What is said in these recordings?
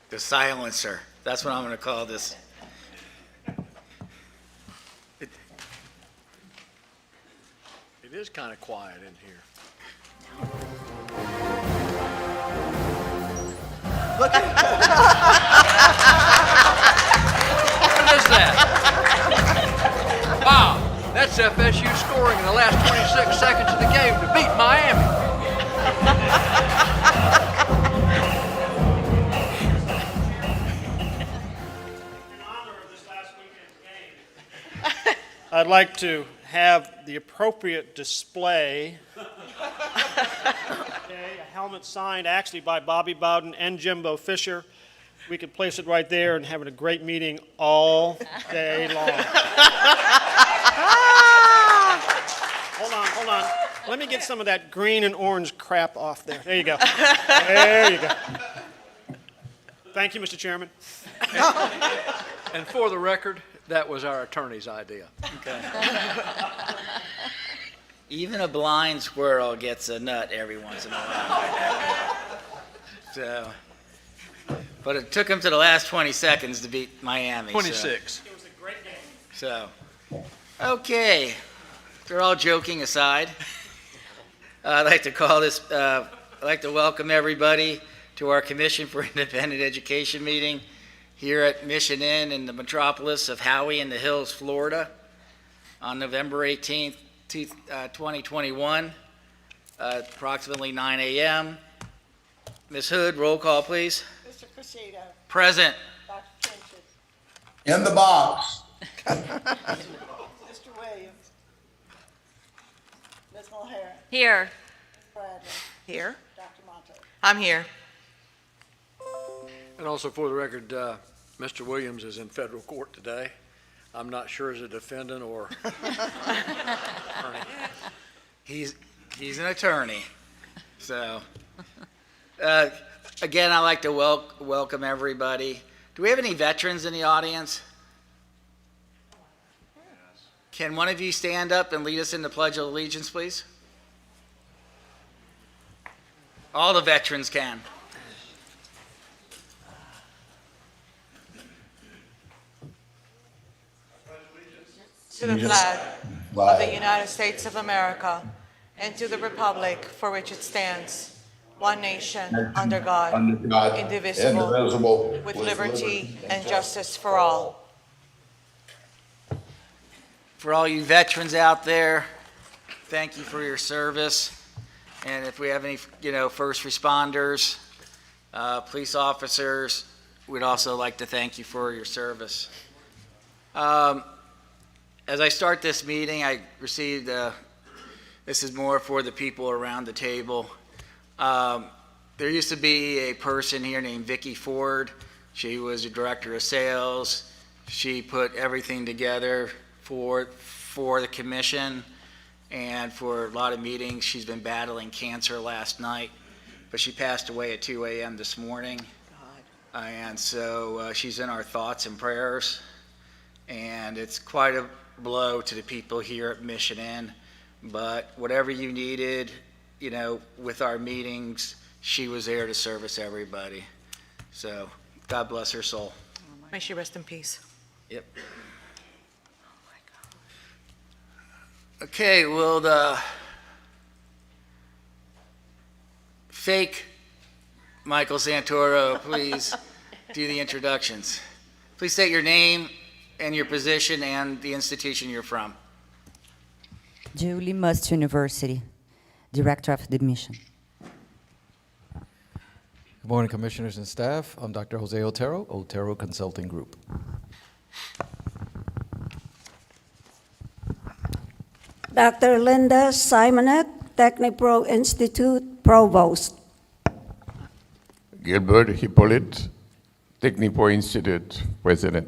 The silencer. That's what I'm going to call this. It is kind of quiet in here. Look at What is that? Wow, that's FSU scoring in the last 26 seconds of the game to beat Miami. In honor of this last weekend's game, I'd like to have the appropriate display. Okay, a helmet signed actually by Bobby Bowden and Jimbo Fisher. We could place it right there and having a great meeting all day long. Hold on. Let me get some of that green and orange crap off there. There you go. There you go. Thank you, Mr. Chairman. And for the record, that was our attorney's idea. Okay. Even a blind squirrel gets a nut every once in a while. So, but it took him to the last 20 seconds to beat Miami. 26. It was a great game. So, okay. They're all joking aside. I'd like to welcome everybody to our Commission for Independent Education meeting here at Mission Inn in the metropolis of Howey in the Hills, Florida, on November 18th, 2021, approximately 9 a.m. Ms. Hood, roll call, please. Mr. Crescido, Present. Dr. Trenchard, In the box. Mr. Williams, Ms. Mulhern, Here. Ms. Bradley, Here. Dr. Monte. I'm here. And also for the record, Mr. Williams is in federal court today. I'm not sure as a defendant or attorney. He's an attorney. So, again, I'd like to welcome everybody. Do we have any veterans in the audience? Can one of you stand up and lead us in the Pledge of Allegiance, please? All the veterans can. To the flag of the United States of America and to the republic for which it stands, one nation, under God, indivisible, with liberty and justice for all. For all you veterans out there, thank you for your service. And if we have any, first responders, police officers, we'd also like to thank you for your service. As I start this meeting, I received, this is more for the people around the table. There used to be a person here named Vicki Ford. She was the director of sales. She put everything together for the commission and for a lot of meetings. She's been battling cancer last night, but she passed away at 2 a.m. this morning. And so she's in our thoughts and prayers. And it's quite a blow to the people here at Mission Inn, but whatever you needed, with our meetings, she was there to service everybody. So God bless her soul. May she rest in peace. Yep. Okay, will the fake Michael Santoro please do the introductions? Please state your name and your position and the institution you're from. Julie Must University, Director of the Mission. Good morning, Commissioners and staff. I'm Dr. Jose Otero, Otero Consulting Group. Dr. Linda Simonet, Technipro Institute Provost. Gilbert Hippolyte, Technipro Institute President.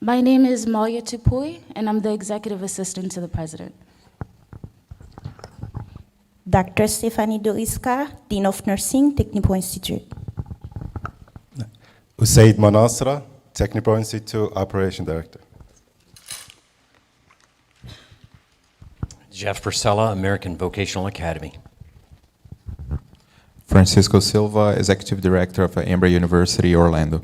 My name is Malia Tupui, and I'm the Executive Assistant to the President. Dr. Stephanie Doriska, Dean of Nursing, Technipro Institute. Usaid Manasra, Technipro Institute Operation Director. Jeff Purcella, American Vocational Academy. Francisco Silva, Executive Director of Embry University, Orlando.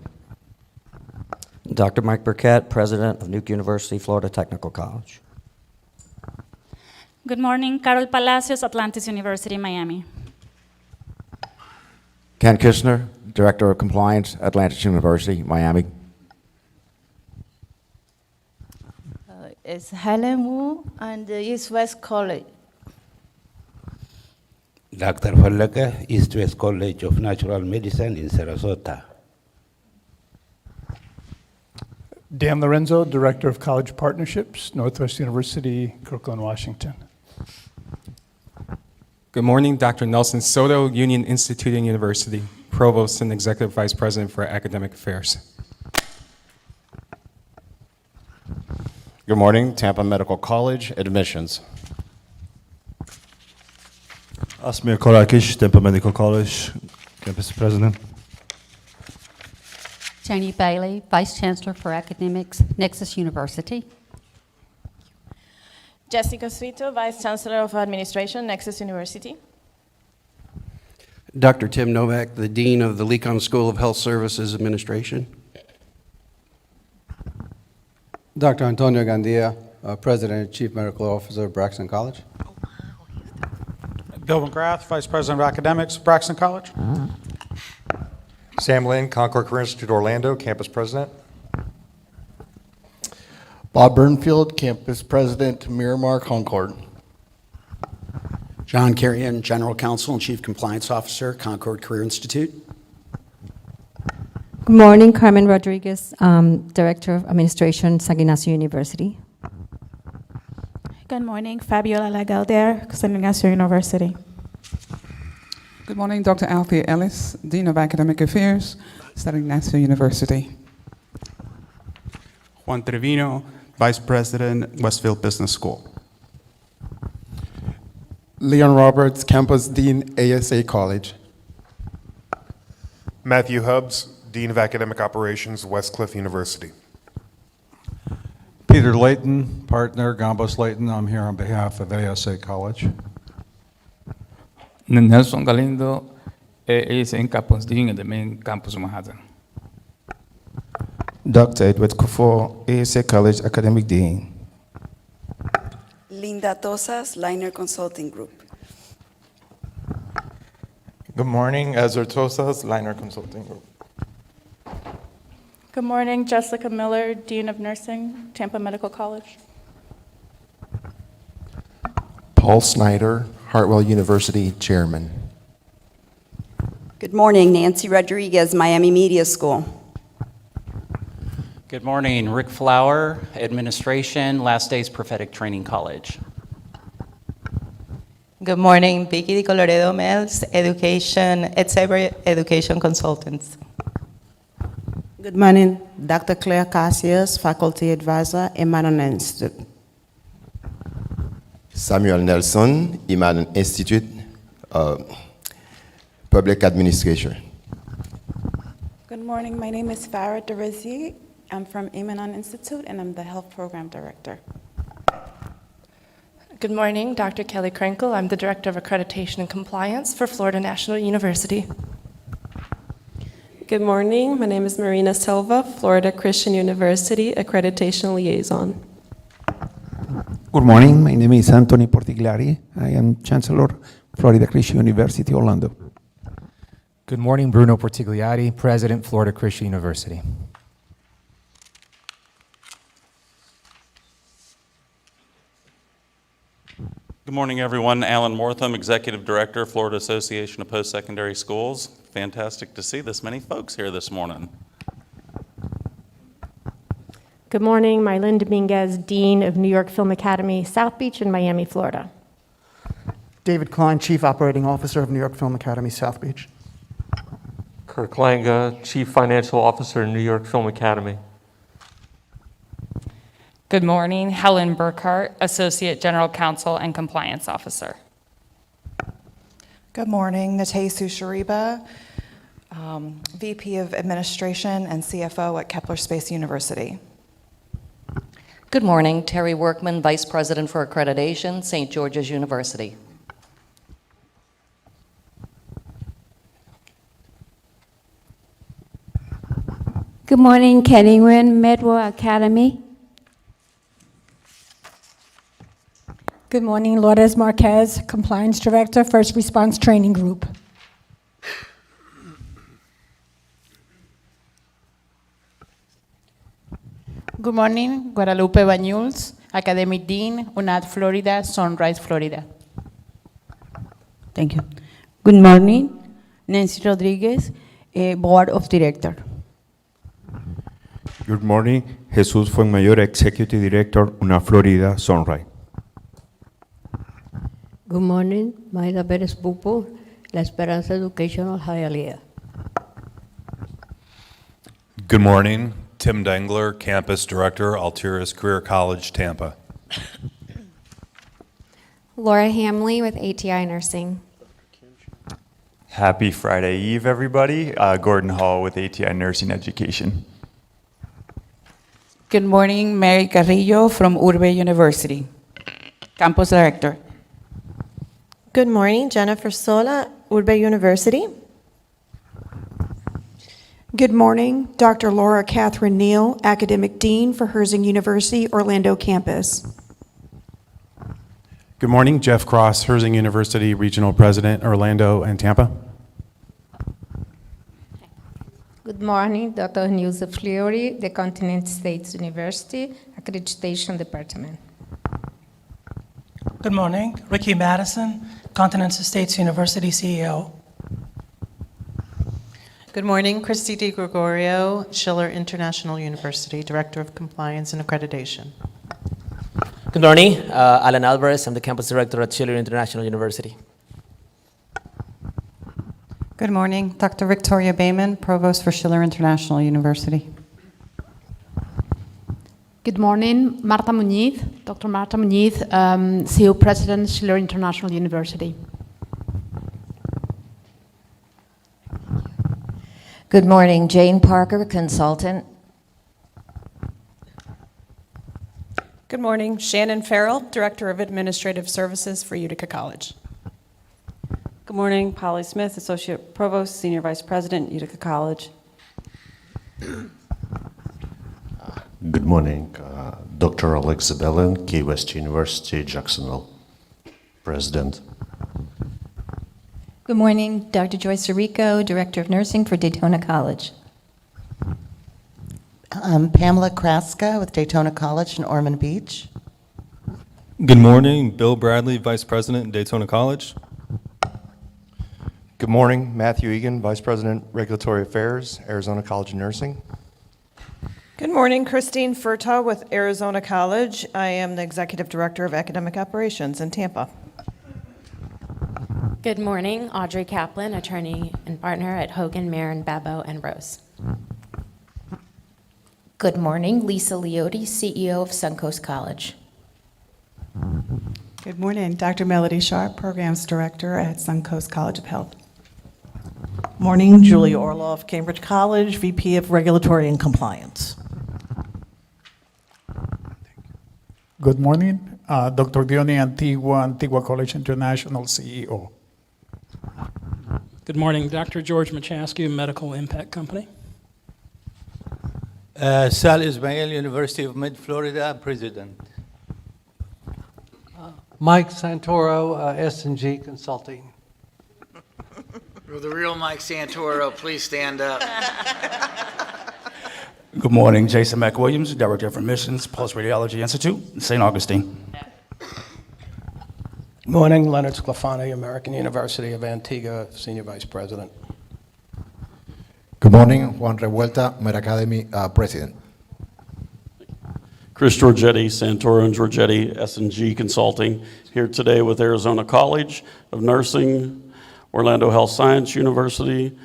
Dr. Mike Burkett, President of Nuke University, Florida Technical College. Good morning, Carol Palacios, Atlantis University, Miami. Ken Kistner, Director of Compliance, Atlantis University, Miami. It's Helen Wu and the East West College. Dr. Falaka, East West College of Natural Medicine in Sarasota. Dan Lorenzo, Director of College Partnerships, Northwest University, Kirkland, Washington. Good morning, Dr. Nelson Soto, Union Instituting University, Provost and Executive Vice President for Academic Affairs. Good morning, Tampa Medical College, Admissions. Asmir Korakish, Tampa Medical College, Campus President. Janie Bailey, Vice Chancellor for Academics, Nexus University. Jessica Suito, Vice Chancellor of Administration, Nexus University. Dr. Tim Novak, the Dean of the Lecon School of Health Services Administration. Dr. Antonio Gandia, President and Chief Medical Officer of Braxton College. Bill McGrath, Vice President of Academics, Braxton College. Sam Lynn, Concord Career Institute, Orlando, Campus President. Bob Burnfield, Campus President, Miramar, Concord. John Carrion, General Counsel and Chief Compliance Officer, Concord Career Institute. Good morning, Carmen Rodriguez, Director of Administration, San Ignacio University. Good morning, Fabiola Lagalder, San Ignacio University. Good morning, Dr. Althea Ellis, Dean of Academic Affairs, San Ignacio University. Juan Trevino, Vice President, Westfield Business School. Leon Roberts, Campus Dean, ASA College. Matthew Hubbs, Dean of Academic Operations, Westcliff University. Peter Layton, Partner, Gambos Layton. I'm here on behalf of ASA College. Nelson Galindo, ASA Campus Dean at the main campus of Manhattan. Dr. Edward Kufuor, ASA College Academic Dean. Linda Tosas, Liner Consulting Group. Good morning, Ezra Tosas, Liner Consulting Group. Good morning, Jessica Miller, Dean of Nursing, Tampa Medical College. Paul Snyder, Hartwell University Chairman. Good morning, Nancy Rodriguez, Miami Media School. Good morning, Rick Flower, Administration, Last Days Prophetic Training College. Good morning, Vicky Di Coloredo Mills, Education, Cyber Education Consultants. Good morning, Dr. Claire Cassius, Faculty Advisor, Emmanuel Institute. Samuel Nelson, Emmanuel Institute, Public Administration. Good morning, my name is Farah Derizi. I'm from Imanon Institute, and I'm the Health Program Director. Good morning, Dr. Kelly Krenkel. I'm the Director of Accreditation and Compliance for Florida National University. Good morning, my name is Marina Silva, Florida Christian University Accreditation Liaison. Good morning, my name is Anthony Portigliari. I am Chancellor, Florida Christian University, Orlando. Good morning, Bruno Portigliari, President, Florida Christian University. Good morning, everyone. Alan Mortham, Executive Director, Florida Association of Post-Secondary Schools. Fantastic to see this many folks here this morning. Good morning, Marlene Dominguez, Dean of New York Film Academy, South Beach and Miami, Florida. David Klein, Chief Operating Officer of New York Film Academy, South Beach. Kirk Langa, Chief Financial Officer, New York Film Academy. Good morning, Helen Burkhart, Associate General Counsel and Compliance Officer. Good morning, Natesu Shariba, VP of Administration and CFO at Kepler Space University. Good morning, Terry Workman, Vice President for Accreditation, St. George's University. Good morning, Kennington Medway Academy. Good morning, Lourdes Marquez, Compliance Director, First Response Training Group. Good morning, Guadalupe Bañuls, Academic Dean, UNAD Florida, Sunrise, Florida. Thank you. Good morning, Nancy Rodriguez, Board of Director. Good morning, Jesús Fuenmayor, Executive Director, UNA Florida, Sunrise. Good morning, Maida Pérez Pupo, La Esperanza Educational Hialeah. Good morning, Tim Dengler, Campus Director, Altiris Career College, Tampa. Laura Hamley with ATI Nursing. Happy Friday Eve, everybody. Gordon Hall with ATI Nursing Education. Good morning, Mary Carrillo from Urbe University, Campus Director. Good morning, Jennifer Sola, Urbe University. Good morning, Dr. Laura Catherine Neal, Academic Dean for Herzing University, Orlando Campus. Good morning, Jeff Cross, Herzing University Regional President, Orlando and Tampa. Good morning, Dr. Nilsa Fleury, the Continental States University, Accreditation Department. Good morning, Ricky Madison, Continental States University CEO. Good morning, Christy DiGregorio, Schiller International University, Director of Compliance and Accreditation. Good morning, Alan Alvarez. I'm the Campus Director at Schiller International University. Good morning, Dr. Victoria Bayman, Provost for Schiller International University. Good morning, Marta Muñiz, Dr. Marta Muñiz, CEO President, Schiller International University. Good morning, Jane Parker, Consultant. Good morning, Shannon Farrell, Director of Administrative Services for Utica College. Good morning, Polly Smith, Associate Provost, Senior Vice President, Utica College. Good morning, Dr. Alex Zabelin, Key West University, Jacksonville, President. Good morning, Dr. Joyce Sirico, Director of Nursing for Daytona College. Pamela Kraska with Daytona College in Ormond Beach. Good morning, Bill Bradley, Vice President, Daytona College. Good morning, Matthew Egan, Vice President, Regulatory Affairs, Arizona College of Nursing. Good morning, Christine Furtaw with Arizona College. I am the Executive Director of Academic Operations in Tampa. Good morning, Audrey Kaplan, Attorney and Partner at Hogan, Marin, Babbo, and Rose. Good morning, Lisa Leotti, CEO of Suncoast College. Good morning, Dr. Melody Sharp, Programs Director at Suncoast College of Health. Morning, Julia Orloff, Cambridge College, VP of Regulatory and Compliance. Good morning, Dr. Diony Antigua, Antigua College International CEO. Good morning, Dr. George Machaski, Medical Impact Company. Sal Ismail, University of Mid-Florida, President. Mike Santoro, S&G Consulting. Will the real Mike Santoro please stand up? Good morning, Jason McWilliams, Director of Admissions, Pulse Radiology Institute, St. Augustine. Good morning, Leonard Sclafani, American University of Antigua, Senior Vice President. Good morning, Juan Revuelta, Med Academy President. Chris Giorgetti, Santoro and Giorgetti, S&G Consulting, here today with Arizona College of Nursing, Orlando Health Science University,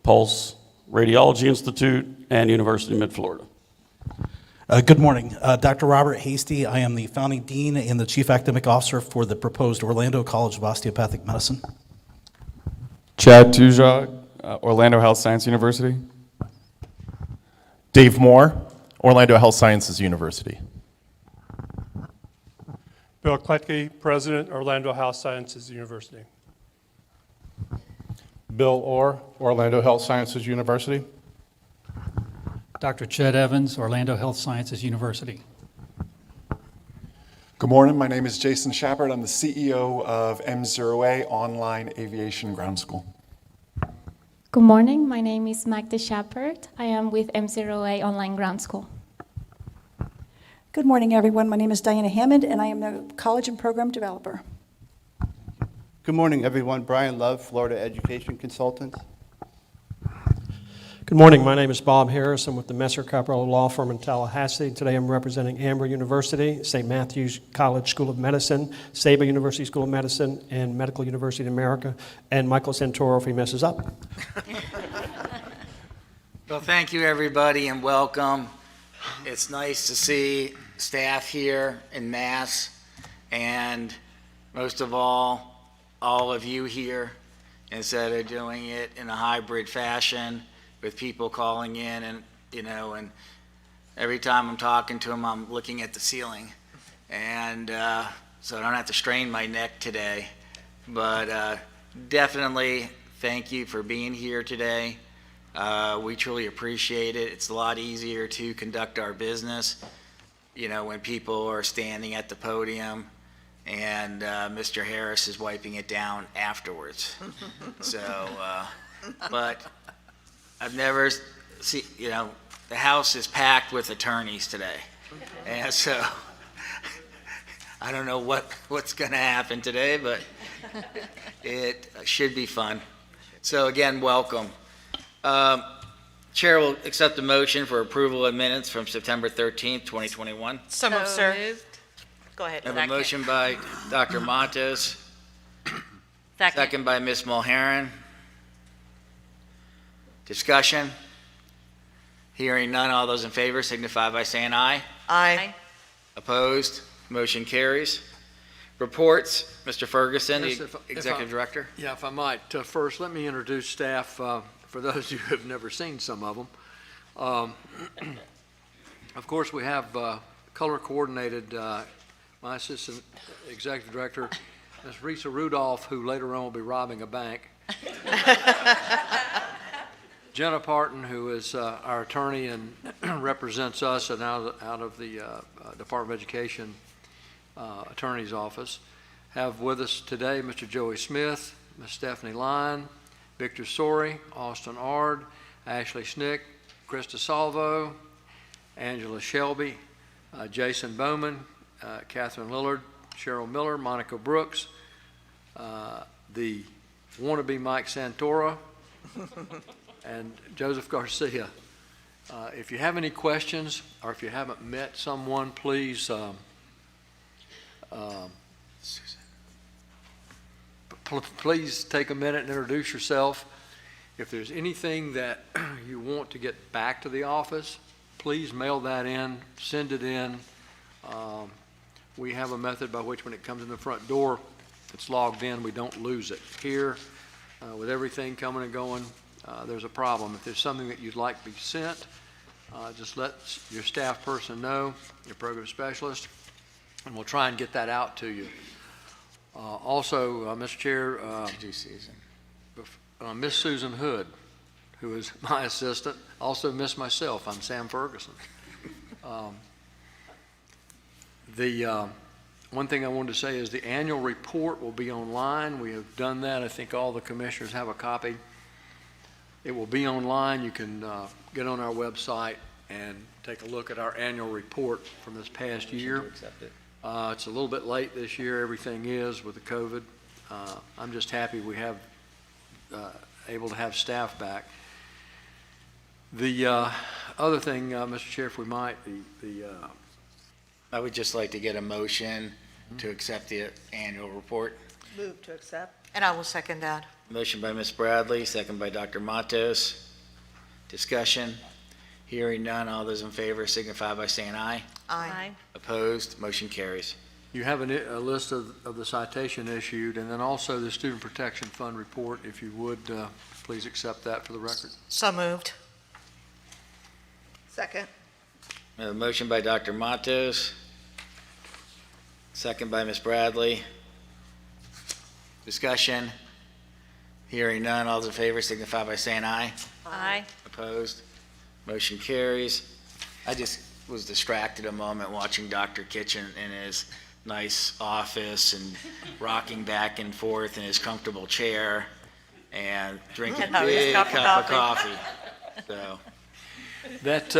Pulse Radiology Institute, and University of Mid-Florida. Good morning. Dr. Robert Hasty. I am the founding dean and the chief academic officer for the proposed Orlando College of Osteopathic Medicine. Chad Tujok, Orlando Health Science University. Dave Moore, Orlando Health Sciences University. Bill Kletke, President, Orlando Health Sciences University. Bill Orr, Orlando Health Sciences University. Dr. Chet Evans, Orlando Health Sciences University. Good morning. My name is Jason Shepard. I'm the CEO of M0A Online Aviation Ground School. Good morning. My name is Magda Shepard. I am with M0A Online Ground School. Good morning, everyone. My name is Diana Hammond, and I am the College and Program Developer. Good morning, everyone. Brian Love, Florida Education Consultant. Good morning. My name is Bob Harris. I'm with the Messer Capital Law Firm in Tallahassee. Today I'm representing Amber University, St. Matthew's College School of Medicine, Saba University School of Medicine, and Medical University of America, and Michael Santoro if he messes up. Well, thank you, everybody, and welcome. It's nice to see staff here in mass, and most of all of you here, instead of doing it in a hybrid fashion with people calling in, and and every time I'm talking to them, I'm looking at the ceiling, and so I don't have to strain my neck today. But definitely thank you for being here today. We truly appreciate it. It's a lot easier to conduct our business, when people are standing at the podium and Mr. Harris is wiping it down afterwards. So, but I've never seen, the house is packed with attorneys today. And so I don't know what's going to happen today, but it should be fun. So again, welcome. Chair will accept a motion for approval of minutes from September 13th, 2021. So moved, sir. Go ahead. I have a motion by Dr. Matos. Second by Ms. Mulheron. Discussion? Hearing none, all those in favor signify by saying aye. Aye. Opposed? Motion carries. Reports, Mr. Ferguson, Yes, the if Executive Director. Yeah, if I might, first let me introduce staff for those who have never seen some of them. Of course, we have color coordinated my Assistant Executive Director, Ms. Risa Rudolph, who later on will be robbing a bank. Jenna Parton, who is our attorney and represents us and out of the Department of Education Attorney's Office. Have with us today Mr. Joey Smith, Ms. Stephanie Line, Victor Sori, Austin Ard, Ashley Snick, Krista Salvo, Angela Shelby, Jason Bowman, Catherine Lillard, Cheryl Miller, Monica Brooks, the wannabe Mike Santoro, and Joseph Garcia. If you have any questions or if you haven't met someone, please please take a minute and introduce yourself. If there's anything that you want to get back to the office, please mail that in, send it in. We have a method by which when it comes in the front door, it's logged in, we don't lose it. Here, with everything coming and going, there's a problem. If there's something that you'd like to be sent, just let your staff person know, your program specialist, and we'll try and get that out to you. Also, Mr. Chair, Miss Susan Hood, who is my assistant, also Miss myself. I'm Sam Ferguson. The one thing I wanted to say is the annual report will be online. We have done that. I think all the commissioners have a copy. It will be online. You can get on our website and take a look at our annual report from this past year. It's a little bit late this year. Everything is with the COVID. I'm just happy we have able to have staff back. The other thing, Mr. Chair, if we might, I would just like to get a motion to accept the annual report. Move to accept. And I will second that. Motion by Ms. Bradley, second by Dr. Matos. Discussion. Hearing none, all those in favor signify by saying aye. Aye. Opposed, motion carries. You have a list of the citation issued, and then also the Student Protection Fund report. If you would, please accept that for the record. So moved. Second. A motion by Dr. Matos, second by Ms. Bradley. Discussion. Hearing none, all those in favor signify by saying aye. Aye. Opposed, Motion carries. I just was distracted a moment watching Dr. Kitchen in his nice office and rocking back and forth in his comfortable chair and drinking a big cup of coffee. So that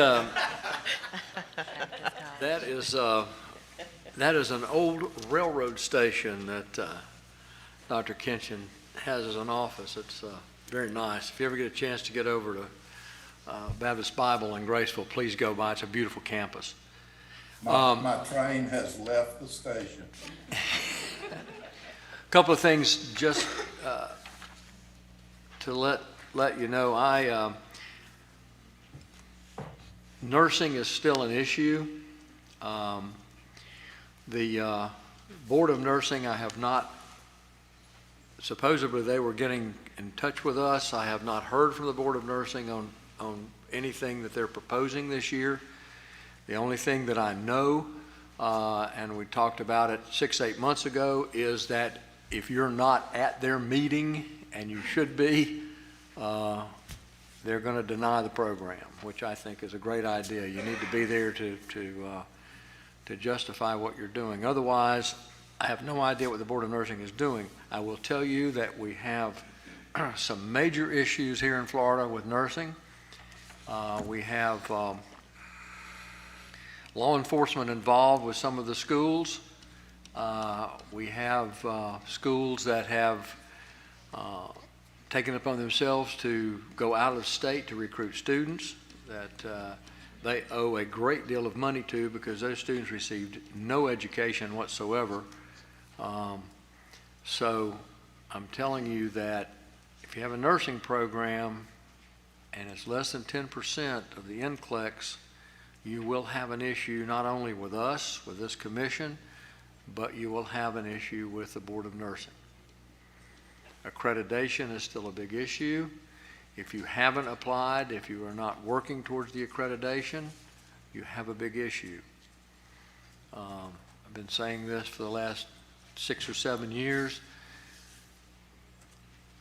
is an old railroad station that Dr. Kitchen has as an office. It's very nice. If you ever get a chance to get over to Baptist Bible in Graceville, please go by. It's a beautiful campus. My train has left the station. A couple of things just to let you know. Nursing is still an issue. The Board of Nursing, I have not, supposedly they were getting in touch with us. I have not heard from the Board of Nursing on anything that they're proposing this year. The only thing that I know, and we talked about it 6-8 months ago, is that if you're not at their meeting, and you should be, they're going to deny the program, which I think is a great idea. You need to be there to justify what you're doing. Otherwise, I have no idea what the Board of Nursing is doing. I will tell you that we have some major issues here in Florida with nursing. We have law enforcement involved with some of the schools. We have schools that have taken upon themselves to go out of state to recruit students that they owe a great deal of money to, because those students received no education whatsoever. So I'm telling you that if you have a nursing program and it's less than 10% of the NCLEX, you will have an issue not only with us, with this commission, but you will have an issue with the Board of Nursing. Accreditation is still a big issue. If you haven't applied, if you are not working towards the accreditation, you have a big issue. I've been saying this for the last 6 or 7 years.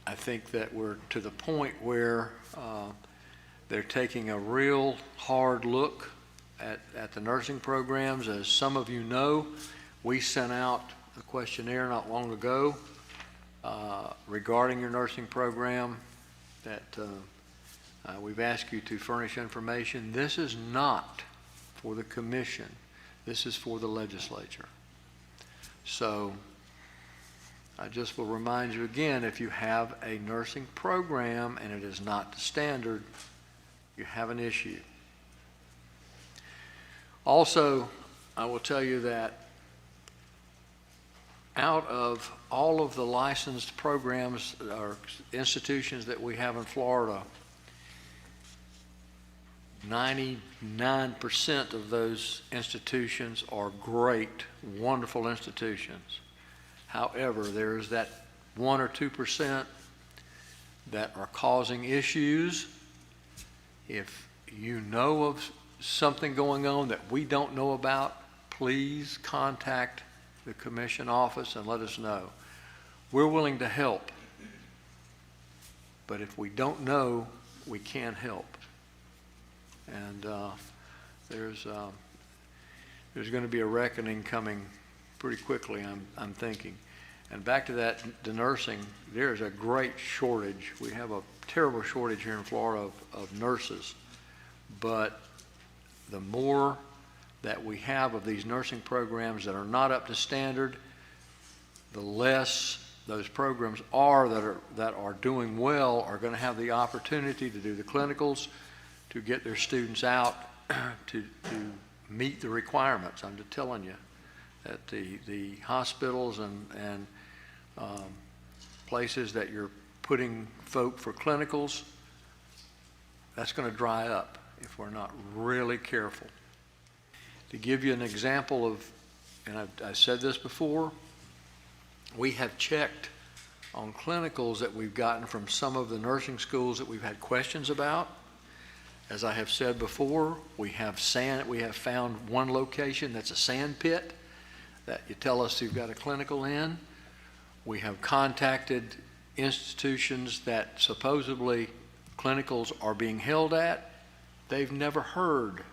I think that we're to the point where they're taking a real hard look at the nursing programs. As some of you know, we sent out a questionnaire not long ago regarding your nursing program that we've asked you to furnish information. This is not for the commission. This is for the legislature. So I just will remind you again, if you have a nursing program and it is not the standard, you have an issue. Also, I will tell you that out of all of the licensed programs or institutions that we have in Florida, 99% of those institutions are great, wonderful institutions. However, there's that 1 or 2% that are causing issues. If you know of something going on that we don't know about, please contact the commission office and let us know. We're willing to help, but if we don't know, we can't help. And there's going to be a reckoning coming pretty quickly, I'm thinking. And back to that, the nursing, there is a great shortage. We have a terrible shortage here in Florida of nurses, but the more that we have of these nursing programs that are not up to standard, the less those programs that are doing well are going to have the opportunity to do the clinicals, to get their students out to meet the requirements. I'm just telling you that the hospitals and places that you're putting folk for clinicals, that's going to dry up if we're not really careful. To give you an example of, and I've said this before, we have checked on clinicals that we've gotten from some of the nursing schools that we've had questions about. As I have said before, we have found one location that's a sand pit that you tell us you've got a clinical in. We have contacted institutions that supposedly clinicals are being held at. they've never heard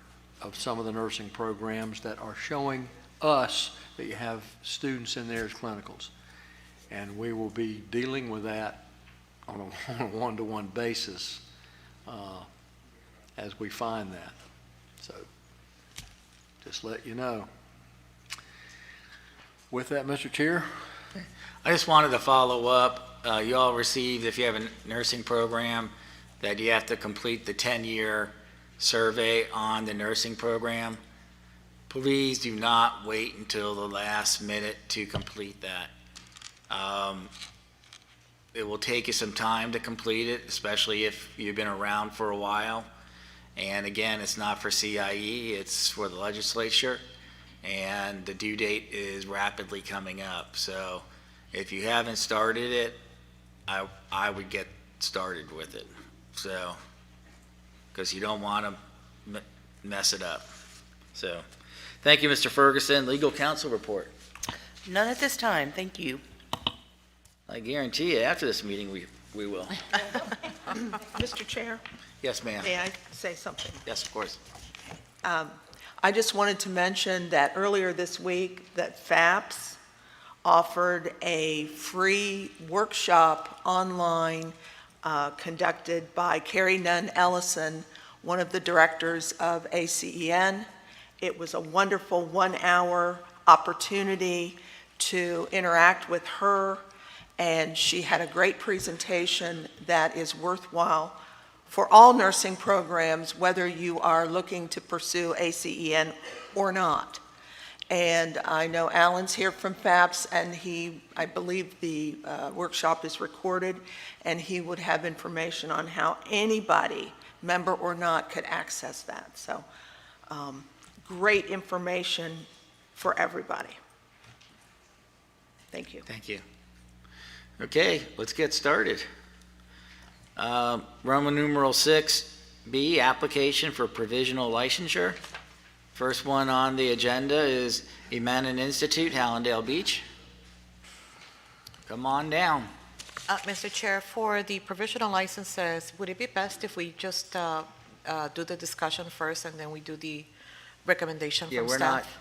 of some of the nursing programs that are showing us that you have students in there as clinicals. And we will be dealing with that on a one-to-one basis as we find that. So just let you know. With that, Mr. Chair. I just wanted to follow up. You all received, if you have a nursing program, that you have to complete the 10-year survey on the nursing program. Please do not wait until the last minute to complete that. It will take you some time to complete it, especially if you've been around for a while. And again, it's not for CIE, it's for the legislature. And the due date is rapidly coming up. So if you haven't started it, I would get started with it. So, because you don't want to mess it up. So, thank you, Mr. Ferguson. Legal counsel report. None at this time, thank you. I guarantee you, after this meeting, we will. Mr. Chair, Yes, ma'am. may I say something? Yes, of course. I just wanted to mention that earlier this week that FAPS offered a free workshop online conducted by Carrie Nunn Ellison, one of the directors of ACEN. It was a wonderful 1-hour opportunity to interact with her, and she had a great presentation that is worthwhile for all nursing programs, whether you are looking to pursue ACEN or not. And I know Alan's here from FAPS, and I believe the workshop is recorded, and he would have information on how anybody, member or not, could access that. So great information for everybody. Thank you. Thank you. Okay, let's get started. Roman numeral 6B, application for provisional licensure. First one on the agenda is Emanin Institute, Hallandale Beach. Come on down. Mr. Chair, for the provisional licenses, would it be best if we just do the discussion first and then we do the recommendation Yeah, from we're not, staff?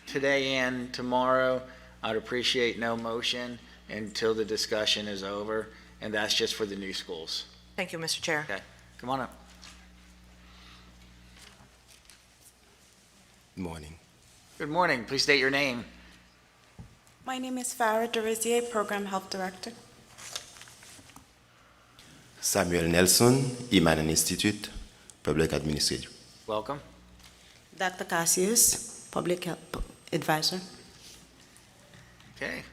today and tomorrow, I'd appreciate no motion until the discussion is over, and that's just for the new schools. Thank you, Mr. Chair. Okay, come on up. Good morning. Good morning. Please state your name. My name is Farah Derizier, Program Health Director. Samuel Nelson, Emanin Institute, Public Administrator. Welcome. Dr. Cassius, Public Health Advisor. Okay.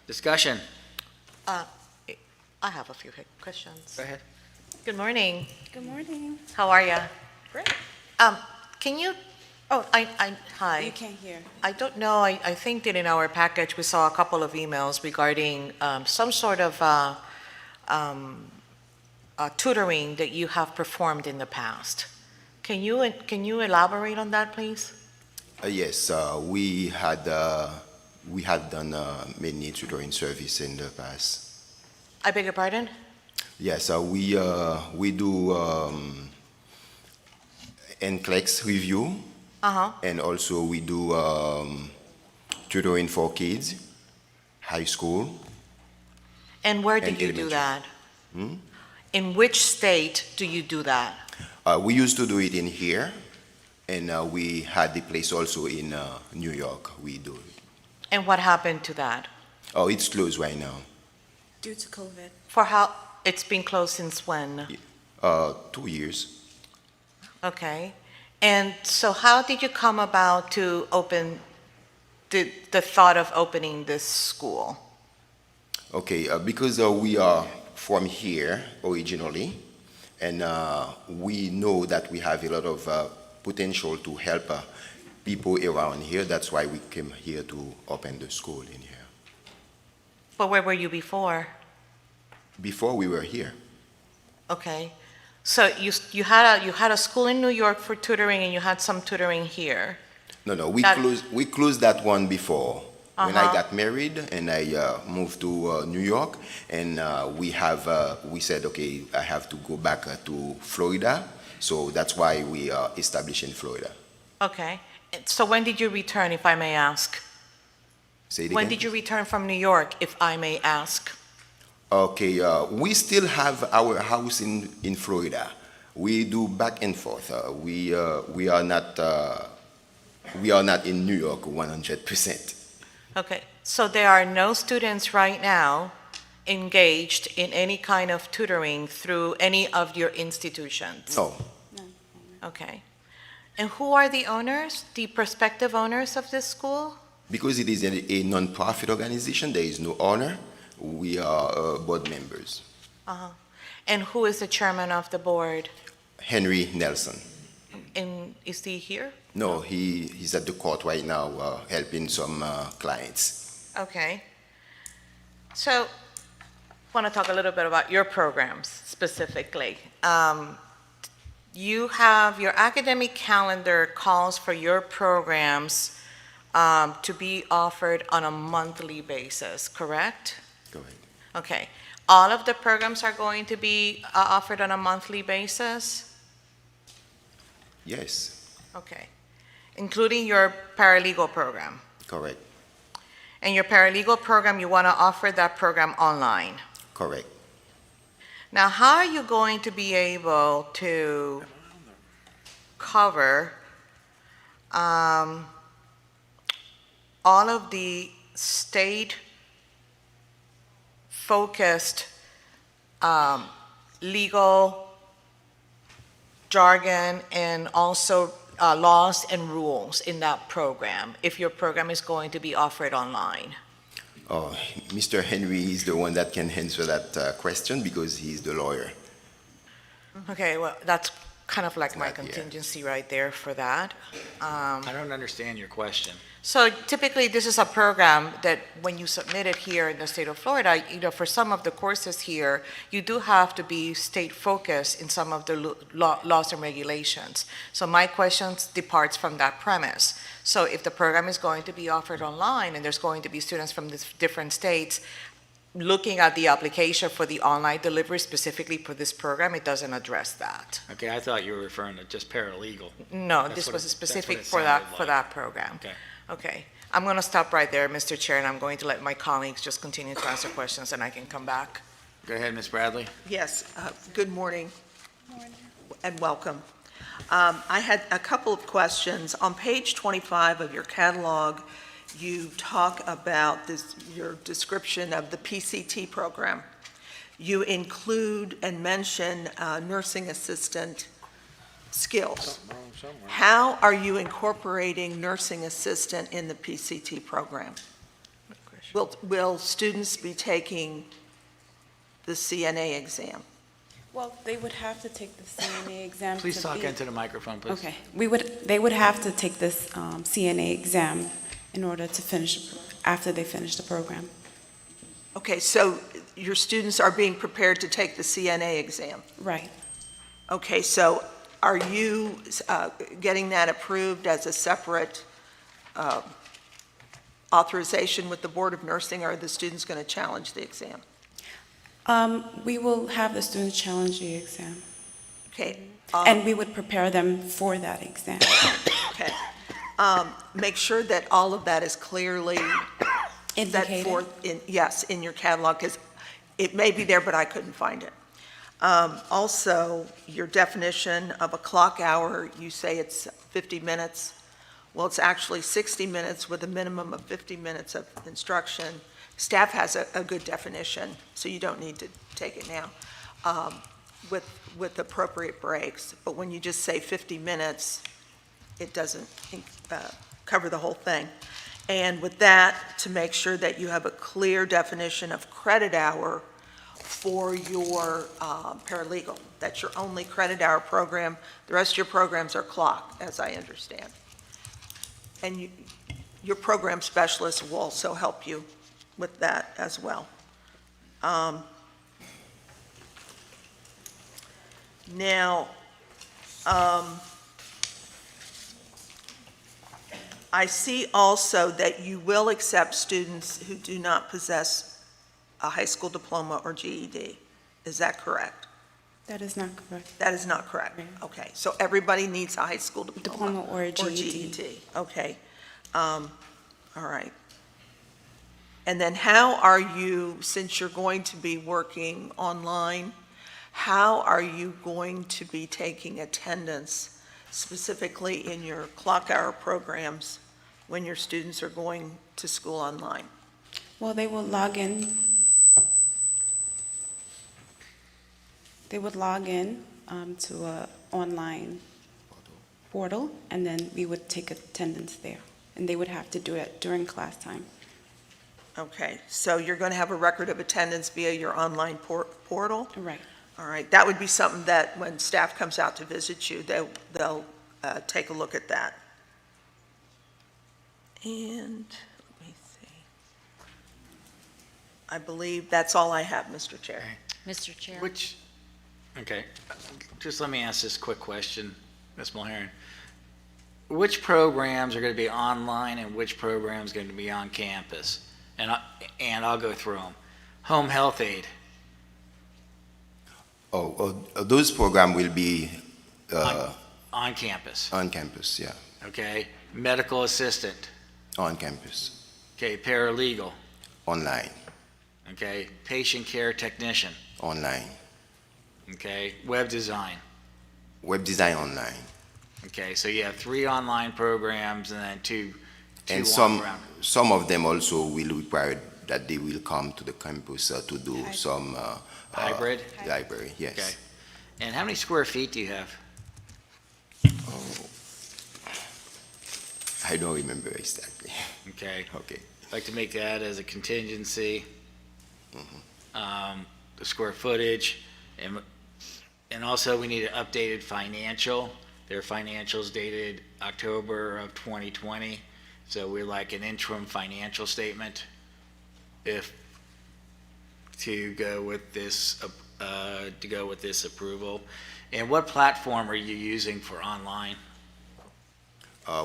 Discussion. I have a few questions. Go ahead. Good morning. Good morning. How are you? Great. Can you, hi. You can't hear. I don't know, I think that in our package, we saw a couple of emails regarding some sort of tutoring that you have performed in the past. Can you elaborate on that, please? Yes, we had done many tutoring service in the past. I beg your pardon? Yes, we do NCLEX review, and also we do tutoring for kids, high school. And where did and you do that? elementary. In which state do you do that? We used to do it in here, and we had the place also in New York. We do it. And what happened to that? Oh, it's closed right now. Due to COVID. For how, it's been closed since when? 2 years. Okay. And so how did you come about to open, the thought of opening this school? Okay, because we are from here originally, and we know that we have a lot of potential to help people around here. That's why we came here to open the school in here. But where were you before? Before we were here. Okay. So you had a school in New York for tutoring, and you had some tutoring here. No, we closed that one before. When I Uh-huh. got married and I moved to New York, and we said, okay, I have to go back to Florida, So that's why we are established in Florida. Okay. So when did you return, if I may ask? Say it When again. did you return from New York, if I may ask? Okay, we still have our house in Florida. We do back and forth. We are not in New York 100%. Okay, so there are no students right now engaged in any kind of tutoring through any of your institutions? No. Okay. And who are the owners, the prospective owners of this school? Because it is a non-profit organization, there is no owner. We are board members. Uh-huh. And who is the chairman of the board? Henry Nelson. And is he here? No, he's at the court right now helping some clients. Okay. So, I want to talk a little bit about your programs specifically. You have your academic calendar calls for your programs to be offered on a monthly basis, correct? Correct. Okay. All of the programs are going to be offered on a monthly basis? Yes, Okay. Including your paralegal program? correct, And your paralegal program, you want to offer that program online? correct. Now, how are you going to be able to cover all of the state-focused legal jargon and also laws and rules in that program if your program is going to be offered online? Oh, Mr. Henry is the one that can answer that question because he's the lawyer. Okay, well, that's kind of like my Not yet. contingency right there for that. I don't understand your question. So typically, this is a program that when you submit it here in the state of Florida, for some of the courses here, you do have to be state-focused in some of the laws and regulations. So my question departs from that premise. So if the program is going to be offered online and there's going to be students from different states looking at the application for the online delivery specifically for this program, it doesn't address that. Okay, I thought you were referring to just paralegal. No, That's this what was it- specific that's what it for sounded that like. program. Okay. Okay, I'm going to stop right there, Mr. Chair, and I'm going to let my colleagues just continue to answer questions, and I can come back. Go ahead, Ms. Bradley. Yes, good morning. And welcome. I had a couple of questions. On page 25 of your catalog, you talk about your description of the PCT program. You include and mention nursing assistant skills. How are you incorporating nursing assistant in the PCT program? Will students be taking the CNA exam? Well, they would have to take the CNA exam. Please to talk be- into the microphone, please. Okay, they would have to take this CNA exam in order to finish, after they finish the program. Okay, so your students are being prepared to take the CNA exam? Right. Okay, so are you getting that approved as a separate authorization with the Board of Nursing, or are the students going to challenge the exam? We will have the students challenge the exam, Okay. and we would prepare them for that exam. Okay. Make sure that all of that is clearly set Indicated. forth in your catalog, because it may be there, but I couldn't find it. Also, your definition of a clock hour, you say it's 50 minutes. Well, it's actually 60 minutes with a minimum of 50 minutes of instruction. Staff has a good definition, so you don't need to take it now, with appropriate breaks. But when you just say 50 minutes, it doesn't cover the whole thing. And with that, to make sure that you have a clear definition of credit hour for your paralegal. That's your only credit hour program. The rest of your programs are clocked, as I understand. And your program specialist will also help you with that as well. Now, I see also that you will accept students who do not possess a high school diploma or GED. Is that correct? That is not correct. That is not correct? Okay, so everybody needs a high school diploma? Diploma or a GED. Okay. All right. And then how are you, since you're going to be working online, how are you going to be taking attendance specifically in your clock hour programs when your students are going to school online? Well, they will log in. They would log in to a online portal, and then we would take attendance there. And they would have to do it during class time. Okay, so you're going to have a record of attendance via your online portal? Right. All right, that would be something that when staff comes out to visit you, they'll take a look at that. And let me see. I believe that's all I have, Mr. Chair. Mr. Chair. Okay, just let me ask this quick question, Ms. Mulheron. Which programs are going to be online and which programs are going to be on campus? And I'll go through them. Home health aid. Those programs will be On campus. on campus, yeah, Okay. Medical assistant. on campus, Okay. Paralegal. online, Okay. Patient care technician. online, Okay. Web design. web design online, Okay. So you have 3 online programs and then two and on-ground. some of them also will require that they will come to the campus to do some Hybrid? library. Yes. Okay. And how many square feet do you have? I don't remember exactly. Okay. Okay. I'd like to make that as a contingency. The square footage, and also we need an updated financial. Their financials dated October of 2020, so we'd like an interim financial statement to go with this approval. And what platform are you using for online?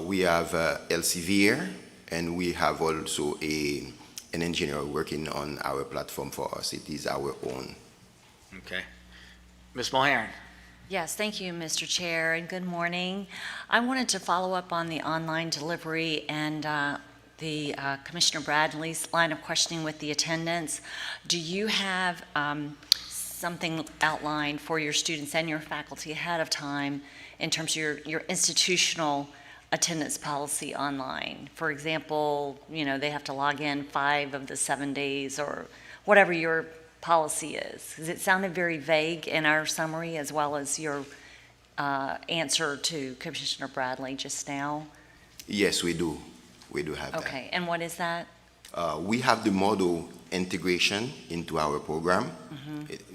We have Elsevier, and we have also an engineer working on our platform for us. It is our own. Okay. Ms. Mulheron? Yes, thank you, Mr. Chair, and good morning. I wanted to follow up on the online delivery and the Commissioner Bradley's line of questioning with the attendance. Do you have something outlined for your students and your faculty ahead of time in terms of your institutional attendance policy online? For example, they have to log in 5 of the 7 days or whatever your policy is. Because it sounded very vague in our summary as well as your answer to Commissioner Bradley just now. Yes, we do. We do have that. Okay, and what is that? We have the model integration into our program,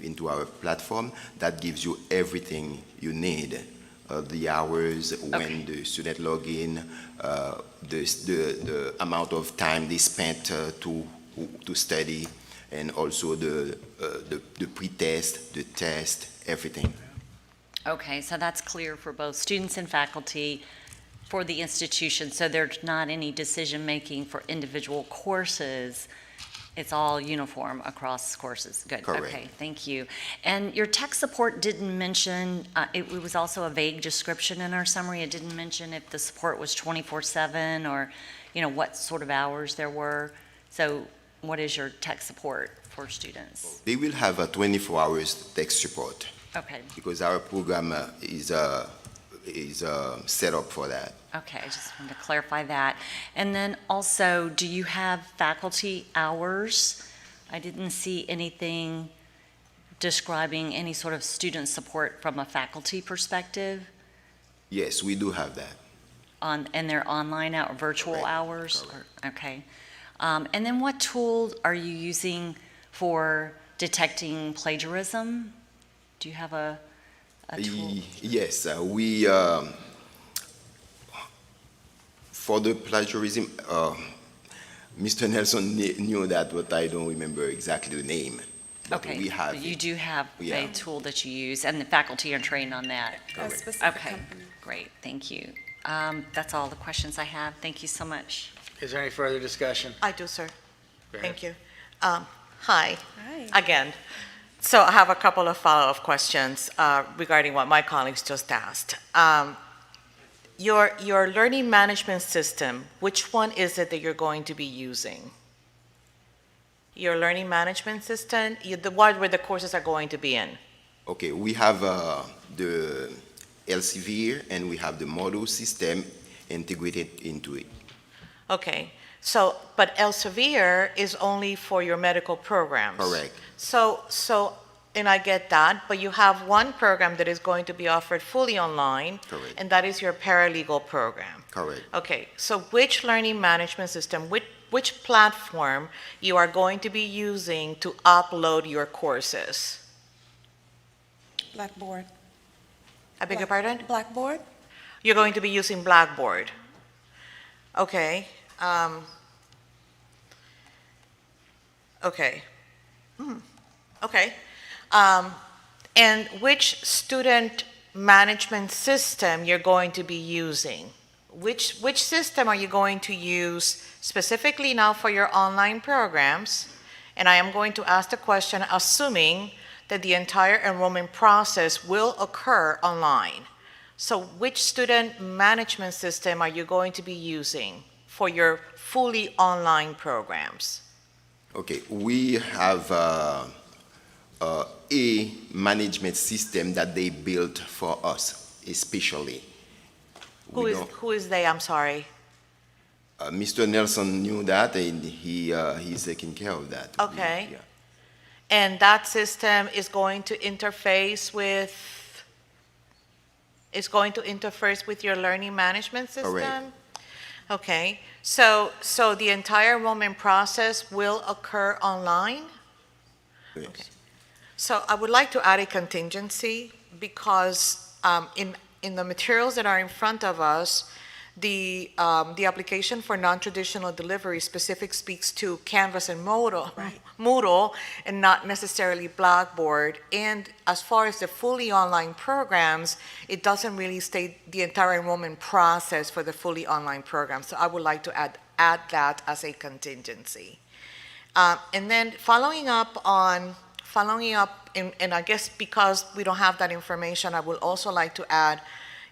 into our platform, that gives you everything you need. The hours, when the student log in, the amount of time they spent to study, and also the pre-test, the test, everything. Okay, so that's clear for both students and faculty for the institution, so there's not any decision-making for individual courses. It's all uniform across courses. Good. Correct. Okay, thank you. And your tech support didn't mention, it was also a vague description in our summary. It didn't mention if the support was 24/7 or, what sort of hours there were. So what is your tech support for students? They will have a 24 hours tech support. Okay. Because our program is set up for that. Okay, I just wanted to clarify that. And then also, do you have faculty hours? I didn't see anything describing any sort of student support from a faculty perspective Yes, we do have that. and their online virtual Correct, hours? correct. Okay. And then what tool are you using for detecting plagiarism? Do you have a tool? Yes, we, for the plagiarism, Mr. Nelson knew that, but I don't remember exactly the name. But Okay, we have but you it. do have Yeah. a tool that you use, and the faculty are trained on that? A specific Okay, company. great, thank you. That's all the questions I have. Thank you so much. Is there any further discussion? I do, sir. Go ahead. Thank you. Hi, Hi. again. So I have a couple of follow-up questions regarding what my colleagues just asked. Your learning management system, which one is it that you're going to be using? Your learning management system, the one where the courses are going to be in? Okay, we have the Elsevier and we have the model system integrated into it. Okay, so, but Elsevier is only for your medical programs. Correct. So, and I get that, but you have one program that is going to be offered fully online. Correct. And that is your paralegal program. Correct. Okay, so which learning management system, which platform you are going to be using to upload your courses? Blackboard. I beg your pardon? Blackboard? You're going to be using Blackboard. Okay. Okay. Okay. And which student management system you're going to be using? Which system are you going to use specifically now for your online programs? And I am going to ask the question assuming that the entire enrollment process will occur online. So which student management system are you going to be using for your fully online programs? Okay, we have a management system that they built for us, especially. Who is they? I'm sorry. Mr. Nelson knew that, and he's taking care of that. Okay. And that system is going to interface with your learning management system? Correct. Okay. So the entire enrollment process will occur online? Yes. Okay. So I would like to add a contingency because in the materials that are in front of us, the application for non-traditional delivery specific speaks to Canvas and Moodle and not necessarily Blackboard. And as far as the fully online programs, it doesn't really state the entire enrollment process for the fully online program. So I would like to add that as a contingency. And then following up, and I guess because we don't have that information, I would also like to add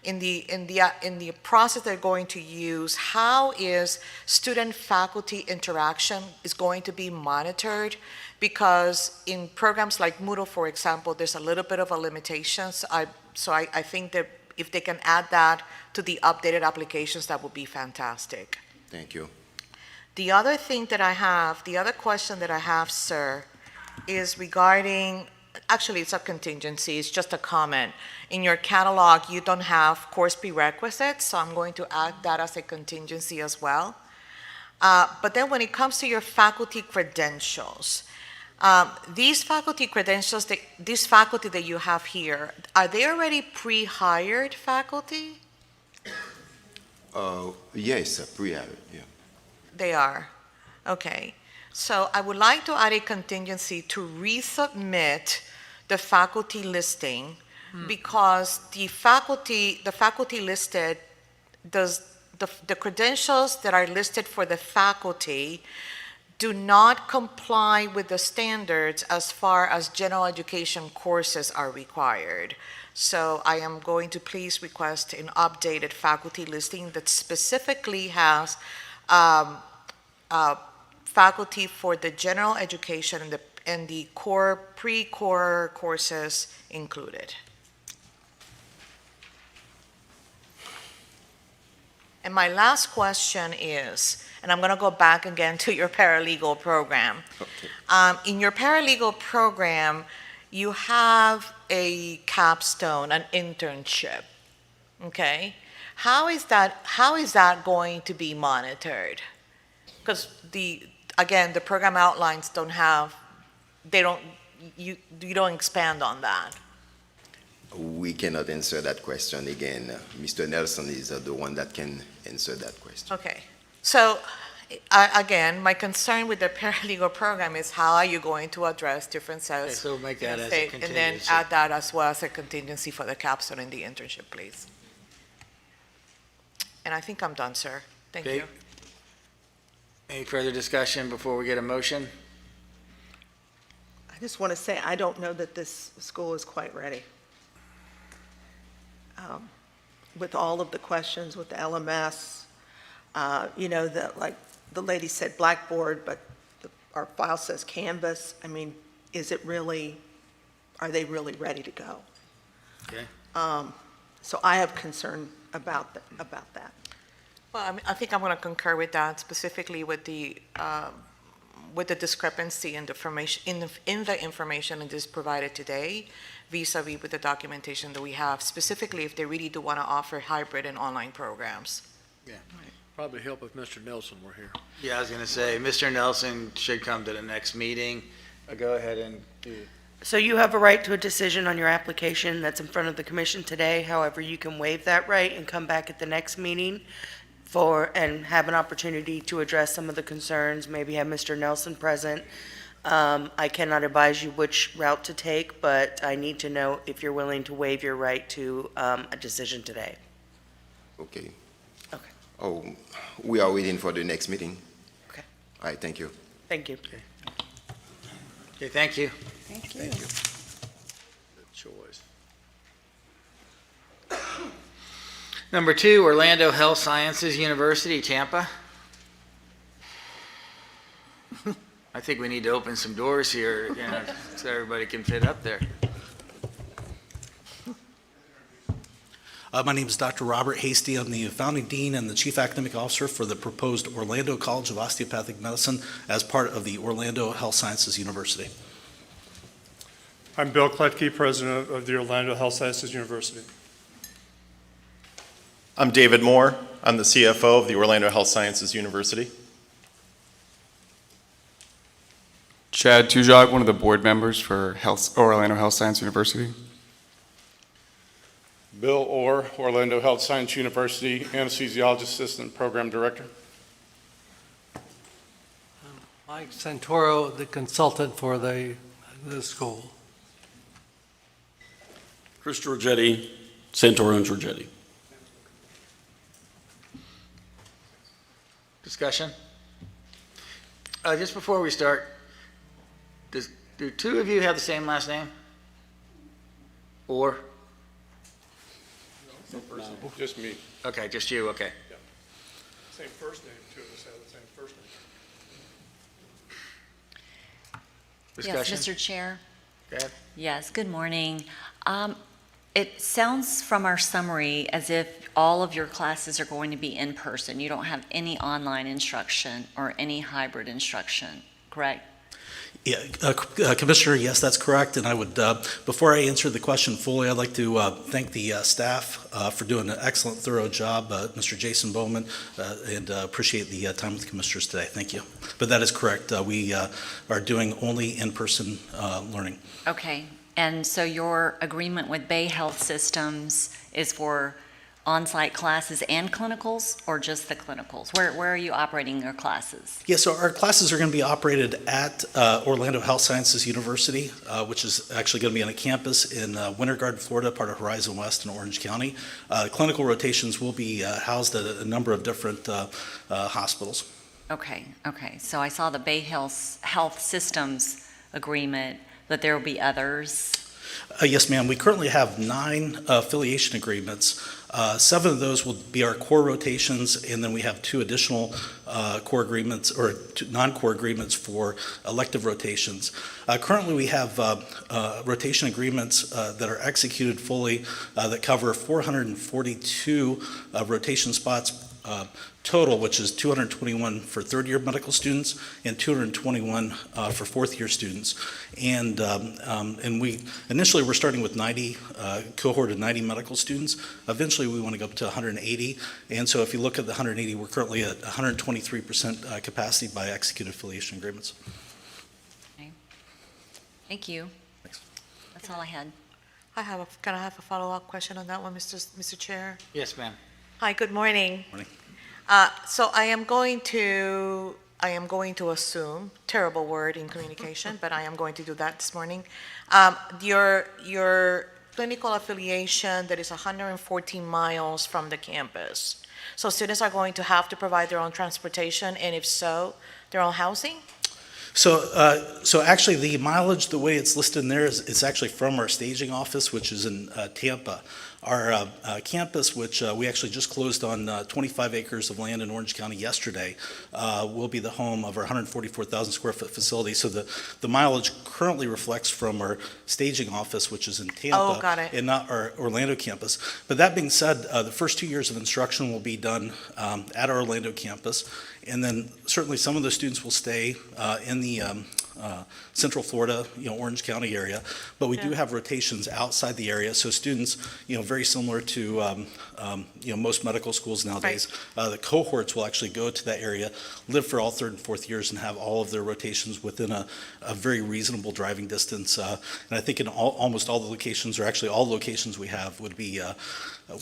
in the process they're going to use, how is student-faculty interaction is going to be monitored? Because in programs like Moodle, for example, there's a little bit of a limitation. So I think that if they can add that to the updated applications, that would be fantastic. Thank you. The other question that I have, sir, is regarding, actually it's a contingency, it's just a comment. In your catalog, you don't have course prerequisites, so I'm going to add that as a contingency as well. But then when it comes to your faculty credentials, these faculty credentials, this faculty that you have here, are they already pre-hired faculty? Yes, pre-hired, yeah. They are, okay. So I would like to add a contingency to resubmit the faculty listing because the faculty listed, the credentials that are listed for the faculty do not comply with the standards as far as general education courses are required. So I am going to please request an updated faculty listing that specifically has faculty for the general education and the core, pre-core courses included. And my last question is, and I'm going to go back again to your paralegal program. Okay. In your paralegal program, you have a capstone, an internship, okay? How is that going to be monitored? Because again, the program outlines you don't expand on that. We cannot answer that question again. Mr. Nelson is the one that can answer that question. Okay. So, again, my concern with the paralegal program is how are you going to address differences? Okay, so we'll make that as a contingency. And then add that as well as a contingency for the capstone in the internship, please. And I think I'm done, sir. Thank Okay. you. Any further discussion before we get a motion? I I just want to say, I don't know that this school is quite ready. With all of the questions with the LMS, you know, like the lady said Blackboard, but our file says Canvas. I mean, is it really, are they really ready to go? Okay. So I have concern about that. Well, I think I'm going to concur with that, specifically with the discrepancy in the information that is provided today, vis-a-vis with the documentation that we have, specifically if they really do want to offer hybrid and online programs. Yeah. Probably help if Mr. Nelson were here. Yeah, I was going to say, Mr. Nelson should come to the next meeting. Go ahead and do. So you have a right to a decision on your application that's in front of the commission today. However, you can waive that right and come back at the next meeting and have an opportunity to address some of the concerns, maybe have Mr. Nelson present. I cannot advise you which route to take, but I need to know if you're willing to waive your right to a decision today. Okay. Okay. Oh, we are waiting for the next meeting. Okay. All right, thank you. Thank you. Okay, thank you. Thank you. Thank you. Good choice. Number 2, Orlando Health Sciences University, Tampa. I think we need to open some doors here, you know, so everybody can fit up there. My name is Dr. Robert Hasty. I'm the founding dean and the chief academic officer for the proposed Orlando College of Osteopathic Medicine as part of the Orlando Health Sciences University. I'm Bill Kletke, president of the Orlando Health Sciences University. I'm David Moore. I'm the CFO of the Orlando Health Sciences University. Chad Tujog, one of the board members for Orlando Health Science University. Bill Orr, Orlando Health Science University, anesthesiologist assistant program director. Mike Santoro, the consultant for the school. Chris Giorgetti, Santoro and Giorgetti. Discussion? Just before we start, do 2 of you have the same last name? Or? No, just me. Okay, just you, okay. Yeah. Same first name, 2 of us have the same first name. Yes, Mr. Chair. Go ahead. Yes, good morning. It sounds from our summary as if all of your classes are going to be in person. You don't have any online instruction or any hybrid instruction, correct? Yeah, Commissioner, yes, that's correct. And I would, before I answer the question fully, I'd like to thank the staff for doing an excellent, thorough job, Mr. Jason Bowman, and appreciate the time with the commissioners today. Thank you. But that is correct. We are doing only in-person learning. Okay, and so your agreement with Bay Health Systems is for on-site classes and clinicals, or just the clinicals? Where are you operating your classes? Yeah, so our classes are going to be operated at Orlando Health Sciences University, which is actually going to be on a campus in Winter Garden, Florida, part of Horizon West in Orange County. Clinical rotations will be housed at a number of different hospitals. Okay, so I saw the Bay Health Systems agreement, but there will be others? Yes, ma'am. We currently have 9 affiliation agreements. 7 of those will be our core rotations, and then we have 2 additional core agreements or non-core agreements for elective rotations. Currently, we have rotation agreements that are executed fully that cover 442 rotation spots total, which is 221 for third-year medical students and 221 for fourth-year students. And we initially we're starting with 90 cohort of 90 medical students. Eventually, we want to go up to 180. And so, if you look at the 180, we're currently at 123% capacity by executed affiliation agreements. Okay. Thank you. Thanks. That's all I had. Can I have a follow-up question on that one, Mr. Chair? Yes, ma'am. Hi, good morning. Morning. So I am going to assume, terrible word in communication, but I am going to do that this morning. Your clinical affiliation that is 114 miles from the campus. So students are going to have to provide their own transportation, and if so, their own housing? So actually, the mileage, the way it's listed in there is it's actually from our staging office, which is in Tampa. Our campus, which we actually just closed on 25 acres of land in Orange County yesterday, will be the home of our 144,000 square foot facility. So the mileage currently reflects from our staging office, which is in Tampa. Oh, got it. And not our Orlando campus. But that being said, the first 2 years of instruction will be done at our Orlando campus. And then certainly some of the students will stay in the Central Florida, Orange County area, but we do have rotations outside the area. So students, very similar to most medical schools nowadays, the cohorts will actually go to that area, live for all third and fourth years, and have all of their rotations within a very reasonable driving distance. And I think in almost all the locations, or actually all the locations we have, would be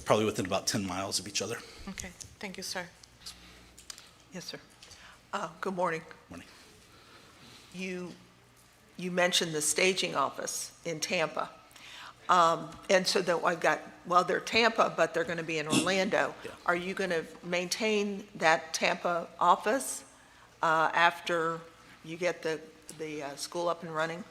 probably within about 10 miles of each other. Okay, thank you, sir. Yes, sir. Good morning. Morning. You mentioned the staging office in Tampa. And so that I've got, they're Tampa, but they're going to be in Orlando. Yeah. Are you going to maintain that Tampa office after you get the school up and running?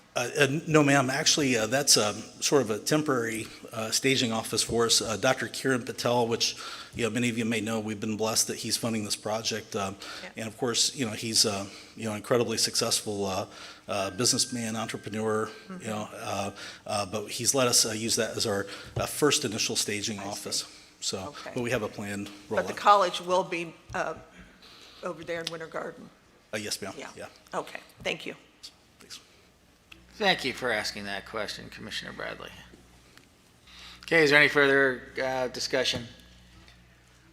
No, ma'am. Actually, that's sort of a temporary staging office for us. Dr. Kiran Patel, which many of you may know, we've been blessed that he's funding this project. And of course, he's incredibly successful businessman, entrepreneur. But he's let us use that as our first initial staging office. So, Okay. but we have a planned rollout. But the college will be over there in Winter Garden? Yes, ma'am. Yeah. Okay, thank you. Thank you for asking that question, Commissioner Bradley. Okay, is there any further discussion?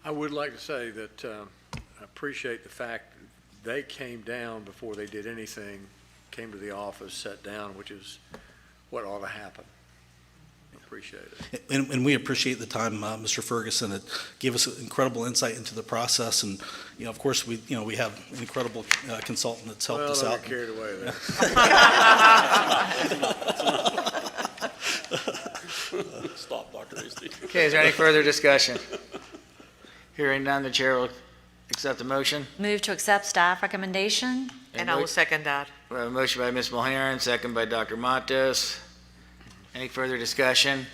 I would like to say that I appreciate the fact they came down before they did anything, came to the office, sat down, which is what ought to happen. Appreciate it. And we appreciate the time, Mr. Ferguson. It gave us incredible insight into the process, and of course, we have an incredible consultant that's helped us out. Don't get carried away there. Stop, Dr. Easty. Okay, is there any further discussion? Hearing none, the chair will accept the motion. Move to accept staff recommendation. And I will second that. We have a motion by Ms. Mulheron, second by Dr. Matos. Any further discussion?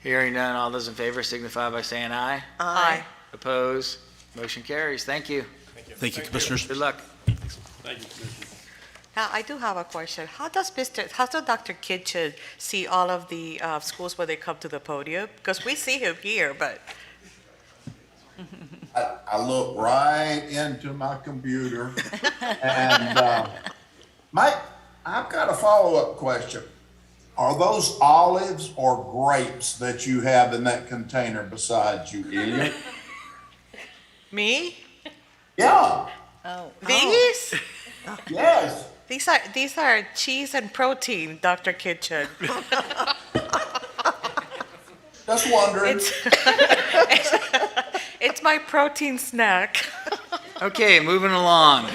Hearing none, all those in favor signify by saying aye. Aye. Opposed? Motion carries. Thank you. Thank you, Commissioners. Good luck. Thank you, Commissioner. Now, I do have a question. How does Dr. Kitchen see all of the schools when they come to the podium? Because we see him here, but. I look right into my computer and Mike, I've got a follow-up question. Are those olives or grapes that you have in that container besides you, Elliot? Me? Yeah. Oh. These? Yes. These are cheese and protein, Dr. Kitchen. Just wondering. It's my protein snack. Okay, moving along.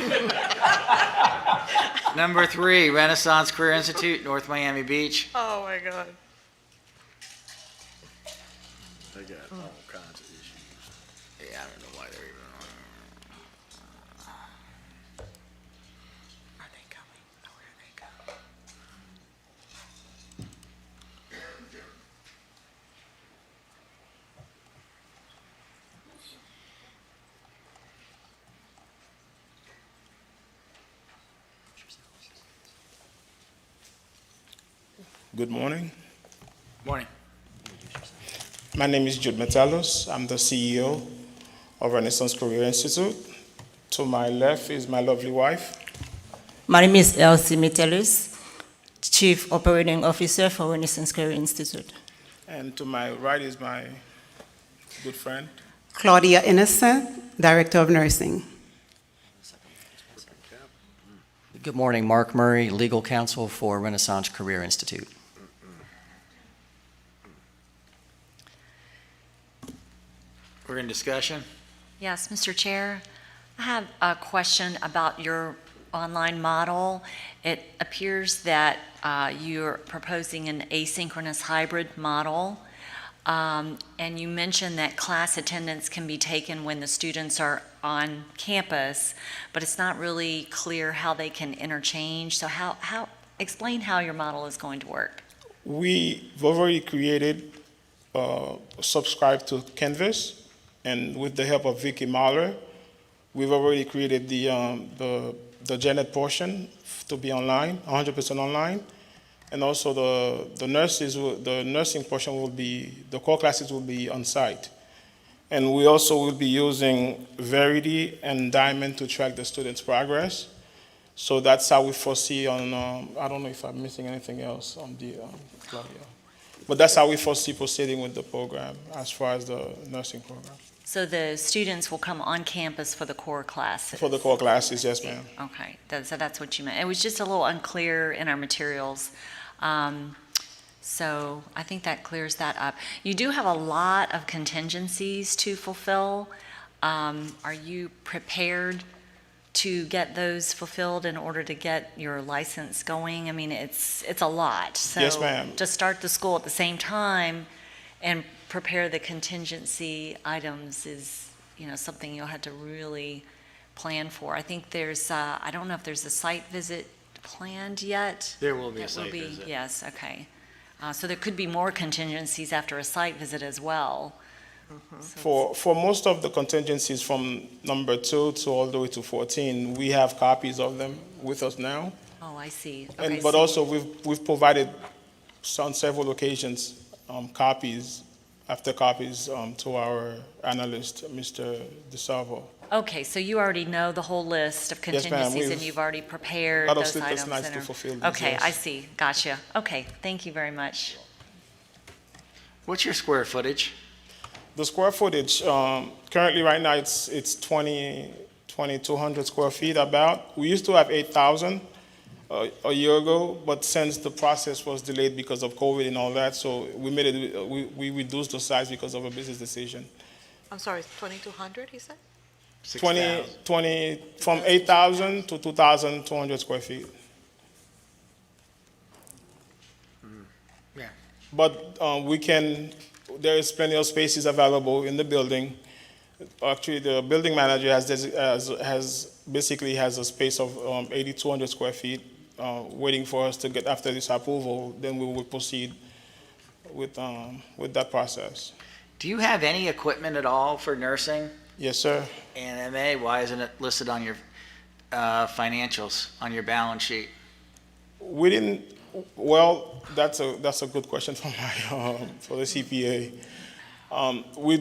Number 3, Renaissance Career Institute, North Miami Beach. Oh, my God. They got all kinds of issues. Yeah, I don't know why they're even on. Are they coming? Or where are they going? Good morning. Morning. My name is Jude Metalos. I'm the CEO of Renaissance Career Institute. To my left is my lovely wife. My name is Elsie Metalos, Chief Operating Officer for Renaissance Career Institute. And to my right is my good friend. Claudia Innocent, Director of Nursing. Good morning, Mark Murray, Legal Counsel for Renaissance Career Institute. We're in discussion. Yes, Mr. Chair. I have a question about your online model. It appears that you're proposing an asynchronous hybrid model. And you mentioned that class attendance can be taken when the students are on campus, but it's not really clear how they can interchange. So explain how your model is going to work. We've already created, subscribed to Canvas, and with the help of Vicky Mahler, we've already created the Janet portion to be online, 100% online. And also the nursing portion will be, the core classes will be on site. And we also will be using Verity and Diamond to track the students' progress. So that's how we foresee on, I don't know if I'm missing anything else on the, Claudia. But that's how we foresee proceeding with the program as far as the nursing program. So the students will come on campus for the core classes? For the core classes, yes, ma'am. Okay, so that's what you meant. It was just a little unclear in our materials. So I think that clears that up. You do have a lot of contingencies to fulfill. Are you prepared to get those fulfilled in order to get your license going? I mean, it's a lot. So Yes, ma'am. to start the school at the same time and prepare the contingency items is, something you'll have to really plan for. I think there's, I don't know if there's a site visit planned yet. There will be a That will site be- visit. Yes, okay. So there could be more contingencies after a site visit as well. For most of the contingencies from number 2 to all the way to 14, we have copies of them with us now. Oh, I see. Okay, But so- also, we've provided on several occasions copies, after copies to our analyst, Mr. DeSalvo. Okay, so you already know the whole list of Yes, ma'am. contingencies and We've- you've already prepared lot of those sleepless items. nights and to are- fulfill these, Okay, yes. I see. Gotcha. Okay, thank you very much. What's your square footage? The square footage, currently right now, it's 2,200 square feet about. We used to have 8,000 a year ago, but since the process was delayed because of COVID and all that, so we reduced the size because of a business decision. I'm sorry, 2,200, he said? 20, from 8,000 to 2,200 square feet. Yeah. But there is plenty of spaces available in the building. Actually, the building manager basically has a space of 8,200 square feet waiting for us to get after this approval. Then we will proceed with that process. Do you have any equipment at all for nursing Yes, sir. and MA? Why isn't it listed on your financials, on your balance sheet? We didn't. Well, that's a good question for for the CPA. We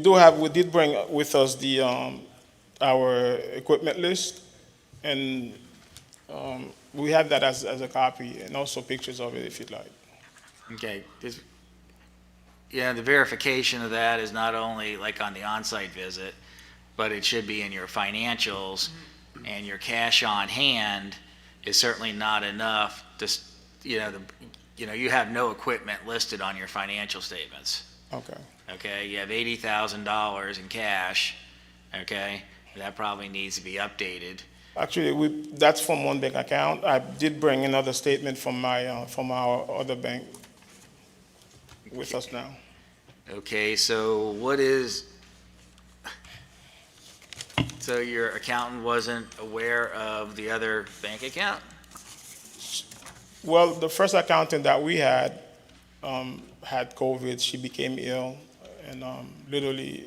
did bring with us our equipment list, and we have that as a copy, and also pictures of it if you'd like. Okay. The verification of that is not only like on the on-site visit, but it should be in your financials, and your cash on hand is certainly not enough to, you have no equipment listed on your financial statements. Okay. Okay, you have $80,000 in cash, okay? That probably needs to be updated. Actually, that's from one bank account. I did bring another statement from our other bank with us now. Okay, so so your accountant wasn't aware of the other bank account? Well, the first accountant that we had had COVID. She became ill, and literally,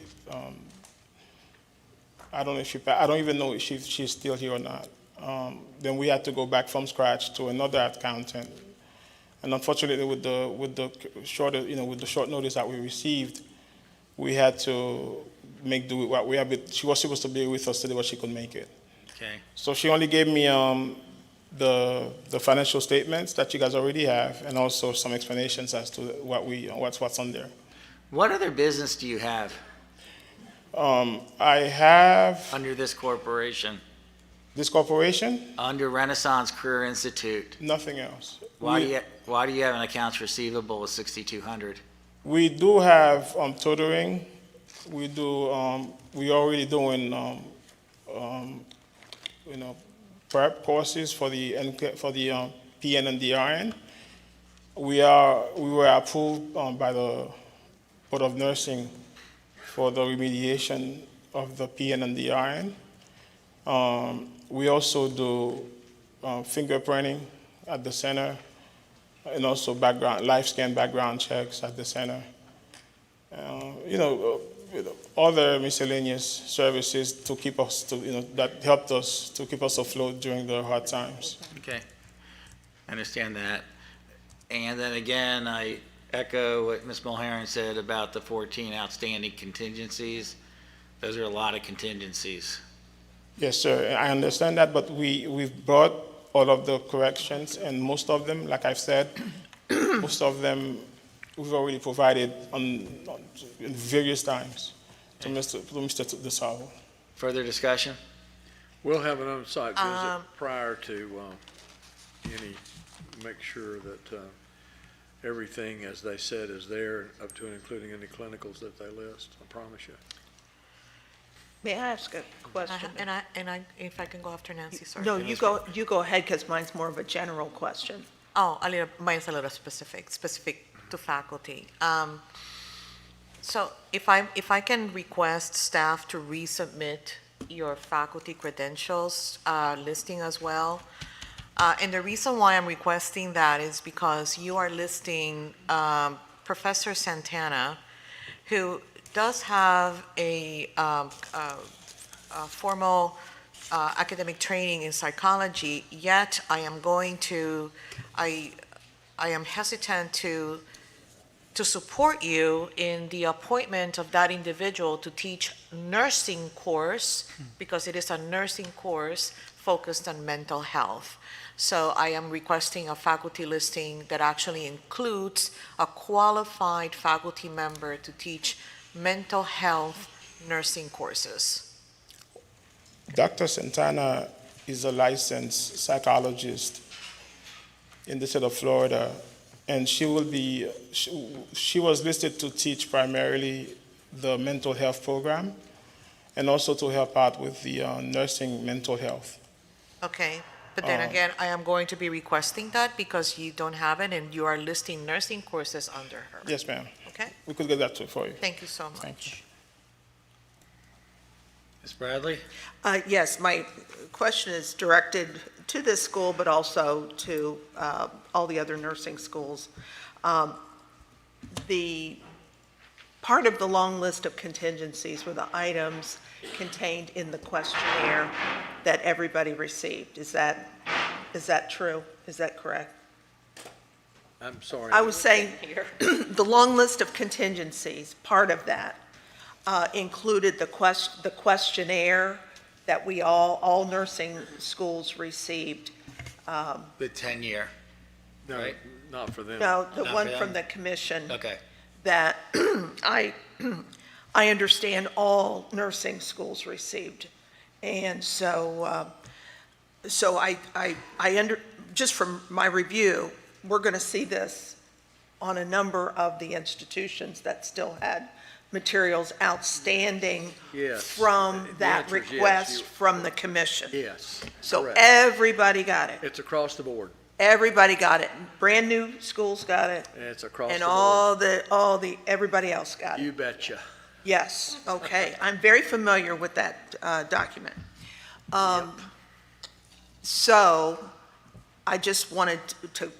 I don't even know if she's still here or not. Then we had to go back from scratch to another accountant, and unfortunately, with the short notice that we received, we had to make do with what we have. She was supposed to be with us today, but she couldn't make it. Okay. So she only gave me the financial statements that you guys already have, and also some explanations as to what's on there. What other business do you have I have under this corporation? This corporation? Under Renaissance Career Institute? Nothing else. Why do you have an accounts receivable of $6,200? We do have tutoring. We already doing prep courses for the PN and DRN. We were approved by the Board of Nursing for the remediation of the PN and the RN. We also do fingerprinting at the center, and also life scan background checks at the center. Other miscellaneous services to keep us that helped us to keep us afloat during the hard times. Okay, I understand that. And then again, I echo what Ms. Mulhern said about the 14 outstanding contingencies. Those are a lot of contingencies. Yes, sir, I understand that, but we've brought all of the corrections, and most of them, like I've said, most of them we've already provided on various times to Mr. DeSalvo. Further discussion? We'll have an on-site visit prior to make sure that everything, as they said, is there, up to and including any clinicals that they list, I promise you. May I ask a question? If I can go after Nancy, sorry. No, you go ahead, because mine's more of a general question. Oh, mine's a little specific to faculty. So if I can request staff to resubmit your faculty credentials listing as well. And the reason why I'm requesting that is because you are listing Professor Santana, who does have a formal academic training in psychology, yet I am hesitant to support you in the appointment of that individual to teach nursing course, because it is a nursing course focused on mental health. So I am requesting a faculty listing that actually includes a qualified faculty member to teach mental health nursing courses. Dr. Santana is a licensed psychologist in the state of Florida, and she was listed to teach primarily the mental health program and also to help out with the nursing mental health. Okay, but then again, I am going to be requesting that because you don't have it and you are listing nursing courses under her. Yes, ma'am. Okay, We could get that for you. thank you so much. Thank you. Ms. Bradley? Yes, my question is directed to this school, but also to all the other nursing schools. The part of the long list of contingencies were the items contained in the questionnaire that everybody received. Is that true? Is that correct? I'm sorry. I was saying, the long list of contingencies, part of that included the questionnaire that we all nursing schools received. The 10-year. No, right? not for them. No, the Not one for from them? the commission. Okay. That I understand all nursing schools received. And so, just from my review, we're going to see this on a number of the institutions that still had materials outstanding Yes. from The that answer is yes. request from the commission. Yes. So correct. everybody got it. It's across the board. Everybody got it. Brand new schools got it. It's across And the board. everybody else got it. You betcha. Yes, okay. I'm very familiar with that document. So I just wanted to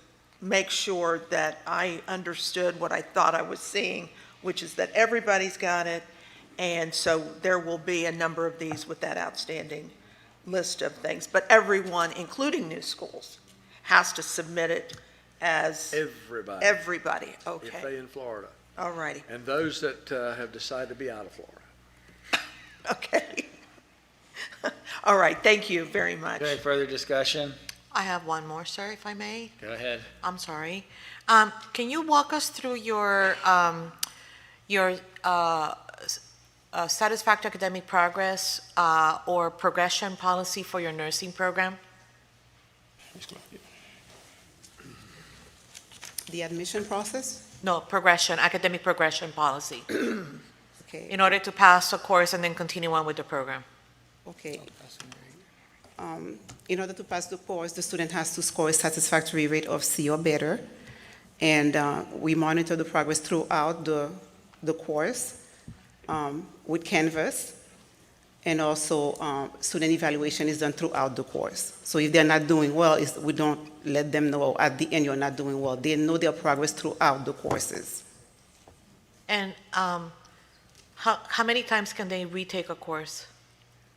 make sure that I understood what I thought I was seeing, which is that everybody's got it. And so there will be a number of these with that outstanding list of things. But everyone, including new schools, has to submit it as Everybody. everybody. If Okay, they in Florida. all righty. And those that have decided to be out of Florida. Okay. All right, thank you very much. Okay, further discussion? I have one more, sir, if I may. Go ahead. I'm sorry. Can you walk us through your satisfactory academic progress or progression policy for your nursing program? The admission process? No, academic progression policy, Okay, in order to pass a course and then continue on with the program. okay. In order to pass the course, the student has to score a satisfactory rate of C or better. And we monitor the progress throughout the the course with Canvas. And also, student evaluation is done throughout the course. So if they're not doing well, we don't let them know at the end you're not doing well. They know their progress throughout the courses. And how many times can they retake a course?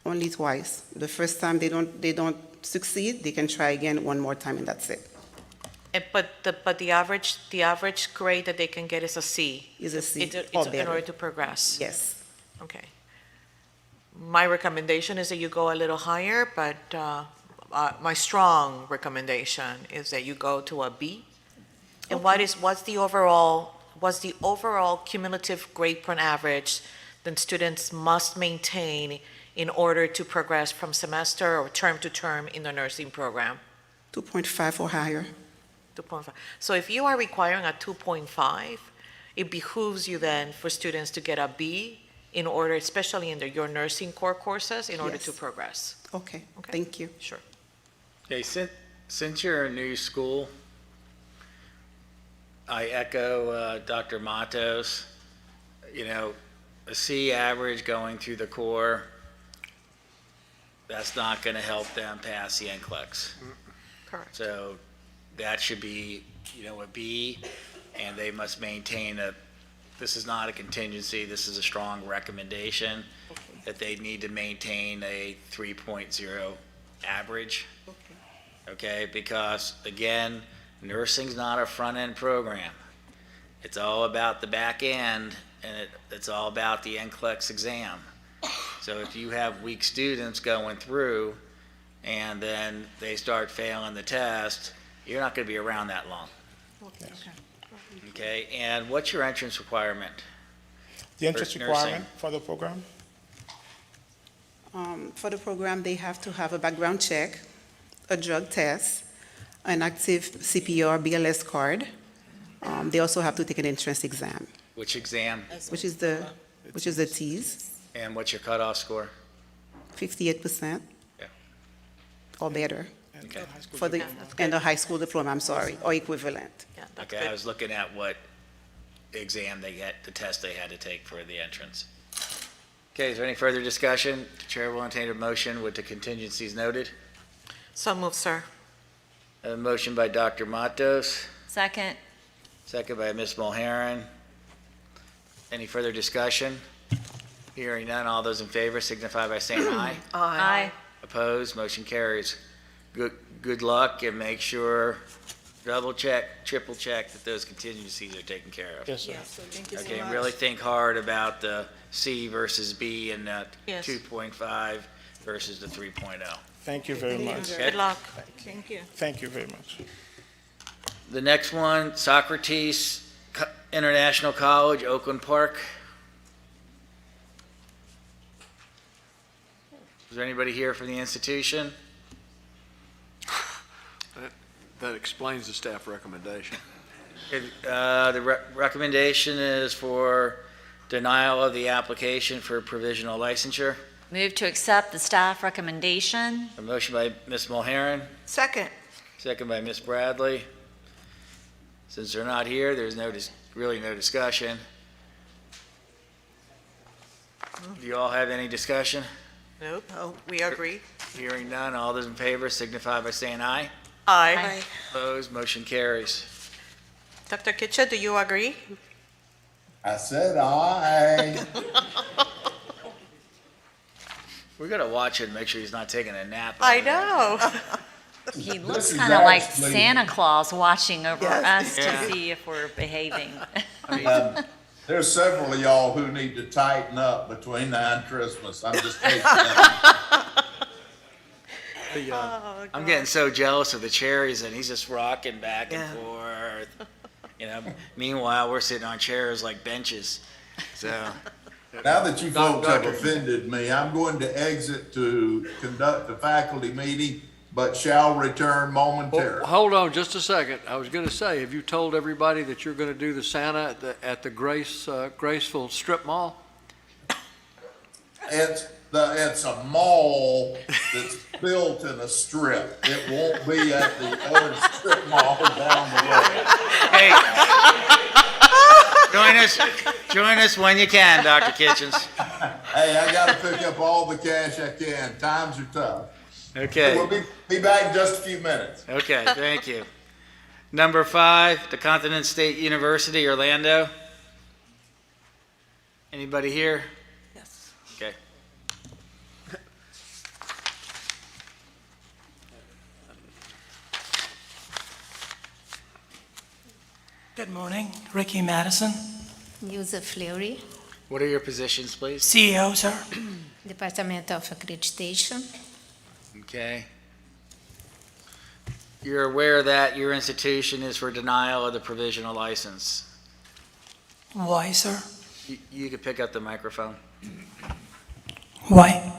Only twice. The first time they don't succeed, they can try again one more time, and that's it. But the average grade that they can get is a C. Is a C It's or in better. order to progress. Yes. Okay. My recommendation is that you go a little higher, but my strong recommendation is that you go to a B. And what's the overall cumulative grade point average that students must maintain in order to progress from semester or term to term in the nursing program? 2.5 or higher. 2.5. So if you are requiring a 2.5, it behooves you then for students to get a B in order, especially in your nursing core courses, in order Yes. to progress. Okay, thank you. Sure. Okay, since you're a new school, I echo Dr. Matos. You know, a C average going through the core, that's not going to help them pass the NCLEX. Correct. So that should be, a B, and they must maintain this is not a contingency, this is a strong recommendation that they need to maintain a 3.0 average. Okay, because again, nursing's not a front-end program. It's all about the back end, and it's all about the NCLEX exam. So if you have weak students going through, and then they start failing the test, you're not going to be around that long. Okay, and what's your entrance requirement? The entrance For nursing. requirement for the program? For the program, they have to have a background check, a drug test, an active CPR BLS card. They also have to take an entrance exam, Which exam? which is the TEAS, And what's your cutoff score? 58% Yeah. or better. Okay. For the, and a high school diploma, I'm sorry, or equivalent. Okay, I was looking at what exam the test they had to take for the entrance. Okay, is there any further discussion? The chair will entertain a motion with the contingencies noted. So moved, sir. A motion by Dr. Matos, Second. second by Ms. Mulheron. Any further discussion? Hearing none, all those in favor signify by saying aye. Aye. Opposed, motion carries. Good luck, and make sure, double check, triple check that those contingencies are taken care of. Yes, sir. Thank you so Okay, much. really think hard about the C versus B and that Yes. 2.5 versus the 3.0. Thank you very much. Okay. Good luck. Thank you. Thank you very much. The next one, Socrates International College, Oakland Park. Is there anybody here from the institution? That explains the staff recommendation. The recommendation is for denial of the application for provisional licensure. Move to accept the staff recommendation. A motion by Ms. Mulheron, Second. second by Ms. Bradley. Since they're not here, there's really no discussion. Do you all have any discussion? Nope. Oh, we agree. Hearing none, all those in favor signify by saying aye. Aye. Opposed, motion carries. Dr. Kitcha, do you agree? I said aye. We gotta watch it and make sure he's not taking a nap. I know. He This looks is kind of like actually- Santa Claus watching over us Yeah. to see if we're behaving. There's several of y'all who need to tighten up between now and Christmas. I'm just taking that. I'm getting so jealous of the cherries and he's just rocking back and forth. Meanwhile, we're sitting on chairs like benches. So, Now that you folks have offended me, I'm going to exit to conduct a faculty meeting, but shall return momentarily. Hold on just a second. I was going to say, have you told everybody that you're going to do the Santa at the Graceful Strip Mall? It's a mall that's built in a strip. It won't be at the old strip mall down the road. hey, join Join us when you can, Dr. Kitchens. Hey, I gotta pick up all the cash I can. Times are tough. Okay. We'll be back in just a few minutes. Okay, thank you. Number 5, the Continental State University, Orlando. Anybody here? Yes. Okay. Good morning, Ricky Madison, User Fleury, What are your positions, please? CEO, sir. Department of Accreditation. Okay. You're aware that your institution is for denial of the provisional license. Why, sir? You could pick up the microphone. Why?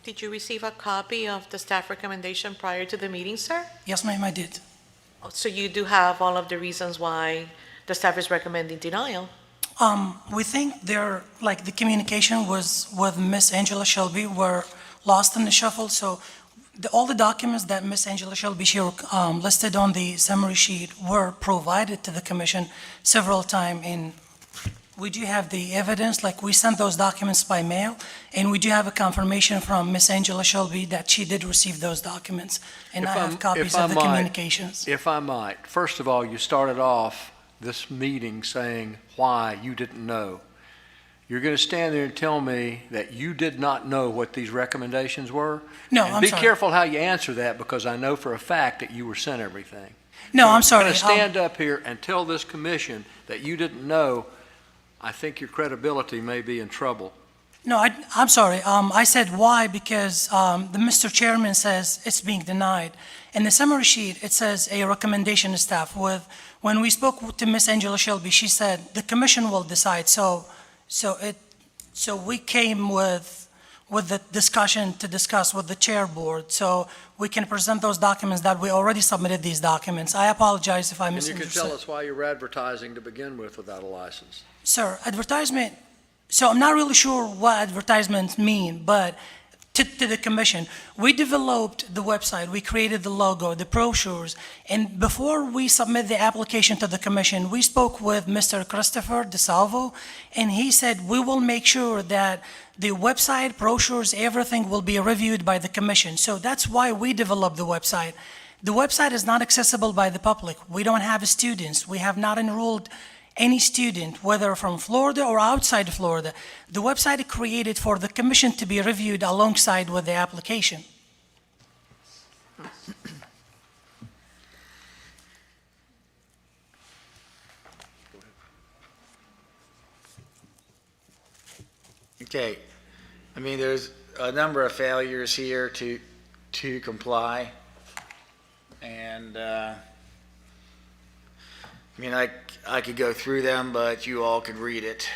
Did you receive a copy of the staff recommendation prior to the meeting, sir? Yes, ma'am, I did. So you do have all of the reasons why the staff is recommending denial? We think the communication was with Miss Angela Shelby were lost in the shuffle, so all the documents that Miss Angela Shelby she listed on the summary sheet were provided to the commission several times, and we do have the evidence, like we sent those documents by mail, and we do have a confirmation from Miss Angela Shelby that she did receive those documents, and I have copies of the communications. If I might, first of all, you started off this meeting saying why you didn't know. You're going to stand there and tell me that you did not know what these recommendations were? No, And I'm be sorry. careful how you answer that, because I know for a fact that you were sent everything. No, I'm sorry. You're going to stand up here and tell this commission that you didn't know. I think your credibility may be in trouble. No, I'm sorry. I said why because the Mr. Chairman says it's being denied. In the summary sheet, it says a recommendation to staff. When we spoke to Miss Angela Shelby, she said the commission will decide. So we came with the discussion to discuss with the chair board, so we can present those documents that we already submitted these documents. I apologize if I And you misunderstood. can tell us why you were advertising to begin with without a license. Sir, advertisement, so I'm not really sure what advertisements mean, but to the commission, we developed the website, we created the logo, the brochures, and before we submit the application to the commission, we spoke with Mr. Christopher DeSalvo, and he said we will make sure that the website, brochures, everything will be reviewed by the commission. So that's why we developed the website. The website is not accessible by the public. We don't have students. We have not enrolled any student, whether from Florida or outside Florida. The website is created for the commission to be reviewed alongside with the application. Okay. I mean, there's a number of failures here to comply. And, I mean, I could go through them, but you all could read it.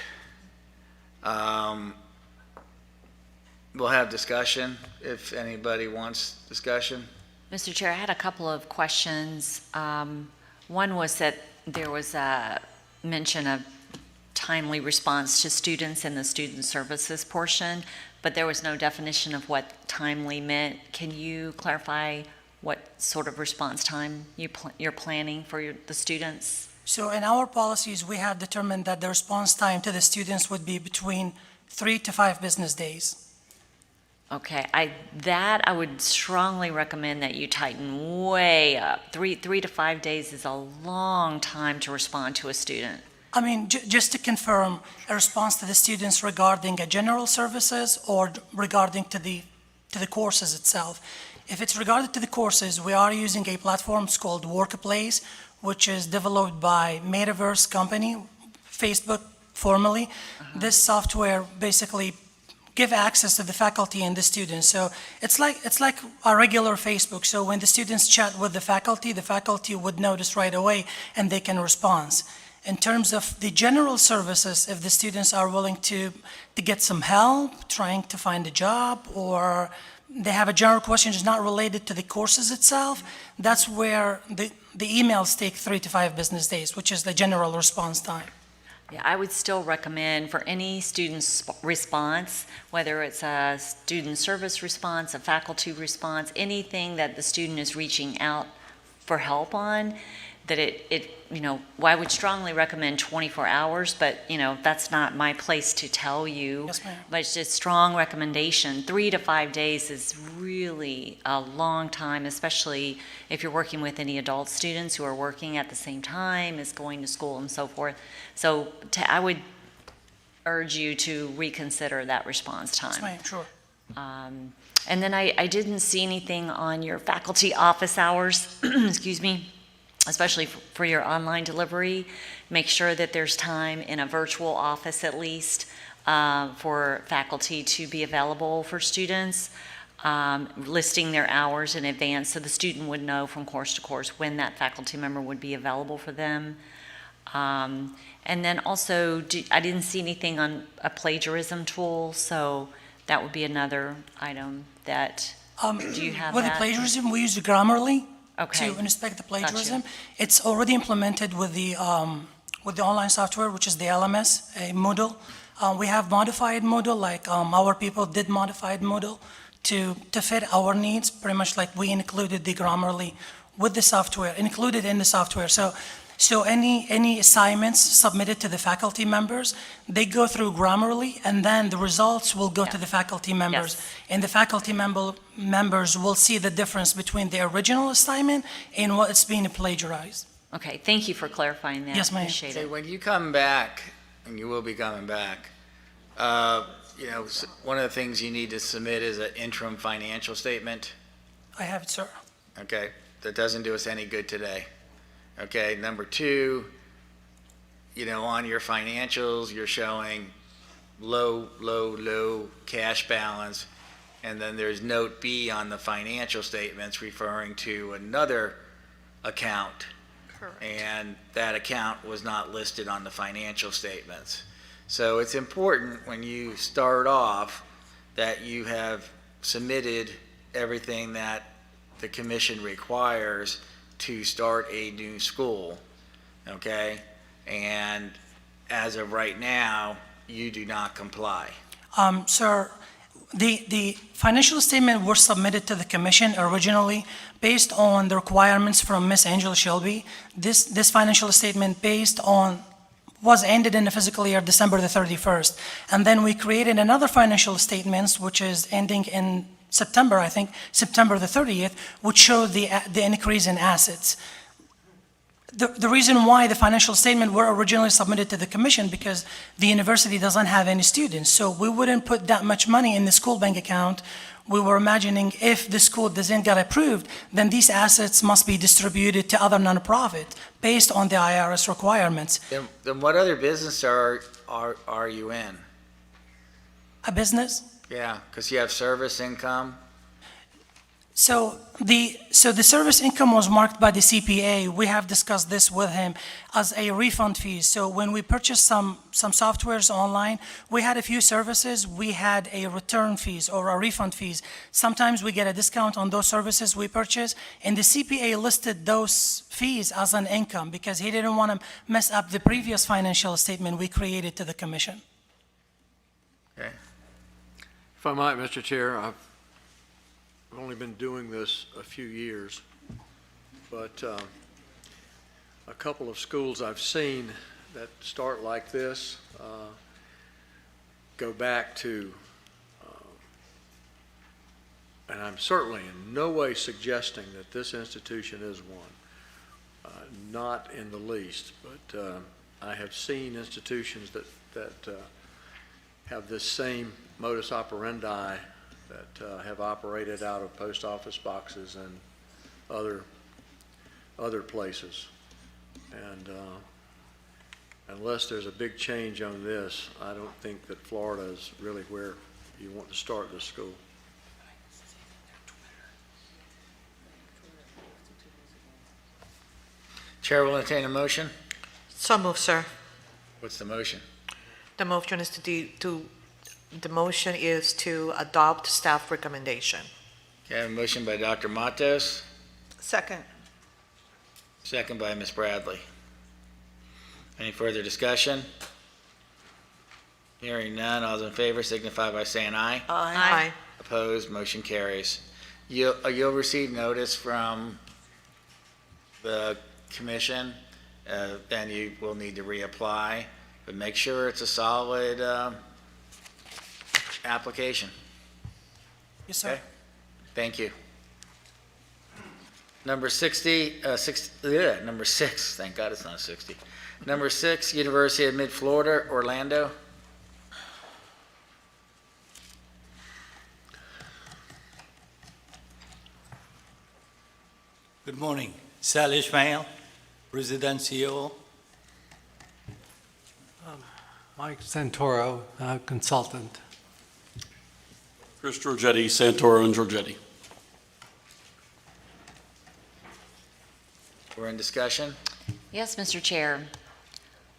We'll have discussion if anybody wants discussion. Mr. Chair, I had a couple of questions. One was that there was a mention of timely response to students in the student services portion, but there was no definition of what timely meant. Can you clarify what sort of response time you're planning for the students? So in our policies, we have determined that the response time to the students would be between 3 to 5 business days. Okay, I would strongly recommend that you tighten way up. 3 to 5 days is a long time to respond to a student. I mean, just to confirm, a response to the students regarding general services or regarding to the courses itself. If it's regarded to the courses, we are using a platform called Workplace, which is developed by Metaverse company, Facebook formerly. This software basically give access to the faculty and the students. So it's like a regular Facebook. So when the students chat with the faculty would notice right away and they can respond. In terms of the general services, if the students are willing to get some help, trying to find a job, or they have a general question that's not related to the courses itself, that's where the emails take 3 to 5 business days, which is the general response time. Yeah, I would still recommend for any student's response, whether it's a student service response, a faculty response, anything that the student is reaching out for help on, that I would strongly recommend 24 hours, but, that's not my place to tell you. Yes, ma'am. But it's just strong recommendation. 3 to 5 days is really a long time, especially if you're working with any adult students who are working at the same time as going to school and so forth. So I would urge you to reconsider that response time. Yes, ma'am, sure. And then I didn't see anything on your faculty office hours, excuse me, especially for your online delivery. Make sure that there's time in a virtual office at least for faculty to be available for students, listing their hours in advance so the student would know from course to course when that faculty member would be available for them. And then also, I didn't see anything on a plagiarism tool, so that would be another item that, do you have With that? the plagiarism, we use Grammarly Okay. to inspect the plagiarism. It's already implemented with the online software, which is the LMS, a Moodle. We have modified Moodle, like our people did modified Moodle to fit our needs, pretty much like we included the Grammarly with the software, included in the software. So any assignments submitted to the faculty members, they go through Grammarly, and then the results will go to the faculty members. Yes. And the faculty members will see the difference between the original assignment and what is being plagiarized. Okay, thank you for clarifying that. Yes, ma'am. Appreciate Say, it. when you come back, and you will be coming back, one of the things you need to submit is an interim financial statement. I have it, sir. Okay, that doesn't do us any good today. Okay, number two, on your financials, you're showing low cash balance, and then there's note B on the financial statements referring to another account. Correct. And that account was not listed on the financial statements. So it's important when you start off that you have submitted everything that the commission requires to start a new school, okay? And as of right now, you do not comply. Sir, the financial statement were submitted to the commission originally based on the requirements from Ms. Angela Shelby. This financial statement was ended in the fiscal year December the 31st. And then we created another financial statements, which is ending in September, I think, September the 30th, which showed the increase in assets. The reason why the financial statement were originally submitted to the commission because the university doesn't have any students, so we wouldn't put that much money in the school bank account. We were imagining if the school doesn't get approved, then these assets must be distributed to other nonprofit based on the IRS requirements. Then what other business are you in? A business? Yeah, because you have service income. So the service income was marked by the CPA. We have discussed this with him as a refund fee. So when we purchased some softwares online, we had a few services. We had a return fees or a refund fees. Sometimes we get a discount on those services we purchase, and the CPA listed those fees as an income because he didn't want to mess up the previous financial statement we created to the commission. Okay. If I might, Mr. Chair, I've only been doing this a few years, but a couple of schools I've seen that start like this go back to, and I'm certainly in no way suggesting that this institution is one, not in the least, but I have seen institutions that have this same modus operandi that have operated out of post office boxes and other places. And unless there's a big change on this, I don't think that Florida is really where you want to start this school. Chair will entertain a motion. So moved, sir. What's the motion? The motion is the motion is to adopt staff recommendation. Okay, I have a motion by Dr. Matos, Second. second by Ms. Bradley. Any further discussion? Hearing none, all those in favor signify by saying aye. Aye. Opposed, motion carries. You'll receive notice from the commission, then you will need to reapply, but make sure it's a solid application. Yes, sir. Okay? Thank you. Number 6, thank God it's not 60. Number 6, University of Mid-Florida, Orlando. Good morning. Sal Ishmael, President CEO. Mike Santoro, consultant. Chris Giorgetti, Santoro and Giorgetti. We're in discussion. Yes, Mr. Chair.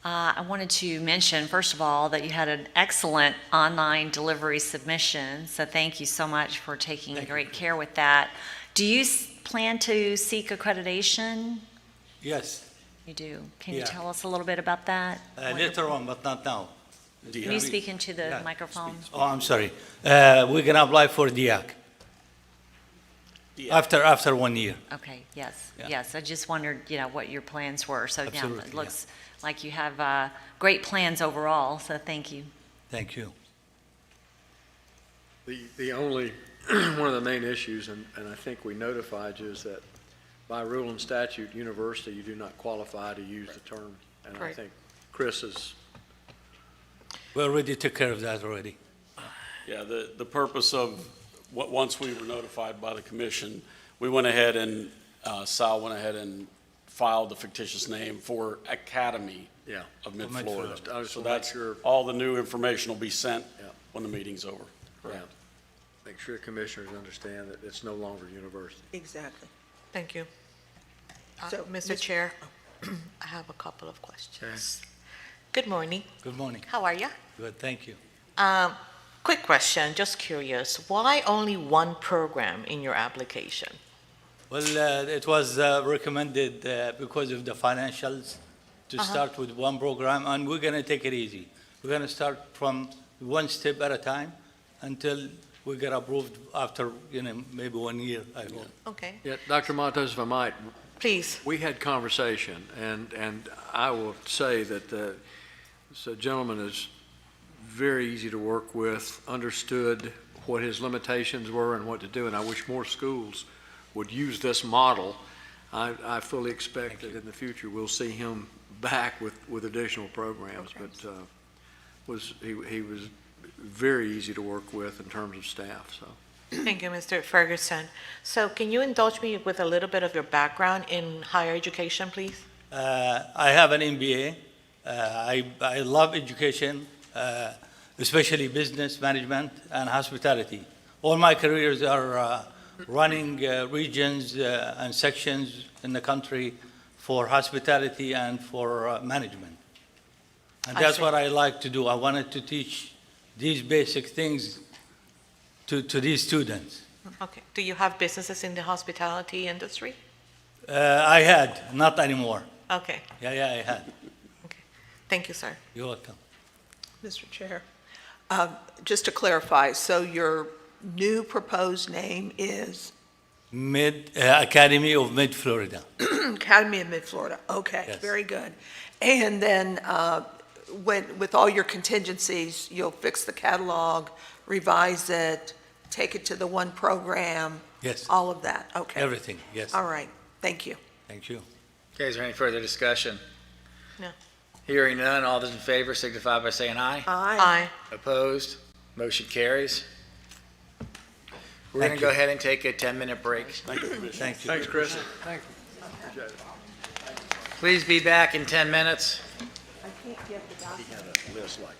I wanted to mention, first of all, that you had an excellent online delivery submission, so thank you so much for taking great care with that. Do you plan to seek accreditation? Yes, You do. Can you Yeah. tell us a little bit about that? later on, but not now. Can you speak into the Yeah, microphone? Oh, I'm sorry. We're gonna apply for DIAC. After 1 year. Okay, yes, Yeah. yes. I just wondered, what your plans were. So, yeah, Absolutely, it looks like you have great plans overall, so thank you. Thank you. The only, one of the main issues, and I think we notified you, is that by rule and statute, university, you do not qualify to use the term. And I Correct. think Chris is, We already took care of that already. Yeah, the purpose of, once we were notified by the commission, we went ahead and, Sal went ahead and filed the fictitious name for Academy yeah. of Mid-Florida. I just So want to make that's, sure, all the new information will be sent Yeah. when the meeting's over. yeah, make sure commissioners understand that it's no longer university. Exactly. Thank you. So, Mr. Chair, I have a couple of questions. Good morning. Good morning. How are you? Good, thank you. Quick question, just curious. Why only one program in your application? Well, it was recommended because of the financials to start with one program, and we're gonna take it easy. We're gonna start from one step at a time until we get approved after, maybe 1 year, I hope. Okay, Yeah, Dr. Montes, if I might, please. we had conversation, and I will say that this gentleman is very easy to work with, understood what his limitations were and what to do, and I wish more schools would use this model. I fully expect that in the future, we'll see him back with additional programs, but he was very easy to work with in terms of staff, so. Thank you, Mr. Ferguson. So can you indulge me with a little bit of your background in higher education, please? I have an MBA. I love education, especially business management and hospitality. All my careers are running regions and sections in the country for hospitality and for management. And that's what I like to do. I wanted to teach these basic things to these students. Okay. Do you have businesses in the hospitality industry? I had, not anymore. Okay. Yeah, I had. Thank you, sir. You're welcome. Mr. Chair, just to clarify, so your new proposed name is Academy of Mid-Florida. Academy of Mid-Florida? Okay, Yes. very good. And then with all your contingencies, you'll fix the catalog, revise it, take it to the one program? Yes. All of that? Okay. Everything, yes. All right, thank you. Thank you. Okay, is there any further discussion? No. Hearing none, all those in favor signify by saying aye. Aye. Opposed? Motion carries. We're going to go ahead and take a 10-minute break. Thank you. Thanks, Chris. Thank you. Please be back in 10 minutes. I can't get the document. He had a list like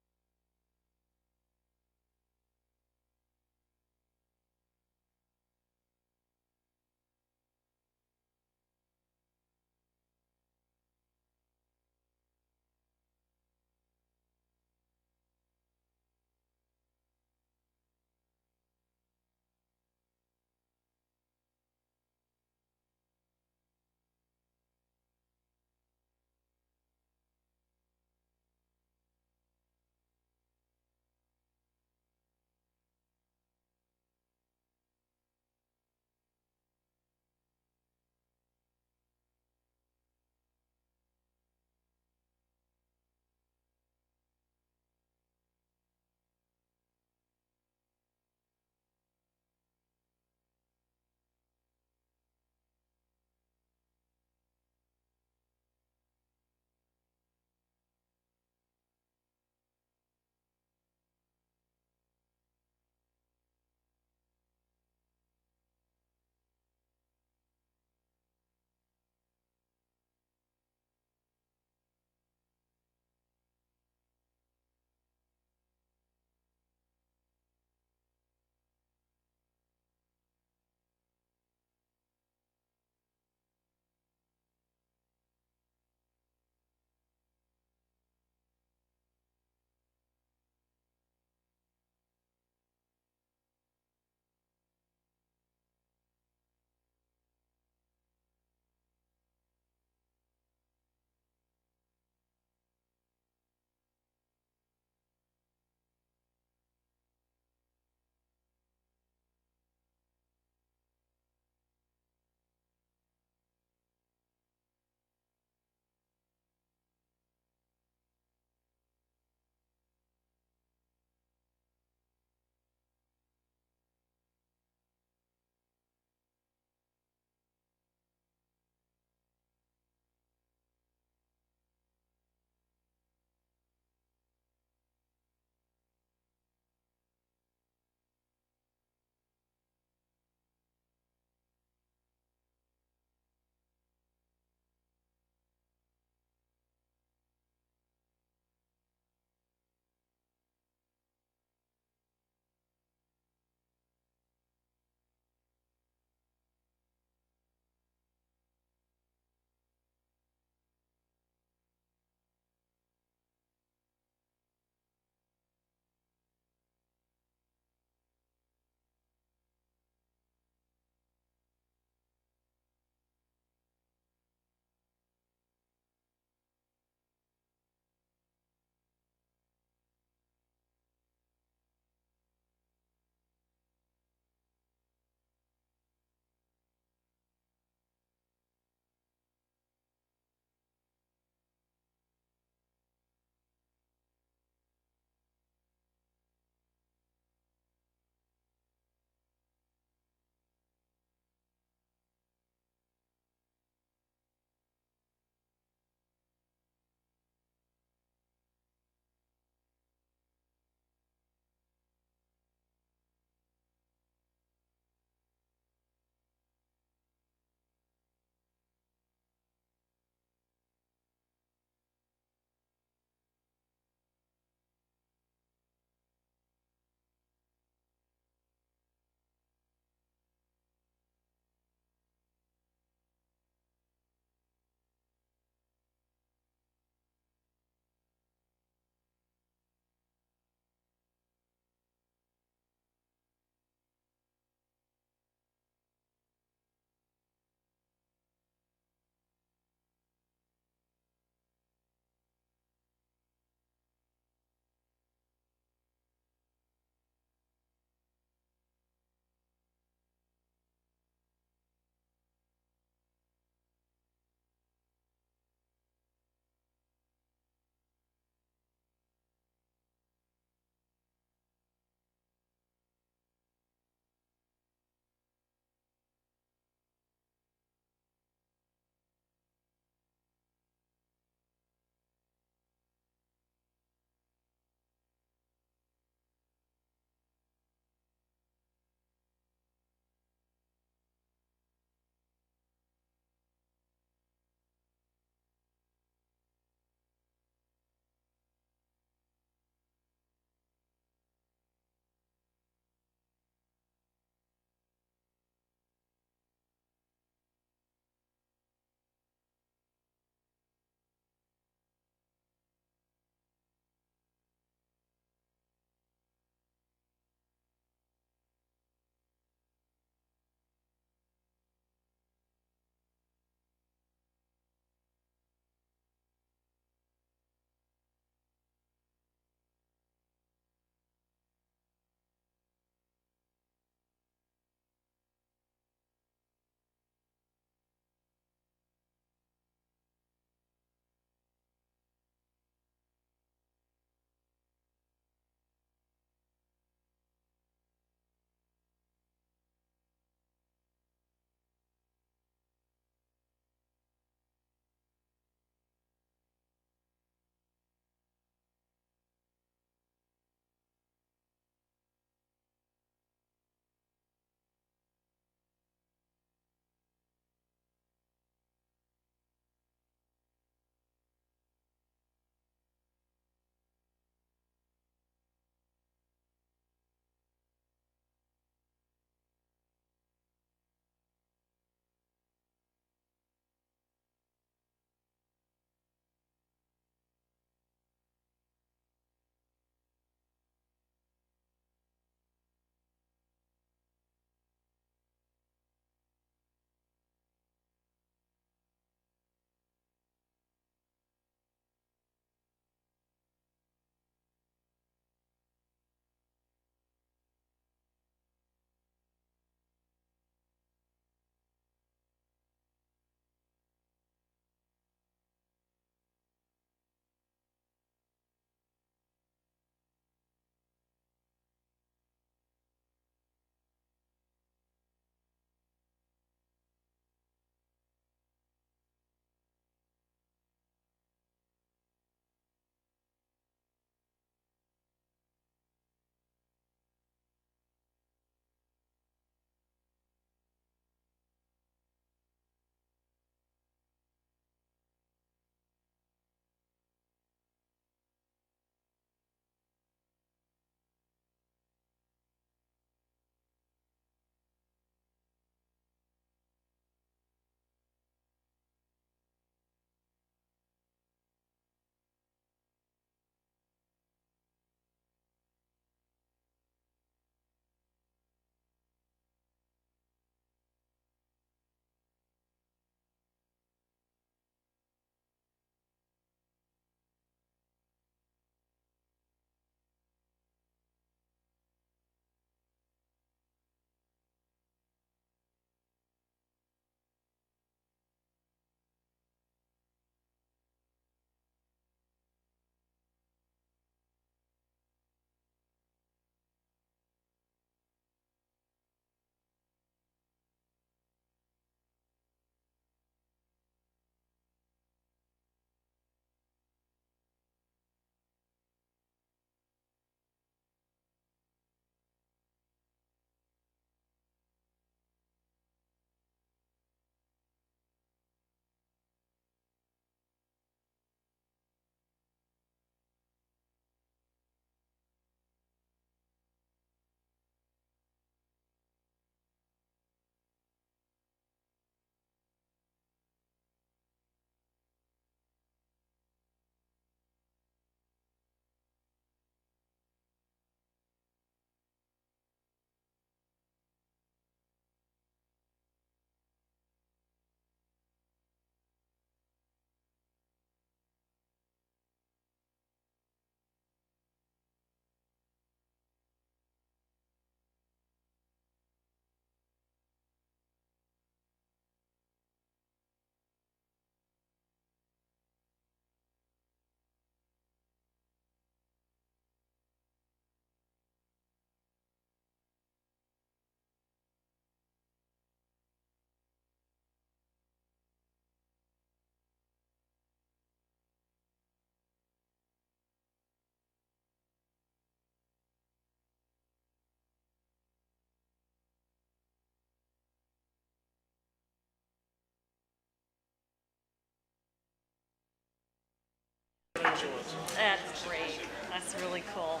That's great. That's really cool.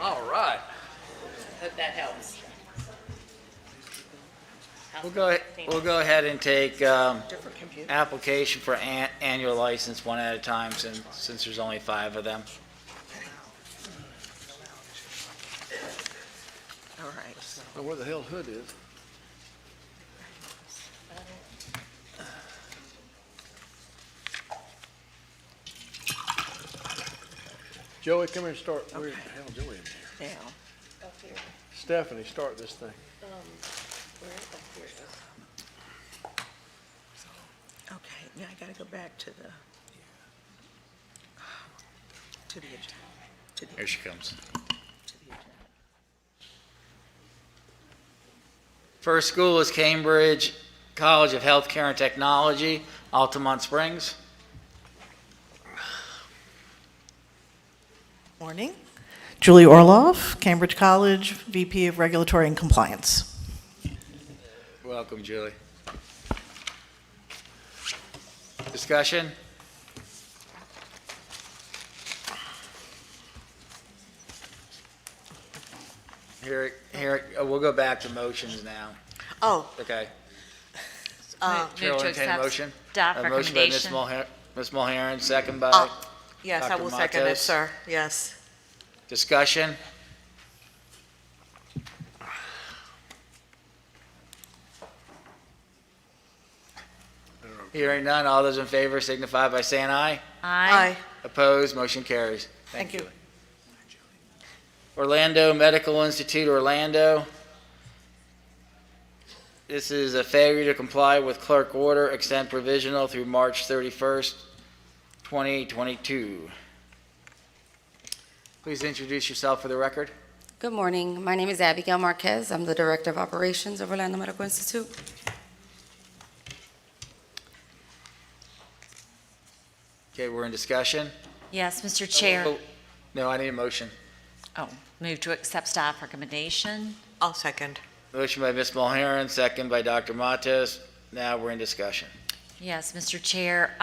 All right. Hope that helps. We'll go ahead and take Different computer. application for annual license one at a time since there's only 5 of them. All right. I don't know where the hell Hood is. Joey, come here and start. Where the hell Joey in here? Now, Stephanie, start this thing. okay, now I gotta go back to the agenda. Here she comes. First school is Cambridge College of Healthcare and Technology, Altamont Springs. Morning. Julie Orloff, Cambridge College, VP of Regulatory and Compliance. Welcome, Julie. Discussion? We'll go back to motions now. Oh, Okay. Move Chair will to entertain a accept motion. staff A motion by Ms. recommendation. Ms. Mulheren, second by yes, I Dr. will second it, Matos. sir. Yes. Discussion? Hearing none, all those in favor signify by saying aye. Aye. Opposed, motion carries. Thank you. Orlando Medical Institute, Orlando. This is a failure to comply with clerk order, extend provisional through March 31st, 2022. Please introduce yourself for the record. Good morning. My name is Abigail Marquez. I'm the Director of Operations of Orlando Medical Institute. Okay, we're in discussion. Yes, Mr. Chair. Oh, no, I need a motion. Oh, move to accept staff recommendation. I'll second. Motion by Ms. Mulheren, second by Dr. Matos. Now we're in discussion. Yes, Mr. Chair.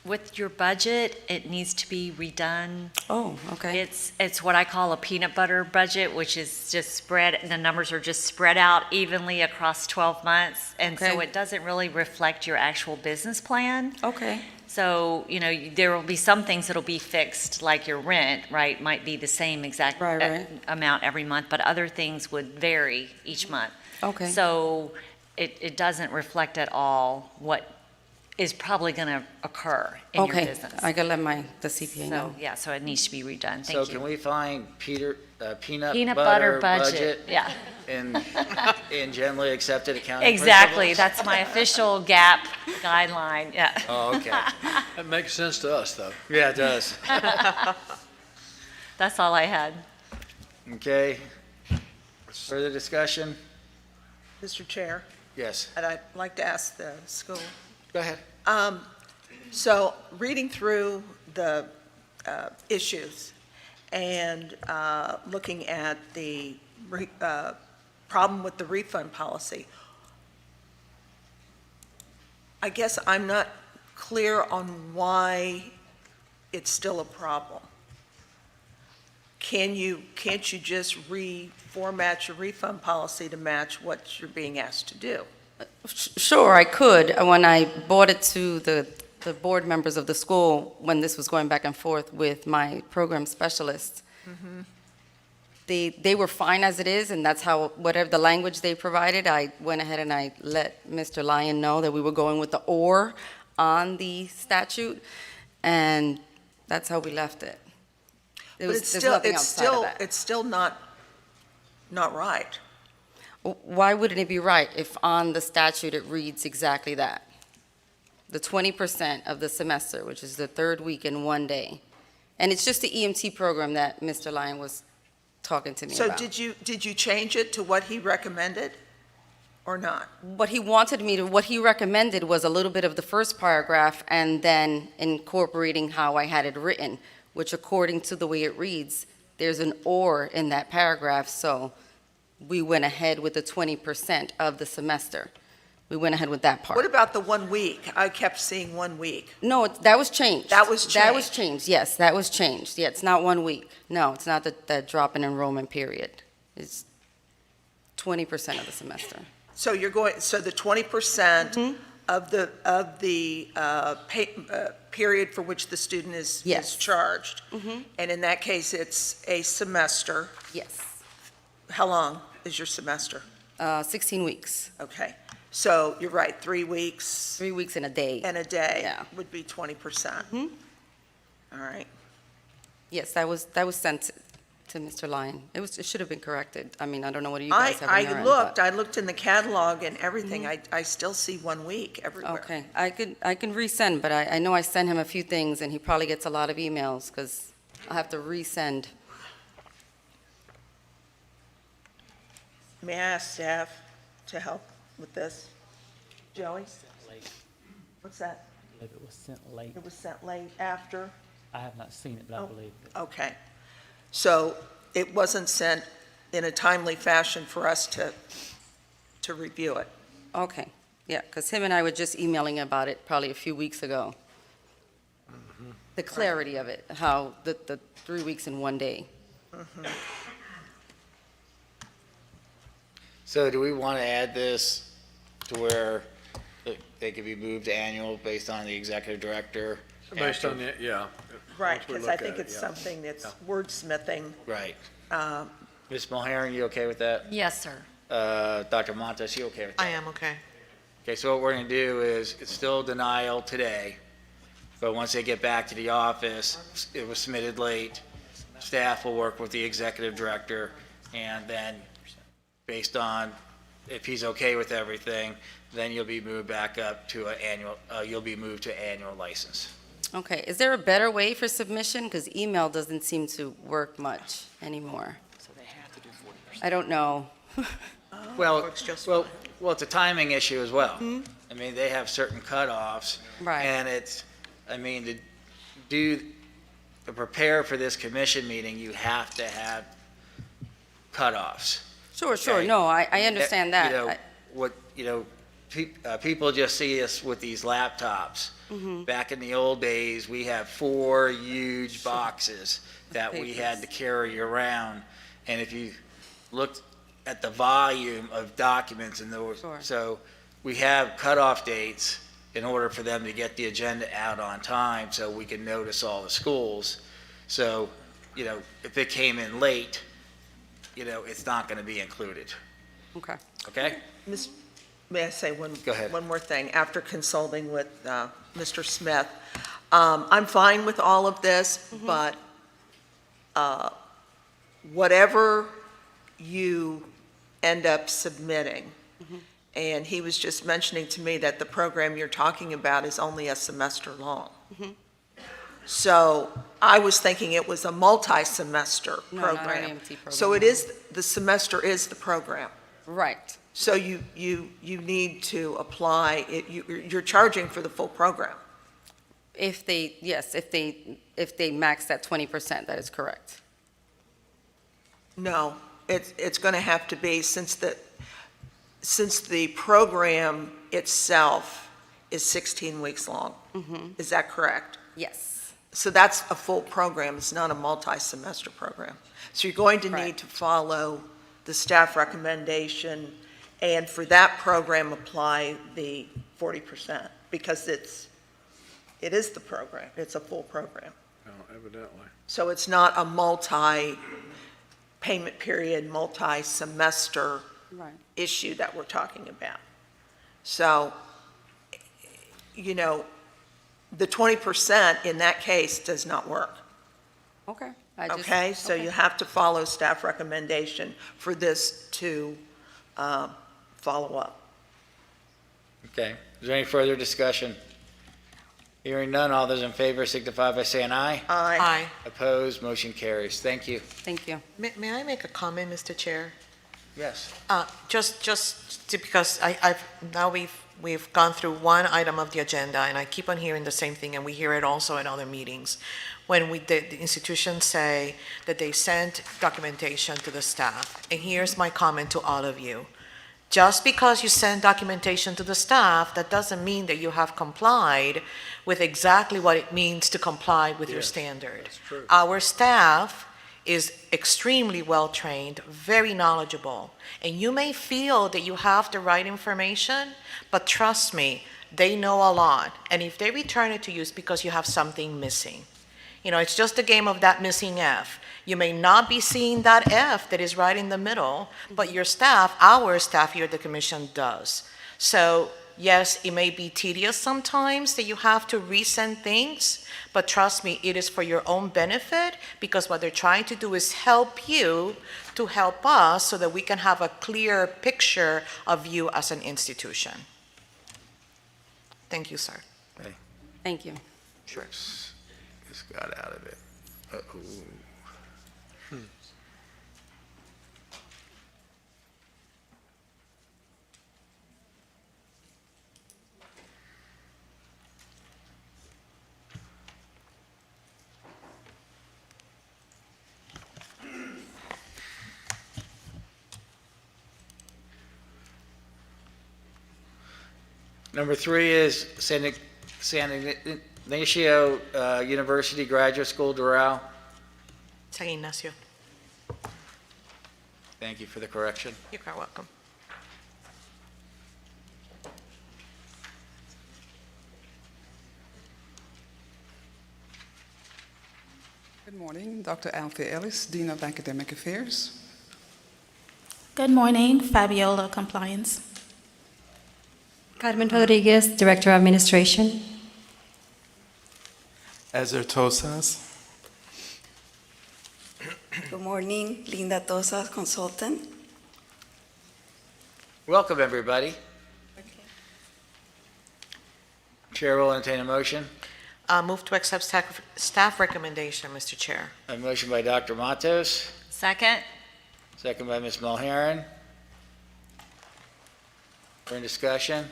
With your budget, it needs to be redone. Oh, okay. It's what I call a peanut butter budget, which is just spread, the numbers are just spread out evenly across 12 months. And so Okay. it doesn't really reflect your actual business plan. Okay. So, there will be some things that'll be fixed, like your rent, right, might be the same exact Right. amount every month, but other things would vary each month. Okay. So it doesn't reflect at all what is probably going to occur in your Okay. business. I gotta let the CPA know. So, yeah, so it needs to be redone. So Thank can you. we find peanut Butter budget, yeah. in generally accepted accounting Exactly, principles? that's my official GAP guideline, yeah. Oh, okay. That makes sense to us, though. Yeah, it does. That's all I had. Okay. Further discussion? Mr. Chair, Yes. and I'd like to ask the school. Go ahead. So, reading through the issues and looking at the problem with the refund policy, I guess I'm not clear on why it's still a problem. Can't you just reformat your refund policy to match what you're being asked to do? Sure, I could. When I brought it to the board members of the school, when this was going back and forth with my program specialist, they were fine as it is, and that's how, whatever the language they provided, I went ahead and I let Mr. Lyon know that we were going with the "or" on the statute, and that's how we left it. But it's still not right. Why wouldn't it be right if on the statute it reads exactly that? The 20% of the semester, which is the third week in 1 day. And it's just the EMT program that Mr. Lyon was talking to me about. So did you change it to what he recommended or not? What he recommended was a little bit of the first paragraph and then incorporating how I had it written, which according to the way it reads, there's an "or" in that paragraph, so we went ahead with the 20% of the semester. We went ahead with that part. What about the 1 week? I kept seeing 1 week. No, that was changed. That was That was changed. changed, yes, that was changed. Yeah, it's not 1 week. No, it's not that drop in enrollment period. It's 20% of the semester. So you're going, so the 20% of the, period for which the student is Yes. charged. Mhm. And in that case, it's a semester. Yes. How long is your semester? 16 weeks. Okay. So you're right, 3 weeks. 3 weeks and a day. And a day Yeah. would be 20%. All right. Yes, that was sent to Mr. Lyon. It should have been corrected. I mean, I don't know what you guys have on your I end, looked, I looked in the catalog and everything. I still see 1 week everywhere. Okay, I can resend, but I know I sent him a few things, and he probably gets a lot of emails, because I'll have to resend. May I ask staff to help with this? Joey? What's that? It was sent late. It was sent late after? I have not seen it, but I believe it. Okay. So it wasn't sent in a timely fashion for us to review it. Okay, yeah, because him and I were just emailing about it probably a few weeks ago. The clarity of it, how the 3 weeks in 1 day. So do we want to add this to where they could be moved to annual based on the executive director? Based on the, yeah. Right, Once we because look I think at it, it's yeah. something that's wordsmithing. Right. Um, Ms. Mulhern, you okay with that? Yes, sir. Dr. Montes, you okay with that? I am okay. Okay, so what we're going to do is, it's still denial today, but once they get back to the office, it was submitted late, staff will work with the executive director, and then, based on if he's okay with everything, then you'll be moved back up to an annual, you'll be moved to annual license. Okay, is there a better way for submission? Because email doesn't seem to work much anymore. So they have to do 40%. I don't know. Well, it's a timing issue as well. I mean, they have certain cutoffs. Right. And it's, I mean, to prepare for this commission meeting, you have to have cutoffs. Sure, Okay. no, I understand that. You know, people just see us with these laptops. Back in the old days, we had 4 huge boxes that we had to carry around. And if you looked at the volume of documents in those, so we have cutoff dates in order for them to get the agenda out on time so we can notice all the schools. So, you know, if it came in late, you know, it's not going to be included. Okay. Okay? May I say one? Go ahead. One more thing? After consulting with Mr. Smith, I'm fine with all of this, but whatever you end up submitting, and he was just mentioning to me that the program you're talking about is only a semester long. So I was thinking it was a multi-semester No, not an program. AMT program. So it is, the semester is the program. Right. So you need to apply, you're charging for the full program. If they max that 20%, that is correct. No, it's going to have to be, since the program itself is 16 weeks long. Is that correct? Yes. So that's a full program, it's not a multi-semester program. So you're going to need to follow the staff recommendation, and for that program, apply the 40%, because it is the program, it's a full program. Evidently. So it's not a multi-payment period, multi-semester Right. issue that we're talking about. So, you know, the 20% in that case does not work. Okay. Okay, so you have to follow staff recommendation for this to follow up. Okay. Is there any further discussion? Hearing none, all those in favor signify by saying aye. Aye. Opposed, motion carries. Thank you. Thank you. May I make a comment, Mr. Chair? Yes. Just because now we've gone through one item of the agenda, and I keep on hearing the same thing, and we hear it also in other meetings. When the institutions say that they sent documentation to the staff, and here's my comment to all of you. Just because you send documentation to the staff, that doesn't mean that you have complied with exactly what it means to comply with your standard. That's true. Our staff is extremely well-trained, very knowledgeable, and you may feel that you have the right information, but trust me, they know a lot. And if they return it to you, it's because you have something missing. You know, it's just a game of that missing F. You may not be seeing that F that is right in the middle, but your staff, our staff here at the commission does. So yes, it may be tedious sometimes that you have to resend things, but trust me, it is for your own benefit, because what they're trying to do is help you to help us so that we can have a clear picture of you as an institution. Thank you, sir. Thank you. Sure. Just got out of it. Uh-oh. Number 3 is San Ignacio University Graduate School, Doral. San Ignacio. Thank you for the correction. You're quite welcome. Good morning, Dr. Althea Ellis, Dean of Academic Affairs. Good morning, Fabiola Compliance. Carmen Rodriguez, Director of Administration. Ezer Tosas. Good morning, Linda Tosas, Consultant. Welcome, everybody. Chair will entertain a motion. Move to accept staff recommendation, Mr. Chair. A motion by Dr. Matos, Second? second by Ms. Mulheron. For any discussion?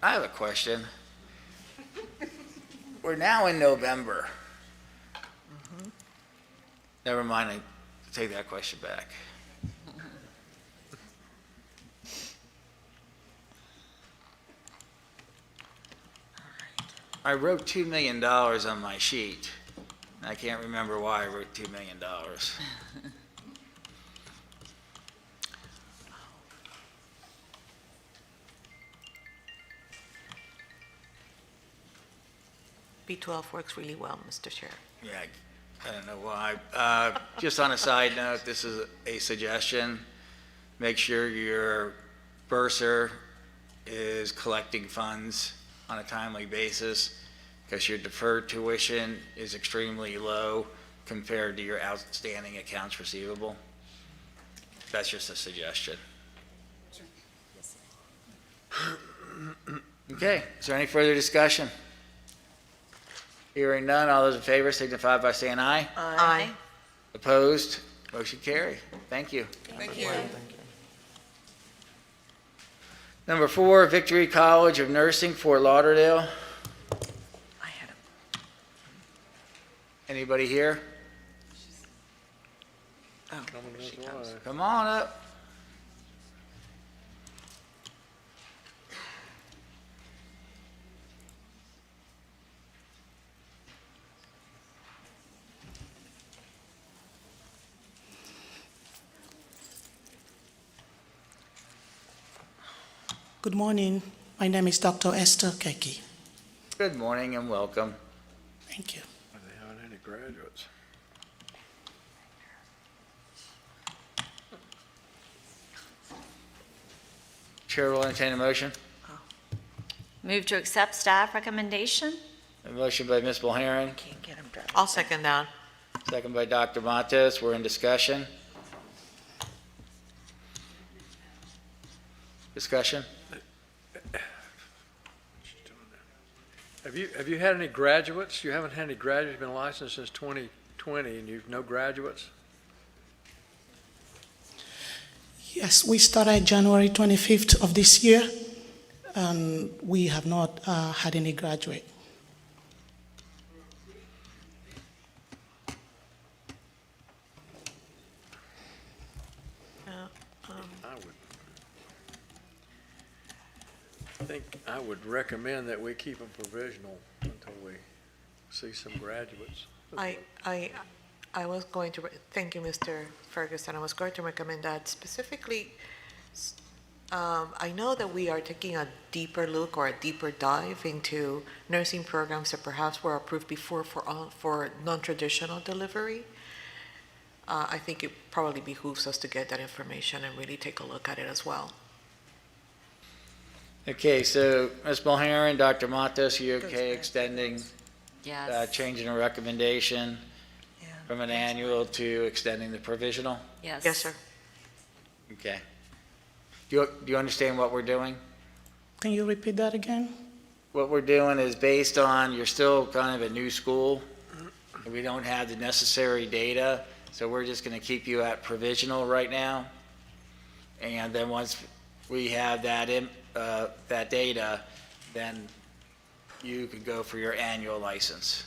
I have a question. We're now in November. Never mind, I take that question back. I wrote $2 million on my sheet. And I can't remember why I wrote $2 million. B12 works really well, Mr. Chair. Yeah, I don't know why. Just on a side note, this is a suggestion. Make sure your bursar is collecting funds on a timely basis, because your deferred tuition is extremely low compared to your outstanding accounts receivable. That's just a suggestion. Okay, is there any further discussion? Hearing none, all those in favor signify by saying aye. Aye. Opposed? Motion carry. Thank you. Thank you. Number 4, Victory College of Nursing, Fort Lauderdale. Anybody here? Oh, She comes. Come on up. Good morning. My name is Dr. Esther Keki. Good morning and welcome. Thank you. Are they having any graduates? Chair will entertain a motion. Move to accept staff recommendation? A motion by Ms. Mulheron, I'll second that. second by Dr. Matos. We're in discussion. Discussion? Have you had any graduates? You haven't had any graduates, been licensed since 2020, and you've no graduates? Yes, we started January 25th of this year, and we have not had any graduate. I think I would recommend that we keep them provisional until we see some graduates. I was going to, thank you, Mr. Ferguson. I was going to recommend that specifically. I know that we are taking a deeper look or a deeper dive into nursing programs that perhaps were approved before for non-traditional delivery. I think it probably behooves us to get that information and really take a look at it as well. Okay, so Ms. Mulheron, Dr. Matos, you okay extending, Yes. changing the recommendation from an annual to extending the provisional? Yes. Yes, sir. Okay. Do you understand what we're doing? Can you repeat that again? What we're doing is based on, you're still kind of a new school, and we don't have the necessary data, so we're just going to keep you at provisional right now. And then once we have that that data, then you can go for your annual license.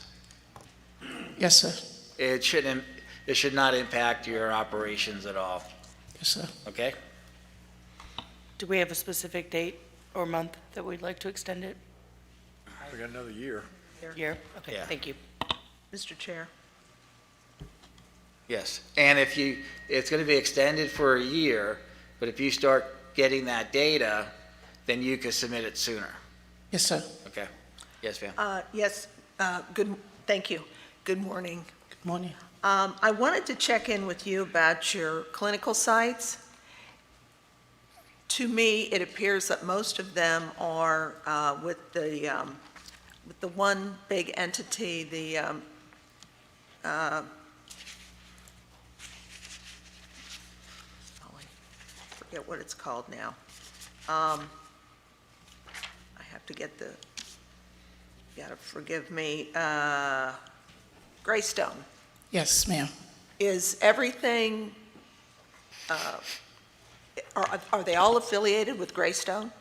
Yes, sir. It should not impact your operations at all, Yes, sir. okay? Do we have a specific date or month that we'd like to extend it? We got another year. Year? Okay, Yeah. thank you. Mr. Chair. Yes, and it's going to be extended for a year, but if you start getting that data, then you can submit it sooner, Yes, sir. okay? Yes, ma'am. Yes, thank you. Good morning. Good morning. I wanted to check in with you about your clinical sites. To me, it appears that most of them are with the one big entity, I forget what it's called now. I have to get you gotta forgive me, Greystone. Yes, ma'am. Is everything, are they all affiliated with Greystone?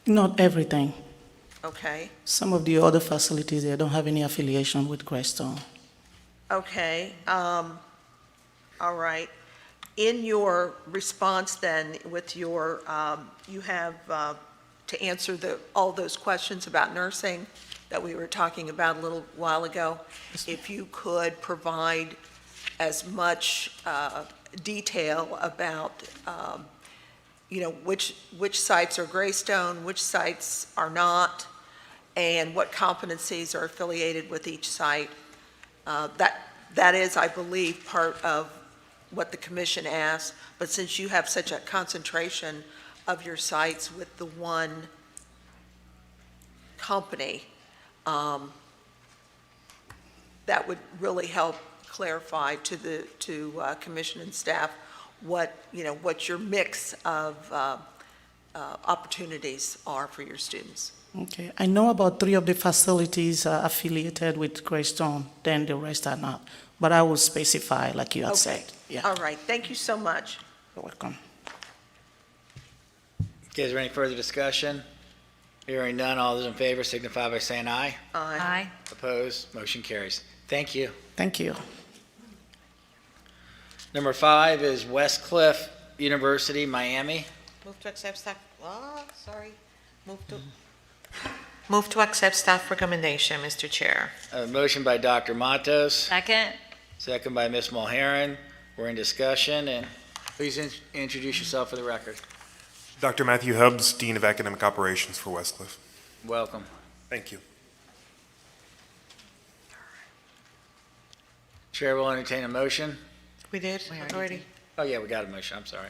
Not everything. Okay, Some of the other facilities, they don't have any affiliation with Greystone. okay, all right. In your response then, with your, you have, to answer all those questions about nursing that we were talking about a little while ago, if you could provide as much detail about, which sites are Greystone, which sites are not, and what competencies are affiliated with each site. That is, I believe, part of what the commission asked, but since you have such a concentration of your sites with the one company, that would really help clarify to commission and staff what your mix of opportunities are for your students. Okay. I know about 3 of the facilities are affiliated with Greystone, then the rest are not. But I will specify, like you had said. Yeah. All right, thank you so much. You're welcome. Okay, is there any further discussion? Hearing none, all those in favor signify by saying aye. Aye. Opposed, motion carries. Thank you. Thank you. Number 5 is Westcliff University, Miami. Move to accept staff recommendation, Mr. Chair. A motion by Dr. Matos, Second? second by Ms. Mulheron. We're in discussion, and please introduce yourself for the record. Dr. Matthew Hubbs, Dean of Academic Operations for Westcliff. Welcome. Thank you. Chair will entertain a motion. We did already. Oh, yeah, we got a motion, I'm sorry.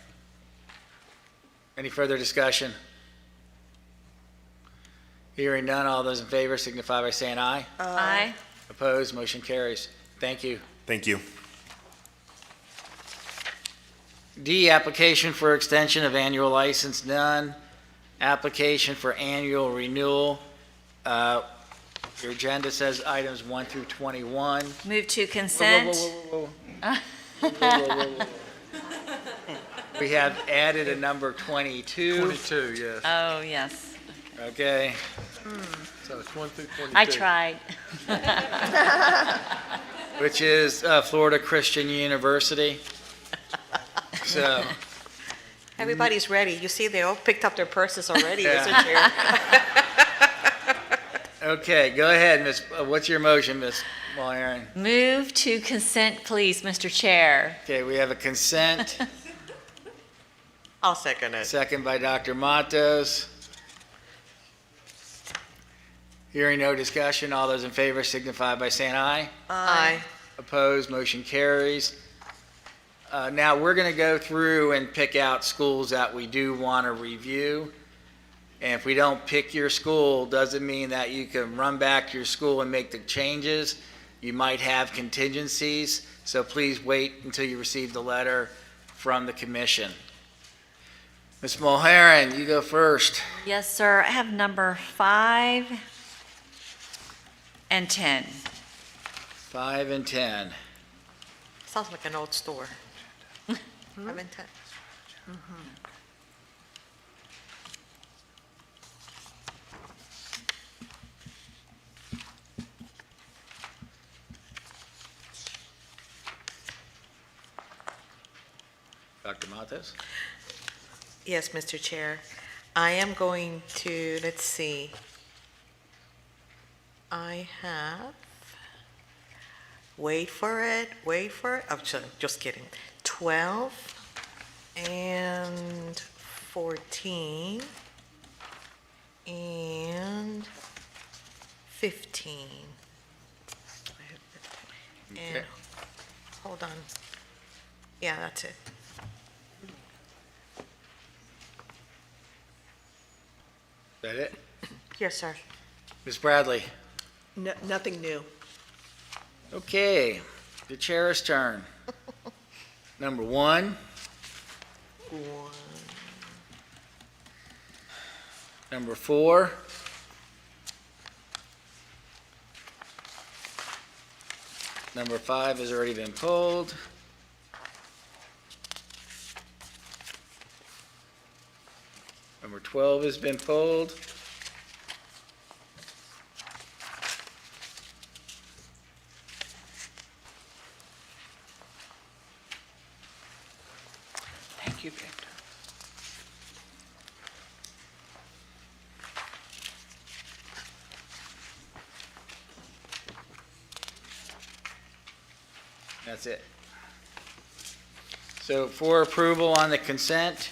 Any further discussion? Hearing none, all those in favor signify by saying aye. Aye. Opposed, motion carries. Thank you. Thank you. D, application for extension of annual license, none. Application for annual renewal. Your agenda says items 1 through 21. Move to consent? Whoa, whoa, whoa, whoa, whoa. Whoa, whoa, whoa, whoa. We have added a number 22. 22, yes. Oh, yes. Okay. So it's 1 through 22. I tried. Which is Florida Christian University. So, Everybody's ready. You see, they all picked up their purses already, Yeah. Mr. Chair. okay, go ahead, Miss. What's your motion, Miss Mulheron? Move to consent, please, Mr. Chair. Okay, we have a consent. I'll second it. Second by Dr. Matos. Hearing no discussion, all those in favor signify by saying aye. Aye. Opposed, motion carries. Now, we're going to go through and pick out schools that we do want to review. And if we don't pick your school, doesn't mean that you can run back to your school and make the changes. You might have contingencies, so please wait until you receive the letter from the commission. Ms. Mulheron, you go first. Yes, sir. I have number 5 and 10. 5 and 10. Sounds like an old store. 5 and 10. Dr. Matos? Yes, Mr. Chair. I am going to, let's see. I have, wait for it. I'm just kidding. 12 and 14 and 15. And, Okay. hold on. Yeah, that's it. Is that it? Yes, sir. Ms. Bradley? Nothing new. Okay, the chair's turn. Number 1, number 4, number 5 has already been pulled. Number 12 has been pulled. Thank you, Victor. That's it. So for approval on the consent,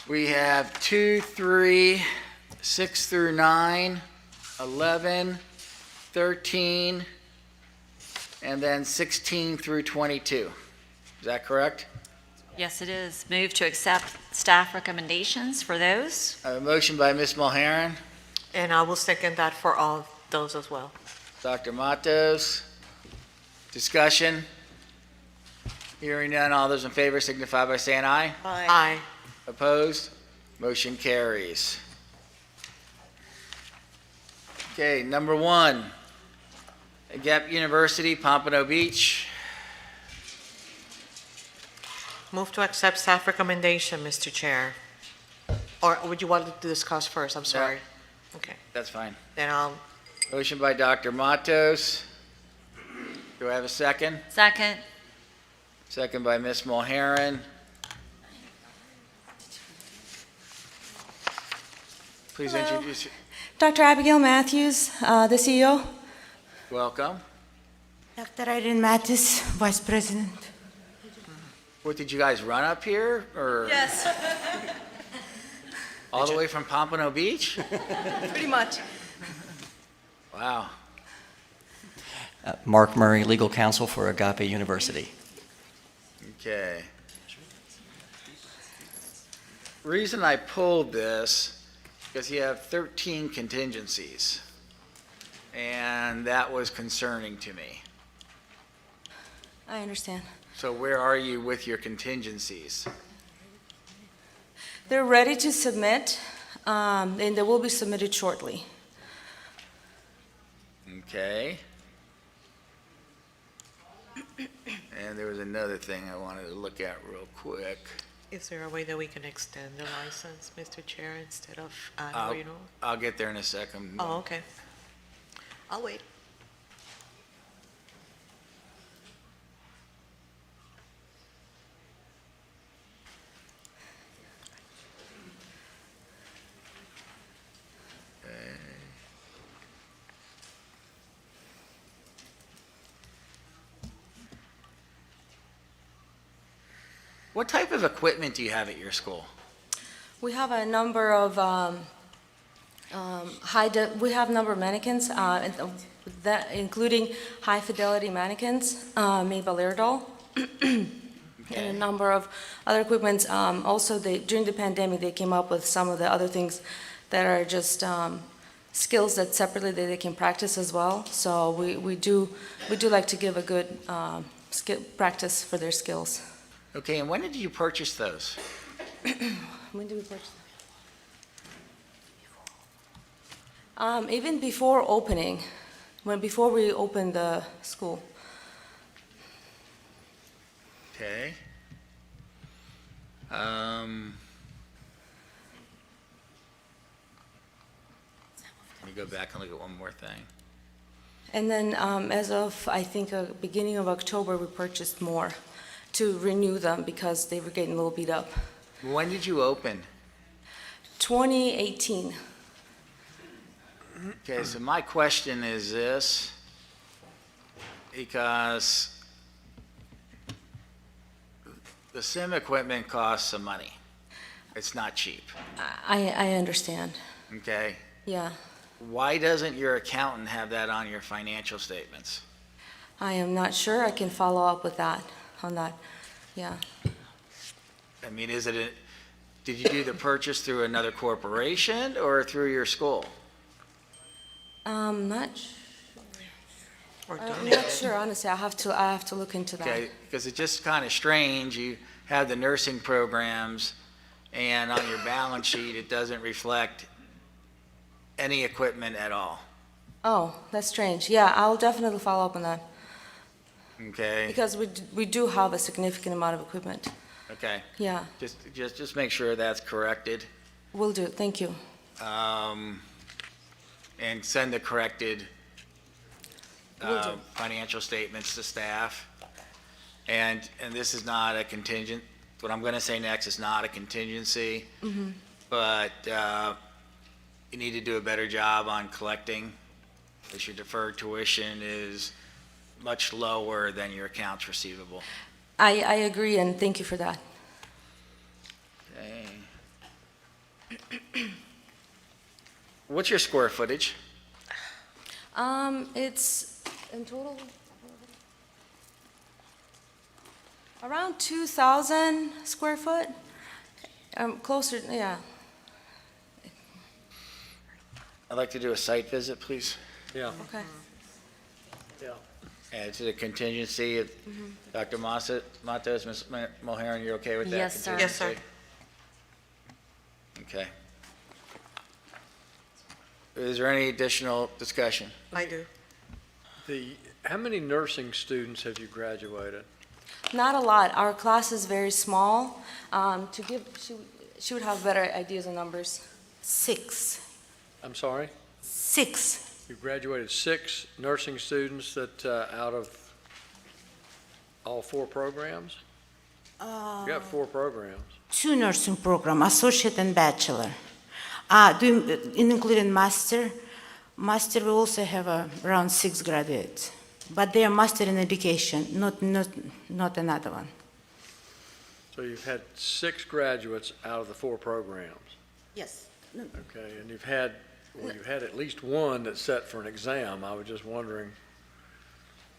we have 2, 3, 6 through 9, 11, 13, and then 16 through 22. Is that correct? Yes, it is. Move to accept staff recommendations for those. I have a motion by Ms. Mulheron, And I will second that for all those as well. Dr. Matos. Discussion? Hearing none, all those in favor signify by saying aye. Aye. Opposed? Motion carries. Okay, number 1, Gap University, Pompano Beach. Move to accept staff recommendation, Mr. Chair. Or would you want to discuss first? I'm sorry. Okay, That's fine. then I'll, Motion by Dr. Matos. Do I have a second? Second. Second by Ms. Mulheron. Please introduce, Dr. Abigail Matthews, the CEO. welcome. Dr. Irene Mattis, Vice President. What, did you guys run up here, or Yes, all the way from Pompano Beach? pretty much. Wow. Mark Murray, legal counsel for Agape University. Okay. Reason I pulled this, because you have 13 contingencies, and that was concerning to me. I understand. So where are you with your contingencies? They're ready to submit, and they will be submitted shortly. Okay. And there was another thing I wanted to look at real quick. Is there a way that we can extend the license, Mr. Chair, instead of I'll, renewal? I'll get there in a second. Oh, okay. I'll wait. What type of equipment do you have at your school? We have a number of we have a number of mannequins, that including high fidelity mannequins made by Laerdal, and a number of other equipments. Also, during the pandemic, they came up with some of the other things that are just skills that separately they can practice as well. So we do like to give a good practice for their skills. Okay, and when did you purchase those? When did we purchase them? Even before opening, before we opened the school. Okay. Let me go back and look at one more thing. And then as of, I think, beginning of October, we purchased more to renew them because they were getting a little beat up. When did you open? 2018. Okay, so my question is this, because the sim equipment costs some money. It's not cheap, I understand. okay? Yeah. Why doesn't your accountant have that on your financial statements? I am not sure. I can follow up with that, on that. Yeah. I mean, did you do the purchase through another corporation or through your school? Not Or I'm donated? not sure, honestly. I have to look into that. Okay, because it's just kind of strange, you have the nursing programs, and on your balance sheet, it doesn't reflect any equipment at all, Oh, that's strange. Yeah, I'll definitely follow up on that okay? because we do have a significant amount of equipment. Okay, Yeah, just make sure that's corrected, will do. Thank you. and send the corrected Will do. financial statements to staff. And this is not a contingent, what I'm gonna say next is not a contingency, Mhm. but you need to do a better job on collecting, because your deferred tuition is much lower than your accounts receivable. I agree, and thank you for that. Okay. What's your square footage? It's in total around 2,000 square foot. Closer, yeah. I'd like to do a site visit, please. Yeah. Okay. Yeah. Add to the contingency. Dr. Matos, Ms. Mulheron, you're okay with that? Yes, sir. Yes, sir. Okay. Is there any additional discussion? I do. How many nursing students have you graduated? Not a lot. Our class is very small. She would have better ideas on numbers. 6. I'm sorry? 6. You graduated 6 nursing students that, out of all 4 programs? You got 4 programs. 2 nursing program, associate and bachelor. Including master. Master, we also have around 6 graduates, but they are master in education, not another one. So you've had 6 graduates out of the 4 programs. Yes. Okay, and you've had at least one that's set for an exam. I was just wondering.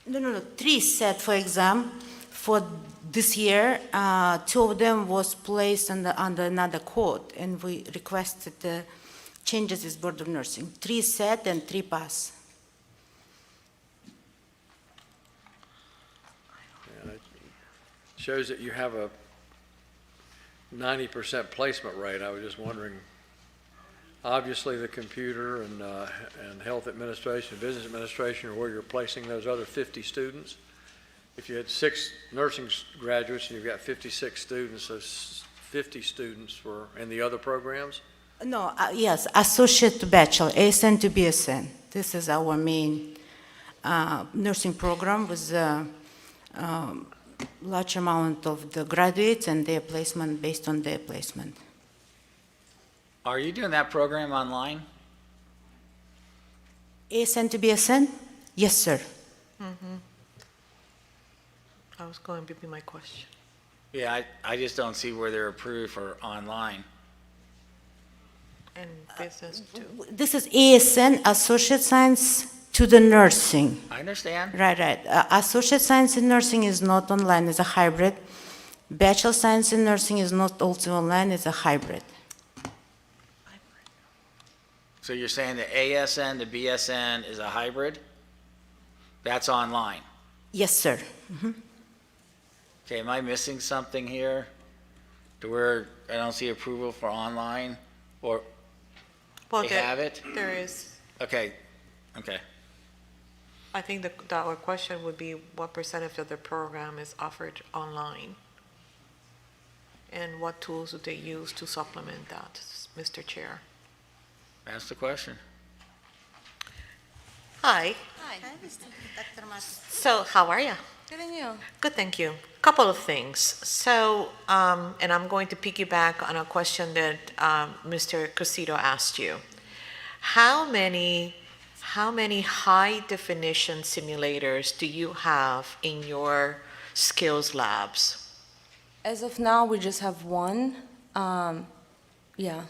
No. 3 set for exam for this year. 2 of them was placed under another code, and we requested the changes with Board of Nursing. 3 set and 3 pass. Yeah, it shows that you have a 90% placement rate. I was just wondering, obviously the computer and health administration, business administration are where you're placing those other 50 students. If you had 6 nursing graduates and you've got 56 students, so 50 students were in the other programs? No, yes, associate to bachelor, ASN to BSN. This is our main nursing program with a large amount of the graduates and their placement based on their placement. Are you doing that program online? ASN to BSN? Yes, sir. That was going to be my question. Yeah, I just don't see where they're approved for online. And business too. This is ASN, Associate Science to the Nursing. I understand. Right. Associate Science in Nursing is not online, it's a hybrid. Bachelor Science in Nursing is not also online, it's a hybrid. So you're saying the ASN to BSN is a hybrid? That's online. Yes, sir. Okay, am I missing something here to where I don't see approval for online, or Well, they have it? There is. Okay. I think that our question would be what percentage of the program is offered online? And what tools do they use to supplement that, Mr. Chair? That's the question. Hi. So how are you? Good, and you? Good, thank you. Couple of things. So, and I'm going to piggyback on a question that Mr. Cosito asked you. How many high definition simulators do you have in your skills labs? As of now, we just have one. Yeah.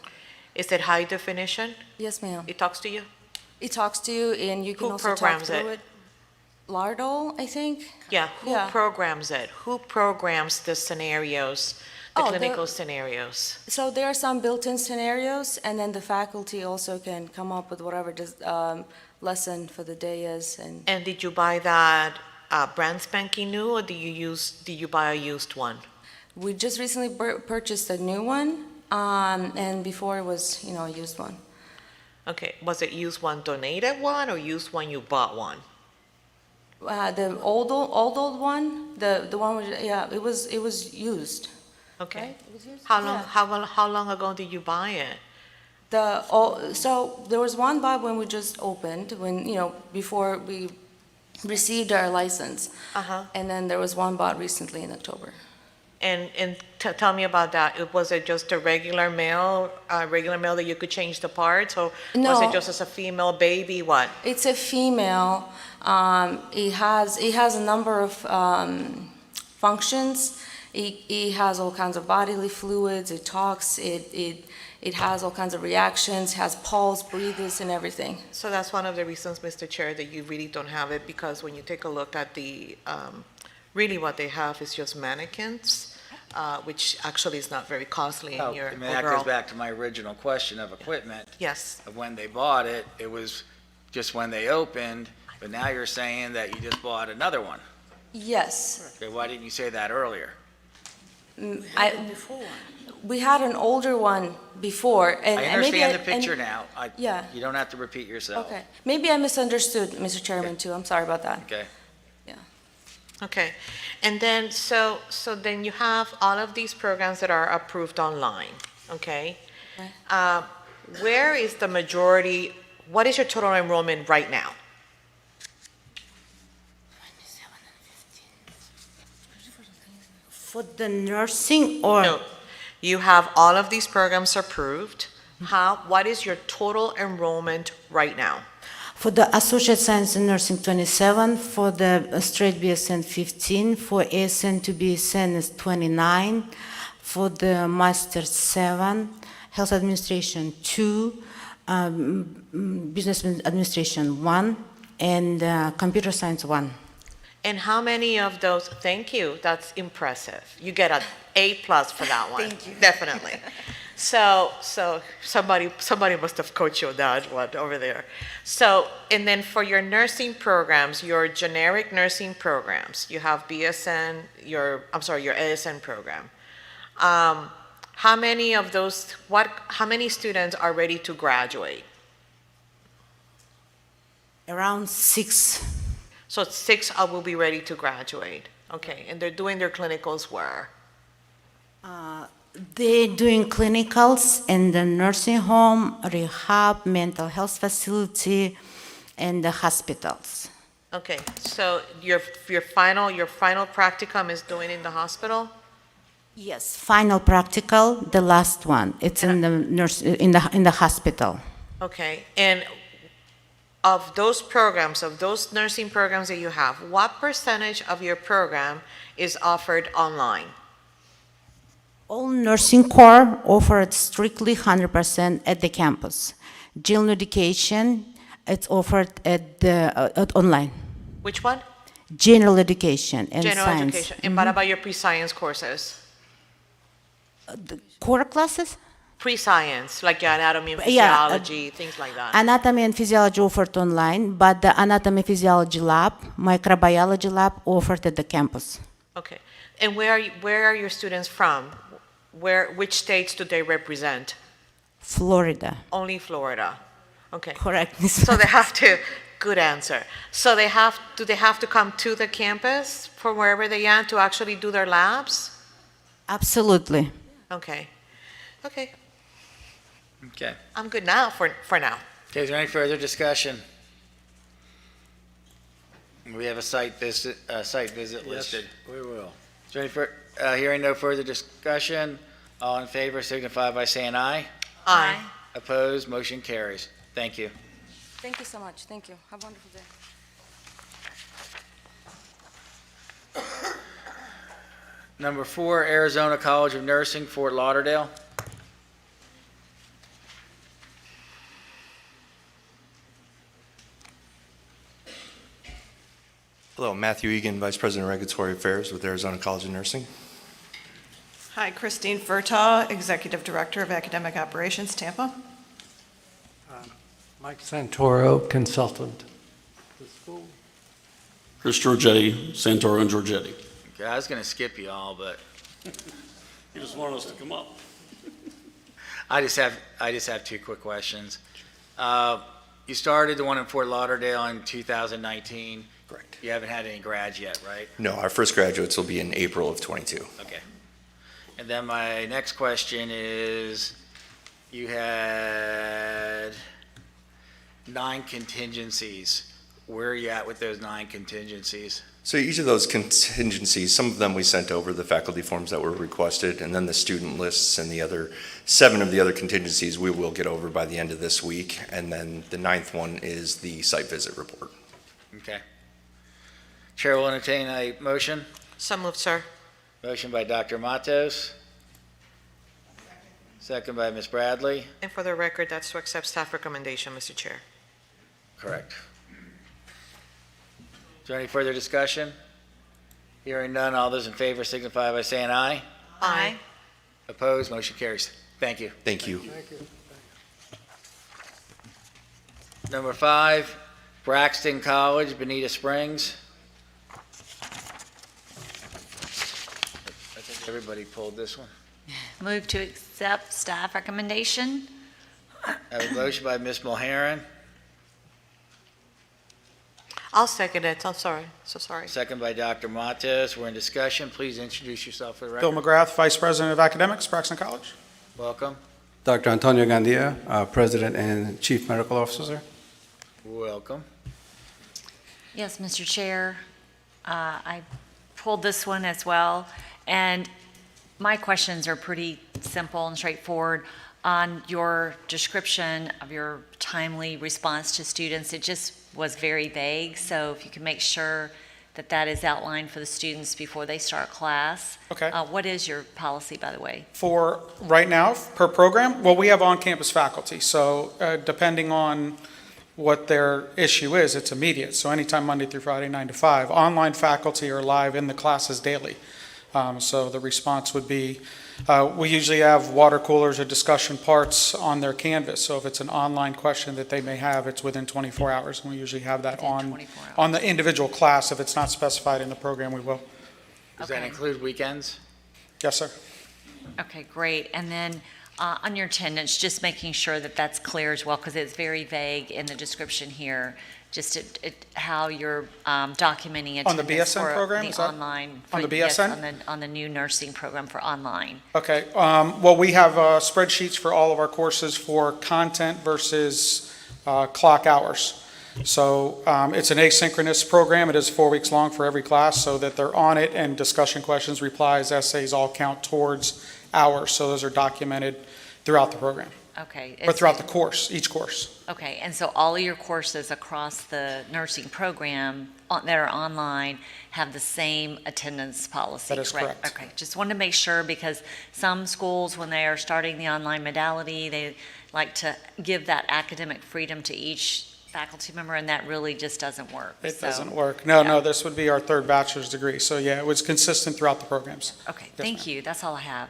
Is it high definition? Yes, ma'am. It talks to you? It talks to you, and you can Who also talk programs through it? it. Lardol, I think. Yeah, who Yeah. programs it? Who programs the scenarios, the clinical scenarios? So there are some built-in scenarios, and then the faculty also can come up with whatever lesson for the day is. And did you buy that brand spanking new, or did you buy a used one? We just recently purchased a new one, and before it was, a used one. Okay, was it used one donated one, or used one you bought one? The old one, the one with, yeah, it was used. Okay. Right? It was used? How long, Yeah. how long ago did you buy it? So there was one bot when we just opened, before we received our license. And then there was one bot recently in October. And tell me about that. Was it just a regular mail that you could change the parts, or was No. it just as a female baby? What? It's a female. It has a number of functions. It has all kinds of bodily fluids. It talks. It has all kinds of reactions. Has pulse, breathes, and everything. So that's one of the reasons, Mr. Chair, that you really don't have it, because when you take a look at the, really what they have is just mannequins, which actually is not very costly in your I mean, that overall. goes back to my original question of equipment. Yes. Of when they bought it, it was just when they opened, but now you're saying that you just bought another one. Yes. Okay, why didn't you say that earlier? We had an older one before, and I and maybe understand the picture now. Yeah. You don't have to repeat yourself. Okay. Maybe I misunderstood, Mr. Chairman, too. I'm sorry about that. Okay. Okay, and then, so then you have all of these programs that are approved online, okay? Right. Where is the majority, what is your total enrollment right now? For the nursing or? No, you have all of these programs approved. What is your total enrollment right now? For the Associate Science in Nursing, 27. For the straight BSN, 15. For ASN to BSN is 29. For the Master, 7. Health Administration, 2. Business Administration, 1. And Computer Science, 1. And how many of those, thank you, that's impressive. You get an A+ for that one. Thank you. Definitely. So somebody must have coached you on that one over there. So, and then for your nursing programs, your generic nursing programs, you have BSN, your ASN program. How many of those, how many students are ready to graduate? Around 6. So 6 will be ready to graduate. Okay, and they're doing their clinicals where? They're doing clinicals in the nursing home, rehab, mental health facility, and the hospitals. Okay, so your final practicum is doing in the hospital? Yes, final practical, the last one. It's in the hospital. Okay, and of those programs, of those nursing programs that you have, what percentage of your program is offered online? All nursing core offered strictly 100% at the campus. General education, it's offered at online. Which one? General education and General science. education. And what about your pre-science courses? The core classes? Pre-science, like your anatomy and Yeah, physiology, things like that. Anatomy and physiology offered online, but the anatomy physiology lab, microbiology lab offered at the campus. Okay, and where are your students from? Which states do they represent? Florida. Only Florida. Okay. Correct. So they have to, good answer. So do they have to come to the campus from wherever they are to actually do their labs? Absolutely. Okay. Okay, Okay. I'm good now for now. Okay, is there any further discussion? We have a site visit listed. We will. Is there any hearing no further discussion? All in favor signify by saying aye. Aye. Opposed, motion carries. Thank you. Thank you so much. Thank you. Have a wonderful day. Number 4, Arizona College of Nursing, Fort Lauderdale. Hello, Matthew Egan, Vice President of Regulatory Affairs with Arizona College of Nursing. Hi, Christine Furtaw, Executive Director of Academic Operations, Tampa. Mike Santoro, consultant. Chris Giorgetti, Santoro and Giorgetti. Okay, I was going to skip you all, but You just wanted us to come up. I just have 2 quick questions. You started the one in Fort Lauderdale in 2019. Correct. You haven't had any grads yet, right? No, our first graduates will be in April of 22. Okay. And then my next question is, you had 9 contingencies. Where are you at with those 9 contingencies? So each of those contingencies, some of them we sent over the faculty forms that were requested, and then the student lists and the other 7 of the other contingencies we will get over by the end of this week. And then the 9th one is the site visit report. Okay. Chair will entertain a motion. So moved, sir. Motion by Dr. Matos. Second by Ms. Bradley. And for the record, that's to accept staff recommendation, Mr. Chair. Correct. Is there any further discussion? Hearing none, all those in favor signify by saying aye. Aye. Opposed, motion carries. Thank you. Thank you. Number 5, Braxton College, Bonita Springs. I think everybody pulled this one. Move to accept staff recommendation. I have a motion by Ms. Mulheron, I'll second it. I'm sorry. So sorry. second by Dr. Matos. We're in discussion. Please introduce yourself for the Bill record. McGrath, Vice President of Academics, Braxton College. Welcome. Dr. Antonio Gandia, President and Chief Medical Officer. Welcome. Yes, Mr. Chair, I pulled this one as well, and my questions are pretty simple and straightforward. On your description of your timely response to students, it just was very vague, so if you can make sure that that is outlined for the students before they start class. Okay. What is your policy, by the way? For right now, per program, well, we have on-campus faculty, so depending on what their issue is, it's immediate. So anytime Monday through Friday, 9 to 5. Online faculty are live in the classes daily. So the response would be, we usually have water coolers or discussion parts on their Canvas. So if it's an online question that they may have, it's within 24 hours. And we usually have that on the individual class. If it's not specified in the program, we will. Does that include weekends? Yes, sir. Okay, great. And then On your attendance, just making sure that that's clear as well, because it's very vague in the description here, just how you're documenting On the attendance BSN for program, the is that- online. on for- the yes, BSN? on the new nursing program for online. Okay, well, we have spreadsheets for all of our courses for content versus clock hours. So it's an asynchronous program. It is 4 weeks long for every class, so that they're on it, and discussion questions, replies, essays all count towards hours. So those are documented throughout the program, Okay. or throughout the course, each course. Okay, and so all of your courses across the nursing program that are online have the same attendance policy, That is correct. Okay, just wanted to make sure, because some schools, when they are starting the online modality, they like to give that academic freedom to each faculty member, and that really just doesn't work. It So, doesn't work. No, yeah. no, this would be our third bachelor's degree. So yeah, it was consistent throughout the programs. Okay, Yes, thank ma'am. you, that's all I have.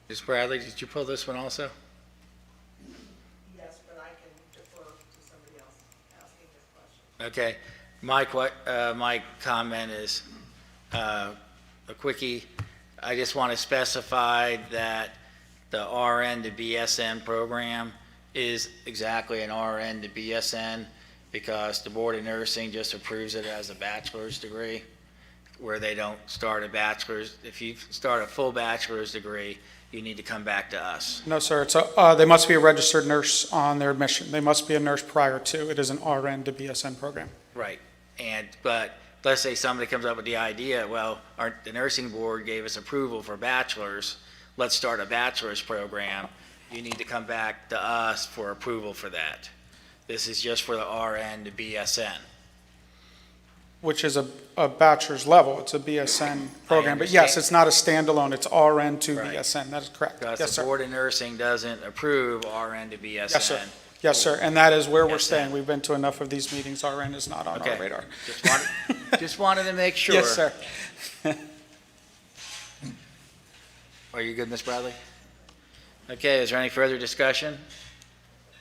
Ms. Bradley, did you pull this one also? Yes, but I can defer to somebody else asking this question. Okay, my comment is a quickie. I just want to specify that the RN to BSN program is exactly an RN to BSN, because the Board of Nursing just approves it as a bachelor's degree, where they don't start a bachelor's. If you start a full bachelor's degree, you need to come back to us. No, sir. It's they must be a registered nurse on their admission. They must be a nurse prior to. It is an RN to BSN program. Right, but let's say somebody comes up with the idea, well, the nursing board gave us approval for bachelor's, let's start a bachelor's program. You need to come back to us for approval for that. This is just for the RN to BSN. Which is a bachelor's level. It's a BSN program. But yes, it's not a standalone. It's RN to Right. BSN. That is correct. Because Yes, the sir. Board of Nursing doesn't approve RN to BSN. Yes, sir. Yes, sir. And that is where we're Yes, staying. sir. We've been to enough of these meetings. RN is not on our Okay. radar. Just wanted to make sure. Yes, sir. Are you good, Ms. Bradley? Okay, is there any further discussion?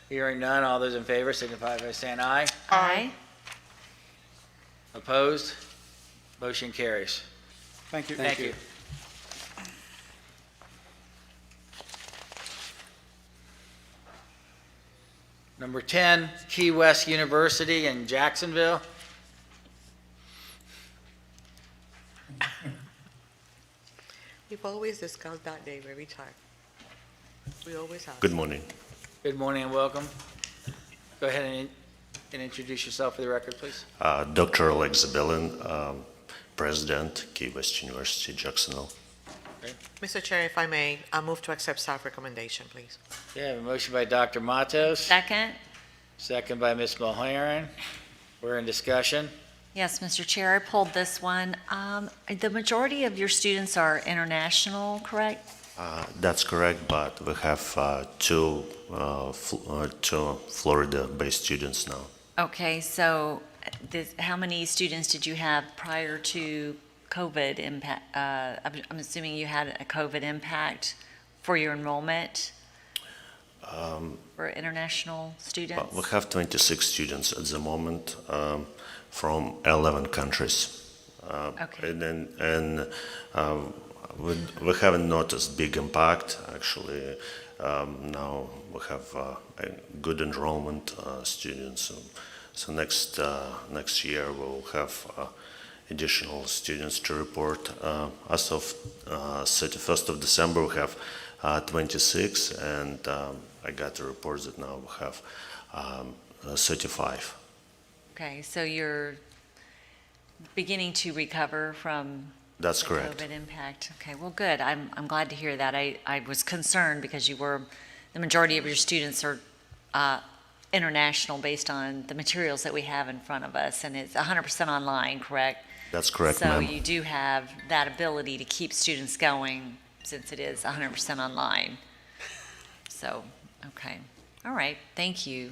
Hearing none, all those in favor signify by saying aye. Aye. Opposed? Motion carries. Thank you. Thank you. Number 10, Key West University in Jacksonville. We've always discussed that day every time. We always have. Good morning. Good morning and welcome. Go ahead and introduce yourself for the record, please. Dr. Alex Zabelin, President, Key West University, Jacksonville. Mr. Chair, if I may, I move to accept staff recommendation, please. Okay, I have a motion by Dr. Matos. Second? Second by Ms. Mulheron. We're in discussion. Yes, Mr. Chair, I pulled this one. The majority of your students are international, correct? That's correct, but we have two Florida-based students now. Okay, so how many students did you have prior to COVID impact? I'm assuming you had a COVID impact for your enrollment for international students? We have 26 students at the moment from 11 countries. Okay. And we haven't noticed big impact. Actually, now we have a good enrollment students. So next year we'll have additional students to report. As of 31st of December, we have 26, and I got the report that now we have 35. Okay, so you're beginning to recover from That's the correct. COVID impact. Okay, well, good. I'm glad to hear that. I was concerned because the majority of your students are international based on the materials that we have in front of us, and it's 100% online, correct? That's correct, So ma'am. you do have that ability to keep students going since it is 100% online. So, okay. All right, thank you.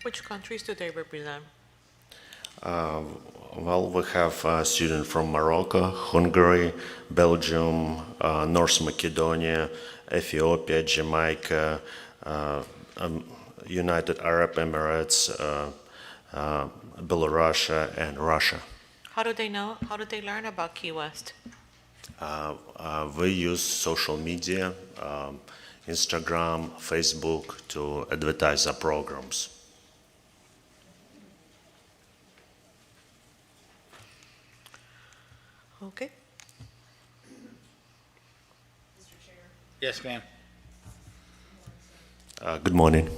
Which countries do they represent? Well, we have a student from Morocco, Hungary, Belgium, North Macedonia, Ethiopia, Jamaica, United Arab Emirates, Belarus, and Russia. How do they know? How did they learn about Key West? We use social media, Instagram, Facebook to advertise our programs. Okay. Yes, ma'am. Good morning.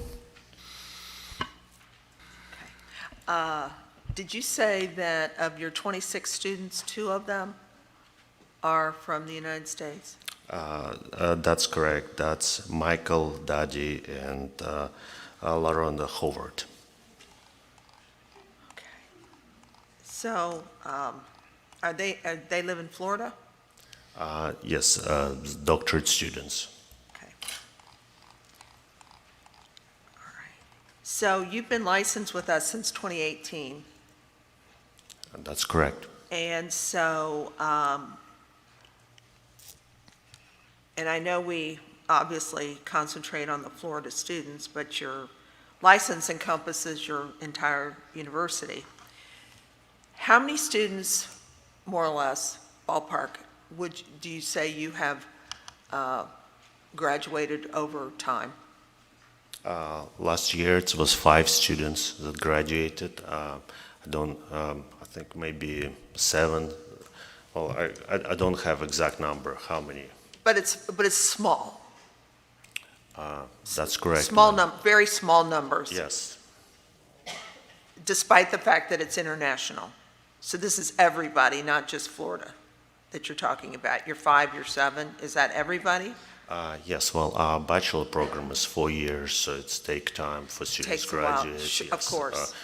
Did you say that of your 26 students, 2 of them are from the United States? That's correct. That's Michael, Daddy, and LaRonda Howard. So, they live in Florida? Yes, doctorate students. So you've been licensed with us since 2018. That's correct. And so, and I know we obviously concentrate on the Florida students, but your license encompasses your entire university. How many students, more or less, ballpark, do you say you have graduated over time? Last year it was 5 students that graduated. I think maybe 7. Well, I don't have exact number how many. But it's small. That's correct. Very small numbers. Yes. Despite the fact that it's international. So this is everybody, not just Florida, that you're talking about. You're 5, you're 7. Is that everybody? Yes, well, our bachelor program is 4 years, so it's take time for students to graduate. Takes a while, of course.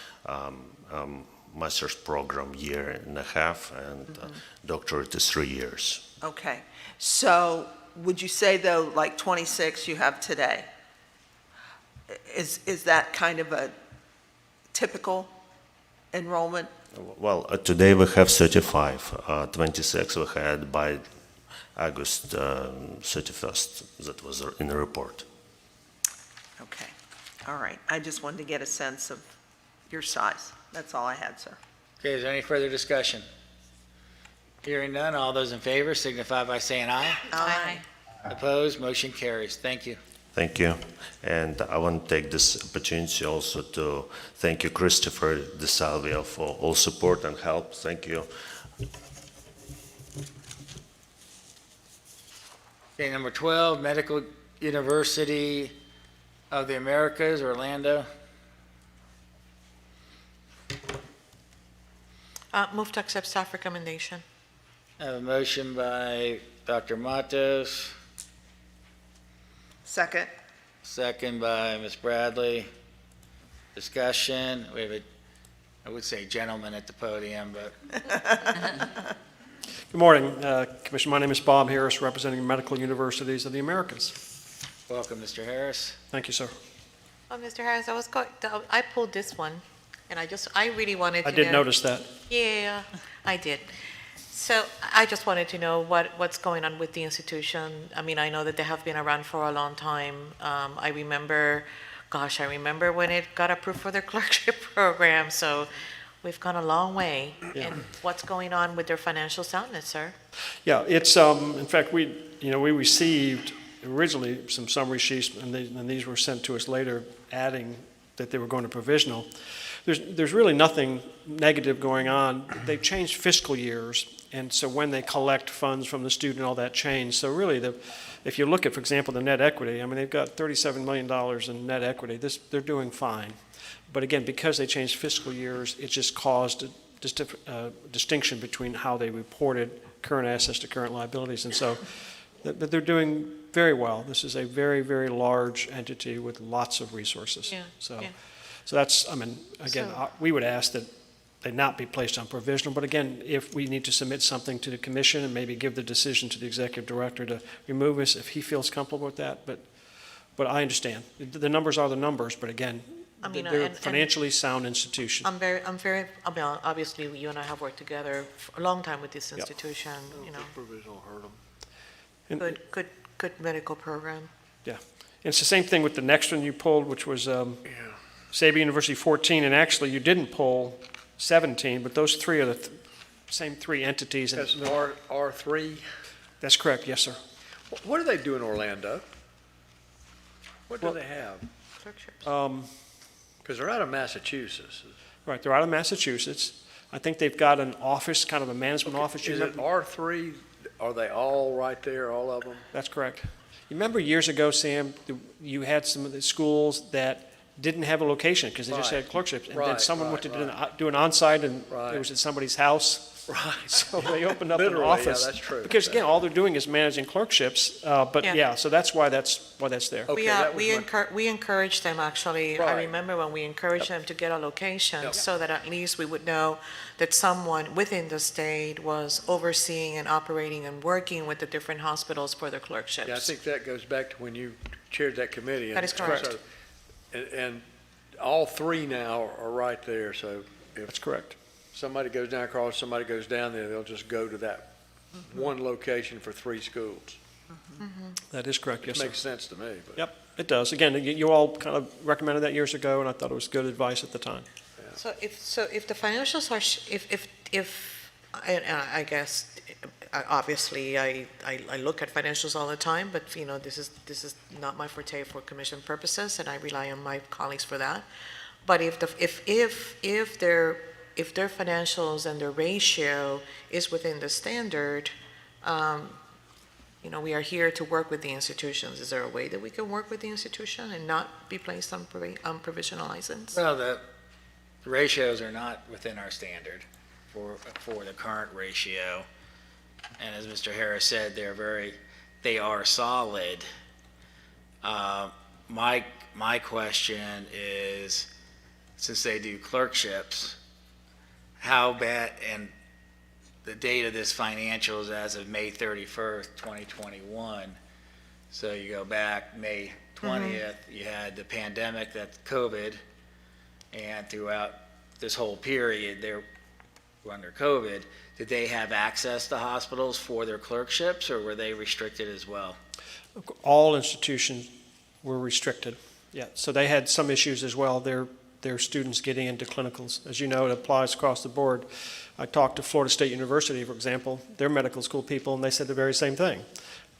Master's program 1.5 years, and doctorate is 3 years. Okay. So would you say, though, like 26 you have today, is that kind of a typical enrollment? Well, today we have 35. 26 we had by August 31st. That was in the report. Okay. All right. I just wanted to get a sense of your size. That's all I had, sir. Okay, is there any further discussion? Hearing none, all those in favor signify by saying aye. Aye. Opposed, motion carries. Thank you. Thank you. And I want to take this opportunity also to thank you, Christopher DeSalvia, for all support and help. Thank you. Okay, number 12, Medical University of the Americas, Orlando. Move to accept staff recommendation. I have a motion by Dr. Matos, Second. second by Ms. Bradley. Discussion. We have I would say gentleman at the podium, but Good morning, Commissioner. My name is Bob Harris, representing Medical Universities of the Americas. welcome, Mr. Harris. Thank you, sir. Oh, Mr. Harris, I pulled this one, and I really wanted to I know. did notice that. Yeah, I did. So I just wanted to know what's going on with the institution. I mean, I know that they have been around for a long time. I remember when it got approved for their clerkship program, so we've gone a long way. Yeah. And what's going on with their financial soundness, sir? Yeah, it's, in fact, we received originally some summary sheets, and these were sent to us later, adding that they were going to provisional. There's really nothing negative going on. They've changed fiscal years, and so when they collect funds from the student, all that changed. So really, if you look at, for example, the net equity, I mean, they've got $37 million in net equity. They're doing fine. But again, because they changed fiscal years, it just caused a distinction between how they reported current assets to current liabilities. And so, but they're doing very well. This is a very, very large entity with lots of resources. Yeah, So. yeah. So that's, I mean, again, So- we would ask that they not be placed on provisional, but again, if we need to submit something to the commission and maybe give the decision to the executive director to remove us, if he feels comfortable with that, but I understand. The numbers are the numbers, but again, I mean, they're a and- financially sound institution. I mean, obviously, you and I have worked together for a long time with this institution, you know. Provisional hurt them. And- Good medical program. Yeah. And it's the same thing with the next one you pulled, which was Sabia University 14, and actually you didn't pull 17, but those three are the same three entities. And That's R3. That's correct, yes, sir. What do they do in Orlando? What do Well- they have? Um, Because they're out of Massachusetts. Right, they're out of Massachusetts. I think they've got an office, kind of a management office. You Is it remember- R3? Are they all right there, all of them? That's correct. You remember years ago, Sam, you had some of the schools that didn't have a location because they just Right. had clerkships. And then Right, someone right, went to do an onsite and Right. it was at somebody's house. Right. So they opened up an Literally, yeah, office. that's true. Because again, all they're doing is managing clerkships. But Yeah. yeah, so that's why that's there. Okay, that was my- We encourage them, actually. I Right. remember when we encouraged them to get a location so that at least we would know that someone within the state was overseeing and operating and working with the different hospitals for their clerkships. Yeah, I think that goes back to when you chaired that committee. That is correct. So- And all three now are right there, so if That's correct. somebody goes down across, somebody goes down there, they'll just go to that one location for three schools. That is correct, yes, Which sir. makes sense to me, but. Yep, it does. Again, you all kind of recommended that years ago, and I thought it was good advice at the time. So if the financials are, I guess, obviously, I look at financials all the time, but, this is not my forte for commission purposes, and I rely on my colleagues for that. But if their financials and their ratio is within the standard, we are here to work with the institutions. Is there a way that we can work with the institution and not be placed on provisional license? Well, the ratios are not within our standard for the current ratio. And as Mr. Harris said, they are solid. My question is, since they do clerkships, how bad, and the date of this financial is as of May 31st, 2021. So you go back May 20th, you had the pandemic, that's COVID, and throughout this whole period, they were under COVID. Did they have access to hospitals for their clerkships, or were they restricted as well? All institutions were restricted, yeah. So they had some issues as well, their students getting into clinicals. As you know, it applies across the board. I talked to Florida State University, for example, their medical school people, and they said the very same thing.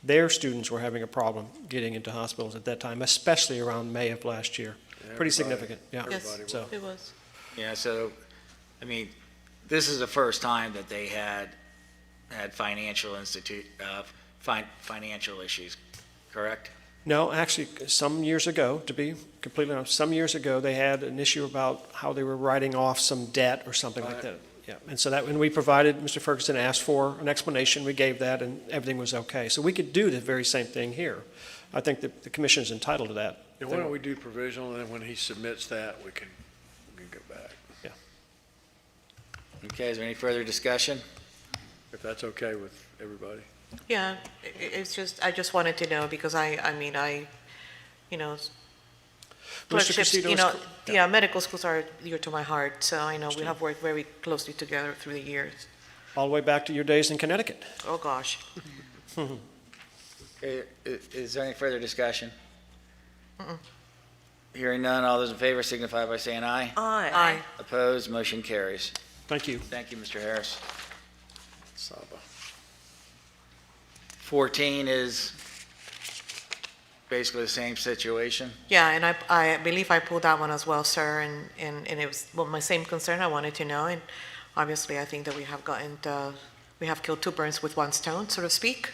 Their students were having a problem getting into hospitals at that time, especially around May of last year. Pretty significant, yeah. Yes, So- it was. Yeah, so, I mean, this is the first time that they had financial financial issues, correct? No, actually, some years ago, to be completely honest, some years ago, they had an issue about how they were writing off some debt or something like that. Yeah, and so that, when we provided, Mr. Ferguson asked for an explanation, we gave that, and everything was okay. So we could do the very same thing here. I think that the commission is entitled to that. And why don't we do provisional, and then when he submits that, we can go back, Okay, is there any further discussion? if that's okay with everybody. Yeah, it's just, I just wanted to know because clerkships, Casito is cor- yeah, medical schools are dear to my heart, so I know we have worked very closely together through the years. All the way back to your days in Connecticut. Oh, gosh. Okay, is there any further discussion? Hearing none, all those in favor signify by saying aye. Aye. Opposed, motion carries. Thank you. Thank you, Mr. Harris. Saba. 14 is basically the same situation. Yeah, and I believe I pulled that one as well, sir, and it was, my same concern I wanted to know, and obviously I think that we have killed two birds with one stone, so to speak.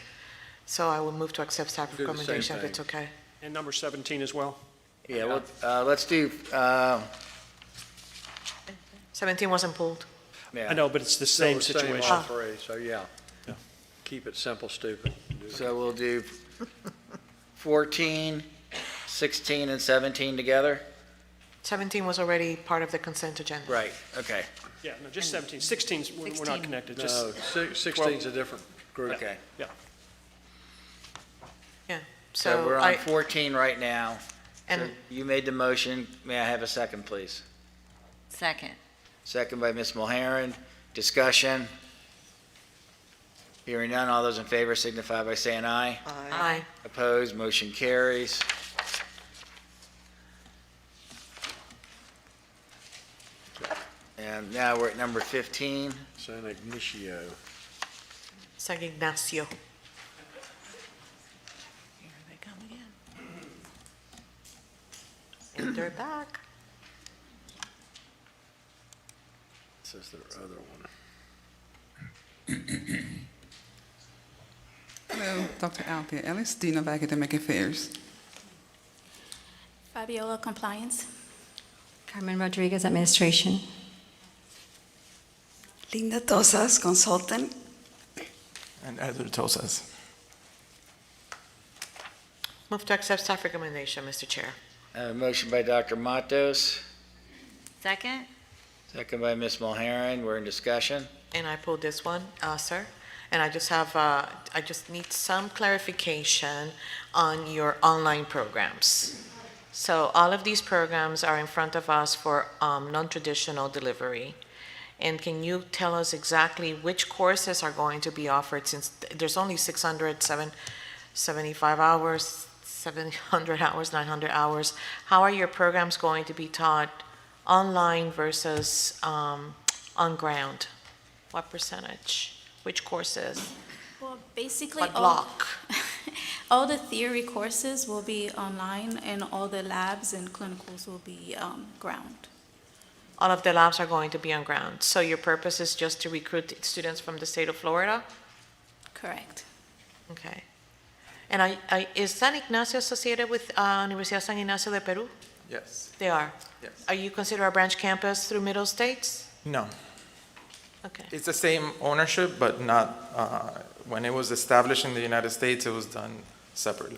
So I will move to accept staff Do the same recommendation if thing. it's okay. And number 17 as well. Yeah, well, let's do, 17 wasn't pulled. I know, but it's the Still same the situation. all three, so yeah. Keep it simple, stupid. So we'll do 14, 16, and 17 together? 17 was already part of the consent agenda. Right, okay. Yeah, no, just 17. 16's, we're not connected. Just No, 16's a different group. Okay. Yeah. Yeah, So we're on 14 right now. And- So you made the motion. May I have a second, please? Second. Second by Ms. Mulheron. Discussion. Hearing none, all those in favor signify by saying aye. Aye. Opposed, motion carries. And now we're at number 15. San Ignacio. San Ignacio. They're back. This is their other one. Hello, Dr. Althea Ellis, Dean of Academic Affairs. Fabiola, Compliance. Carmen Rodriguez, Administration. Linda Tosas, Consultant. And Edward Tosas. Move to accept staff recommendation, Mr. Chair. Motion by Dr. Matos, Second? second by Ms. Mulheron. We're in discussion. And I pulled this one, sir. And I just need some clarification on your online programs. So all of these programs are in front of us for non-traditional delivery. And can you tell us exactly which courses are going to be offered, since there's only 675 hours, 700 hours, 900 hours? How are your programs going to be taught online versus on ground? What percentage? Which courses? Well, basically, What block? all the theory courses will be online, and all the labs and clinicals will be ground. All of the labs are going to be on ground. So your purpose is just to recruit students from the state of Florida? Correct. Okay. And is San Ignacio associated with Universidad San Ignacio de Peru? Yes. They are? Yes. Are you considered a branch campus through Middle States? No. Okay. It's the same ownership, but not, when it was established in the United States, it was done separately.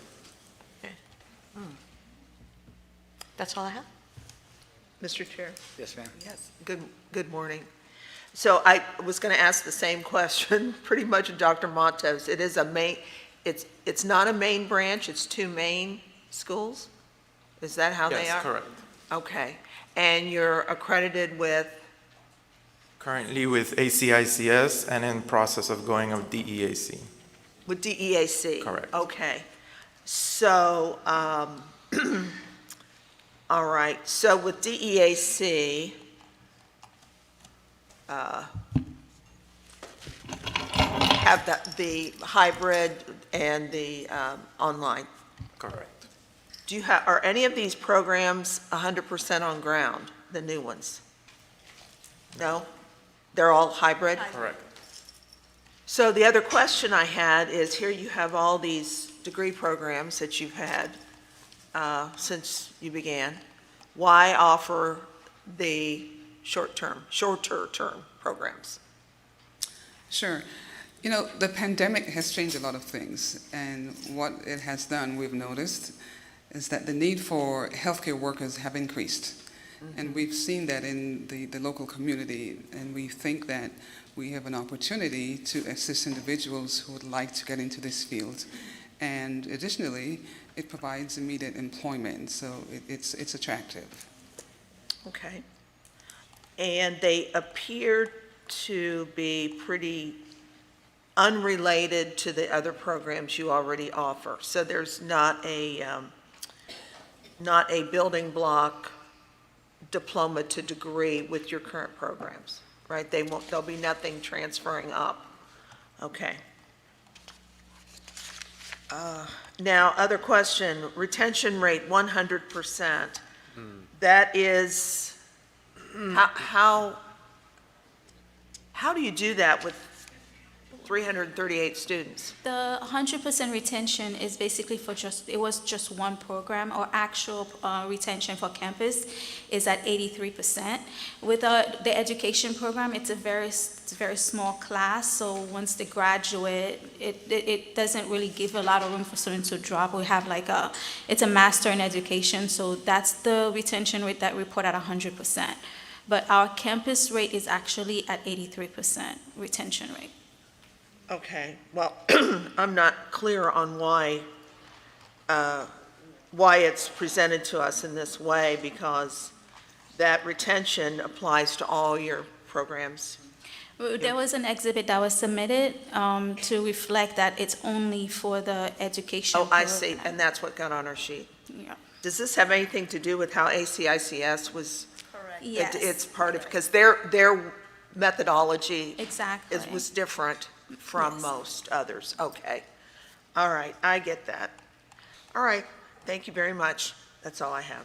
That's all I have? Mr. Chair? Yes, ma'am. Yes, good morning. So I was going to ask the same question, pretty much of Dr. Matos. It is a main, it's not a main branch, it's two main schools? Is that how they are? Yes, correct. Okay. And you're accredited with? Currently with ACICS and in process of going of DEAC. With DEAC? Correct. Okay. So, all right. So with DEAC, have the hybrid and the online? Correct. Do you have, are any of these programs 100% on ground, the new ones? No? They're all hybrid? Correct. So the other question I had is, here you have all these degree programs that you've had since you began. Why offer the shorter term programs? Sure. You know, the pandemic has changed a lot of things, and what it has done, we've noticed, is that the need for healthcare workers have increased. And we've seen that in the local community, and we think that we have an opportunity to assist individuals who would like to get into this field. And additionally, it provides immediate employment, so it's attractive. Okay. And they appear to be pretty unrelated to the other programs you already offer. So there's not a building block diploma to degree with your current programs, right? There'll be nothing transferring up. Okay. Now, other question, retention rate 100%. That is, how do you do that with 338 students? The 100% retention is basically for it was just one program. Our actual retention for campus is at 83%. With the education program, it's a very small class, so once they graduate, it doesn't really give a lot of room for students to drop. We have it's a master in education, so that's the retention rate that we put at 100%. But our campus rate is actually at 83% retention rate. Okay, well, I'm not clear on why it's presented to us in this way, because that retention applies to all your programs. There was an exhibit that was submitted to reflect that it's only for the education. Oh, I see, and that's what got on our sheet. Yeah. Does this have anything to do with how ACICS was? Correct. Yes. It's part of, because their methodology Exactly. was different from most others. Okay. All right, I get that. All right, thank you very much. That's all I have.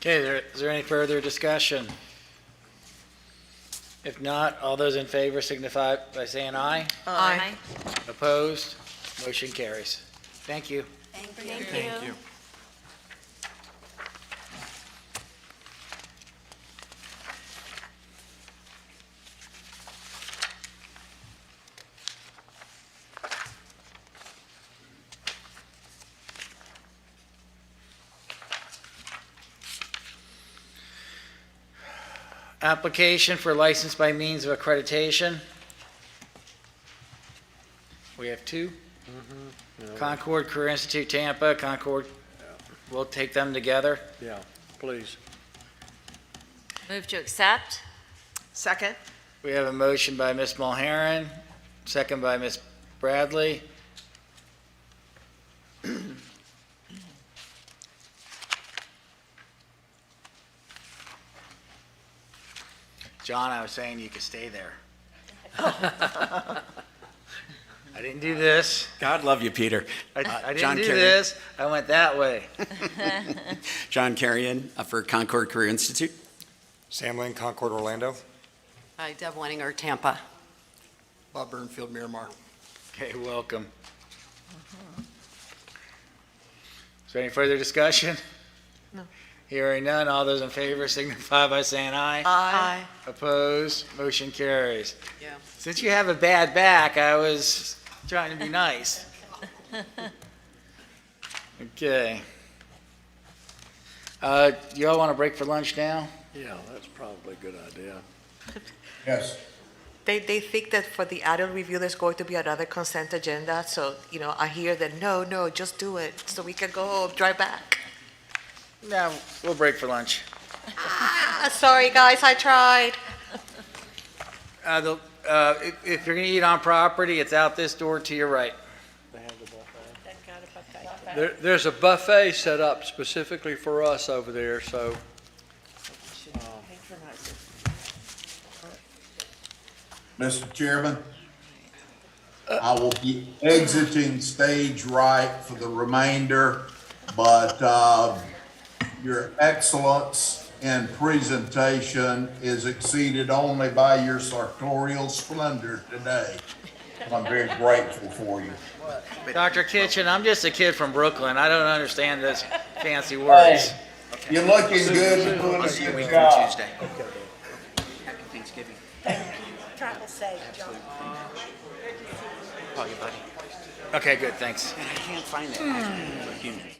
Okay, is there any further discussion? If not, all those in favor signify by saying aye. Aye. Opposed? Motion carries. Thank you. Thank you. Application for license by means of accreditation. We have two. Concord Career Institute Tampa, Concord, we'll take them together. Yeah, please. Move to accept. Second? We have a motion by Ms. Mulharen, second by Ms. Bradley. John, I was saying you could stay there. I didn't do this. God love you, Peter. I didn't John do Carey. this. I went that way. John Carrion for Concord Career Institute. Sam Lynn, Concord, Orlando. Hi, Deb Wenninger, Tampa. Bob Burnfield, Miramar. Okay, welcome. Is there any further discussion? No. Hearing none, all those in favor signify by saying aye. Aye. Opposed, motion carries. Yeah. Since you have a bad back, I was trying to be nice. Okay. You all want to break for lunch now? Yeah, that's probably a good idea. Yes. They think that for the adult review, there's going to be another consent agenda, so, I hear that, no, just do it, so we can go home, drive back. No, we'll break for lunch. Sorry, guys, I tried. If you're going to eat on property, it's out this door to your right. There's a buffet set up specifically for us over there, so. Mr. Chairman, I will be exiting stage right for the remainder, but your excellence in presentation is exceeded only by your sartorial splendor today. I'm very grateful for you. Dr. Kitchen, I'm just a kid from Brooklyn. I don't understand those fancy words. You're looking good and doing a good job. Happy Thanksgiving. Travel safe, John. Call you, buddy. Okay, good, thanks. And I can't find it.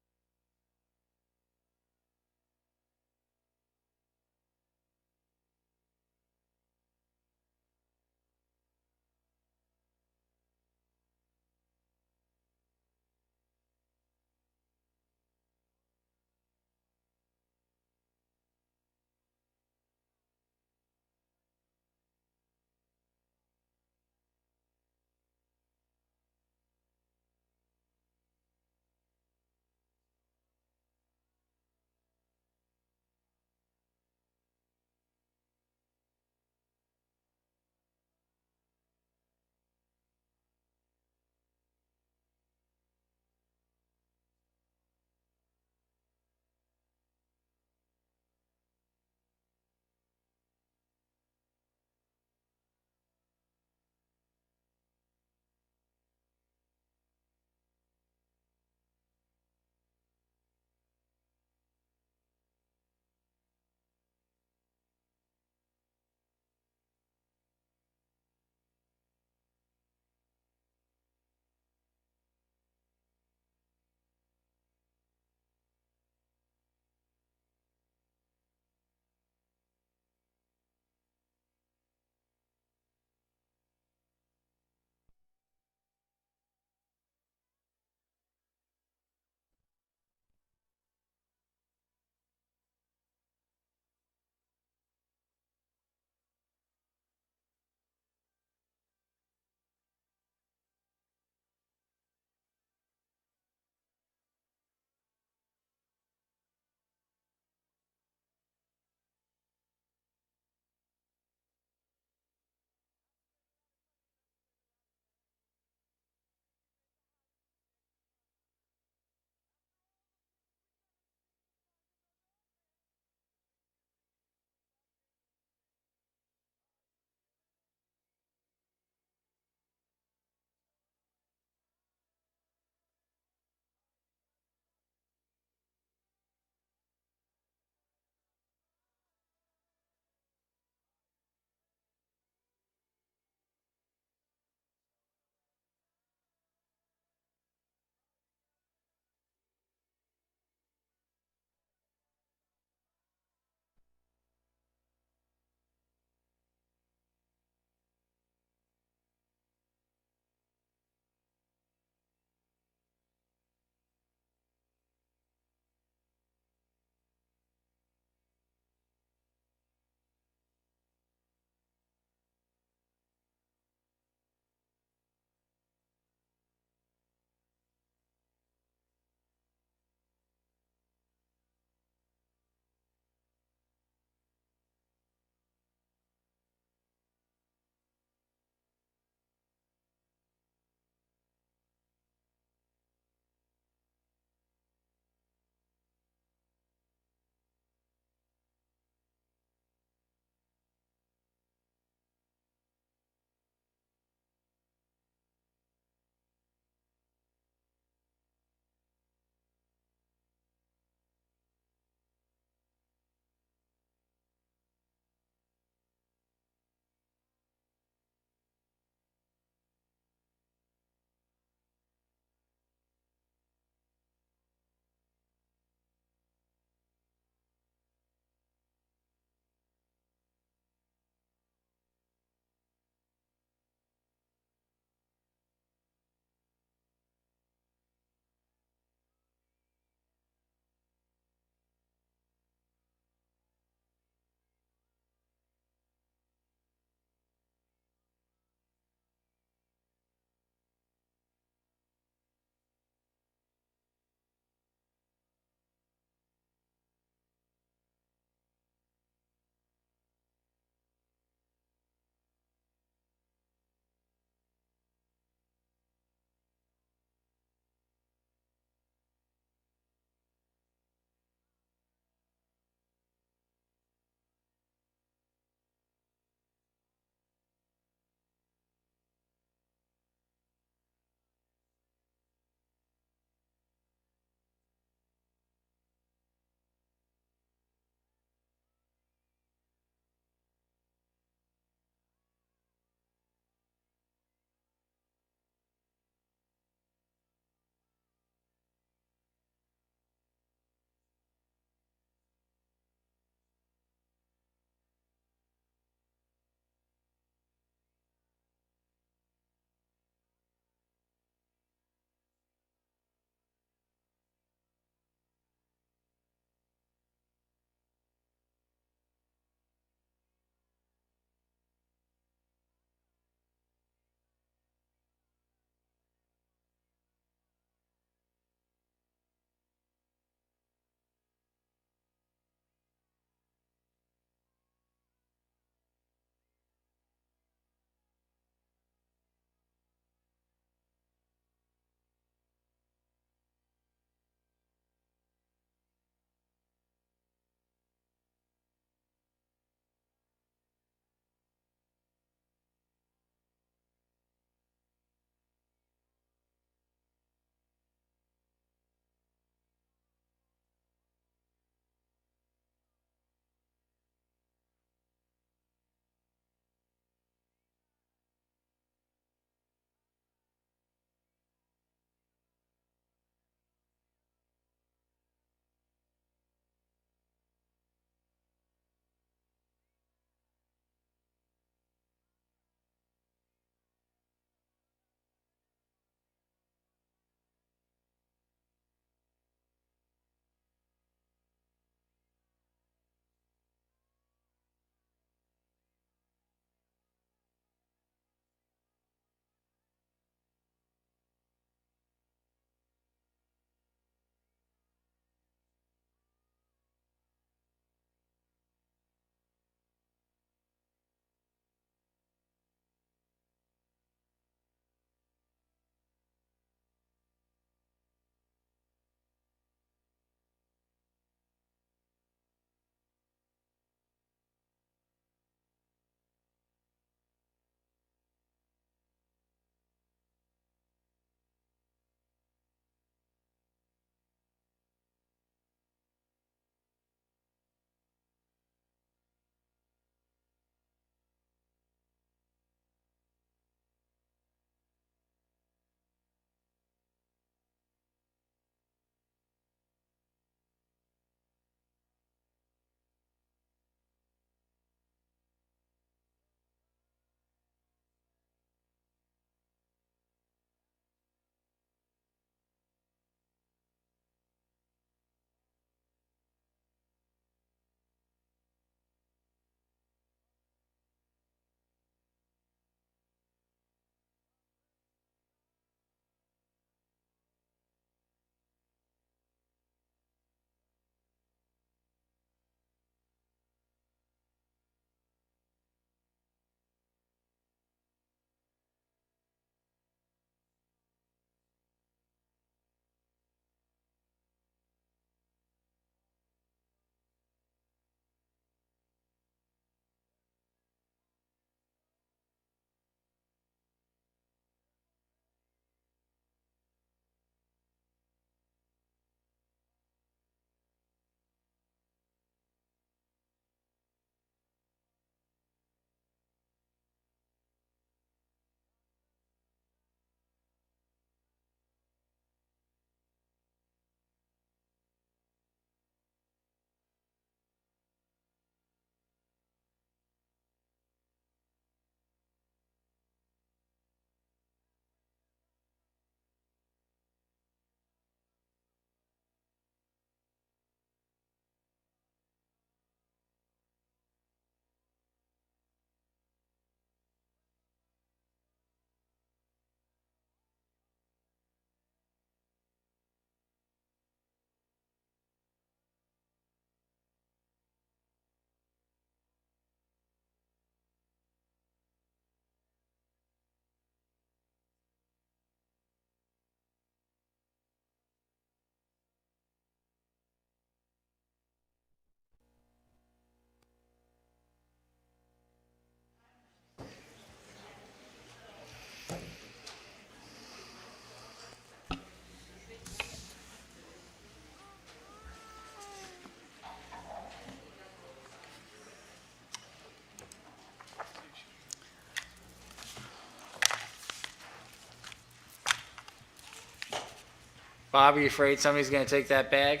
Bob, are you afraid somebody's going to take that bag?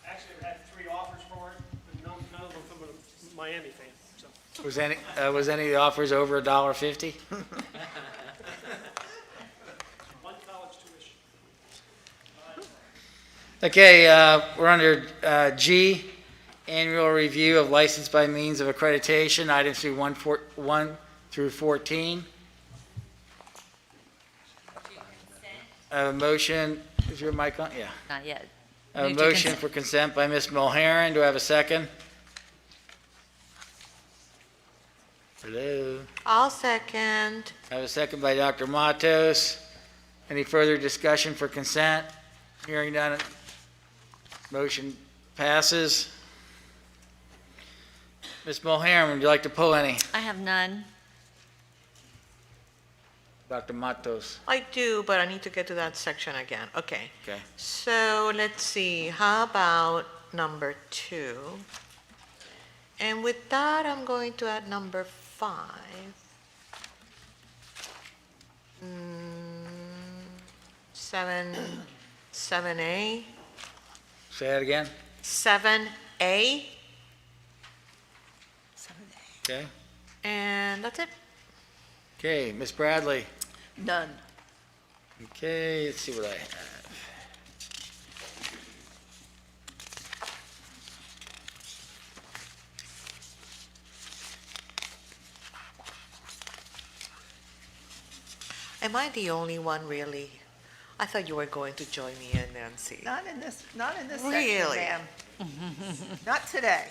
Actually, I've had 3 offers for it, but none of them from a Miami fan, so. Was any of the offers over $1.50? One college tuition. Okay, we're under G, annual review of license by means of accreditation, items through 1 through 14. I have a motion, is your mic on? Yeah. Not yet. I have a Move to motion consent. for consent by Ms. Mulharen. Do I have a second? Hello? I'll second. I have a second by Dr. Matos. Any further discussion for consent? Hearing none, motion passes. Ms. Mulharen, would you like to pull any? I have none. Dr. Matos? I do, but I need to get to that section again. Okay. Okay. So let's see, how about number 2? And with that, I'm going to add number 5. 7A. Say that again? 7A, Okay. and that's it. Okay, Ms. Bradley? None. Okay, let's see what I have. Am I the only one, really? I thought you were going to join me in, Nancy. Not in this section, Really? ma'am. Not today.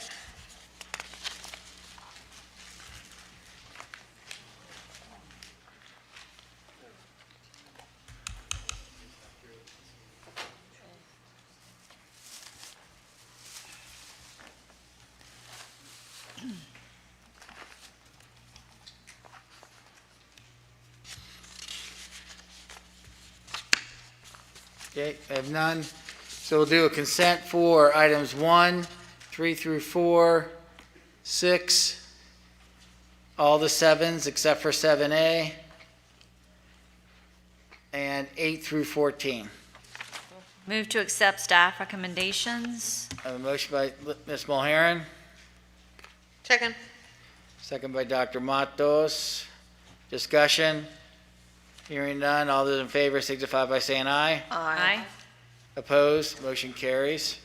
Okay, I have none. So we'll do a consent for items 1, 3 through 4, 6, all the 7s except for 7A, and 8 through 14. Move to accept staff recommendations. I have a motion by Ms. Mulharen, Second. second by Dr. Matos. Discussion? Hearing none, all those in favor signify by saying aye. Aye. Opposed, motion carries.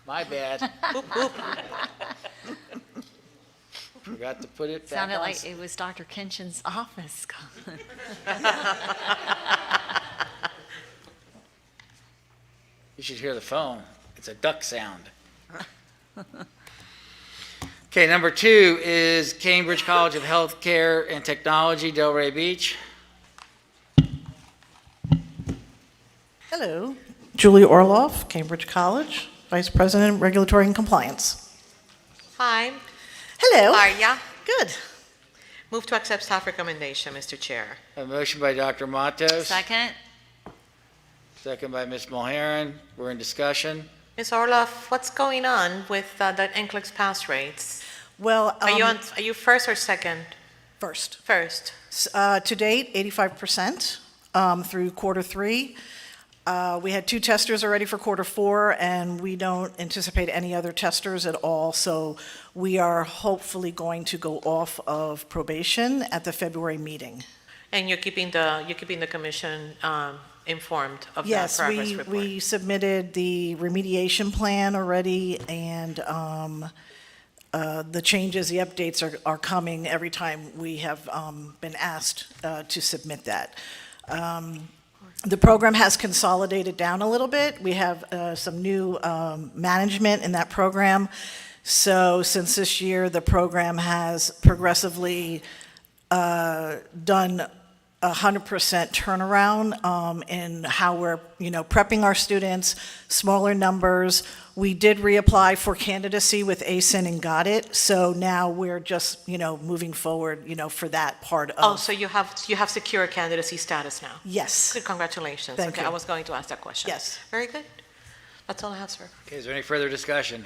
My bad. Forgot to put it back Sounded on. like it was Dr. Kenshin's office. You should hear the phone. It's a duck sound. Okay, number 2 is Cambridge College of Healthcare and Technology, Delray Beach. Hello, Julie Orloff, Cambridge College, Vice President, Regulatory and Compliance. Hi. Hello. How are ya? Good. Move to accept staff recommendation, Mr. Chair. A motion by Dr. Matos. Second. Second by Ms. Mulharen. We're in discussion. Ms. Orloff, what's going on with the NCLEX pass rates? Well, Are you first or second? first. First. To date, 85% through quarter 3. We had 2 testers already for quarter 4, and we don't anticipate any other testers at all. So we are hopefully going to go off of probation at the February meeting. And you're keeping the commission informed of that Yes, progress report? we submitted the remediation plan already, and the changes, the updates are coming every time we have been asked to submit that. The program has consolidated down a little bit. We have some new management in that program. So since this year, the program has progressively done 100% turnaround in how we're, prepping our students, smaller numbers. We did reapply for candidacy with ASIN and got it. So now we're just, moving forward, for that part of. Oh, so you have secure candidacy status now? Yes. Good, congratulations. Thank Okay, you. I was going to ask that question. Yes. Very good. That's all I have, sir. Okay, is there any further discussion?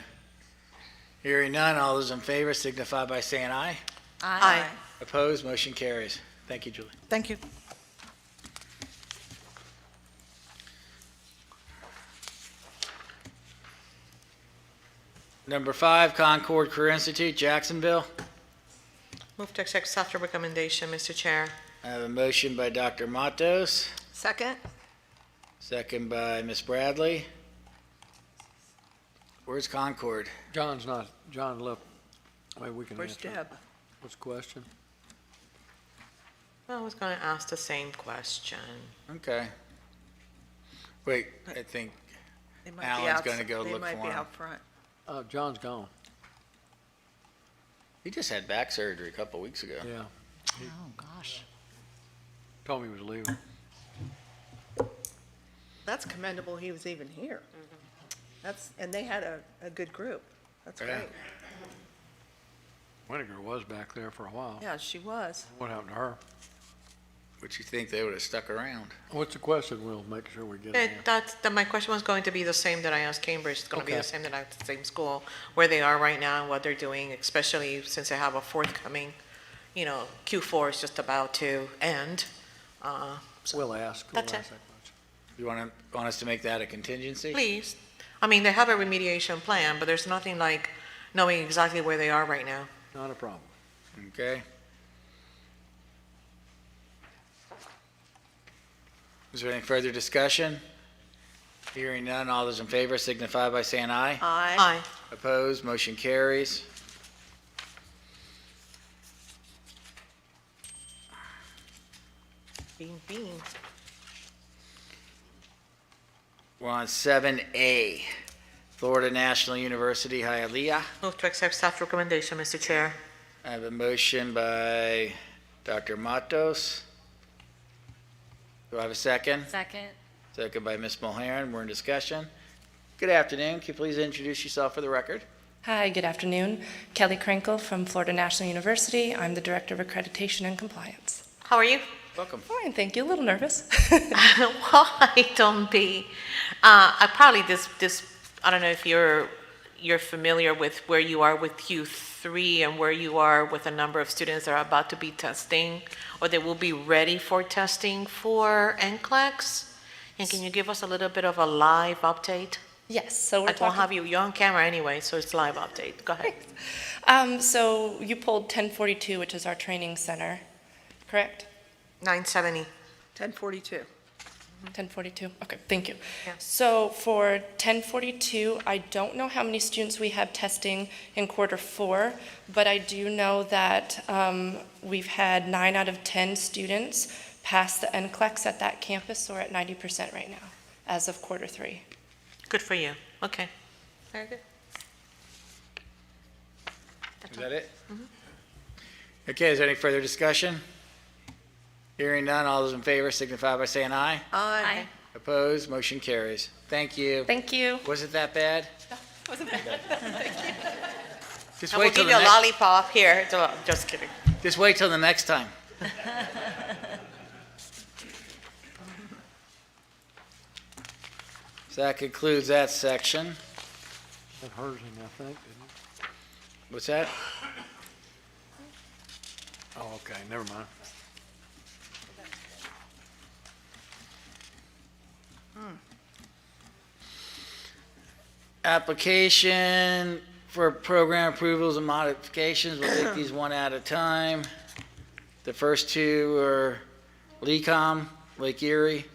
Hearing none, all those in favor signify by saying aye. Aye. Opposed, motion carries. Thank you, Julie. Thank you. Number 5, Concord Career Institute, Jacksonville. Move to accept staff recommendation, Mr. Chair. I have a motion by Dr. Matos, Second? second by Ms. Bradley. Where's Concord? John left. Maybe we can Where's answer. Deb? What's the question? I was going to ask the same question. Okay. Wait, I think They might be Alan's out- gonna go they look might for be him. out front. John's gone. he just had back surgery a couple weeks ago. Yeah. Oh, gosh. Told me he was leaving. That's commendable he was even here. And they had a good group. That's Yeah. great. Winnegar was back there for a while. Yeah, she was. What happened to her? Would you think they would have stuck around? What's the question? We'll make sure we get it. My question was going to be the same that I asked Cambridge. It's going to be Okay. the same that I asked the same school, where they are right now and what they're doing, especially since they have a forthcoming, Q4 is just about to end. We'll ask. That's We'll it. ask that question. You want us to make that a contingency? Please. I mean, they have a remediation plan, but there's nothing like knowing exactly where they are right now. Not a problem. Okay. Is there any further discussion? Hearing none, all those in favor signify by saying aye. Aye. Opposed, motion carries. Bean. We're on 7A, Florida National University, Hialeah. Move to accept staff recommendation, Mr. Chair. I have a motion by Dr. Matos. Do I have a second? Second. Second by Ms. Mulhern. We're in discussion. Good afternoon. Can you please introduce yourself for the record? Hi, good afternoon. Kelly Krinkle from Florida National University. I'm the Director of Accreditation and Compliance. How are you? Welcome. Fine, thank you. A little nervous. Why don't be? I probably I don't know if you're familiar with where you are with Q3 and where you are with a number of students that are about to be testing or they will be ready for testing for NCLEX. And can you give us a little bit of a live update? Yes, so I won't have you're on camera anyway, so it's live update. Go ahead. So you pulled 1042, which is our training center, correct? 970. 1042. 1042, okay, thank you. Yeah. So for 1042, I don't know how many students we have testing in Q4, but I do know that we've had 9 out of 10 students pass the NCLEX at that campus, so we're at 90% right now, as of Q3. Good for you. Okay. Very good. Is that it? Okay, is there any further discussion? Hearing none, all those in favor signify by saying aye. Aye. Opposed, motion carries. Thank you. Thank you. Was it that bad? Wasn't bad. Thank you. Just I will wait till give you the a next, lollipop here. Just kidding. just wait till the next time. So that concludes that section. That hers, I think, didn't it? What's that? Oh, okay, never mind. Application for program approvals and modifications. We'll take these one at a time. The first two are LECOM, Lake Erie.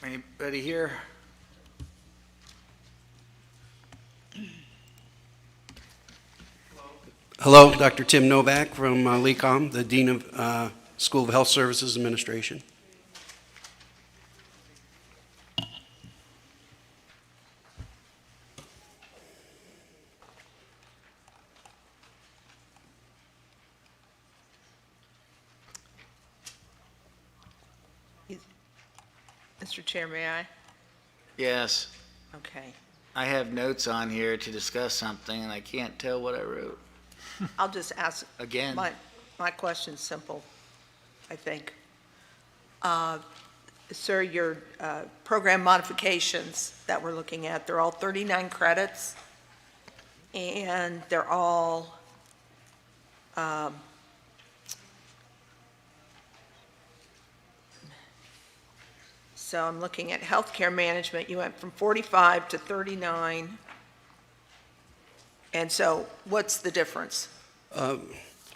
Anybody here? Hello, Dr. Tim Novak from LECOM, the Dean of School of Health Services Administration. Mr. Chair, may I? Yes. Okay. I have notes on here to discuss something, and I can't tell what I wrote. I'll just ask. Again. My question's simple, I think. Sir, your program modifications that we're looking at, they're all 39 credits, and they're all So I'm looking at healthcare management, you went from 45 to 39. And so what's the difference?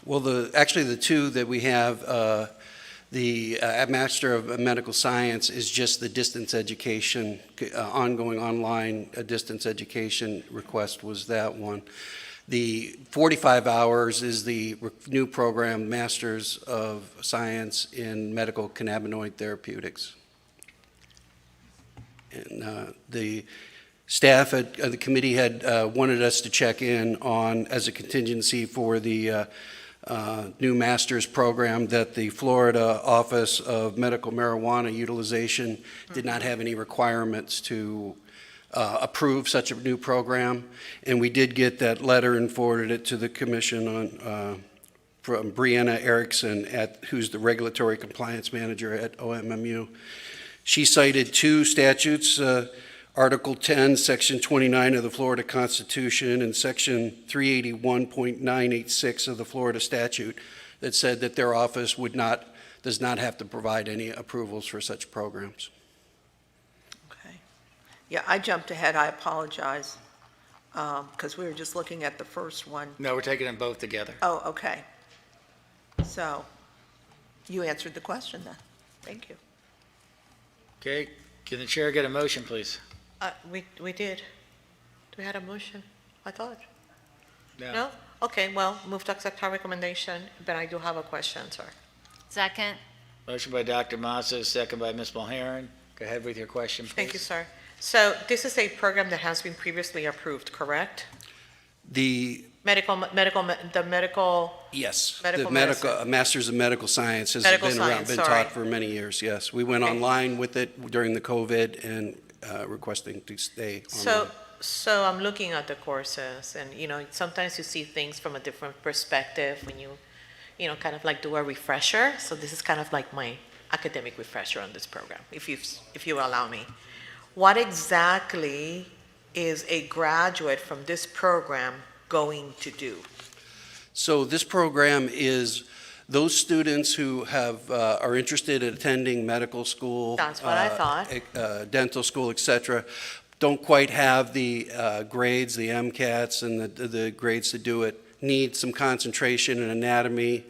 Well, actually, the two that we have, the Master of Medical Science is just the distance education, ongoing online distance education request was that one. The 45 hours is the new program, Masters of Science in Medical Cannabinoid Therapeutics. And the staff at the committee had wanted us to check in on, as a contingency for the new master's program, that the Florida Office of Medical Marijuana Utilization did not have any requirements to approve such a new program. And we did get that letter and forwarded it to the commission on, from Brianna Erickson, who's the regulatory compliance manager at OMMU. She cited two statutes, Article 10, Section 29 of the Florida Constitution, and Section 381.986 of the Florida statute, that said that their office does not have to provide any approvals for such programs. Okay. Yeah, I jumped ahead, I apologize, because we were just looking at the first one. No, we're taking them both together. Oh, okay. So you answered the question then. Thank you. Okay, can the chair get a motion, please? We did. Do we have a motion? I thought. No. No? Okay, well, move to accept our recommendation, but I do have a question, sir. Second. Motion by Dr. Masso, second by Ms. Mulheron. Go ahead with your question, please. Thank you, sir. So this is a program that has been previously approved, correct? The Medical. Yes, Medical the Masters of Medical Science has been taught for many years, yes. We went online with it during the COVID and requesting to stay online. So I'm looking at the courses, and, sometimes you see things from a different perspective when you, kind of like do a refresher. So this is kind of like my academic refresher on this program, if you allow me. What exactly is a graduate from this program going to do? So this program is those students who are interested in attending medical school. That's what I thought. Dental school, et cetera, don't quite have the grades, the MCATs and the grades to do it, need some concentration in anatomy,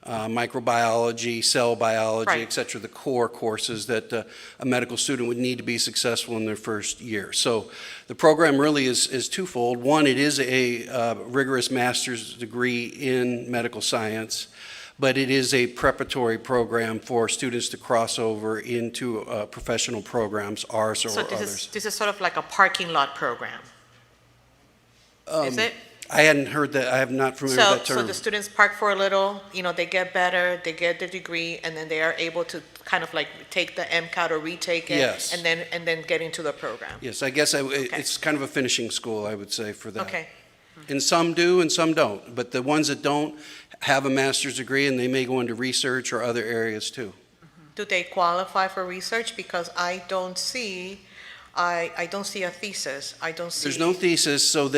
microbiology, cell biology, Right. et cetera, the core courses that a medical student would need to be successful in their first year. So the program really is twofold. One, it is a rigorous master's degree in medical science, but it is a preparatory program for students to cross over into professional programs, ours or others. This is sort of like a parking lot program, is it? I hadn't heard that. I have not familiar with that term. So the students park for a little, they get better, they get the degree, and then they are able to kind of like take the MCAT or retake it. Yes. And then get into the program. Yes, I guess it's kind of a finishing school, I would say, for that. Okay. And some do and some don't, but the ones that don't have a master's degree, and they may go into research or other areas too. Do they qualify for research? Because I don't see a thesis. I don't see. There's no thesis, so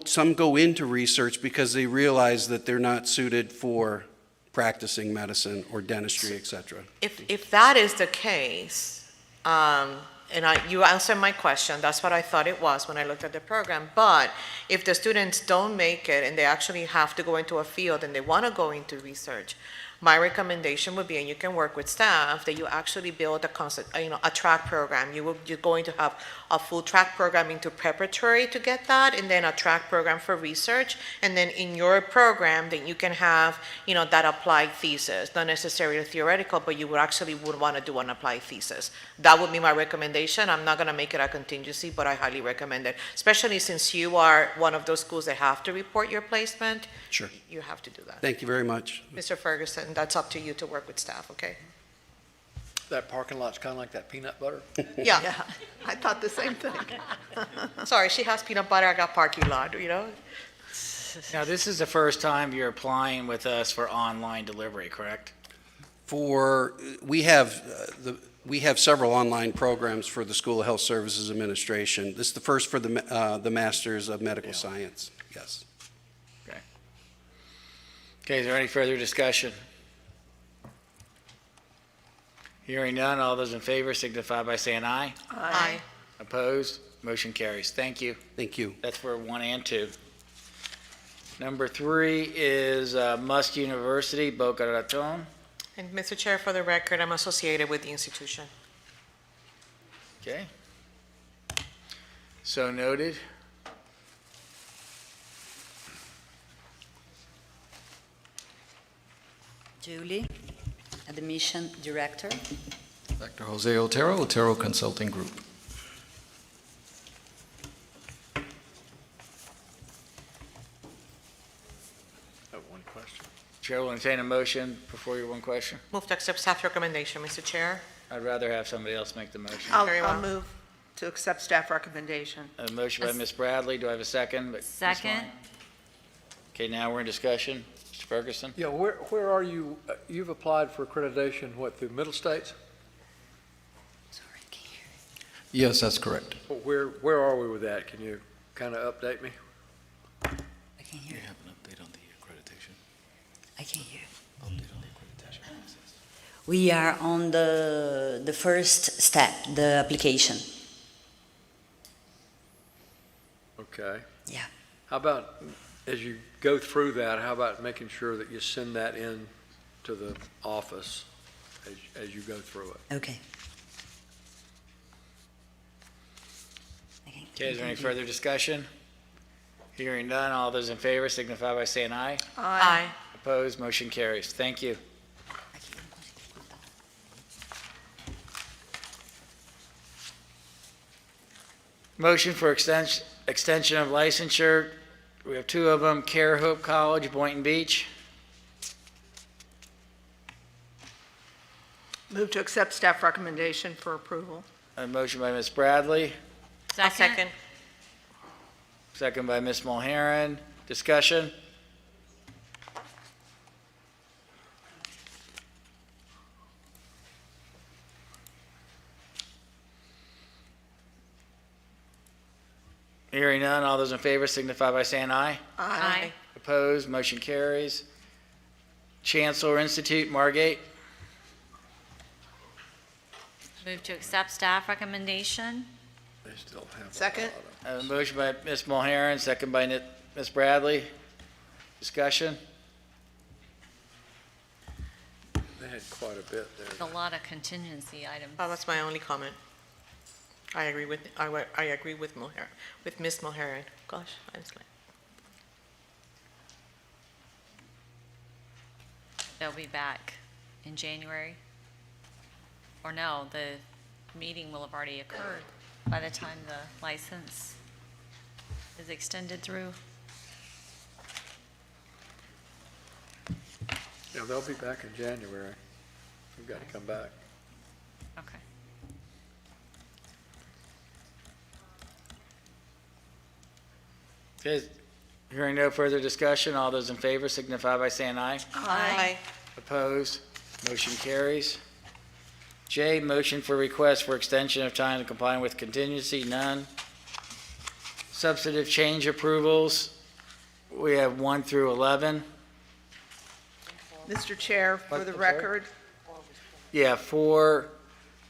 some go into research because they realize that they're not suited for practicing medicine or dentistry, et cetera. If that is the case, you answered my question, that's what I thought it was when I looked at the program, but if the students don't make it and they actually have to go into a field and they want to go into research, my recommendation would be, and you can work with staff, that you actually build a track program. You're going to have a full track program into preparatory to get that, and then a track program for research. And then in your program, then you can have, that applied thesis, not necessarily theoretical, but you would want to do an applied thesis. That would be my recommendation. I'm not going to make it a contingency, but I highly recommend it, especially since you are one of those schools that have to report your placement. Sure. You have to do that. Thank you very much. Mr. Ferguson, that's up to you to work with staff, okay? That parking lot's kind of like that peanut butter. Yeah, I thought the same thing. Sorry, she has peanut butter, I got parking lot, Now, this is the first time you're applying with us for online delivery, correct? We have several online programs for the School of Health Services Administration. This is the first for the Masters of Medical Science, yes. Okay, is there any further discussion? Hearing none, all those in favor signify by saying aye. Aye. Opposed? Motion carries. Thank you. Thank you. That's for 1 and 2. Number 3 is Must University, Boca Raton. And Mr. Chair, for the record, I'm associated with the institution. Okay. So noted. Julie, Admission Director. Dr. Jose Otero, Otero Consulting Group. I have one question. Chair will entertain a motion before your one question. Move to accept staff recommendation, Mr. Chair. I'd rather have somebody else make the motion. Very well. I'll move to accept staff recommendation. A motion by Ms. Bradley. Do I have a second? Ms. Second. Vaughn? Okay, now we're in discussion. Mr. Ferguson? Yeah, where are you? You've applied for accreditation, what, through Middle States? Yes, that's correct. Well, where are we with that? Can you kind of update me? I can hear. have an update on the accreditation. I can hear. Update on the accreditation process. We are on the first step, the application. Okay. Yeah. How about, as you go through that, how about making sure that you send that in to the office as you go through it? Okay. Okay, is there any further discussion? Hearing none, all those in favor signify by saying aye. Aye. Opposed, motion carries. Thank you. Motion for extension of licensure. We have 2 of them, Care Hope College, Boynton Beach. Move to accept staff recommendation for approval. A motion by Ms. Bradley, I'll second. second by Ms. Mulheron. Discussion? Hearing none, all those in favor signify by saying aye. Aye. Opposed, motion carries. Chancellor Institute, Margate. Move to accept staff recommendation. They still have. Second? I have a motion by Ms. Mulheron, second by Ms. Bradley. Discussion? They had quite a bit there. A lot of contingency items. Oh, that's my only comment. I agree with Ms. Mulheron. Gosh, I was like, They'll be back in January. Or no, the meeting will have already occurred by the time the license is extended through. Yeah, they'll be back in January. We've got to come back. Okay. Okay, hearing no further discussion, all those in favor signify by saying aye. aye. Opposed, motion carries. J, motion for request for extension of time to comply with contingency, none. Substantive change approvals, we have 1 through 11. Mr. Chair, for the I'm sorry? record, Yeah, 4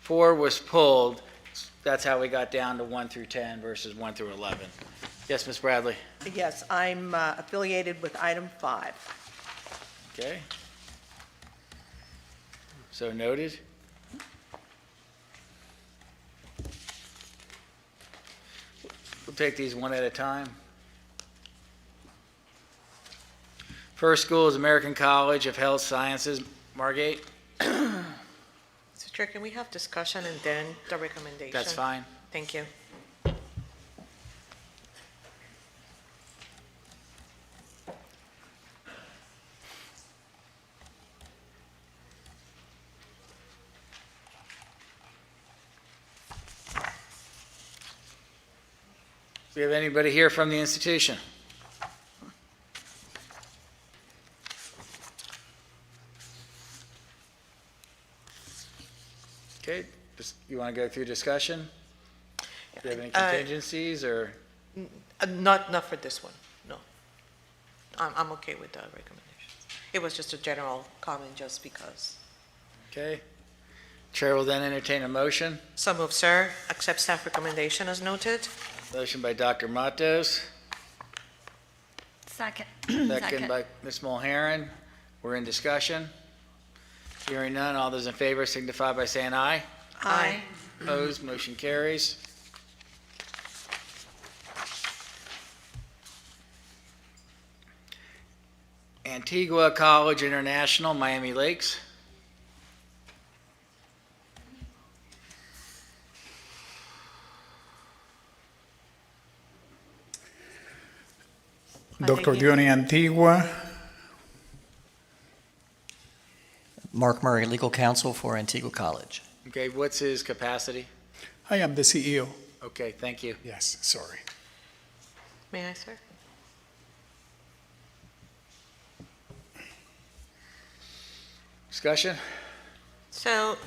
was pulled. That's how we got down to 1 through 10 versus 1 through 11. Yes, Ms. Bradley? yes, I'm affiliated with item 5. Okay. So noted. We'll take these one at a time. First school is American College of Health Sciences, Margate. Mr. Chair, can we have discussion and then the recommendation? That's fine. Thank you. Do we have anybody here from the institution? Okay, you want to go through discussion? Do you have any contingencies or? Not for this one, no. I'm okay with the recommendations. It was just a general comment just because. Okay. Chair will then entertain a motion. So moved, sir. Accept staff recommendation as noted. Motion by Dr. Matos, Second. second by Ms. Mulheren. We're in discussion. Hearing none, all those in favor signify by saying aye. Aye. Opposed, motion carries. Antigua College International, Miami Lakes. Dr. Diony Antigua. Mark Murray, legal counsel for Antigua College. Okay, what's his capacity? I am the CEO. Okay, thank you. Yes, sorry. May I, sir? Discussion? So,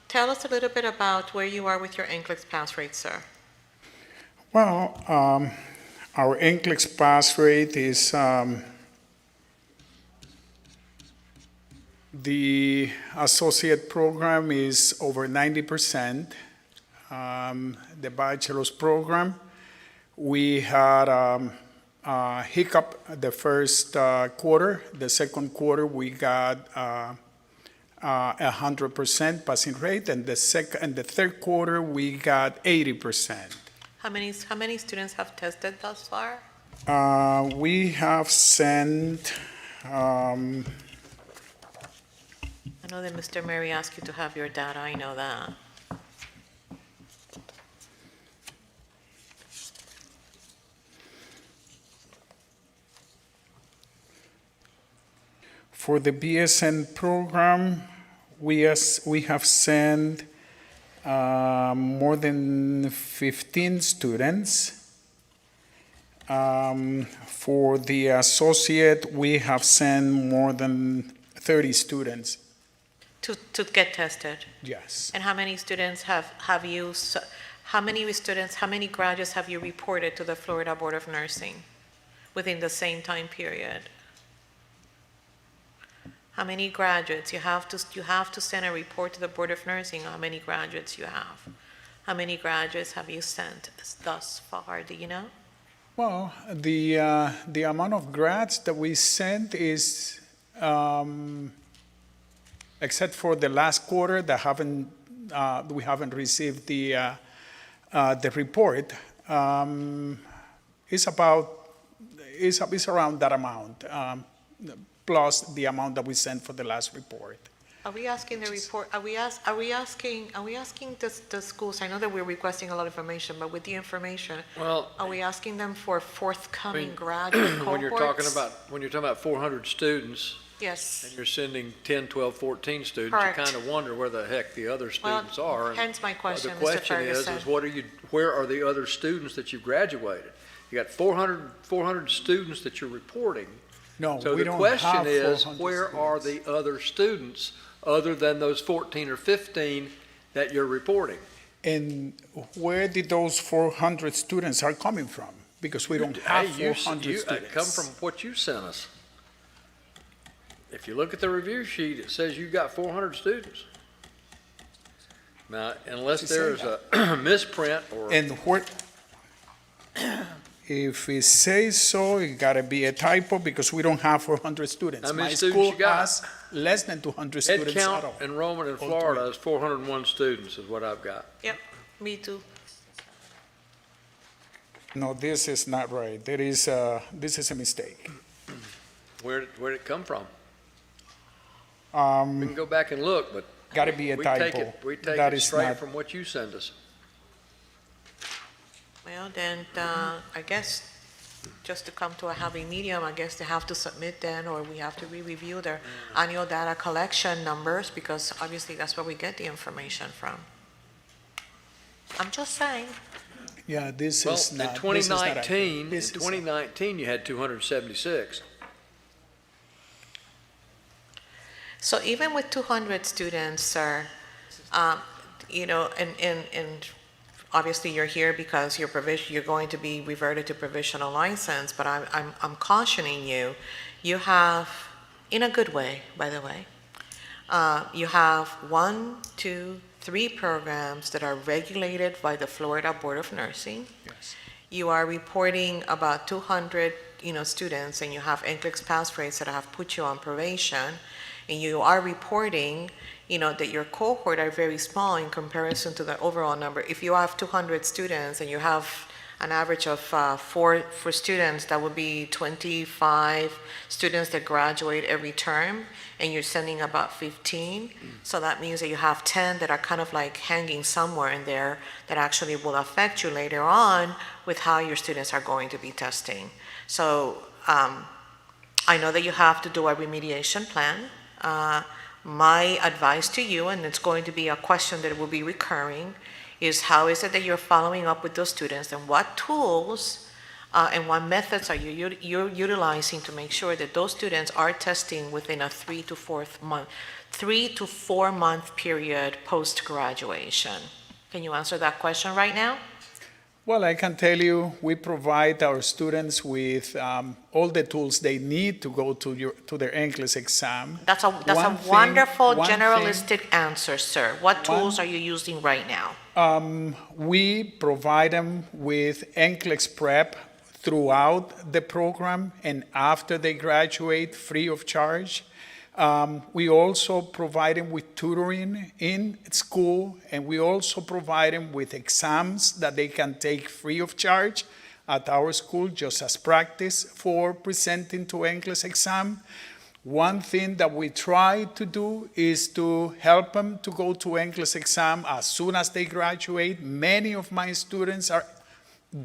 tell us a little bit about where you are with your NCLEX pass rate, sir. Well, our NCLEX pass rate is the associate program is over 90%. The bachelor's program, we had a hiccup the first quarter. The second quarter, we got 100% passing rate, and the third quarter, we got 80%. How many students have tested thus far? We have sent, I know that Mr. Murray asked you to have your data, I know that. for the BSN program, we have sent more than 15 students. For the associate, we have sent more than 30 students. To get tested? Yes. And how many students how many graduates have you reported to the Florida Board of Nursing within the same time period? How many graduates? You have to send a report to the Board of Nursing how many graduates you have. How many graduates have you sent thus far? Do you know? Well, the amount of grads that we sent is, except for the last quarter that we haven't received the report, is around that amount. Plus the amount that we sent for the last report. Are we asking the report? Are we asking the schools? I know that we're requesting a lot of information, but with the information, well, are we asking them for forthcoming graduate cohorts? When you're talking about 400 students, yes, and you're sending 10, 12, 14 students, correct, you kind of wonder where the heck the other students are. And hence my question, the question Mr. Ferguson. is where are the other students that you've graduated? You got 400 students that you're reporting. No, so we the don't question have is, 400 where students. are the other students other than those 14 or 15 that you're reporting? And where did those 400 students are coming from? Because we don't have 400 students. Come from what you sent us. If you look at the review sheet, it says you got 400 students. Now, unless there's a misprint or... And where, if it says so, it gotta be a typo because we don't have 400 students. How many My students school you got? has less than 200 Head students count at all. enrollment in Florida is 401 students is what I've got. Yep, me too. No, this is not right. This is a mistake. Where'd it come from? Um, We can go back and look, but Gotta be a we typo. take it That is straight not- from what you send us. Well, then, I guess, just to come to a happy medium, I guess they have to submit then, or we have to re-review their annual data collection numbers, because obviously that's where we get the information from. I'm just saying. Yeah, this Well, is in not. 2019, you had 276. So even with 200 students, sir, you know, and obviously you're here because you're going to be reverted to provisional license, but I'm cautioning you, you have, in a good way, by the way, You have 1, 2, 3 programs that are regulated by the Florida Board of Nursing. Yes. You are reporting about 200, students, and you have NCLEX pass rates that have put you on probation, and you are reporting, that your cohort are very small in comparison to the overall number. If you have 200 students and you have an average of 4 students, that would be 25 students that graduate every term, and you're sending about 15. So that means that you have 10 that are kind of like hanging somewhere in there that actually will affect you later on with how your students are going to be testing. So I know that you have to do a remediation plan. My advice to you, and it's going to be a question that will be recurring, is how is it that you're following up with those students, and what tools and what methods are you're utilizing to make sure that those students are testing within a 3 to 4 month period post-graduation? Can you answer that question right now? Well, I can tell you, we provide our students with all the tools they need to go to their NCLEX exam. That's a wonderful generalistic answer, sir. What tools are you using right now? We provide them with NCLEX prep throughout the program and after they graduate, free of charge. We also provide them with tutoring in school, and we also provide them with exams that they can take free of charge at our school, just as practice for presenting to NCLEX exam. One thing that we try to do is to help them to go to NCLEX exam as soon as they graduate. Many of my students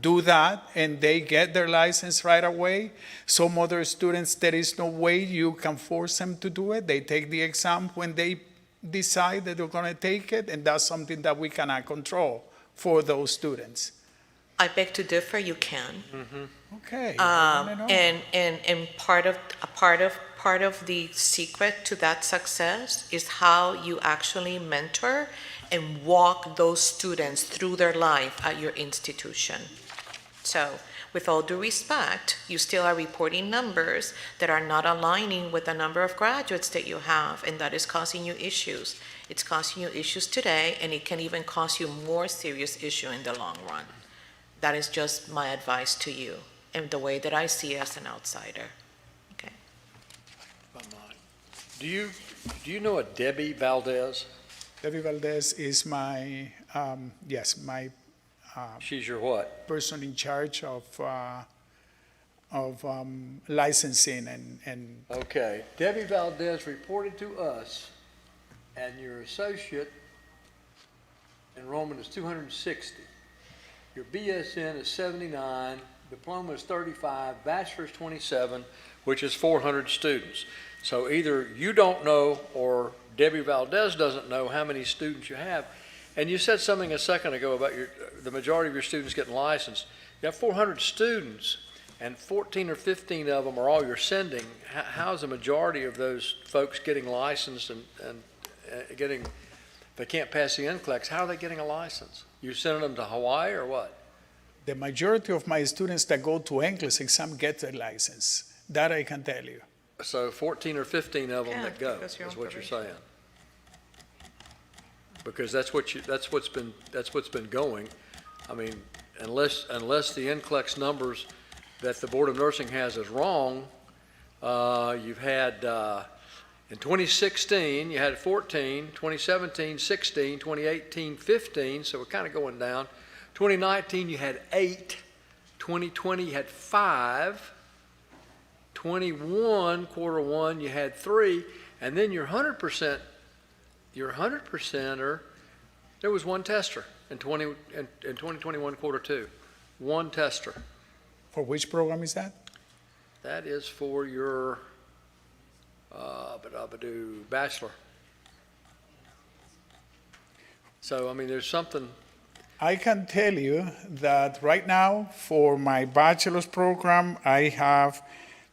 do that, and they get their license right away. Some other students, there is no way you can force them to do it. They take the exam when they decide that they're going to take it, and that's something that we cannot control for those students. I beg to differ. You can. Okay. And part of the secret to that success is how you actually mentor and walk those students through their life at your institution. So, with all due respect, you still are reporting numbers that are not aligning with the number of graduates that you have, and that is causing you issues. It's causing you issues today, and it can even cause you more serious issue in the long run. That is just my advice to you, and the way that I see it as an outsider. Okay. Do you know a Debbie Valdez? Debbie Valdez is my, my she's your what? Person in charge of licensing and. Okay, Debbie Valdez reported to us, and your associate enrollment is 260. Your BSN is 79, diploma is 35, bachelor's 27, which is 400 students. So either you don't know or Debbie Valdez doesn't know how many students you have. And you said something a second ago about the majority of your students getting licensed. You have 400 students, and 14 or 15 of them are all you're sending. How's the majority of those folks getting licensed and getting, if they can't pass the NCLEX, how are they getting a license? You sending them to Hawaii or what? The majority of my students that go to NCLEX exam get their license. That I can tell you. So 14 or 15 of them that go is what you're saying. Because that's what's been going. I mean, unless the NCLEX numbers that the Board of Nursing has is wrong, you've had in 2016 you had 14, 2017 16, 2018 15. So we're kind of going down. 2019 you had 8, 2020 you had 5. 21, quarter one, you had 3, and then your 100%, there was one tester in 2021, quarter 2, one tester. For which program is that? That is for your bachelor. So, I mean, there's something. I can tell you that right now for my bachelor's program, I have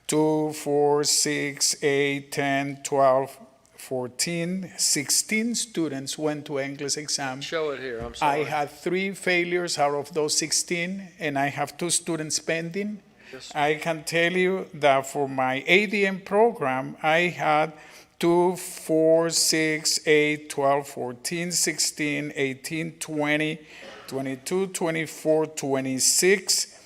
2, 4, 6, 8, 10, 12, 14, 16 students went to NCLEX exam. Show it here, I'm sorry. I had 3 failures out of those 16, and I have 2 students pending. Yes. I can tell you that for my ADM program, I had 2, 4, 6, 8, 12, 14, 16, 18, 20, 22, 24, 26,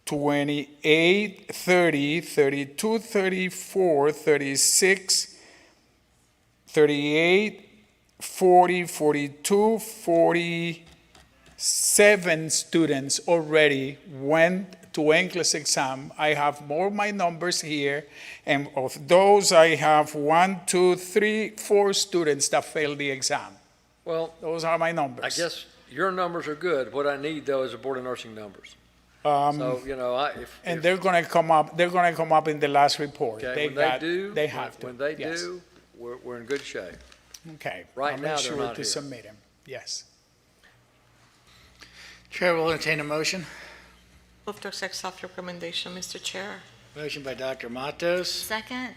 28, 30, 32, 34, 36, 38, 40, 42, 47 students already went to NCLEX exam. I have more my numbers here, and of those, I have 1, 2, 3, 4 students that failed the exam. Well, Those are my numbers. I guess your numbers are good. What I need, though, is a Board of Nursing numbers. So, you know, And they're going to come up. They're going to come up in the last report. okay, when they do, They have to. when they Yes. do, we're in good shape. Okay. Right I'll now, make they're sure not to here. submit them. Yes. Chair will entertain a motion. Move to accept staff recommendation, Mr. Chair. Motion by Dr. Matos, Second?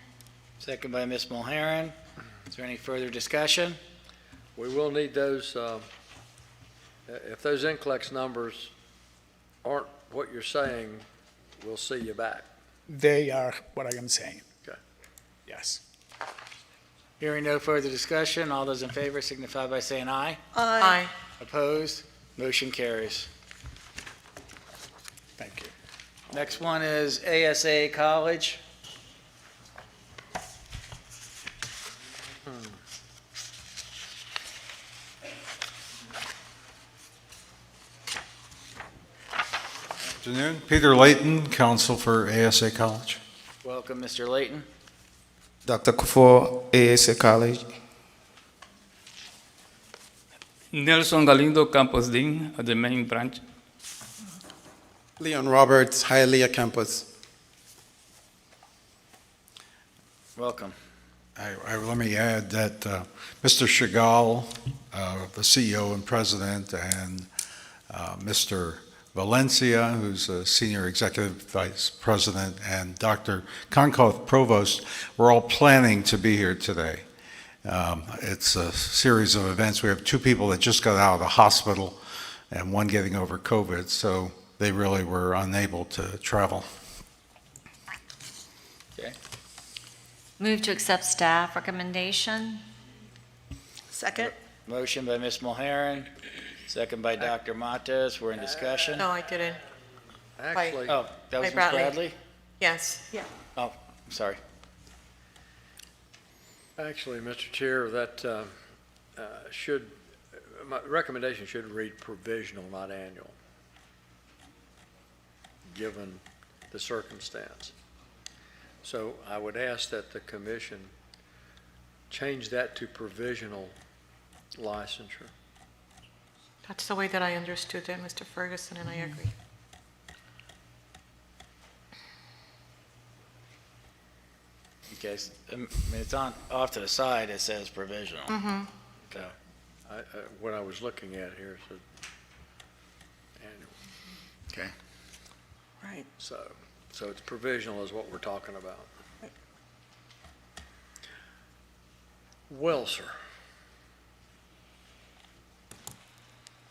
second by Ms. Mulheren. Is there any further discussion? We will need those, if those NCLEX numbers aren't what you're saying, we'll see you back. They are what I am saying. Okay. Yes. Hearing no further discussion, all those in favor signify by saying aye. Aye. Opposed? Motion carries. Thank you. Next one is ASA College. Afternoon. Peter Layton, counsel for ASA College. Welcome, Mr. Layton. Dr. Kufo, ASA College. Nelson Galindo, Campus Dean at the main branch. Leon Roberts, Hialeah Campus. Welcome. Let me add that Mr. Chagall, the CEO and president, and Mr. Valencia, who's a senior executive vice president, and Dr. Conkoth, provost, we're all planning to be here today. It's a series of events. We have 2 people that just got out of the hospital and 1 getting over COVID, so they really were unable to travel. Okay. Move to accept staff recommendation? Second? Motion by Ms. Mulheren, second by Dr. Matos. We're in discussion. No, I didn't. Actually, Oh, that was By Ms. Bradley. Bradley? Yes. Yeah. Oh, I'm sorry. actually, Mr. Chair, that my recommendation should read provisional, not annual, given the circumstance. So I would ask that the commission change that to provisional licensure. That's the way that I understood it, Mr. Ferguson, and I agree. Okay, I mean, it's on, off to the side, it says provisional. Mm-hmm. So, What I was looking at here said annual. okay. Right. So it's provisional is what we're talking about. Well, sir.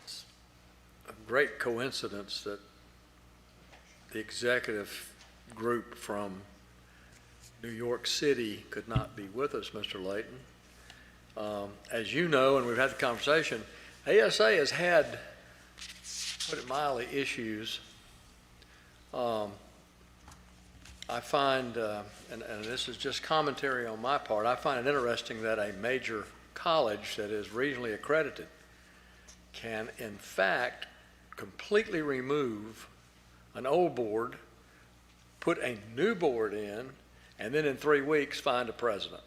It's a great coincidence that the executive group from New York City could not be with us, Mr. Layton. As you know, and we've had the conversation, ASA has had, put it mildly, issues. I find, and this is just commentary on my part, I find it interesting that a major college that is regionally accredited can, in fact, completely remove an old board, put a new board in, and then in 3 weeks find a president.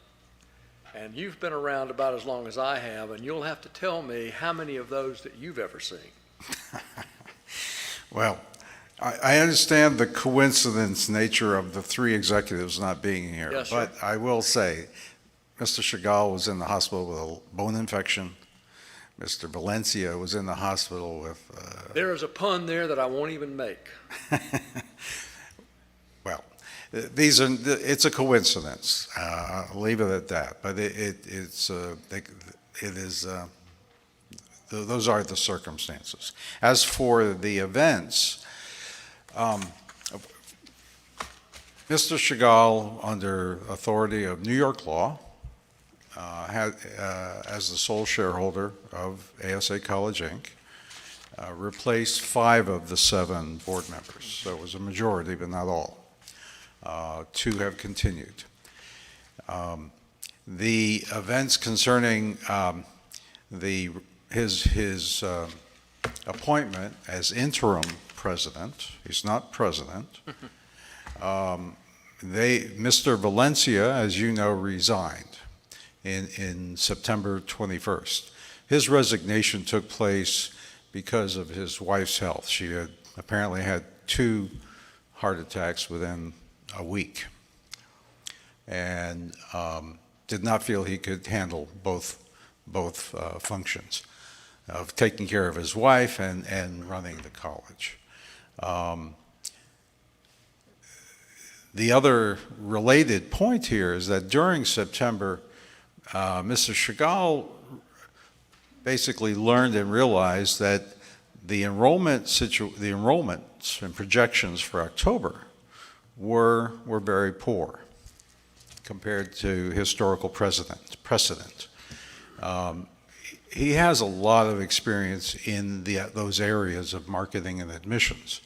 And you've been around about as long as I have, and you'll have to tell me how many of those that you've ever seen. Well, I understand the coincidence nature of the 3 executives not being here. Yes, sir. But I will say, Mr. Chagall was in the hospital with a bone infection. Mr. Valencia was in the hospital with... There is a pun there that I won't even make. Well, it's a coincidence. I'll leave it at that. But those are the circumstances. As for the events, Mr. Chagall, under authority of New York law, as the sole shareholder of ASA College, Inc., replaced 5 of the 7 board members. So it was a majority, but not all. 2 have continued. The events concerning his appointment as interim president, he's not president, Mr. Valencia, as you know, resigned in September 21st. His resignation took place because of his wife's health. She had apparently had 2 heart attacks within a week, and did not feel he could handle both functions of taking care of his wife and running the college. The other related point here is that during September, Mr. Chagall basically learned and realized that the enrollments and projections for October were very poor compared to historical precedent. He has a lot of experience in those areas of marketing and admissions.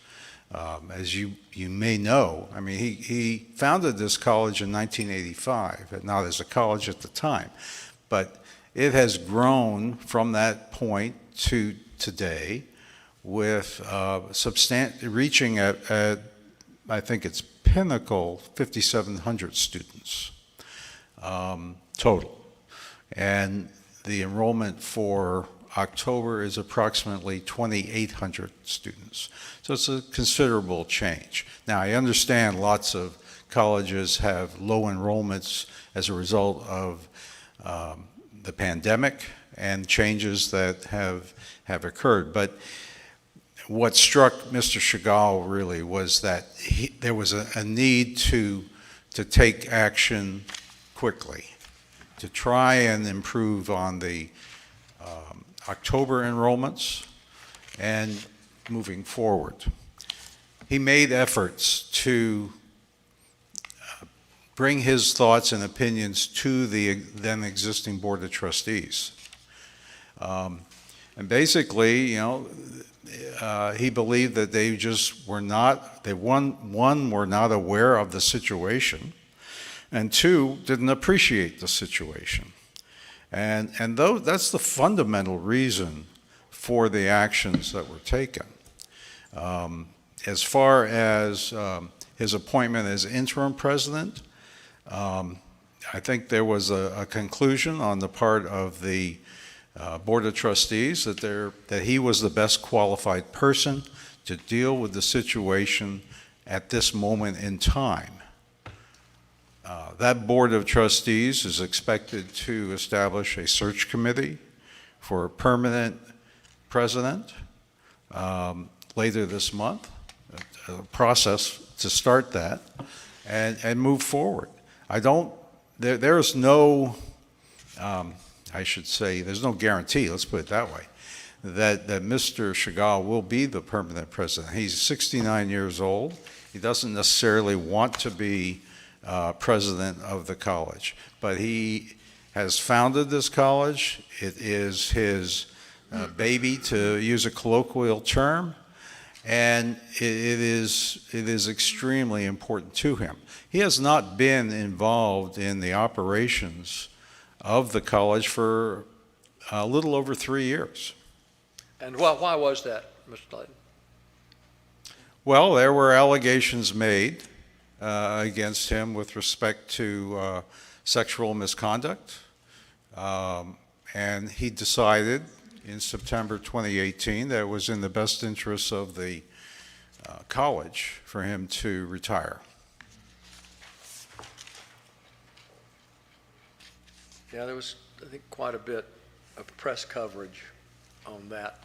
As you may know, I mean, he founded this college in 1985, not as a college at the time, but it has grown from that point to today with reaching at I think it's pinnacle 5,700 students total. And the enrollment for October is approximately 2,800 students. So it's a considerable change. Now, I understand lots of colleges have low enrollments as a result of the pandemic and changes that have occurred. But what struck Mr. Chagall really was that there was a need to take action quickly, to try and improve on the October enrollments and moving forward. He made efforts to bring his thoughts and opinions to the then existing Board of Trustees. And basically, you know, he believed that they just were not, one, were not aware of the situation, and 2, didn't appreciate the situation. And that's the fundamental reason for the actions that were taken. As far as his appointment as interim president, I think there was a conclusion on the part of the Board of Trustees that he was the best qualified person to deal with the situation at this moment in time. That Board of Trustees is expected to establish a search committee for a permanent president later this month, a process to start that and move forward. There's no, I should say, there's no guarantee, let's put it that way, that Mr. Chagall will be the permanent president. He's 69 years old. He doesn't necessarily want to be president of the college, but he has founded this college. It is his baby, to use a colloquial term, and it is extremely important to him. He has not been involved in the operations of the college for a little over 3 years. And why was that, Mr. Clayton? Well, there were allegations made against him with respect to sexual misconduct, and he decided in September 2018 that it was in the best interests of the college for him to retire. Yeah, there was, I think, quite a bit of press coverage on that.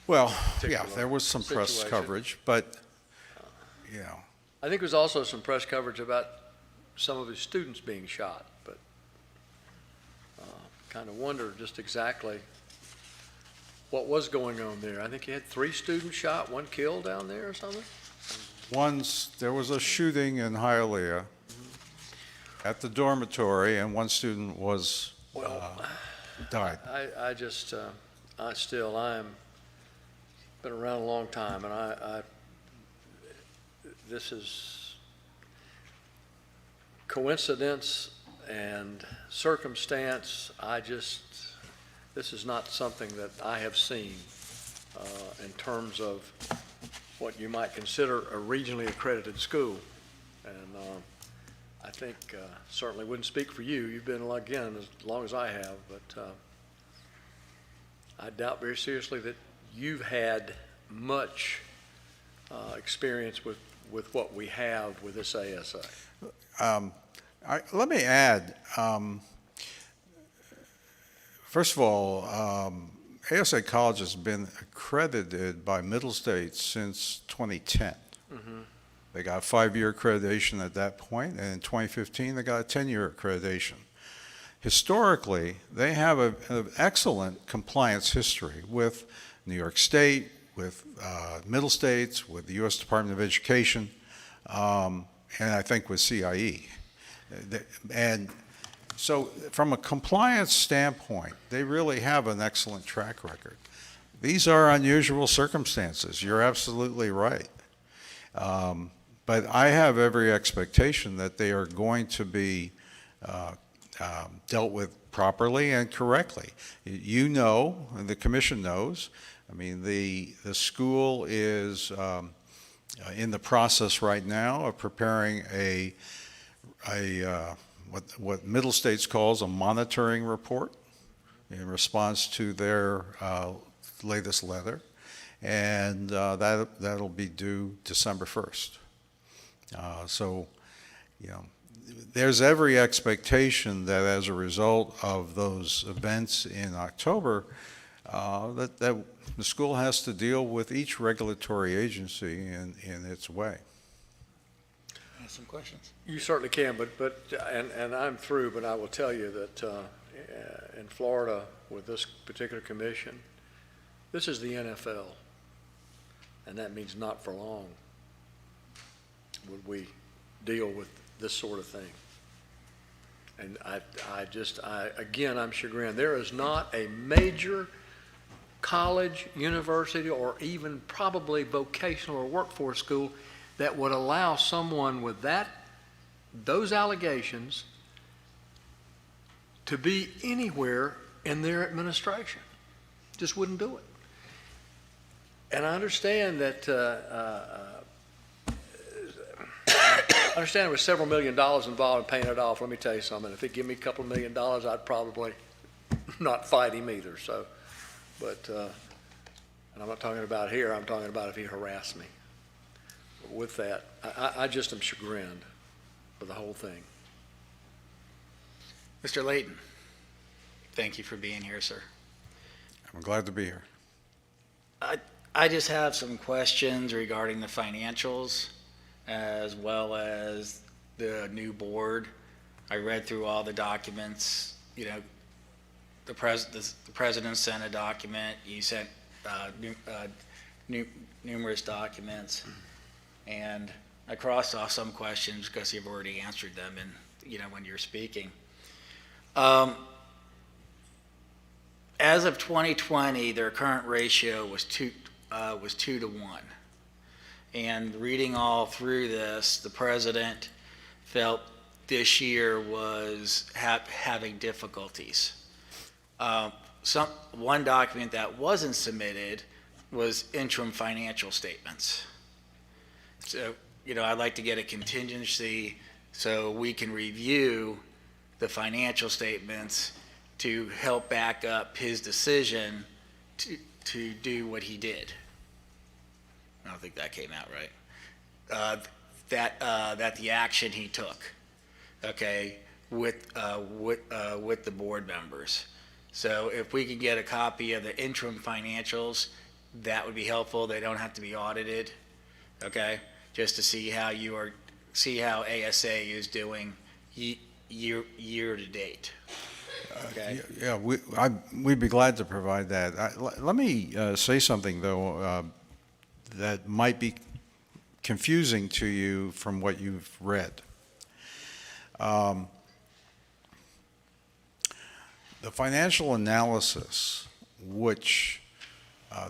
Well, yeah, there was some press situation. coverage, but, you know. I think there was also some press coverage about some of his students being shot, but kind of wonder just exactly what was going on there. I think he had 3 students shot, 1 killed down there or something? There was a shooting in Hialeah. at the dormitory, and one student was, died. I just, I'm been around a long time, and this is coincidence and circumstance. This is not something that I have seen in terms of what you might consider a regionally accredited school. And I think certainly wouldn't speak for you. You've been, again, as long as I have, but I doubt very seriously that you've had much experience with what we have with this ASA. Let me add, first of all, ASA College has been accredited by Middle States since 2010. Mm-hmm. They got a 5-year accreditation at that point, and in 2015 they got a 10-year accreditation. Historically, they have an excellent compliance history with New York State, with Middle States, with the U.S. Department of Education, and I think with CIE. And so from a compliance standpoint, they really have an excellent track record. These are unusual circumstances. You're absolutely right. But I have every expectation that they are going to be dealt with properly and correctly. You know, and the commission knows, I mean, the school is in the process right now of preparing what Middle States calls a monitoring report in response to their latest letter, and that'll be due December 1st. So, you know, there's every expectation that as a result of those events in October, that the school has to deal with each regulatory agency in its way. Some questions? You certainly can, and I'm through, but I will tell you that in Florida with this particular commission, this is the NFL, and that means not for long would we deal with this sort of thing. And again, I'm chagrined. There is not a major college, university, or even probably vocational or workforce school that would allow someone with those allegations to be anywhere in their administration. Just wouldn't do it. And I understand that I understand there was several $1 million involved in paying it off. Let me tell you something. If he'd give me a couple $1 million, I'd probably not fight him either. So, but, and I'm not talking about here. I'm talking about if he harassed me. With that, I just am chagrined for the whole thing. Mr. Layton, thank you for being here, sir. I'm glad to be here. I just have some questions regarding the financials as well as the new board. I read through all the documents. You know, the president sent a document. You sent numerous documents, and I crossed off some questions because you've already answered them, and when you're speaking. As of 2020, their current ratio was 2 to 1. And reading all through this, the president felt this year was having difficulties. One document that wasn't submitted was interim financial statements. So, I'd like to get a contingency so we can review the financial statements to help back up his decision to do what he did. I don't think that came out right. That the action he took, okay, with the board members. So if we could get a copy of the interim financials, that would be helpful. They don't have to be audited, okay, just to see how ASA is doing year to date. Okay. Yeah, we'd be glad to provide that. Let me say something, though, that might be confusing to you from what you've read. The financial analysis, which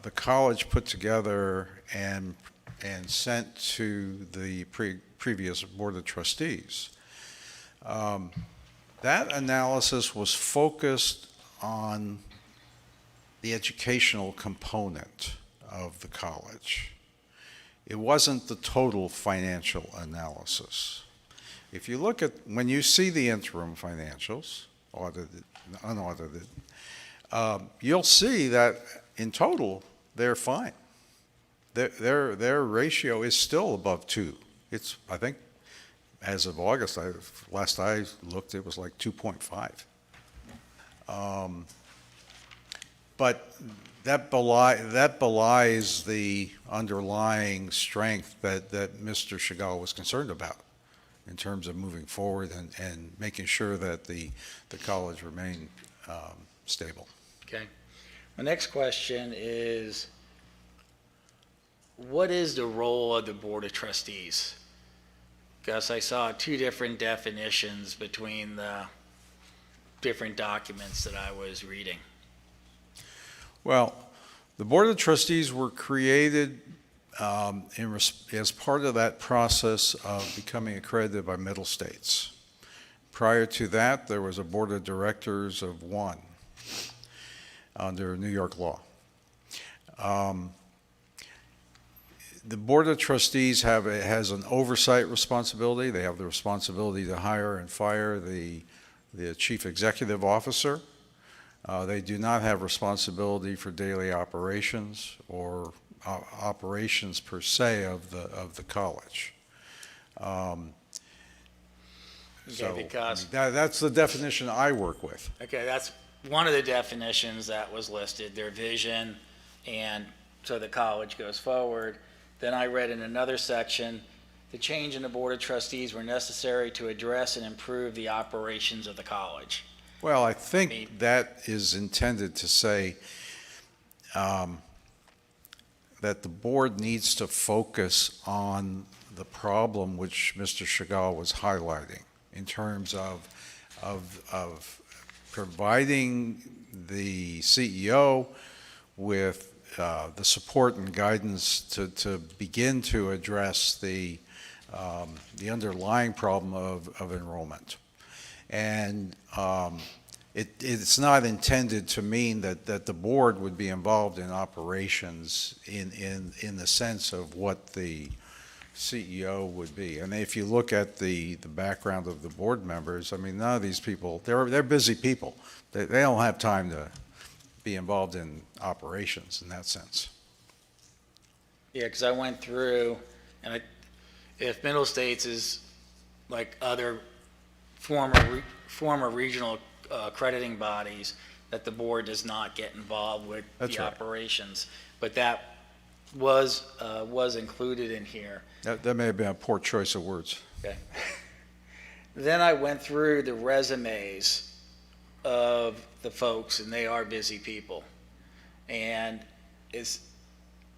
the college put together and sent to the previous Board of Trustees, that analysis was focused on the educational component of the college. It wasn't the total financial analysis. If you look at, when you see the interim financials, audited, unaudited, you'll see that in total, they're fine. Their ratio is still above 2. It's, I think, as of August, last I looked, it was like 2.5. But that belies the underlying strength that Mr. Chagall was concerned about in terms of moving forward and making sure that the college remained stable. Okay. My next question is, what is the role of the Board of Trustees? Because I saw 2 different definitions between the different documents that I was reading. Well, the Board of Trustees were created as part of that process of becoming accredited by Middle States. Prior to that, there was a Board of Directors of 1 under New York law. The Board of Trustees has an oversight responsibility. They have the responsibility to hire and fire the Chief Executive Officer. They do not have responsibility for daily operations or operations per se of the college. Because that's the definition I work with. Okay, that's one of the definitions that was listed, their vision, and so the college goes forward. Then I read in another section, the change in the Board of Trustees were necessary to address and improve the operations of the college. Well, I think that is intended to say that the board needs to focus on the problem which Mr. Chagall was highlighting in terms of providing the CEO with the support and guidance to begin to address the underlying problem of enrollment. And it's not intended to mean that the board would be involved in operations in the sense of what the CEO would be. And if you look at the background of the board members, I mean, none of these people, they're busy people. They don't have time to be involved in operations in that sense. Yeah, because I went through, and if Middle States is like other former regional accrediting bodies, that the board does not get involved with That's the right. operations. But that was included in here. That may have been a poor choice of words. Okay. Then I went through the resumes of the folks, and they are busy people. And it's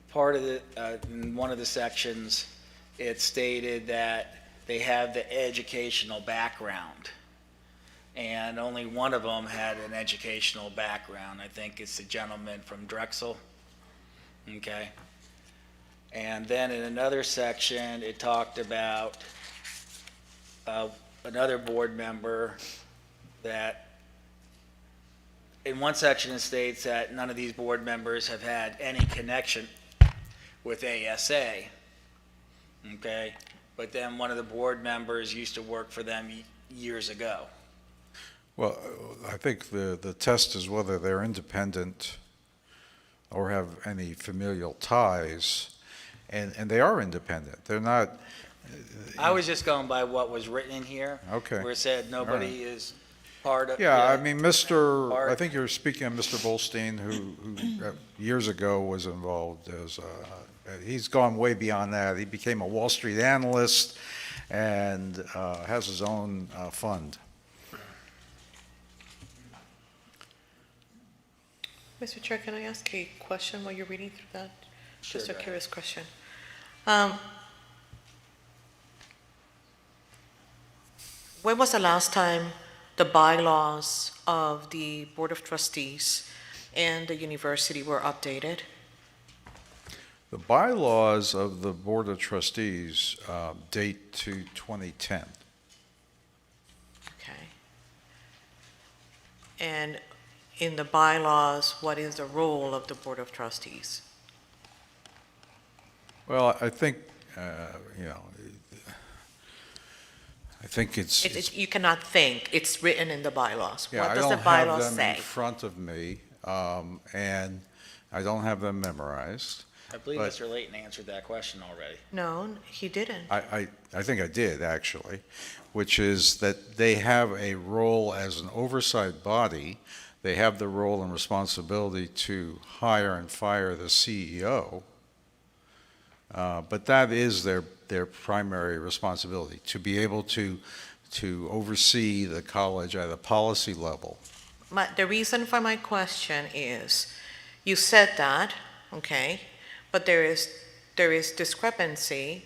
part of the, in one of the sections, it stated that they have the educational background. And only one of them had an educational background. I think it's the gentleman from Drexel. Okay. And then in another section, it talked about another board member that, in one section it states that none of these board members have had any connection with ASA. Okay. But then one of the board members used to work for them years ago. Well, I think the test is whether they're independent or have any familial ties, and they are independent. They're not. I was just going by what was written in here. Okay. Where it said nobody is part of. Yeah, I mean, I think you're speaking of Mr. Bolstein, who years ago was involved as, he's gone way beyond that. He became a Wall Street analyst and has his own fund. Mr. Chair, can I ask a question while you're reading through that? Sure, Just a go ahead. curious question. When was the last time the bylaws of the Board of Trustees and the university were updated? The bylaws of the Board of Trustees date to 2010. Okay. And in the bylaws, what is the role of the Board of Trustees? Well, I think, you know, I think it's You cannot think, it's written in the bylaws. yeah, What I does the don't have bylaws them say? in front of me, and I don't have them memorized. I believe But- Mr. Layton answered that question already. No, he didn't. I think I did, actually, which is that they have a role as an oversight body. They have the role and responsibility to hire and fire the CEO, but that is their primary responsibility, to be able to oversee the college at a policy level. The reason for my question is, you said that, okay, but there is discrepancy,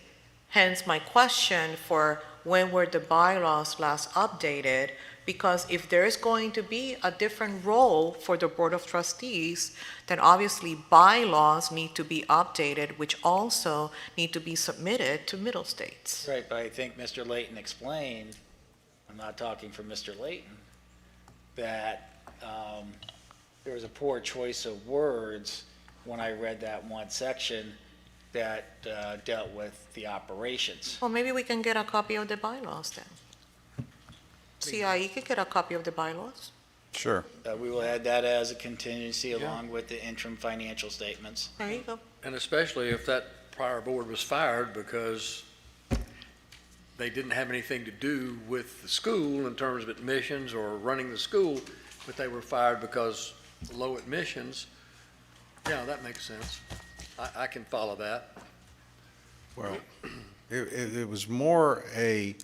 hence my question for when were the bylaws last updated, because if there is going to be a different role for the Board of Trustees, then obviously bylaws need to be updated, which also need to be submitted to Middle States. Right, but I think Mr. Layton explained, I'm not talking for Mr. Layton, that there was a poor choice of words when I read that one section that dealt with the operations. Well, maybe we can get a copy of the bylaws then. CIE could get a copy of the bylaws. Sure. We will add that as a contingency along with the interim financial statements. There you go. And especially if that prior board was fired because they didn't have anything to do with the school in terms of admissions or running the school, but they were fired because low admissions, yeah, that makes sense. I can follow that. Well, it was more a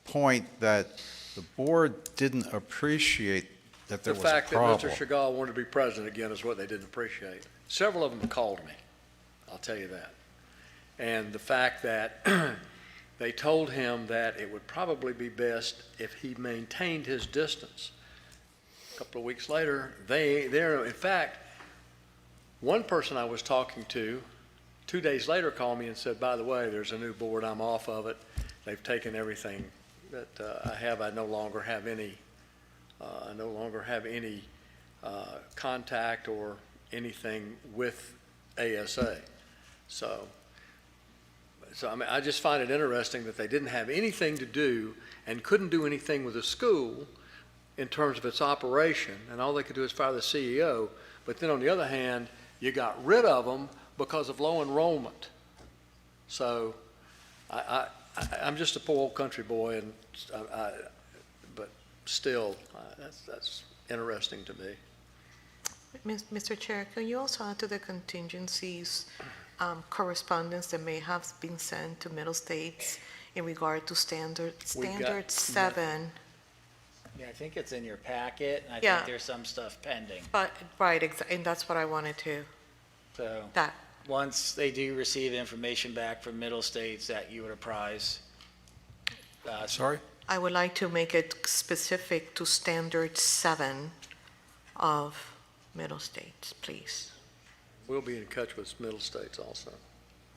point that the board didn't appreciate that there The was a fact that problem. Mr. Chagall wanted to be president again is what they didn't appreciate. Several of them called me, I'll tell you that. And the fact that they told him that it would probably be best if he maintained his distance. A couple of weeks later, in fact, one person I was talking to 2 days later called me and said, by the way, there's a new board, I'm off of it. They've taken everything that I have. I no longer have any contact or anything with ASA. So I mean, I just find it interesting that they didn't have anything to do and couldn't do anything with the school in terms of its operation, and all they could do is fire the CEO. But then on the other hand, you got rid of them because of low enrollment. So I'm just a poor old country boy, and but still, that's interesting to me. Mr. Chair, can you also add to the contingencies correspondence that may have been sent to Middle States in regard to standard 7? Yeah, I think it's in your packet, and I Yeah. think there's some stuff pending. But, right, and that's what I wanted to, So, that. once they do receive information back from Middle States, that you would apprise. Sorry? I would like to make it specific to standard 7 of Middle States, please. We'll be in touch with Middle States also.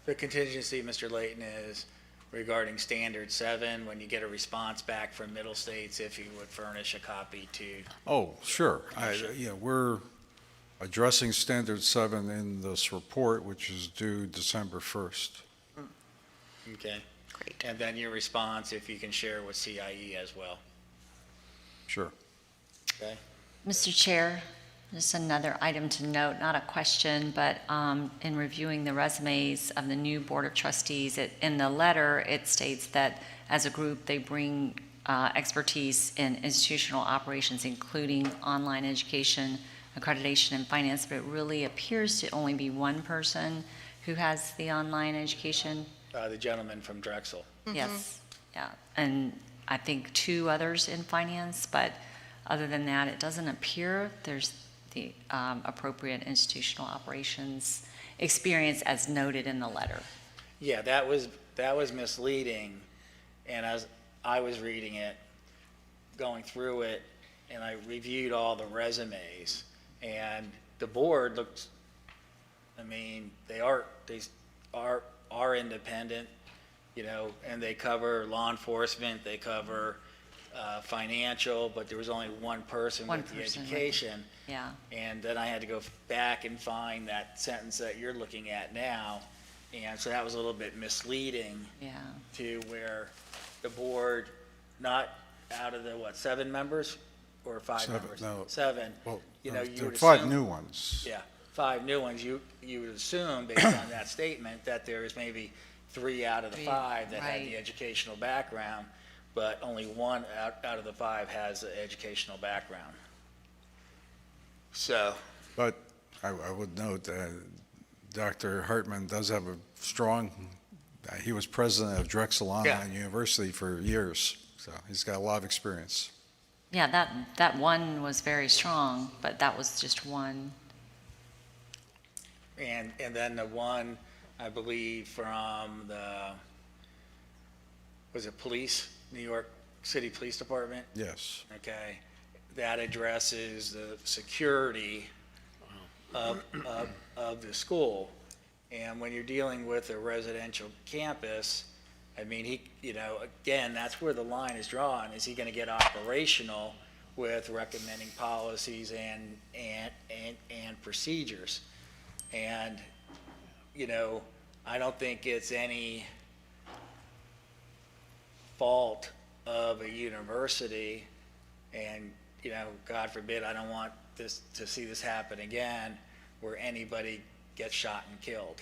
The contingency, Mr. Layton, is regarding standard 7, when you get a response back from Middle States, if you would furnish a copy to. Oh, sure. We're addressing Standard 7 in this report, which is due December 1st. Okay. Great. And then your response, if you can share with CIE as well. Sure. Okay. Mr. Chair, just another item to note, not a question, but in reviewing the resumes of the new Board of Trustees, in the letter, it states that as a group, they bring expertise in institutional operations, including online education, accreditation, and finance, but it really appears to only be one person who has the online education. The gentleman from Drexel. Yes, yeah, and I think 2 others in finance, but other than that, it doesn't appear there's the appropriate institutional operations experience as noted in the letter. Yeah, that was misleading, and as I was reading it, going through it, and I reviewed all the resumes, and the board looks, I mean, they are independent, you know, and they cover law enforcement, they cover financial, but there was only one person One with the person with it. education. Yeah. And then I had to go back and find that sentence that you're looking at now. And so that was a little bit misleading Yeah. to where the board, not out of the, what, 7 members or 5 Seven, members? no. 7. Well, You know, you there are would 5 assume- new ones. Yeah, 5 new ones. You would assume, based on that statement, that there is maybe 3 out of the 5 that had the right. educational background, but only 1 out of the 5 has an educational background. So, But I would note that Dr. Hartman does have a strong, he was president of Drexel Online University for years, so he's got a lot of experience. Yeah, that one was very strong, but that was just one. and then the one, I believe, from the, was it police, New York City Police Department? Yes. Okay, that addresses the security of the school. And when you're dealing with a residential campus, I mean, he, you know, again, that's where the line is drawn. Is he gonna get operational with recommending policies and procedures? And, you know, I don't think it's any fault of a university, and, you know, God forbid, I don't want this, to see this happen again, where anybody gets shot and killed.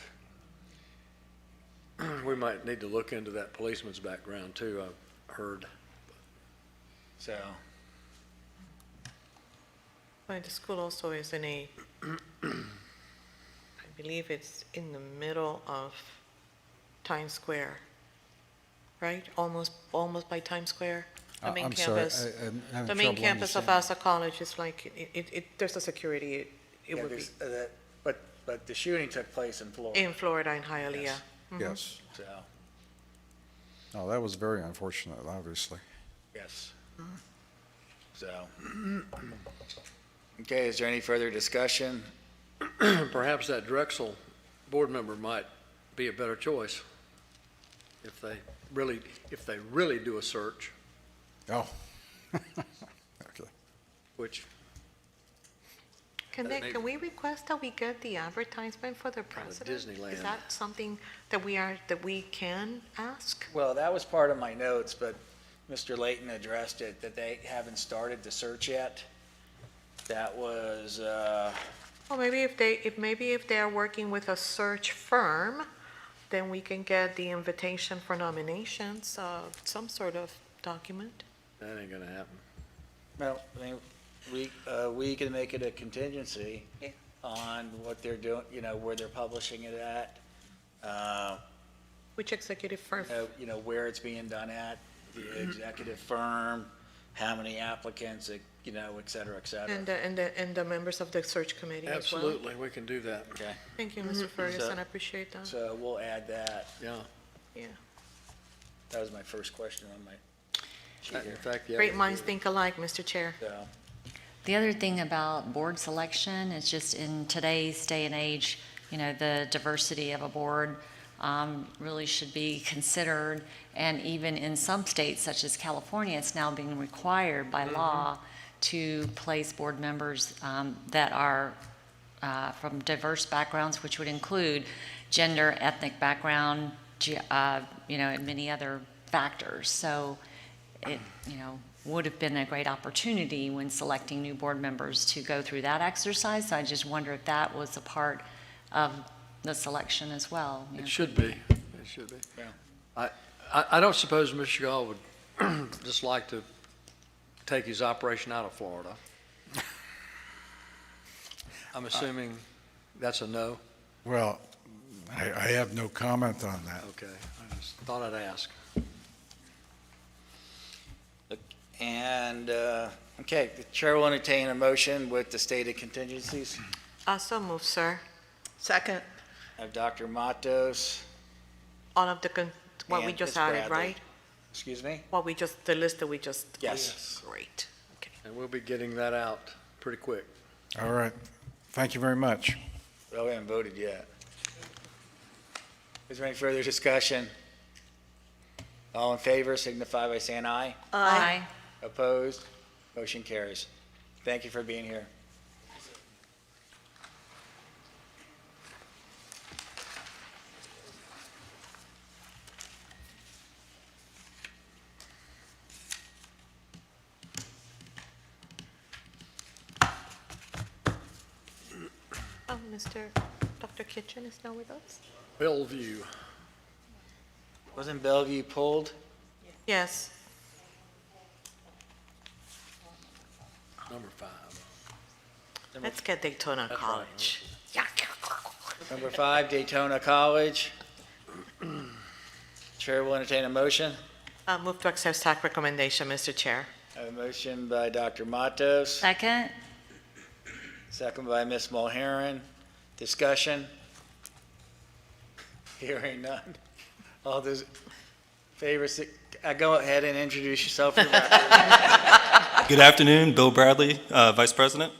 We might need to look into that policeman's background too, I've heard. So, Well, the school also is in a, I believe it's in the middle of Times Square, right? Almost by Times Square. The main I'm sorry, campus. I'm having The main trouble campus of understanding. Asa College is like, there's a security, it yeah, would be there's, but the shooting took place in Florida. in Florida, in Hialeah. Yes. Mhm. Yes. So, Oh, that was very unfortunate, obviously. yes. So, okay, is there any further discussion? Perhaps that Drexel board member might be a better choice if they really do a search, Oh. Okay. which, Can we request that we get the advertisement for the president? Disneyland. Is that something that we can ask? Well, that was part of my notes, but Mr. Layton addressed it, that they haven't started the search yet. That was, Well, maybe if they are working with a search firm, then we can get the invitation for nominations, some sort of document. that ain't gonna happen. well, I mean, we can make it a contingency Yeah. on what they're doing, you know, where they're publishing it at, Which executive firm? you know, where it's being done at, the executive firm, how many applicants, you know, et cetera, et cetera. And the members of the search committee as well? Absolutely, we can do that. Okay, Thank you, Mr. Ferguson, I appreciate that. so we'll add that. Yeah. Yeah. That was my first question on my sheet In here. fact, yeah. Great minds think alike, Mr. Chair. So, The other thing about board selection is just in today's day and age, you know, the diversity of a board really should be considered. And even in some states, such as California, it's now being required by law to place board members that are from diverse backgrounds, which would include gender, ethnic background, you know, and many other factors. So it, you know, would have been a great opportunity when selecting new board members to go through that exercise. So I just wonder if that was a part of the selection as well. you know. It should be, it should be. Yeah. I don't suppose Mr. Gall would just like to take his operation out of Florida. I'm assuming that's a no? Well, I have no comment on that. Okay, I just thought I'd ask. and, okay, the chair will entertain a motion with the stated contingencies. So move, sir. Second. Of Dr. Matos. All of what we and just Ms. added, Bradley. right? Excuse me? The list that we just. Yes. Great. And we'll be getting that out pretty quick. All right. Thank you very much. Well, we haven't voted yet. Is there any further discussion? All in favor signify by saying aye. Aye. Opposed? Motion carries. Thank you for being here. Oh, Dr. Kitchen is now with us? Bellevue. Wasn't Bellevue pulled? Yes. Number 5. Let's get Daytona College. Number 5, Daytona College. Chair will entertain a motion. Move to accept staff recommendation, Mr. Chair. A motion by Dr. Matos, Second? second by Ms. Mulheron. Discussion? Hearing none. All those in favor, go ahead and introduce yourself. For the record. Good afternoon, Bill Bradley, Vice President.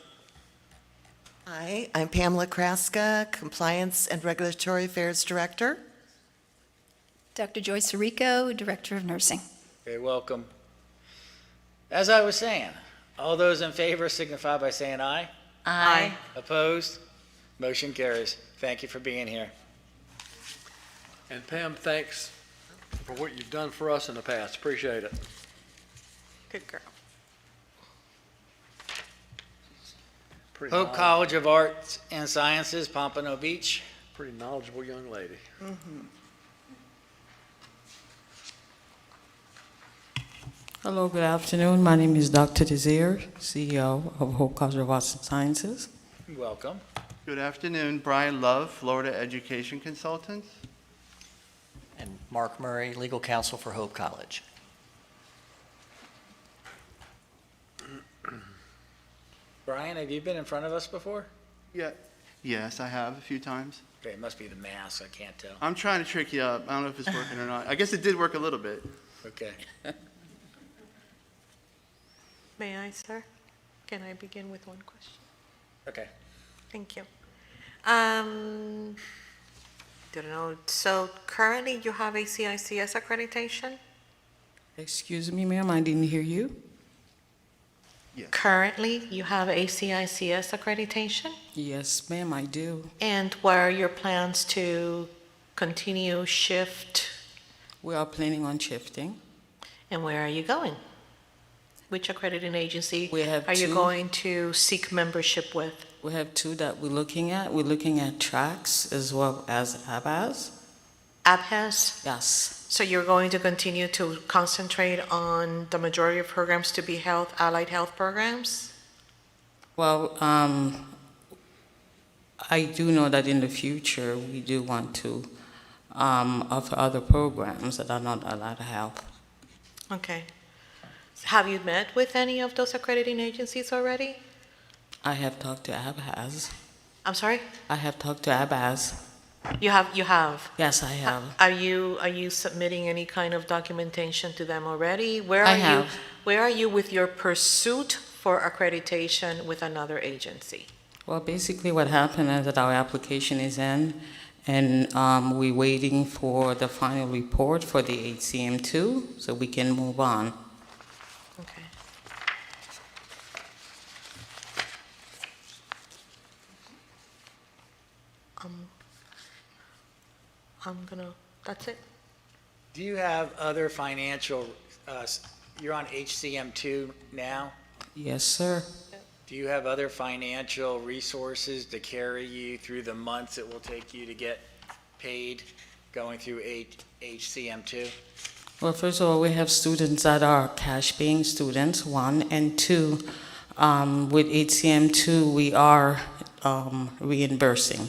Hi, I'm Pamela Kraska, Compliance and Regulatory Affairs Director. Dr. Joyce Rico, Director of Nursing. Okay, welcome. As I was saying, all those in favor signify by saying aye. Aye. Opposed? Motion carries. Thank you for being here. And Pam, thanks for what you've done for us in the past. Appreciate it. Good girl. Pretty Hope knowledgeable- College of Arts and Sciences, Pompano Beach. Pretty knowledgeable young lady. Hello, good afternoon. My name is Dr. Desir, CEO of Hope College of Arts and Sciences. Welcome. Good afternoon, Brian Love, Florida Education Consultant. And Mark Murray, Legal Counsel for Hope College. Brian, have you been in front of us before? Yeah. Yes, I have a few times. Okay, it must be the mask. I can't tell. I'm trying to trick you up. I don't know if it's working or not. I guess it did work a little bit. Okay. May I, sir? Can I begin with one question? Okay. Thank you. Don't know. So currently you have a CICS accreditation? Excuse me, ma'am, I didn't hear you. Currently you have a CICS accreditation? Yes, ma'am, I do. And what are your plans to continue shift? We are planning on shifting. And where are you going? Which accrediting agency We have are you two. going to seek membership with? We have two that we're looking at. We're looking at TRACS as well as ABAS. ABHAS? Yes. So you're going to continue to concentrate on the majority of programs to be allied health programs? Well, I do know that in the future, we do want to offer other programs that are not allied health. Okay. Have you met with any of those accrediting agencies already? I have talked to ABAS. I'm sorry? I have talked to ABAS. You have? Yes, I have. Are you submitting any kind of documentation to them already? Where I are you? have. Where are you with your pursuit for accreditation with another agency? Well, basically what happened is that our application is in, and we're waiting for the final report for the HCM2 so we can move on. Okay. That's it. Do you have other financial, you're on HCM2 now? Yes, sir. Do you have other financial resources to carry you through the months it will take you to get paid going through HCM2? Well, first of all, we have students that are cash-paying students, one, and two, with HCM2, we are reimbursing.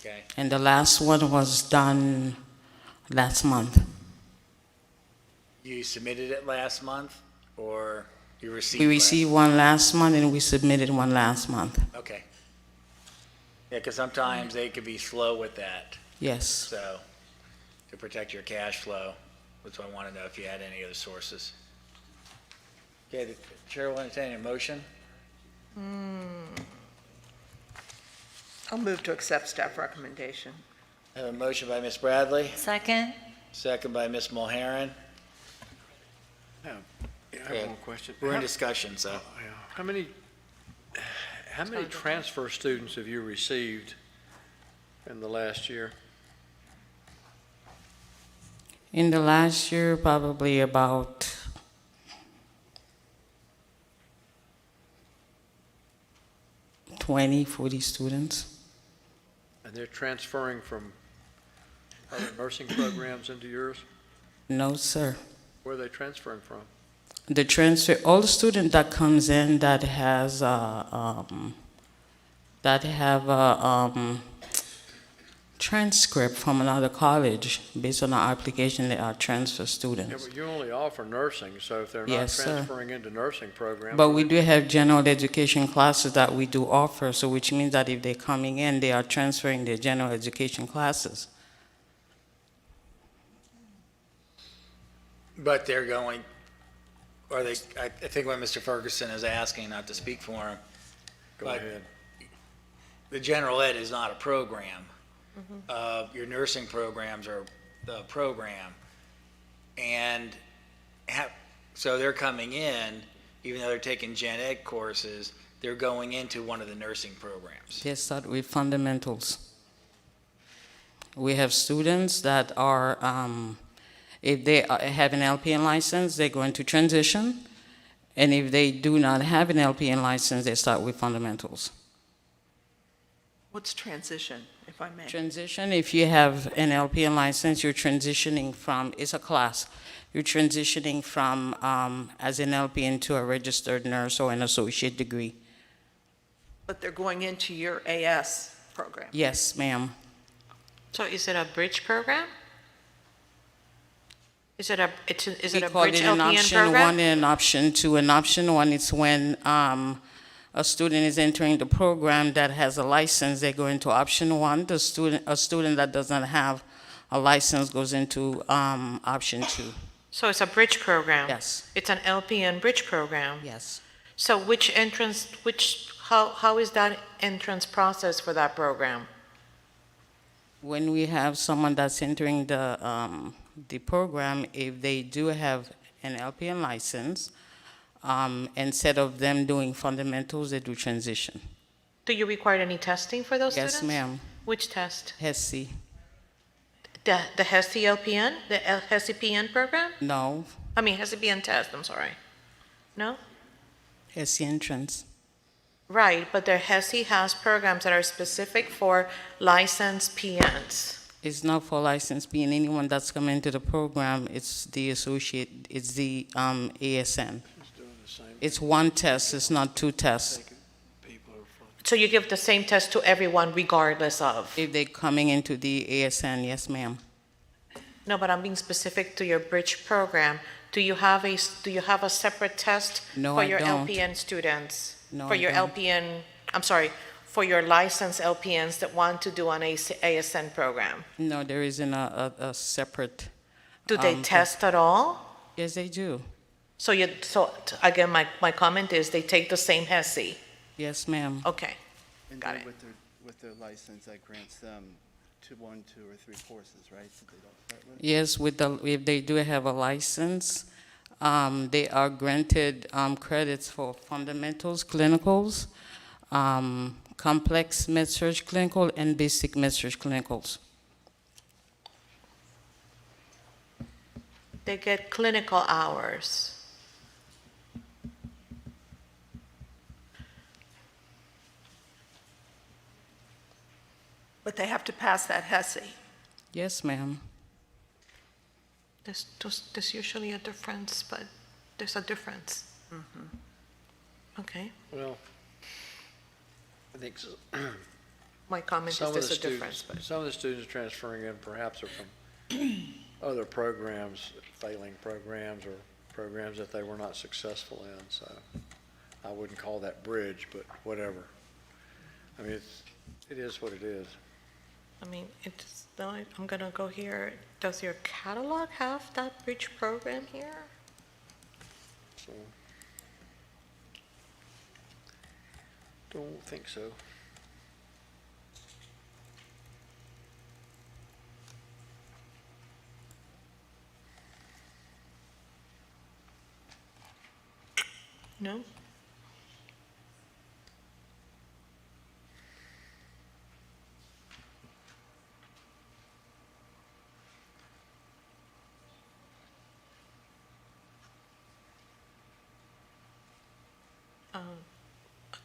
Okay. And the last one was done last month. You submitted it last month, or you received? We received one last month, and we submitted one last month. Okay. Yeah, because sometimes they could be slow with that. Yes. So, to protect your cash flow. That's why I want to know if you had any other sources. Okay, the chair will entertain a motion. I'll move to accept staff recommendation. I have a motion by Ms. Bradley, Second? second by Ms. Mulheron. I have Okay. one question. We're in discussion, so. How many transfer students have you received in the last year? In the last year, probably about 20-40 students. And they're transferring from other nursing programs into yours? No, sir. Where are they transferring from? The transfer, all the student that comes in that have a transcript from another college, based on our application, they are transfer Yeah, students. but you only offer nursing, so if they're not Yes, sir. transferring into nursing programs. But we do have general education classes that we do offer, so which means that if they're coming in, they are transferring their general education classes. But they're going, or they, I think what Mr. Ferguson is asking, not to speak for him. Go ahead. The general ed is not a program. Your nursing programs are the program. And so they're coming in, even though they're taking gen ed courses, they're going into one of the nursing programs. They start with fundamentals. We have students that are, if they have an LPN license, they're going to transition. And if they do not have an LPN license, they start with fundamentals. What's transition, if I may? Transition, if you have an LPN license, you're transitioning from, it's a class, you're transitioning from as an LPN to a registered nurse or an associate degree. But they're going into your AS program. Yes, ma'am. So is it a bridge program? Is it a We call bridge it an LPN option program? one and an option two. An option one is when a student is entering the program that has a license, they go into option one. A student that doesn't have a license goes into option two. So it's a bridge program? Yes. It's an LPN bridge program? Yes. So how is that entrance process for that program? When we have someone that's entering the program, if they do have an LPN license, instead of them doing fundamentals, they do transition. Do you require any testing for those students? Yes, ma'am. Which test? HESI. The HESI LPN? The HESI PN program? No, I mean, HESI PN test, I'm sorry. No? HESI entrance. Right, but the HESI has programs that are specific for licensed PNs. It's not for licensed being anyone that's coming into the program. It's the associate. It's the ASN. It's one test. It's not two tests. So you give the same test to everyone regardless of? If they're coming into the ASN, yes, ma'am. No, but I'm being specific to your bridge program. Do you have a separate test No, for I your don't. LPN students? No, For I your don't. LPN, I'm sorry, for your licensed LPNs that want to do an ASN program? No, there isn't a separate. Do they test at all? Yes, they do. So again, my comment is they take the same HESI. Yes, ma'am. Okay, And got then it. with their license, that grants them 1, 2, or 3 courses, right? So they don't start with? Yes, if they do have a license, they are granted credits for fundamentals, clinicals, complex med-surg clinical, and basic med-surg clinicals. They get clinical hours. But they have to pass that HESI. Yes, ma'am. There's usually a difference, but there's a difference. Okay, Well, I think my comment is some of there's the a difference, students, but. some of the students transferring in perhaps are from other programs, failing programs, or programs that they were not successful in, so I wouldn't call that bridge, but whatever. I mean, it is what it is. I mean, it's, no, I'm gonna go here. Does your catalog have that bridge program here? So, don't think so. No?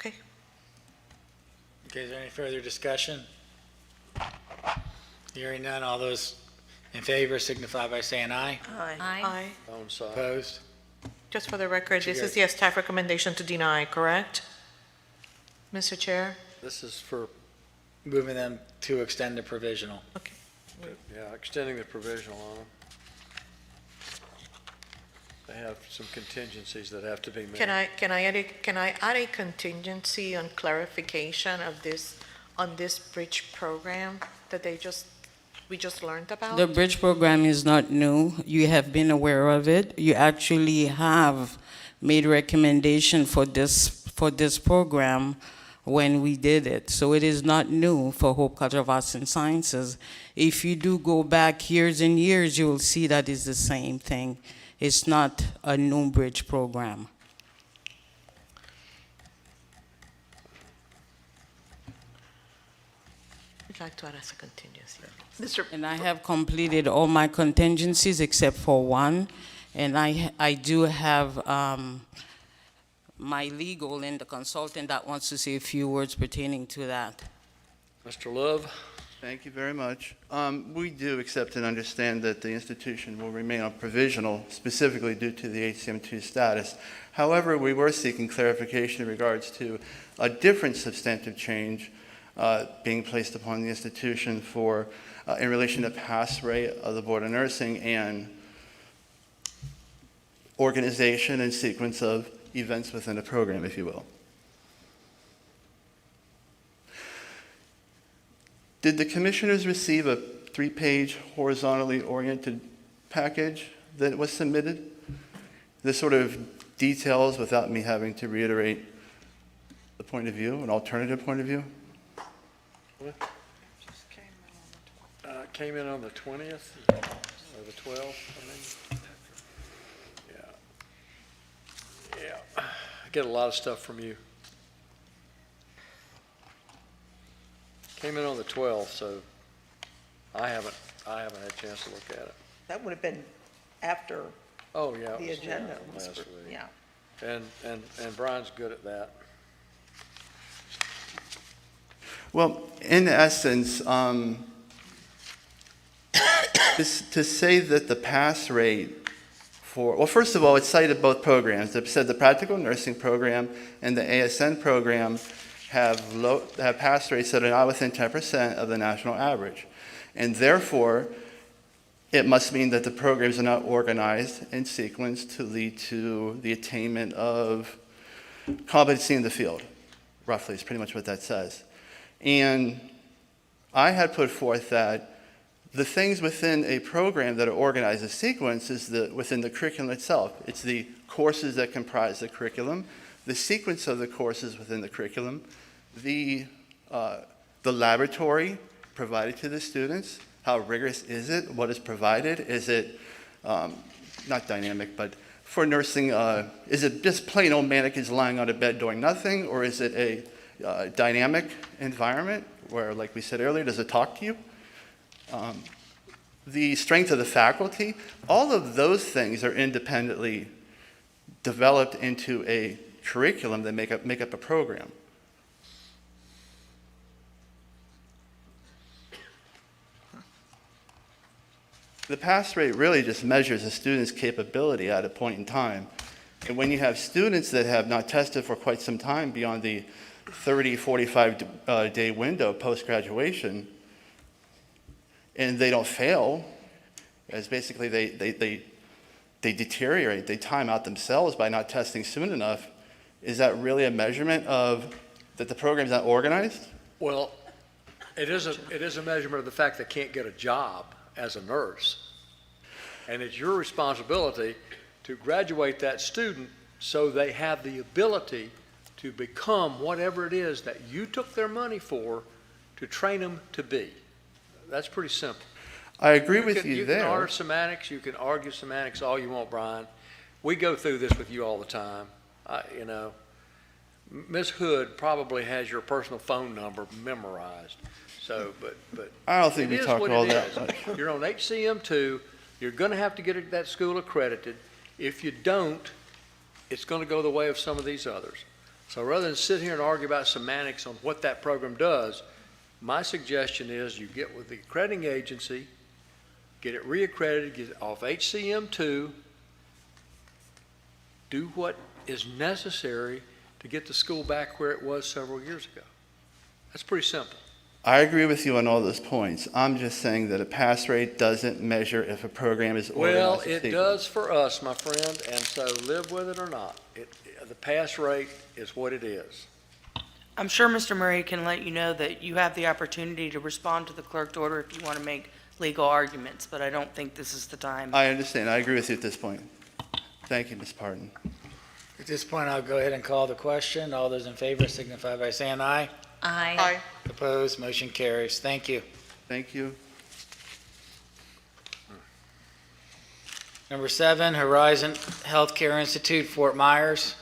Okay. Okay, is there any further discussion? Hearing none, all those in favor signify by saying aye. Aye. On side. Opposed? Just for the record, this is Together. the staff recommendation to deny, correct? Mr. Chair? This is for, Moving them to extend the provisional. yeah, extending the provisional on them. They have some contingencies that have to be made. Can I add a contingency on clarification of this, on this bridge program that we just learned about? The bridge program is not new. You have been aware of it. You actually have made recommendation for this program when we did it. So it is not new for Hope College of Arts and Sciences. If you do go back years and years, you will see that it's the same thing. It's not a new bridge program. I'd like to add as a contingency. And I have completed all my contingencies except for one. And I do have my legal and the consultant that wants to say a few words pertaining to that. Mr. Love? Thank you very much. We do accept and understand that the institution will remain on provisional, specifically due to the HCM2 status. However, we were seeking clarification in regards to a different substantive change being placed upon the institution for, in relation to pass rate of the Board of Nursing and organization and sequence of events within the program, if you will. Did the commissioners receive a 3-page horizontally oriented package that was submitted? This sort of details, without me having to reiterate the point of view, an alternative point of view? Came in on the 20th, or the 12th, I mean. Yeah. I get a lot of stuff from you. Came in on the 12th, so I haven't had a chance to look at it. That would have been after Oh, yeah. the agenda. was Last for- week. Yeah. And Brian's good at that. Well, in essence, to say that the pass rate for, well, first of all, it cited both programs. It said the practical nursing program and the ASN program have pass rates that are not within 10% of the national average. And therefore, it must mean that the programs are not organized in sequence to lead to the attainment of competency in the field, roughly, is pretty much what that says. And I had put forth that the things within a program that are organized as sequence is within the curriculum itself. It's the courses that comprise the curriculum, the sequence of the courses within the curriculum, the laboratory provided to the students, how rigorous is it, what is provided, is it not dynamic, but for nursing, is it just plain old mannequins lying on a bed doing nothing, or is it a dynamic environment where, like we said earlier, does it talk to you? The strength of the faculty, all of those things are independently developed into a curriculum that make up a program. The pass rate really just measures a student's capability at a point in time. And when you have students that have not tested for quite some time beyond the 30, 45 day window post-graduation, and they don't fail, as basically they deteriorate, they time out themselves by not testing soon enough, is that really a measurement of that the program's not organized? Well, It is a measurement of the fact they can't get a job as a nurse. And it's your responsibility to graduate that student so they have the ability to become whatever it is that you took their money for to train them to be. That's pretty simple. I agree with you You there. can argue semantics, you can argue semantics all you want, Brian. We go through this with you all the time. You know, Ms. Hood probably has your personal phone number memorized. So, but I don't think it we is talk what all it that is. much. You're on HCM2. You're going to have to get that school accredited. If you don't, it's going to go the way of some of these others. So rather than sit here and argue about semantics on what that program does, my suggestion is you get with the accrediting agency, get it reaccredited, get it off HCM2, do what is necessary to get the school back where it was several years ago. That's pretty simple. I agree with you on all those points. I'm just saying that a pass rate doesn't measure if a program is Well, organized. it does for us, my friend, and so live with it or not. The pass rate is what it is. I'm sure Mr. Murray can let you know that you have the opportunity to respond to the clerk's order if you want to make legal arguments, but I don't think this is the time. I understand. I agree with you at this point. Thank you, Ms. Parton. At this point, I'll go ahead and call the question. All those in favor signify by saying aye. Aye. Opposed, motion carries. Thank you. Thank you. Number 7, Horizon Healthcare Institute, Fort Myers.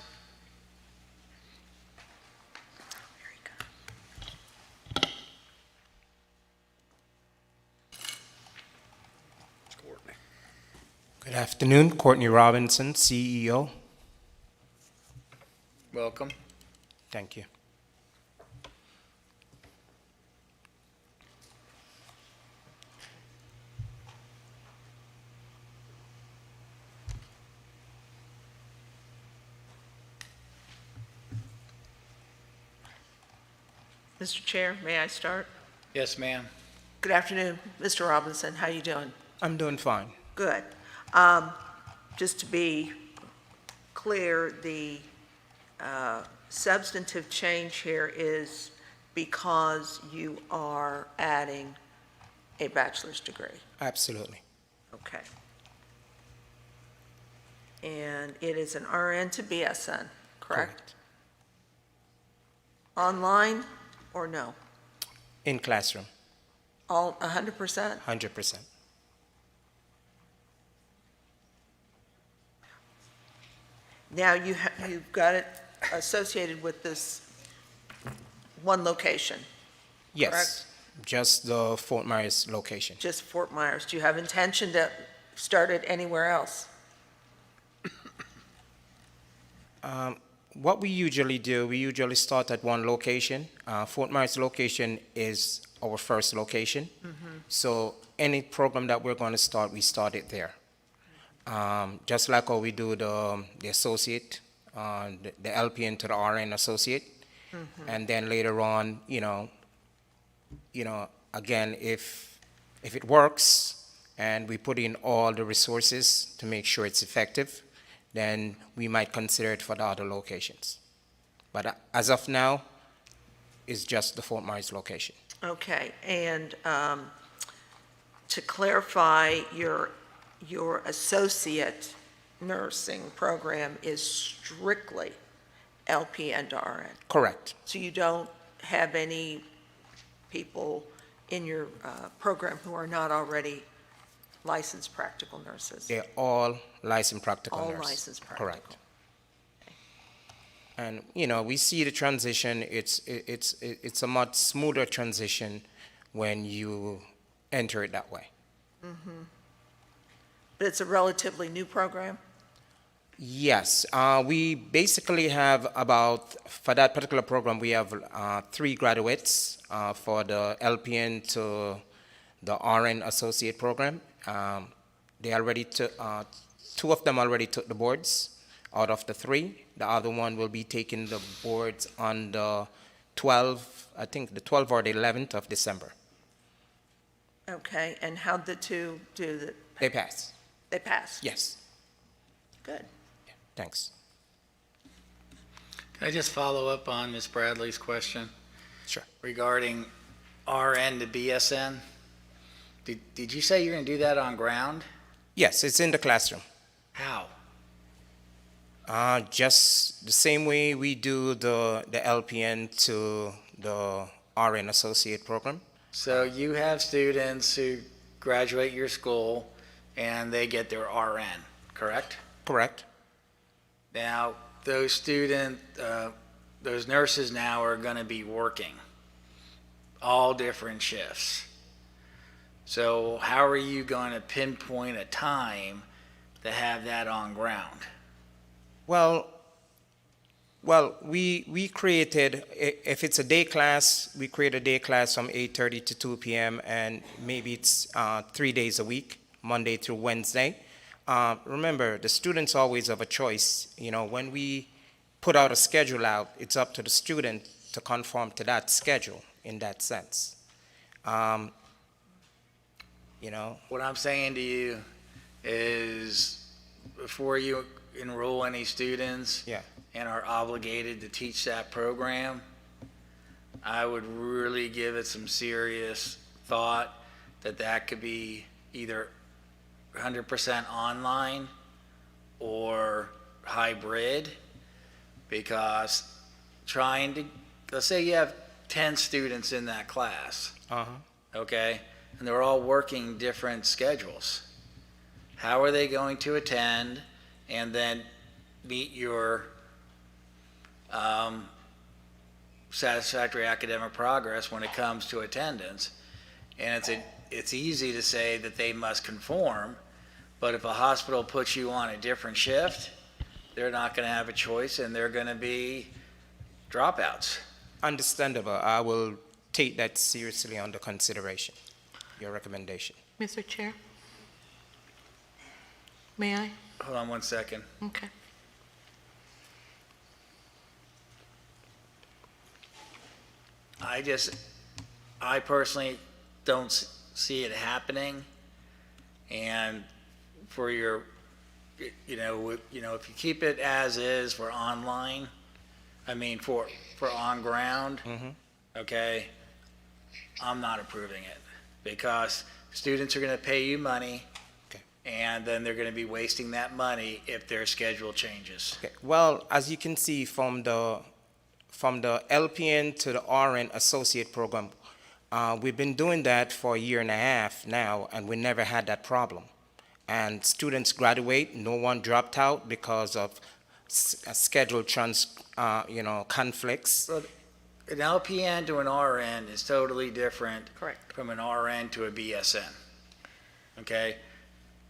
Good afternoon, Courtney Robinson, CEO. Welcome. Thank you. Mr. Chair, may I start? Yes, ma'am. Good afternoon, Mr. Robinson. How you doing? I'm doing fine. Good. Just to be clear, the substantive change here is because you are adding a bachelor's degree. Absolutely. Okay. And it is an RN to BSN, correct? Online or no? In classroom, All 100%? 100%. Now you've got it associated with this one location, Yes, just the Fort Myers location. just Fort Myers. Do you have intention to start it anywhere else? What we usually do, we usually start at one location. Fort Myers location is our first location. So any program that we're going to start, we start it there. Just like how we do the associate, the LPN to the RN associate. And then later on, again, if it works and we put in all the resources to make sure it's effective, then we might consider it for the other locations. But as of now, it's just the Fort Myers location. Okay, and to clarify, your associate nursing program is strictly LPN to RN? Correct. So you don't have any people in your program who are not already licensed practical nurses? They're all licensed practical All nurses. licensed practical. Correct. And, we see the transition, it's a much smoother transition when you enter it that way. But it's a relatively new program? Yes, we basically have for that particular program, we have 3 graduates for the LPN to the RN associate program. They already took, 2 of them already took the boards out of the 3. The other one will be taking the boards on the 12th or the 11th of December. Okay, and how'd the 2 do that? They pass. They passed? Yes, Good. thanks. Can I just follow up on Ms. Bradley's question? Sure. Regarding RN to BSN? Did you say you're going to do that on ground? Yes, it's in the classroom. How? Just the same way we do the LPN to the RN associate program. So you have students who graduate your school and they get their RN, correct? Correct. Now, those those nurses now are going to be working all different shifts. So how are you going to pinpoint a time to have that on ground? Well, we created, if it's a day class, we create a day class from 8:30 to 2 p.m. and maybe it's 3 days a week, Monday through Wednesday. Remember, the students always have a choice. You know, when we put out a schedule out, it's up to the student to conform to that schedule in that sense. You know, What I'm saying to you is before you enroll any students yeah. and are obligated to teach that program, I would really give it some serious thought that could be either 100% online or hybrid, because let's say you have 10 students in that class, okay, and they're all working different schedules. How are they going to attend and then meet your satisfactory academic progress when it comes to attendance? And it's easy to say that they must conform, but if a hospital puts you on a different shift, they're not going to have a choice and they're going to be dropouts. Understandable. I will take that seriously under consideration, your recommendation. Mr. Chair? May I? Hold on one second. Okay. I personally don't see it happening. And for your, if you keep it as is for online, for on ground, okay, I'm not approving it, because students are going to pay you money, and then they're going to be wasting that money if their schedule changes. Okay. Well, as you can see from the LPN to the RN associate program, we've been doing that for a year and a half now, and we never had that problem. And students graduate, no one dropped out because of schedule conflicts. Well, an LPN to an RN is totally different. Correct. From an RN to a BSN. Okay?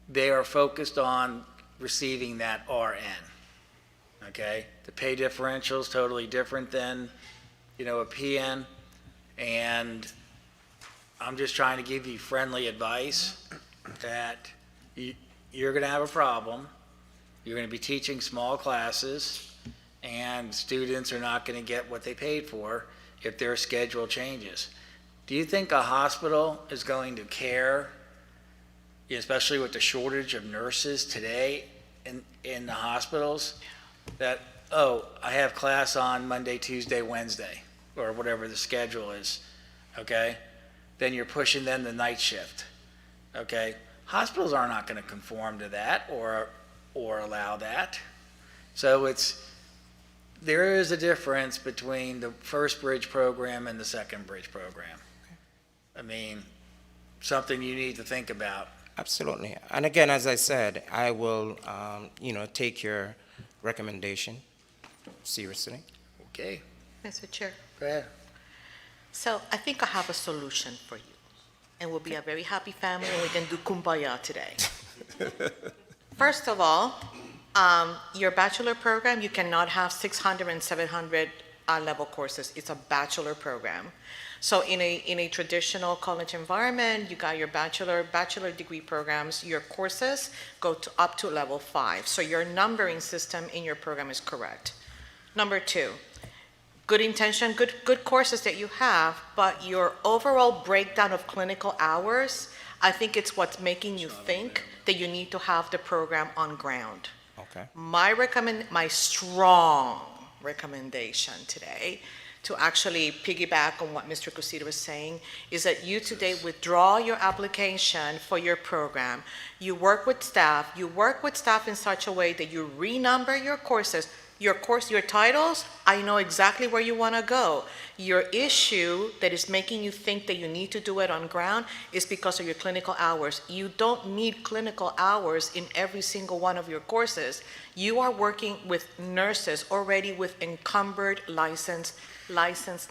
They are focused on receiving that RN. Okay? The pay differential is totally different than, a PN. And I'm just trying to give you friendly advice that you're going to have a problem. You're going to be teaching small classes, and students are not going to get what they paid for if their schedule changes. Do you think a hospital is going to care, especially with the shortage of nurses today in the hospitals, that, I have class on Monday, Tuesday, Wednesday, or whatever the schedule is, okay? Then you're pushing them the night shift, okay? Hospitals are not going to conform to that or allow that. So there is a difference between the first bridge program and the second bridge program. Something you need to think about. Absolutely. And again, as I said, I will, take your recommendation seriously. Okay. Mr. Chair? Go ahead. So I think I have a solution for you. And we'll be a very happy family and we can do kumbaya today. First of all, your bachelor program, you cannot have 600 and 700 level courses. It's a bachelor program. So in a traditional college environment, you got your bachelor degree programs, your courses go up to level 5. So your numbering system in your program is correct. Number 2, good intention, good courses that you have, but your overall breakdown of clinical hours, I think it's what's making you think that you need to have the program on ground. Okay. My strong recommendation today to actually piggyback on what Mr. Cosito was saying, is that you today withdraw your application for your program. You work with staff in such a way that you renumber your courses. Your titles, I know exactly where you want to go. Your issue that is making you think that you need to do it on ground is because of your clinical hours. You don't need clinical hours in every single one of your courses. You are working with nurses already with encumbered licensed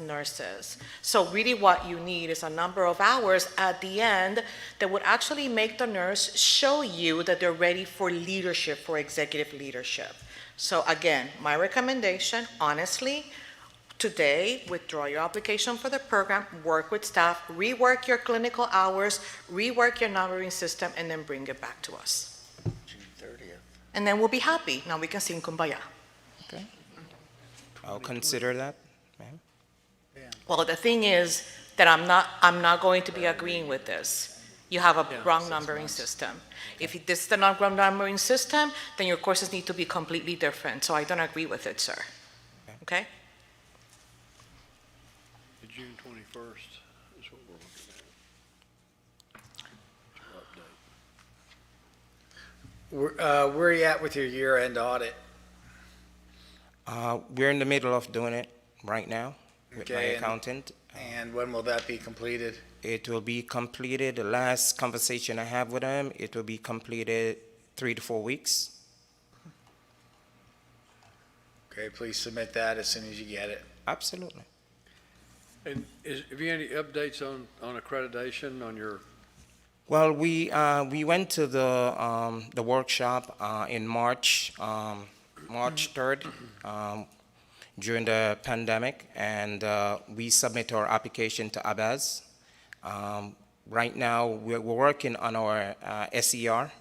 nurses. So really what you need is a number of hours at the end that would actually make the nurse show you that they're ready for leadership, for executive leadership. So again, my recommendation, honestly, today, withdraw your application for the program, work with staff, rework your clinical hours, rework your numbering system, and then bring it back to us. June 30th. And then we'll be happy. Now we can sing Kumbaya. Okay. I'll consider that, ma'am. Well, the thing is that I'm not going to be agreeing with this. You have a wrong numbering system. If this is the wrong numbering system, then your courses need to be completely different. So I don't agree with it, sir. Okay? June 21st is what we're looking at. Where are you at with your year-end audit? We're in the middle of doing it right now with my Okay, accountant. And when will that be completed? It will be completed, the last conversation I have with him, it will be completed 3 to 4 weeks. Okay, please submit that as soon as you get it. Absolutely. And have you any updates on accreditation on your? Well, we went to the workshop in March 3rd, during the pandemic, and we submit our application to ABAS. Right now, we're working on our SER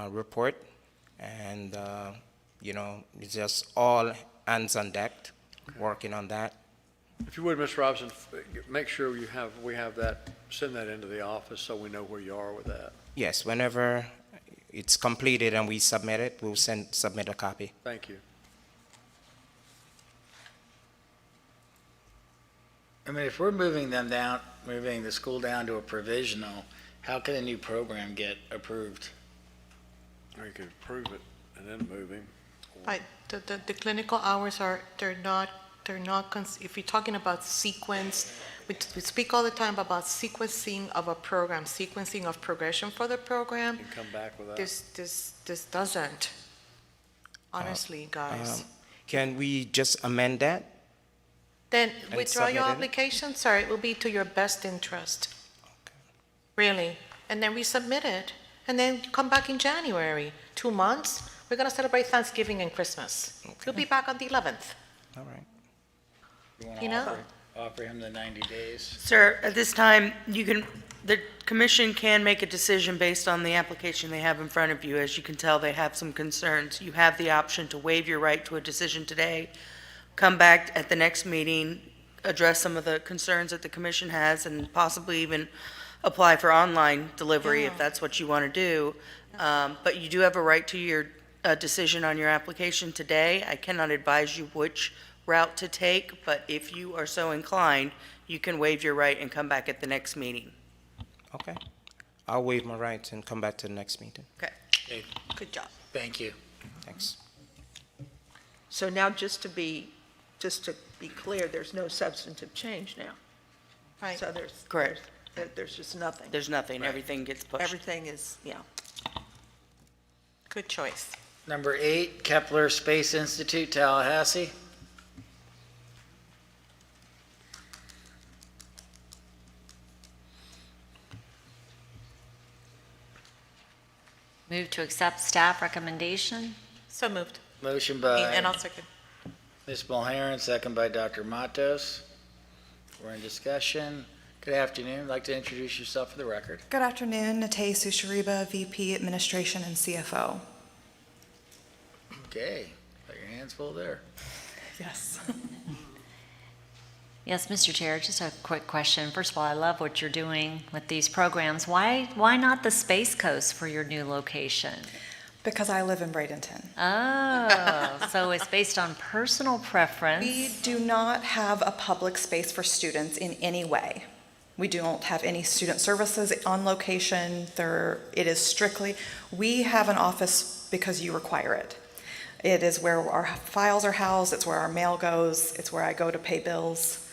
report, and it's just all hands on deck, working on that. If you would, Ms. Robinson, make sure we have that, send that into the office so we know where you are with that. Yes, whenever it's completed and we submit it, we'll submit a copy. Thank you. I mean, if we're moving the school down to a provisional, how can a new program get approved? Or you could approve it and then move him. Right, the clinical hours they're not, if you're talking about sequence, we speak all the time about sequencing of a program, sequencing of progression for the program. And come back with that. This doesn't, honestly, guys. Can we just amend that? Then and withdraw your submit it? application, sir, it will be to your best interest. Really, and then resubmit it, and then come back in January, 2 months, we're gonna celebrate Thanksgiving and Christmas. We'll be back on the 11th. All right. You know? Offer him the 90 days. Sir, at this time, the commission can make a decision based on the application they have in front of you. As you can tell, they have some concerns. You have the option to waive your right to a decision today, come back at the next meeting, address some of the concerns that the commission has, and possibly even apply for online delivery if that's what you want to do. But you do have a right to your decision on your application today. I cannot advise you which route to take, but if you are so inclined, you can waive your right and come back at the next meeting. Okay. I'll waive my rights and come back to the next meeting. Okay, Good job. thank you. Thanks. So now, just to be clear, there's no substantive change now. Right. So there's. Correct. There's just nothing. There's nothing, everything gets pushed. Everything is, yeah. Good choice. Number 8, Kepler Space Institute, Tallahassee. Move to accept staff recommendation. So moved. Motion by And I'll second. Ms. Mulharen, second by Dr. Matos. We're in discussion. Good afternoon. I'd like to introduce yourself for the record. Good afternoon, Natay Sushariba, VP Administration and CFO. Okay, got your hands full there. Yes. Yes, Mr. Chair, just a quick question. First of all, I love what you're doing with these programs. Why not the Space Coast for your new location? Because I live in Bradenton. Oh, so it's based on personal preference. We do not have a public space for students in any way. We don't have any student services on location. It is strictly, we have an office because you require it. It is where our files are housed, it's where our mail goes, it's where I go to pay bills.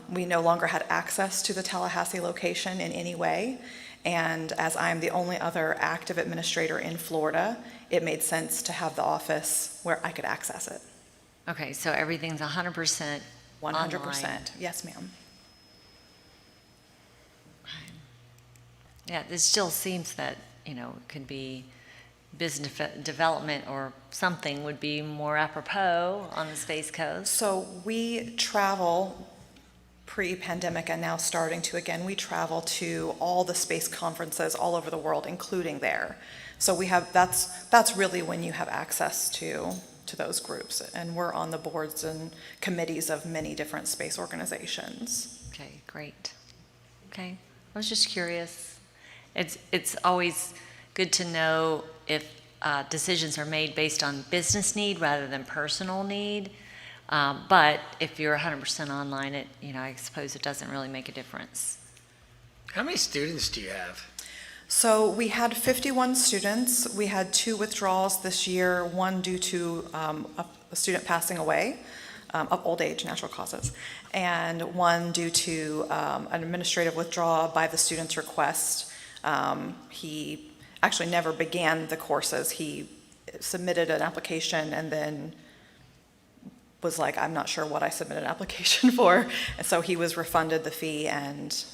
We no longer had access to the Tallahassee location in any way. And as I'm the only other active administrator in Florida, it made sense to have the office where I could access it. Okay, so everything's 100% 100%. online. Yes, ma'am. Yeah, it still seems that, it could be business development or something would be more apropos on the Space Coast. So we travel pre-pandemic and now starting to again, we travel to all the space conferences all over the world, including there. So we have, that's really when you have access to those groups. And we're on the boards and committees of many different space organizations. Okay, great. Okay, I was just curious. It's always good to know if decisions are made based on business need rather than personal need. But if you're 100% online, I suppose it doesn't really make a difference. How many students do you have? So we had 51 students. We had 2 withdrawals this year, one due to a student passing away of old age, natural causes, and one due to an administrative withdrawal by the student's request. He actually never began the courses. He submitted an application and then was like, I'm not sure what I submitted an application for. And so he was refunded the fee, and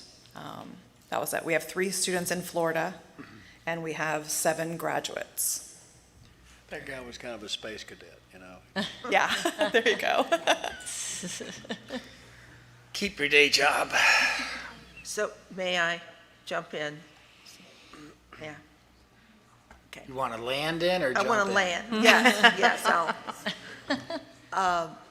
that was it. We have 3 students in Florida, and we have 7 graduates. That guy was kind of a space cadet, you know. Yeah, there you go. Keep your day job. So may I jump in? Yeah. You want to land in or I jump want to in? land. Yes, yes.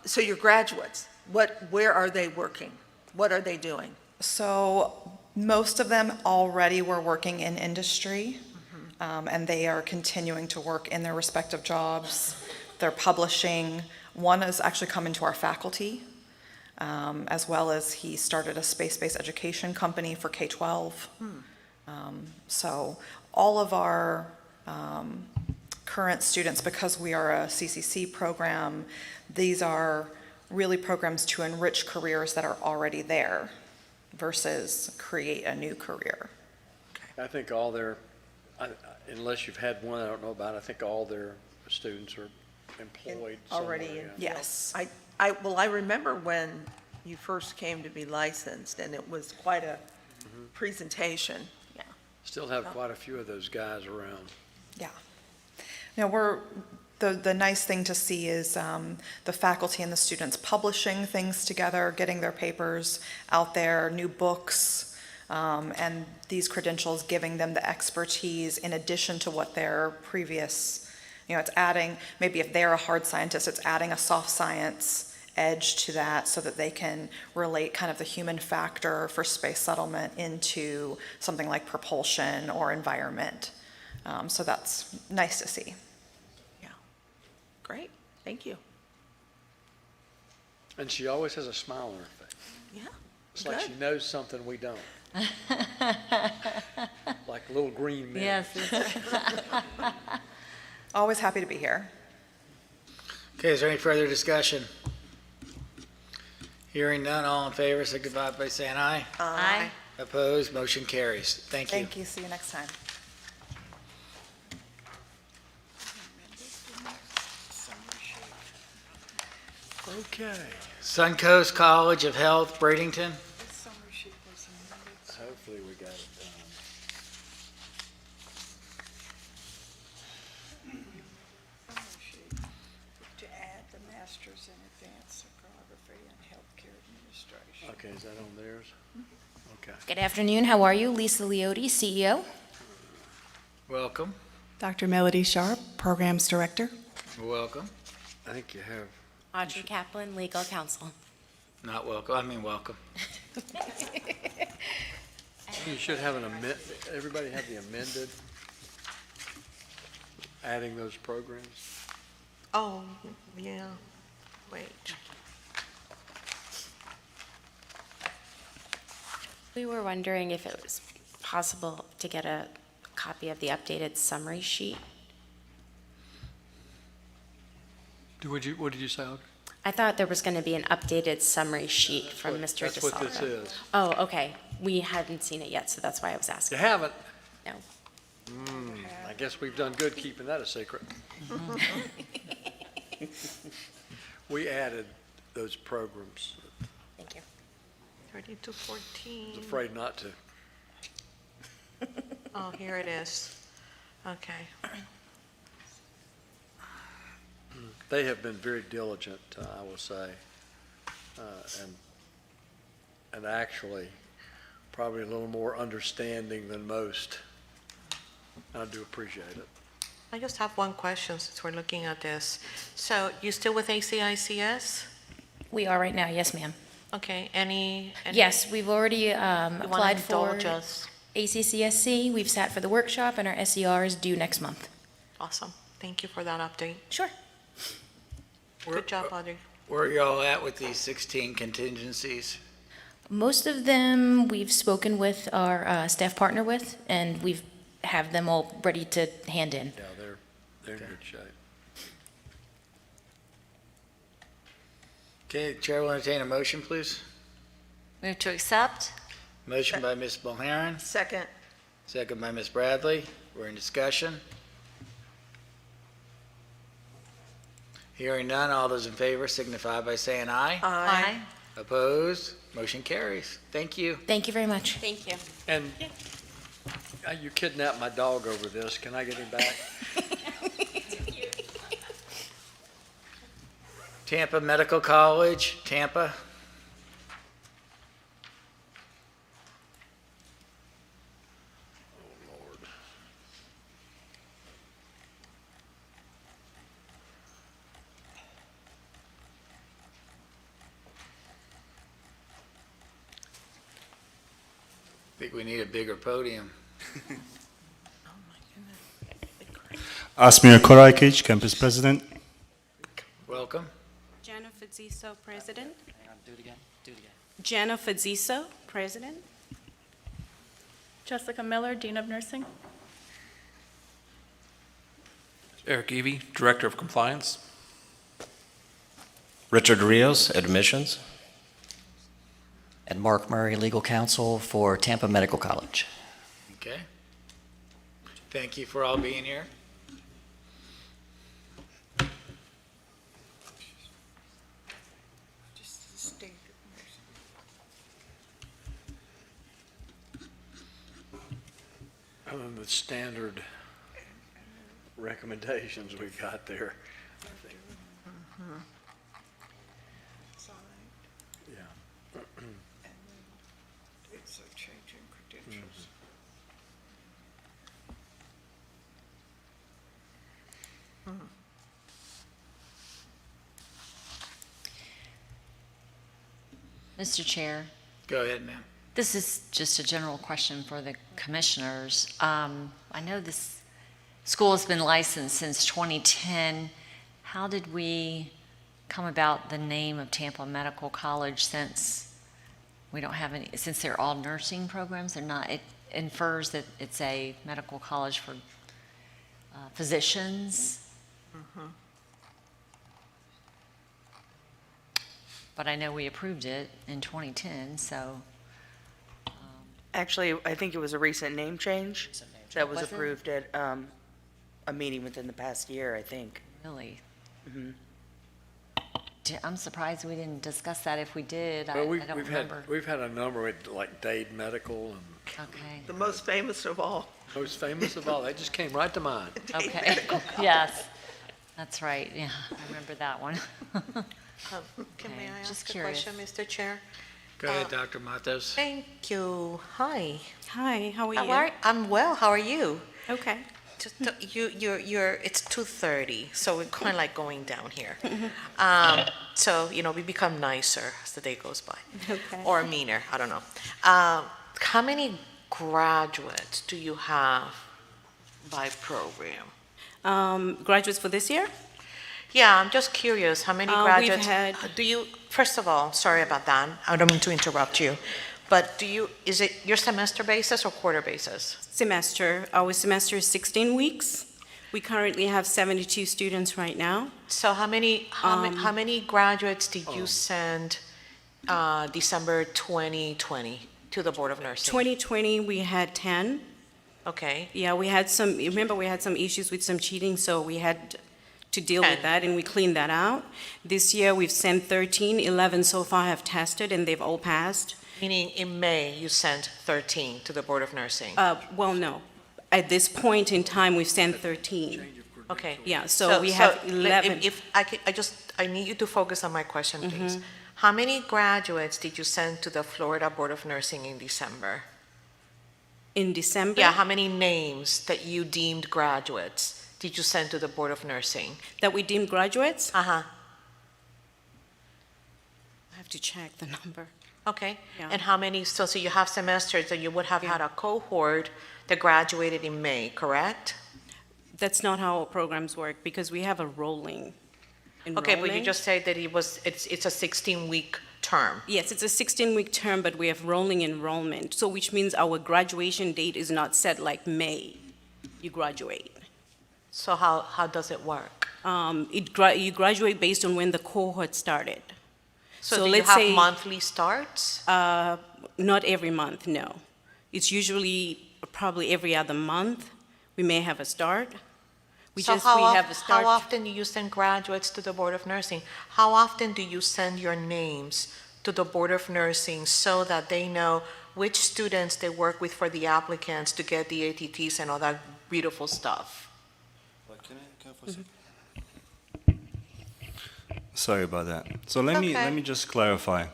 So your graduates, where are they working? What are they doing? So most of them already were working in industry, and they are continuing to work in their respective jobs. They're publishing. One has actually come into our faculty, as well as he started a space-based education company for K-12. So all of our current students, because we are a CCC program, these are really programs to enrich careers that are already there versus create a new career. I think all their, unless you've had one I don't know about, I think all their students are employed Already somewhere, in. yeah. Yes. I remember when you first came to be licensed, and it was quite a presentation. Yeah. Still have quite a few of those guys around. Yeah. Now the nice thing to see is the faculty and the students publishing things together, getting their papers out there, new books, and these credentials giving them the expertise in addition to what their previous, it's adding, maybe if they're a hard scientist, it's adding a soft science edge to that so that they can relate kind of the human factor for space settlement into something like propulsion or environment. So that's nice to see. Yeah. Great. Thank you. And she always has a smile on her face. Yeah. It's like Good. she knows something we don't. Like little green men. Yes. Always happy to be here. Okay, is there any further discussion? Hearing none, all in favor, signify by saying aye. Aye. Opposed, motion carries. Thank you. Thank you. See you next time. Okay. Suncoast College of Health, Bradenton. Hopefully we got it done. To add the Masters in Advanced Psychography and Healthcare Administration. Okay, is that on theirs? Okay. Good afternoon. How are you? Lisa Leotti, CEO. Welcome. Dr. Melody Sharp, Programs Director. Welcome. I think you have. Audrey Kaplan, Legal Counsel. Not welcome, I mean welcome. You should have an everybody have the amended. adding those programs? Oh, yeah, wait. We were wondering if it was possible to get a copy of the updated summary sheet. What did you say, Audrey? I thought there was going to be an updated summary sheet from Mr. That's what this DeSalvo. is. Oh, okay. We hadn't seen it yet, so that's why I was You asking. haven't? No. I guess we've done good keeping that a secret. We added those programs. Thank you. 30 to 14. I was afraid not to. Oh, here it is. Okay. They have been very diligent, I will say, and actually probably a little more understanding than most. I do appreciate it. I just have one question since we're looking at this. So you still with ACICS? We are right now, yes, ma'am. Okay, any? Yes, we've already You wanna applied for indulge us? ACCSC. We've sat for the workshop, and our SER is due next month. Awesome. Thank you for that update. Sure. Good job, Audrey. Where are y'all at with these 16 contingencies? Most of them we've spoken with our staff partner with, and we've have them all ready to hand in. Yeah, they're in good shape. Okay, Chair will entertain a motion, please. Move to accept? Motion by Ms. Bohannon, Second. second by Ms. Bradley. We're in discussion. Hearing none, all those in favor signify by saying aye. Aye. Opposed? Motion carries. Thank you. Thank you very much. Thank you. And you kidnapped my dog over this. Can I get him back? Tampa Medical College, Tampa. I think we need a bigger podium. Asmir Koraikic, campus president. Welcome. Jana Faziso, president. Hang on, do it again, do it again. Jana Faziso, president. Jessica Miller, Dean of Nursing. Eric Evie, Director of Compliance. Richard Rios, admissions. And Mark Murray, legal counsel for Tampa Medical College. Okay. Thank you for all being here. Other than the standard recommendations we got there. I think. Yeah. It's a change in credentials. Mr. Chair, Go ahead, ma'am. this is just a general question for the commissioners. I know this school has been licensed since 2010. How did we come about the name of Tampa Medical College since we don't have any, since they're all nursing programs? They're not, it infers that it's a medical college for physicians. But I know we approved it in 2010, so. Actually, I think it was a recent name change that was Was it? approved at a meeting within the past year, I think. Really? Mhm. I'm surprised we didn't discuss that. If we did, I Well, don't we've remember. we've had a number with like Dade Medical and Okay. The most famous of all. most famous of all. They just came right to mind. Okay, yes, that's right, yeah, I remember that one. Can Okay, I just ask a curious. question, Mr. Chair? Go ahead, Dr. Matos. Thank you. Hi. Hi, how are you? I'm well. How are you? Okay. Just you're. It's 2:30, so we're kind of like going down here. So we become nicer as the day goes by, Okay. or meaner. I don't know. How many graduates do you have by program? Graduates for this year? Yeah, I'm just curious, how many We've graduates? had- Do you, first of all, sorry about that, I don't mean to interrupt you, but is it your semester basis or quarter basis? Semester. Our semester is 16 weeks. We currently have 72 students right now. So how many graduates did you send December 2020 to the Board of Nursing? 2020, we had 10. Okay. Yeah, we had remember we had some issues with some cheating, so we had to deal with 10. that, and we cleaned that out. This year, we've sent 13, 11 so far have tested, and they've all passed. Meaning in May, you sent 13 to the Board of Nursing? Well, no. At this point in time, we've sent 13. Okay. Yeah, so we have let- 11. If I need you to focus on my question, please. Mhm. How many graduates did you send to the Florida Board of Nursing in December? In December? Yeah, how many names that you deemed graduates did you send to the Board of Nursing? That we deemed graduates? Uh-huh. I have to check the number. Okay. Yeah. And how many, so you have semesters that you would have had a cohort that graduated in May, correct? That's not how our programs work, because we have a rolling enrollment. Okay, but you just said that it's a 16-week term. Yes, it's a 16-week term, but we have rolling enrollment, so which means our graduation date is not set like May. You graduate. So how does it work? You graduate based on when the cohort started. So do you let's have say, monthly starts? not every month, no. It's usually probably every other month. We may have a start. We have a start. How often do you send graduates to the Board of Nursing? How often do you send your names to the Board of Nursing so that they know which students they work with for the applicants to get the ATTs and all that beautiful stuff? Sorry about that. So let Okay. me just clarify.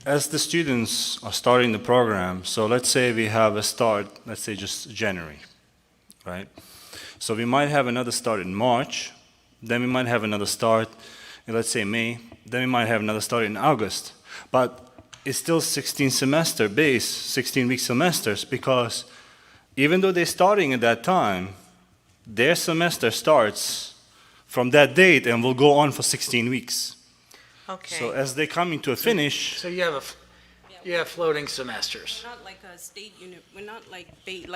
As the students are starting the program, so let's say we have a start, let's say just January, right? So we might have another start in March, then we might have another start in, let's say, May, then we might have another start in August. But it's still 16-week semesters, because even though they're starting at that time, their semester starts from that date and will go on for 16 weeks. Okay. So as they're coming to a finish, So you have floating semesters. We're not like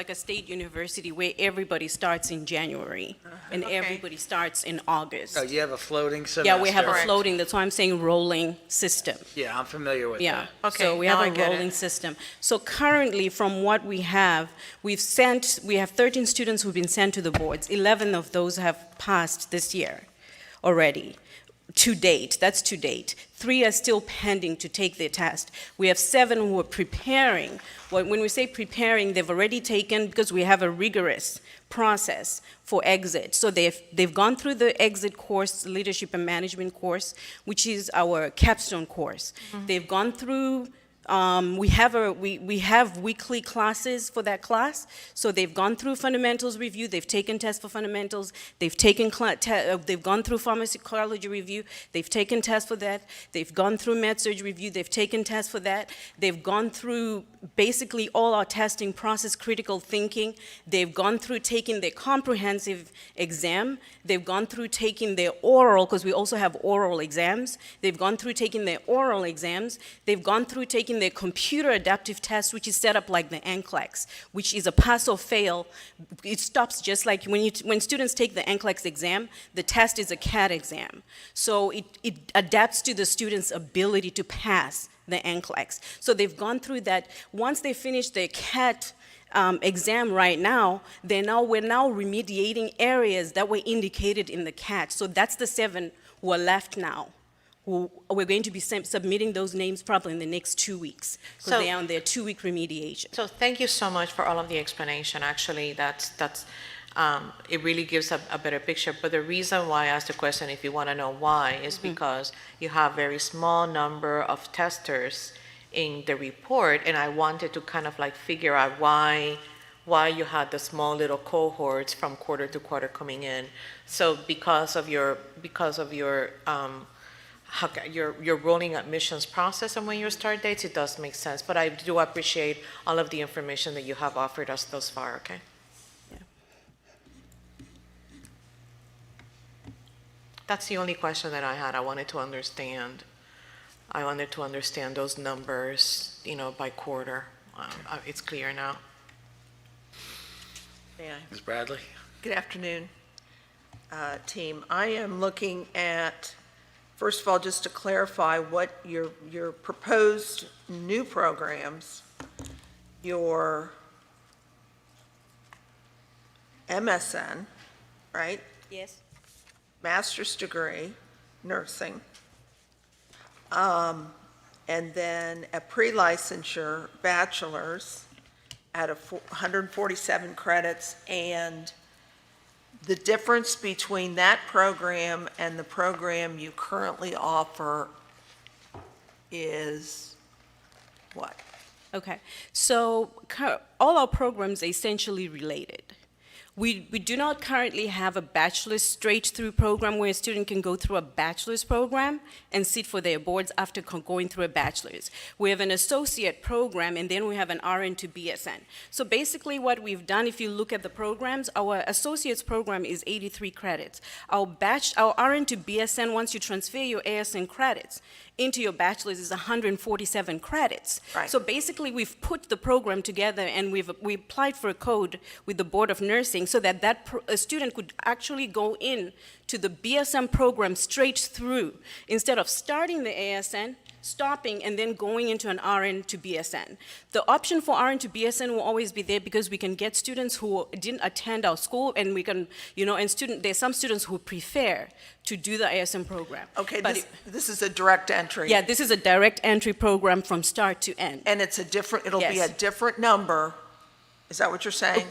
a state university where everybody starts in January and everybody starts in August. So you have a floating semester. Yeah, we have a floating, that's why I'm saying rolling system. Yeah, I'm familiar with Yeah, that. Okay, so we now have I a get it. rolling system. So currently, from what we have, we have 13 students who've been sent to the boards. 11 of those have passed this year already. To date, that's to date. 3 are still pending to take their test. We have 7 who are preparing. When we say preparing, they've already taken, because we have a rigorous process for exit. So they've gone through the exit course, leadership and management course, which is our capstone course. They've gone through. We have weekly classes for that class, so they've gone through fundamentals review, they've taken tests for fundamentals, they've gone through pharmacology review, they've taken tests for that, they've gone through med-surg review, they've taken tests for that, they've gone through basically all our testing process, critical thinking, they've gone through taking their comprehensive exam, they've gone through taking their oral, because we also have oral exams, they've gone through taking their oral exams, they've gone through taking their computer adaptive test, which is set up like the NCLEX, which is a pass or fail. It stops just like when students take the NCLEX exam, the test is a CAT exam. So it adapts to the student's ability to pass the NCLEX. So they've gone through that. Once they finish their CAT exam right now, we're now remediating areas that were indicated in the CAT. So that's the 7 who are left now. We're going to be submitting those names probably in the next 2 weeks, because they are on their 2-week remediation. So thank you so much for all of the explanation. Actually, it really gives a better picture. But the reason why I asked the question, if you want to know why, is because you have very small number of testers in the report, and I wanted to kind of like figure out why you had the small little cohorts from quarter to quarter coming in. So because of your rolling admissions process and when your start dates, it does make sense. But I do appreciate all of the information that you have offered us thus far, okay? That's the only question that I had. I wanted to understand those numbers, by quarter. It's clear now. May I? Ms. Bradley? Good afternoon, team. I am looking at, first of all, just to clarify what your proposed new programs, your MSN, right? Yes. Master's degree, nursing, and then a pre-licensure bachelor's at 147 credits, and the difference between that program and the program you currently offer is what? Okay, so all our programs are essentially related. We do not currently have a bachelor's straight-through program where a student can go through a bachelor's program and sit for their boards after going through a bachelor's. We have an associate program, and then we have an RN to BSN. So basically what we've done, if you look at the programs, our associate's program is 83 credits. Our RN to BSN, once you transfer your ASN credits into your bachelor's, is 147 credits. Right. So basically, we've put the program together, and we applied for a code with the Board of Nursing so that a student could actually go in to the BSN program straight through, instead of starting the ASN, stopping, and then going into an RN to BSN. The option for RN to BSN will always be there because we can get students who didn't attend our school, and we can, there's some students who prefer to do the ASN program. Okay, But this is a direct entry. yeah, this is a direct entry program from start to end. And it's it'll be a Yes. different number, is that what you're saying?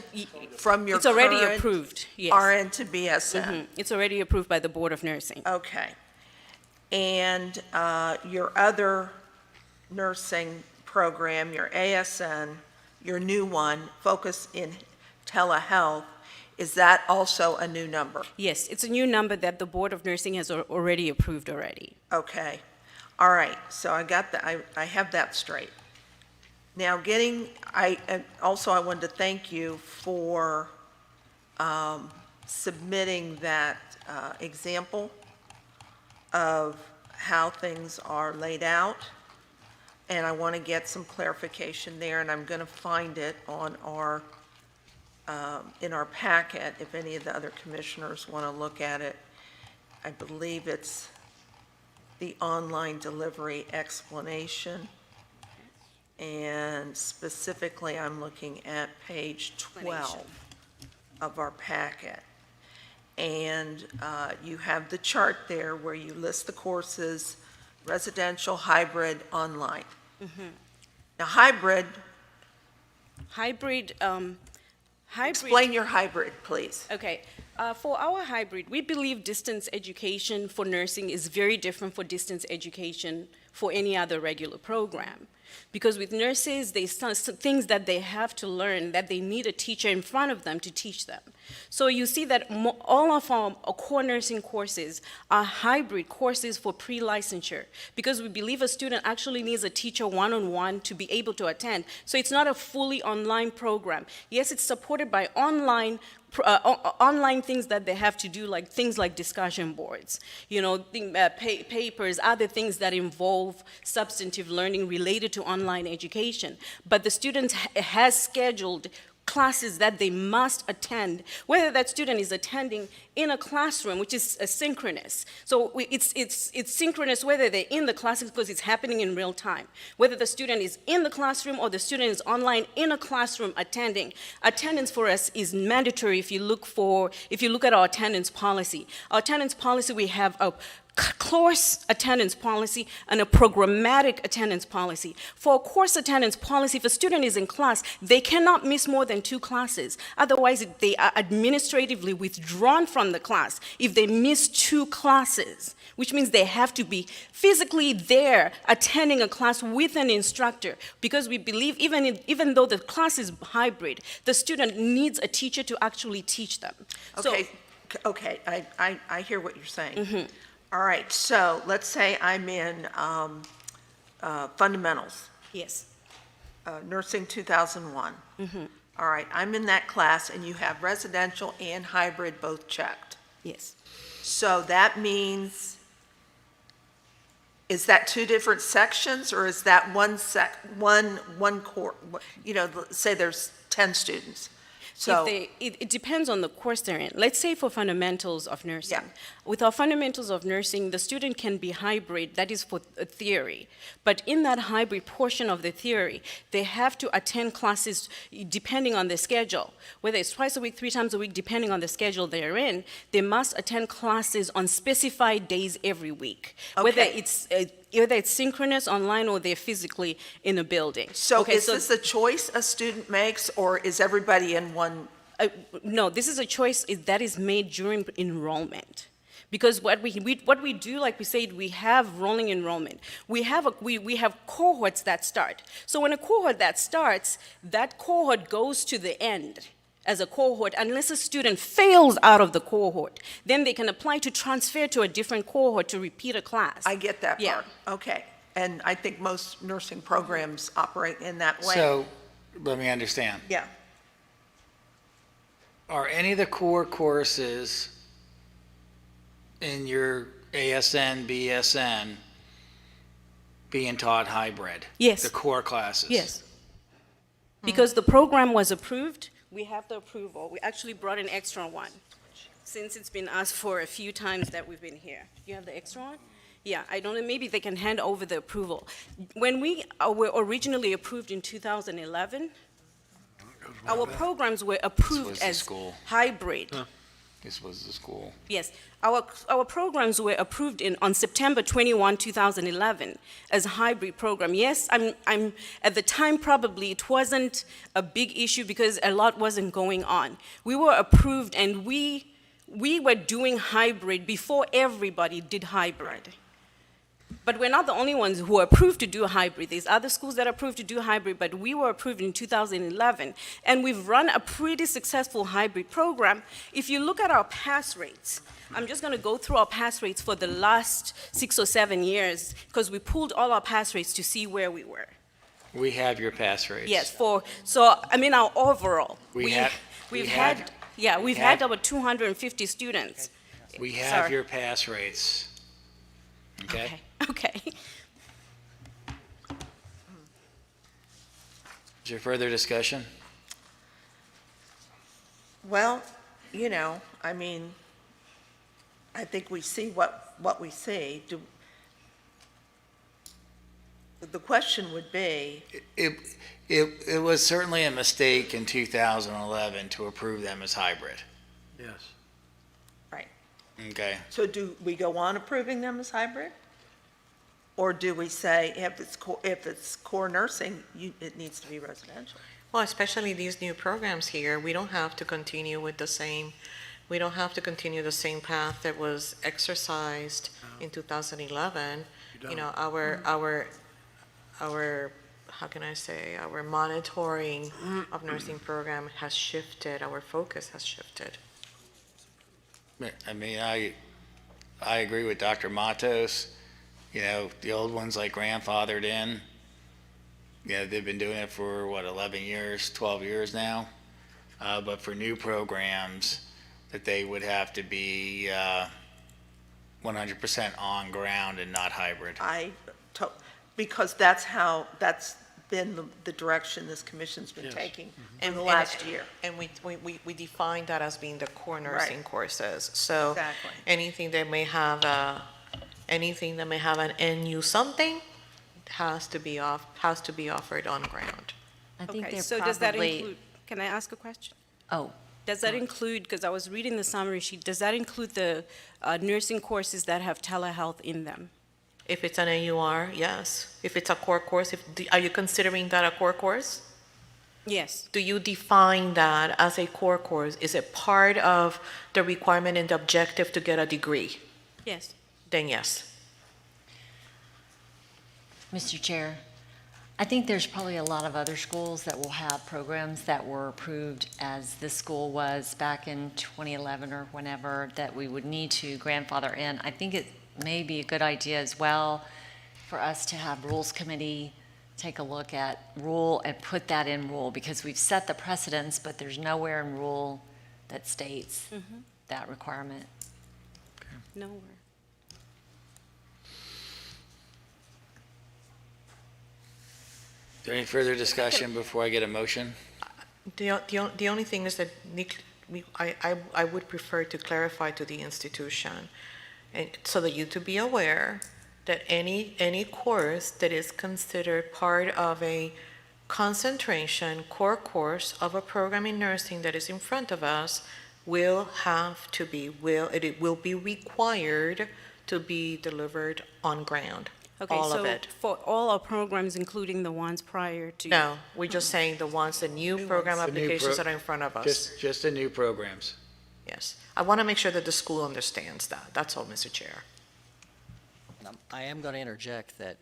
From your It's already current approved, yes. RN to BSN? Mhm. It's already approved by the Board of Nursing. Okay. And your other nursing program, your ASN, your new one, Focus in Telehealth, is that also a new number? Yes, it's a new number that the Board of Nursing has already approved already. Okay. All right, so I have that straight. Now and also I wanted to thank you for submitting that example of how things are laid out, and I want to get some clarification there, and I'm going to find it on in our packet, if any of the other commissioners want to look at it. I believe it's the online delivery explanation, and specifically, I'm looking at page 12 of our packet. And you have the chart there where you list the courses, residential, hybrid, online. Now, hybrid, explain your hybrid, please. Okay, for our hybrid, we believe distance education for nursing is very different for distance education for any other regular program. Because with nurses, there's some things that they have to learn that they need a teacher in front of them to teach them. So you see that all of our core nursing courses are hybrid courses for pre-licensure, because we believe a student actually needs a teacher one-on-one to be able to attend. So it's not a fully online program. Yes, it's supported by online things that they have to do, like things like discussion boards, papers, other things that involve substantive learning related to online education. But the student has scheduled classes that they must attend, whether that student is attending in a classroom, which is synchronous. So it's synchronous whether they're in the class, because it's happening in real time. Whether the student is in the classroom or the student is online in a classroom attending. Attendance for us is mandatory if you look at our attendance policy. Our attendance policy, we have a course attendance policy and a programmatic attendance policy. For a course attendance policy, if a student is in class, they cannot miss more than 2 classes. Otherwise, they are administratively withdrawn from the class if they miss 2 classes, which means they have to be physically there attending a class with an instructor, because we believe even though the class is hybrid, the student needs a teacher to actually teach them. Okay, I hear what you're saying. All right, so let's say I'm in fundamentals. Yes. Nursing 2001. All right, I'm in that class, and you have residential and hybrid both checked. Yes. So that means, is that two different sections, or is that one core, say there's 10 students? So, It depends on the course they're in. Let's say for fundamentals of nursing. With our fundamentals of nursing, the student can be hybrid, that is for a theory. But in that hybrid portion of the theory, they have to attend classes depending on the schedule. Whether it's twice a week, 3 times a week, depending on the schedule they're in, they must attend classes on specified days every week. Okay. Whether it's synchronous, online, or they're physically in a building. so is this a choice a student makes, or is everybody in one? No, this is a choice that is made during enrollment. Because what we do, like we said, we have rolling enrollment. We have cohorts that start. So when a cohort that starts, that cohort goes to the end as a cohort unless a student fails out of the cohort. Then they can apply to transfer to a different cohort to repeat a class. I get that part. Okay. And I think most nursing programs operate in that way. So, let me understand. Yeah. Are any of the core courses in your ASN, BSN being taught hybrid? Yes. The core classes? Yes. Because the program was approved, we have the approval. We actually brought an extra one, since it's been asked for a few times that we've been here. You have the extra one? Yeah, I don't know, maybe they can hand over the approval. When we were originally approved in 2011, our programs were approved as hybrid. This was the school. Yes, our programs were approved on September 21, 2011 as a hybrid program. Yes, I'm at the time probably it wasn't a big issue because a lot wasn't going on. We were approved and we were doing hybrid before everybody did hybrid. But we're not the only ones who are approved to do a hybrid. There's other schools that are approved to do hybrid, but we were approved in 2011. And we've run a pretty successful hybrid program. If you look at our pass rates, I'm just going to go through our pass rates for the last 6 or 7 years, because we pulled all our pass rates to see where we were. We have your pass rates. Yes, our overall. We've had over 250 students. We have your pass rates. Okay? Okay. Is there further discussion? Well, I think we see what we see. The question would be, It was certainly a mistake in 2011 to approve them as hybrid. Yes. right, Okay. so do we go on approving them as hybrid? Or do we say, if it's core nursing, it needs to be residential? Well, especially these new programs here, we don't have to continue with the same path that was exercised in 2011. Our how can I say, our monitoring of nursing program has shifted, our focus has shifted. I mean, I agree with Dr. Matos. The old ones like grandfathered in. They've been doing it for 11 years, 12 years now. But for new programs, that they would have to be 100% on ground and not hybrid. Because that's been the direction this commission's been taking in the last year. And we define that as being the core nursing courses. So Exactly. anything that may have an NU something has to be offered on ground. I think Okay, they're so does that probably- include, can I ask a question? Oh, Does that include, because I was reading the summary sheet, does that include the nursing courses that have telehealth in them? If it's an AUR, yes. If it's a core course, are you considering that a core course? Yes. Do you define that as a core course? Is it part of the requirement and the objective to get a degree? Yes. Then yes. Mr. Chair, I think there's probably a lot of other schools that will have programs that were approved as this school was back in 2011 or whenever that we would need to grandfather in. I think it may be a good idea as well for us to have Rules Committee take a look at rule and put that in rule, because we've set the precedents, but there's nowhere in rule that states that requirement. Nowhere. Is there any further discussion before I get a motion? The only thing is that I would prefer to clarify to the institution, and so that you to be aware that any course that is considered part of a concentration core course of a program in nursing that is in front of us will be required to be delivered on ground. Okay, All of so it. for all our programs, including the ones prior to. No, we're just saying the new program The new applications pro- that are in front of us. Just the new programs. Yes. I want to make sure that the school understands that. That's all, Mr. Chair. I am going to interject that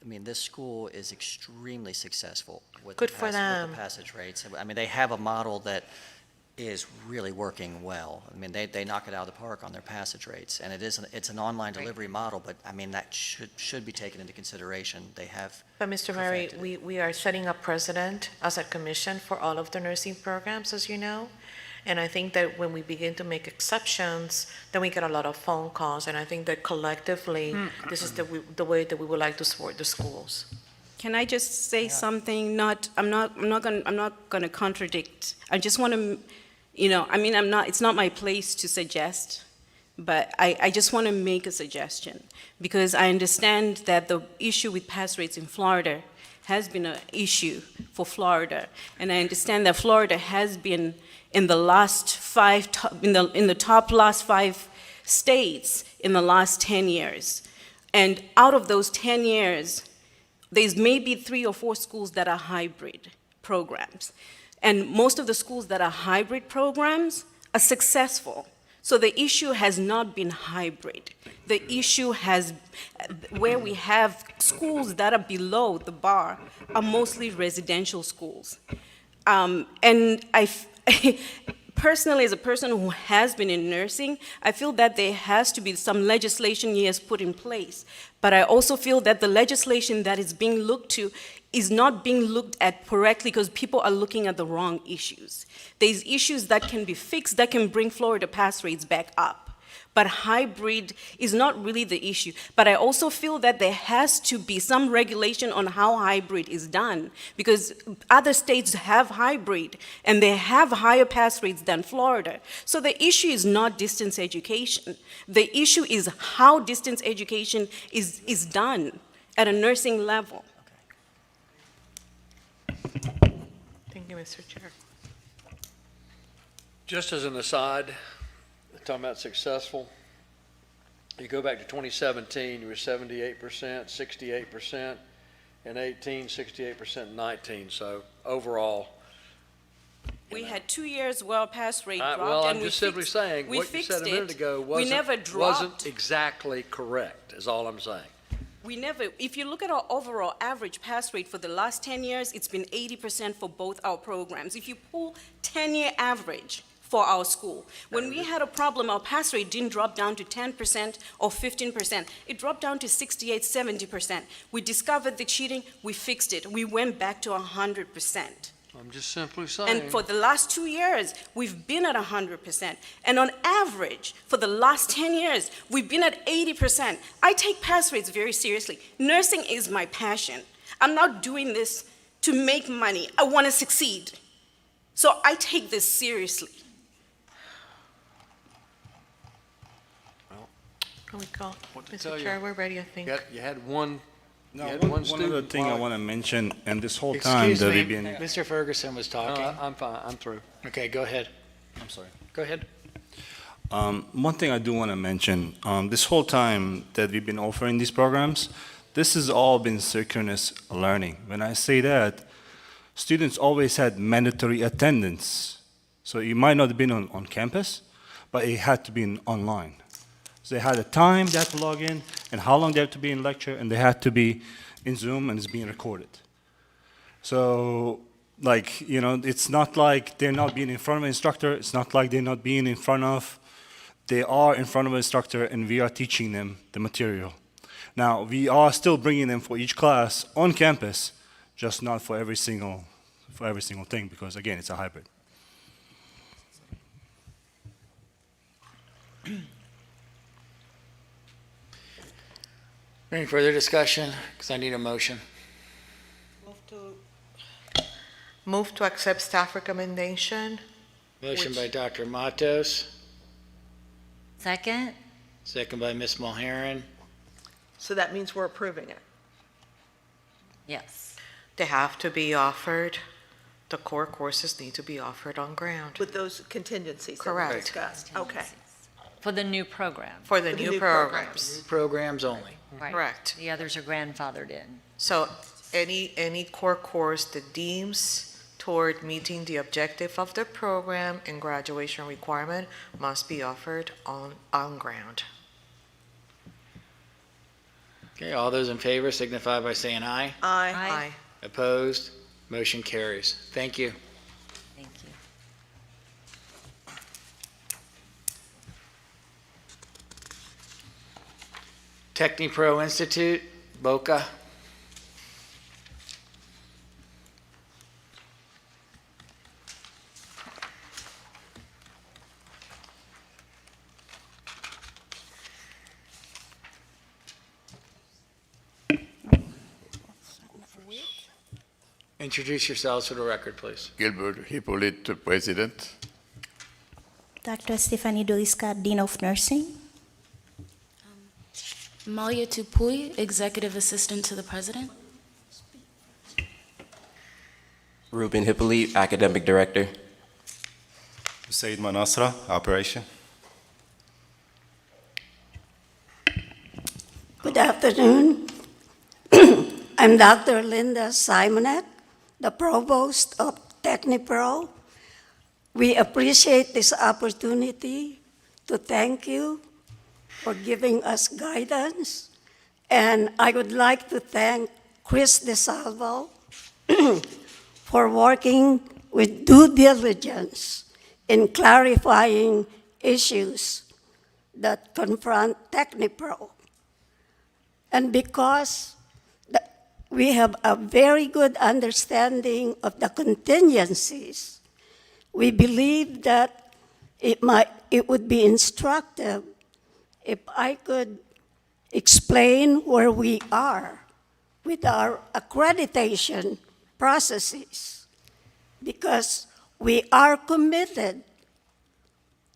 this school is extremely successful with Good for them. with the passage rates. I mean, they have a model that is really working well. I mean, they knock it out of the park on their passage rates, and it's an online delivery model, but I mean, that should be taken into consideration. They have. But Mr. Murray, perfected we are setting a precedent as a commission for all of the nursing programs, as you know. And I think that when we begin to make exceptions, then we get a lot of phone calls. And I think that collectively, this is the way that we would like to support the schools. Can I just say something? I'm not gonna contradict. I just want to, it's not my place to suggest, but I just want to make a suggestion, because I understand that the issue with pass rates in Florida has been an issue for Florida, and I understand that Florida has been in the last in the top last 5 states in the last 10 years, and out of those 10 years, there's maybe 3 or 4 schools that are hybrid programs. And most of the schools that are hybrid programs are successful. So the issue has not been hybrid. The issue has, where we have schools that are below the bar, are mostly residential schools. And personally, as a person who has been in nursing, I feel that there has to be some legislation, yes, put in place. But I also feel that the legislation that is being looked to is not being looked at correctly, because people are looking at the wrong issues. There's issues that can be fixed that can bring Florida pass rates back up. But hybrid is not really the issue. But I also feel that there has to be some regulation on how hybrid is done, because other states have hybrid and they have higher pass rates than Florida. So the issue is not distance education. The issue is how distance education is done at a nursing level. Thank you, Mr. Chair. Just as an aside, talking about successful, you go back to 2017, you were 78%, 68%, and 18, 68%, 19. So overall, We had 2 years well pass rate dropped, well, I'm and just simply saying we what you fixed said a minute it. ago We never wasn't dropped. exactly correct. Is all I'm saying. We never, if you look at our overall average pass rate for the last 10 years, it's been 80% for both our programs. If you pull 10-year average for our school, when we had a problem, our pass rate didn't drop down to 10% or 15%. It dropped down to 68, 70%. We discovered the cheating, we fixed it. We went back to 100%. I'm just simply saying. And for the last 2 years, we've been at 100%. And on average, for the last 10 years, we've been at 80%. I take pass rates very seriously. Nursing is my passion. I'm not doing this to make money. I want to succeed. So I take this seriously. Can we call? to Mr. tell you. Chair, we're ready, I think. You had one. No, you had one one other student. thing I want to mention, and this whole time Excuse that me, we've been. Mr. Ferguson was talking. I'm fine. I'm through. Okay, go ahead. I'm sorry. Go ahead. One thing I do want to mention, this whole time that we've been offering these programs, this has all been synchronous learning. When I say that, students always had mandatory attendance. So it might not have been on campus, but it had to be online. So they had a time they had to log in, and how long they had to be in lecture, and they had to be in Zoom, and it's being recorded. So, it's not like they're not being in front of an instructor. It's not like they're not being in front of. They are in front of an instructor, and we are teaching them the material. Now, we are still bringing them for each class on campus, just not for every single thing, because again, it's a hybrid. Any further discussion? Because I need a motion. Move to accept staff recommendation. Motion by Dr. Matos, Second? second by Ms. Mulheron. So that means we're approving it. Yes. They have to be offered, the core courses need to be offered on ground. With those contingencies that we Correct. discussed. Okay. For the new program. For the For the new new programs. Programs only. Right. Correct. The others are grandfathered in. So any core course that deems toward meeting the objective of the program and graduation requirement must be offered on ground. Okay, all those in favor signify by saying aye. Aye. Aye. Opposed? Motion carries. Thank you. Thank you. TechniPro Institute, Boca. Introduce yourselves for the record, please. Gilbert Hippolyte, President. Dr. Stephanie Duliska, Dean of Nursing. Malia Tupui, Executive Assistant to the President. Ruben Hippolyte, Academic Director. Said Manasra, Operation. Good afternoon. I'm Dr. Linda Simonet, the Provost of TechniPro. We appreciate this opportunity to thank you for giving us guidance. And I would like to thank Chris DeSalvo for working with due diligence in clarifying issues that confront TechniPro. And because we have a very good understanding of the contingencies, we believe that it would be instructive if I could explain where we are with our accreditation processes, because we are committed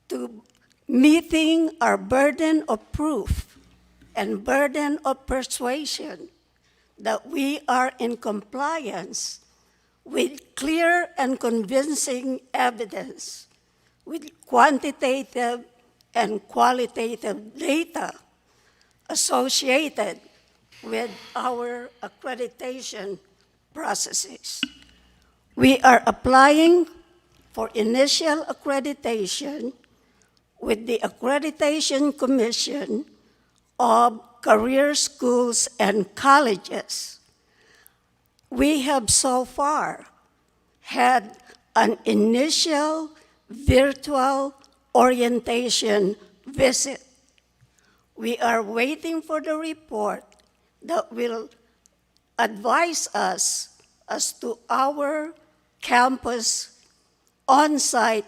to meeting our burden of proof and burden of persuasion that we are in compliance with clear and convincing evidence, with quantitative and qualitative data associated with our accreditation processes. We are applying for initial accreditation with the Accreditation Commission of Career Schools and Colleges. We have so far had an initial virtual orientation visit. We are waiting for the report that will advise us as to our campus on-site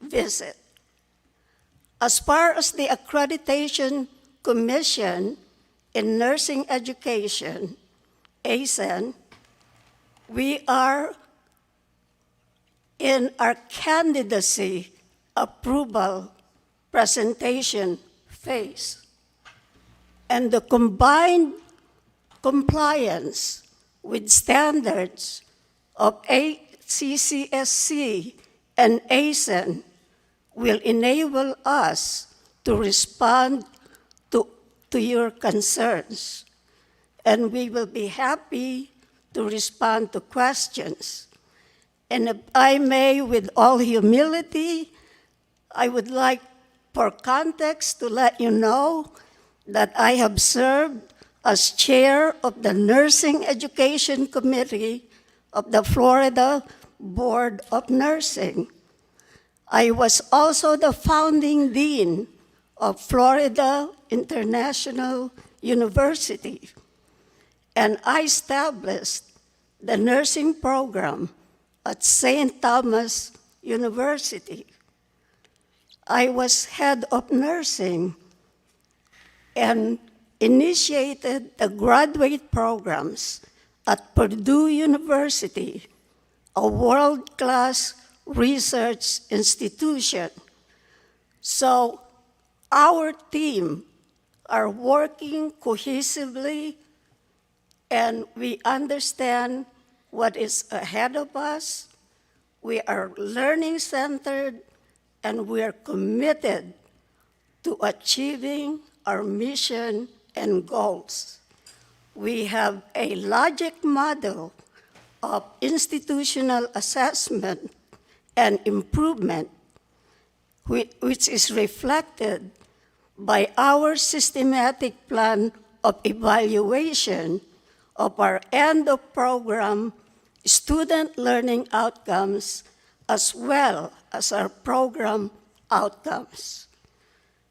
visit. As far as the Accreditation Commission in Nursing Education, ASEN, we are in our candidacy approval presentation phase. And the combined compliance with standards of CCSC and ASEN will enable us to respond to your concerns. And we will be happy to respond to questions. And if I may, with all humility, I would like, for context, to let you know that I have served as chair of the Nursing Education Committee of the Florida Board of Nursing. I was also the founding dean of Florida International University, and I established the nursing program at St. Thomas University. I was head of nursing and initiated the graduate programs at Purdue University, a world-class research institution. So our team are working cohesively, and we understand what is ahead of us. We are learning-centered, and we are committed to achieving our mission and goals. We have a logic model of institutional assessment and improvement, which is reflected by our systematic plan of evaluation of our end-of-program student learning outcomes, as well as our program outcomes.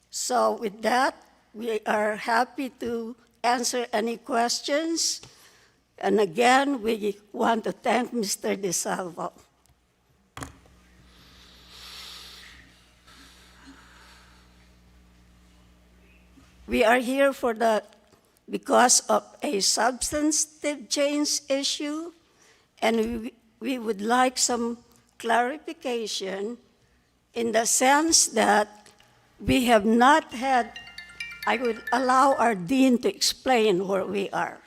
So with that, we are happy to answer any questions. And again, we want to thank Mr. DeSalvo. We are here because of a substantive change issue, and we would like some clarification in the sense that we have not had, I would allow our dean to explain where we are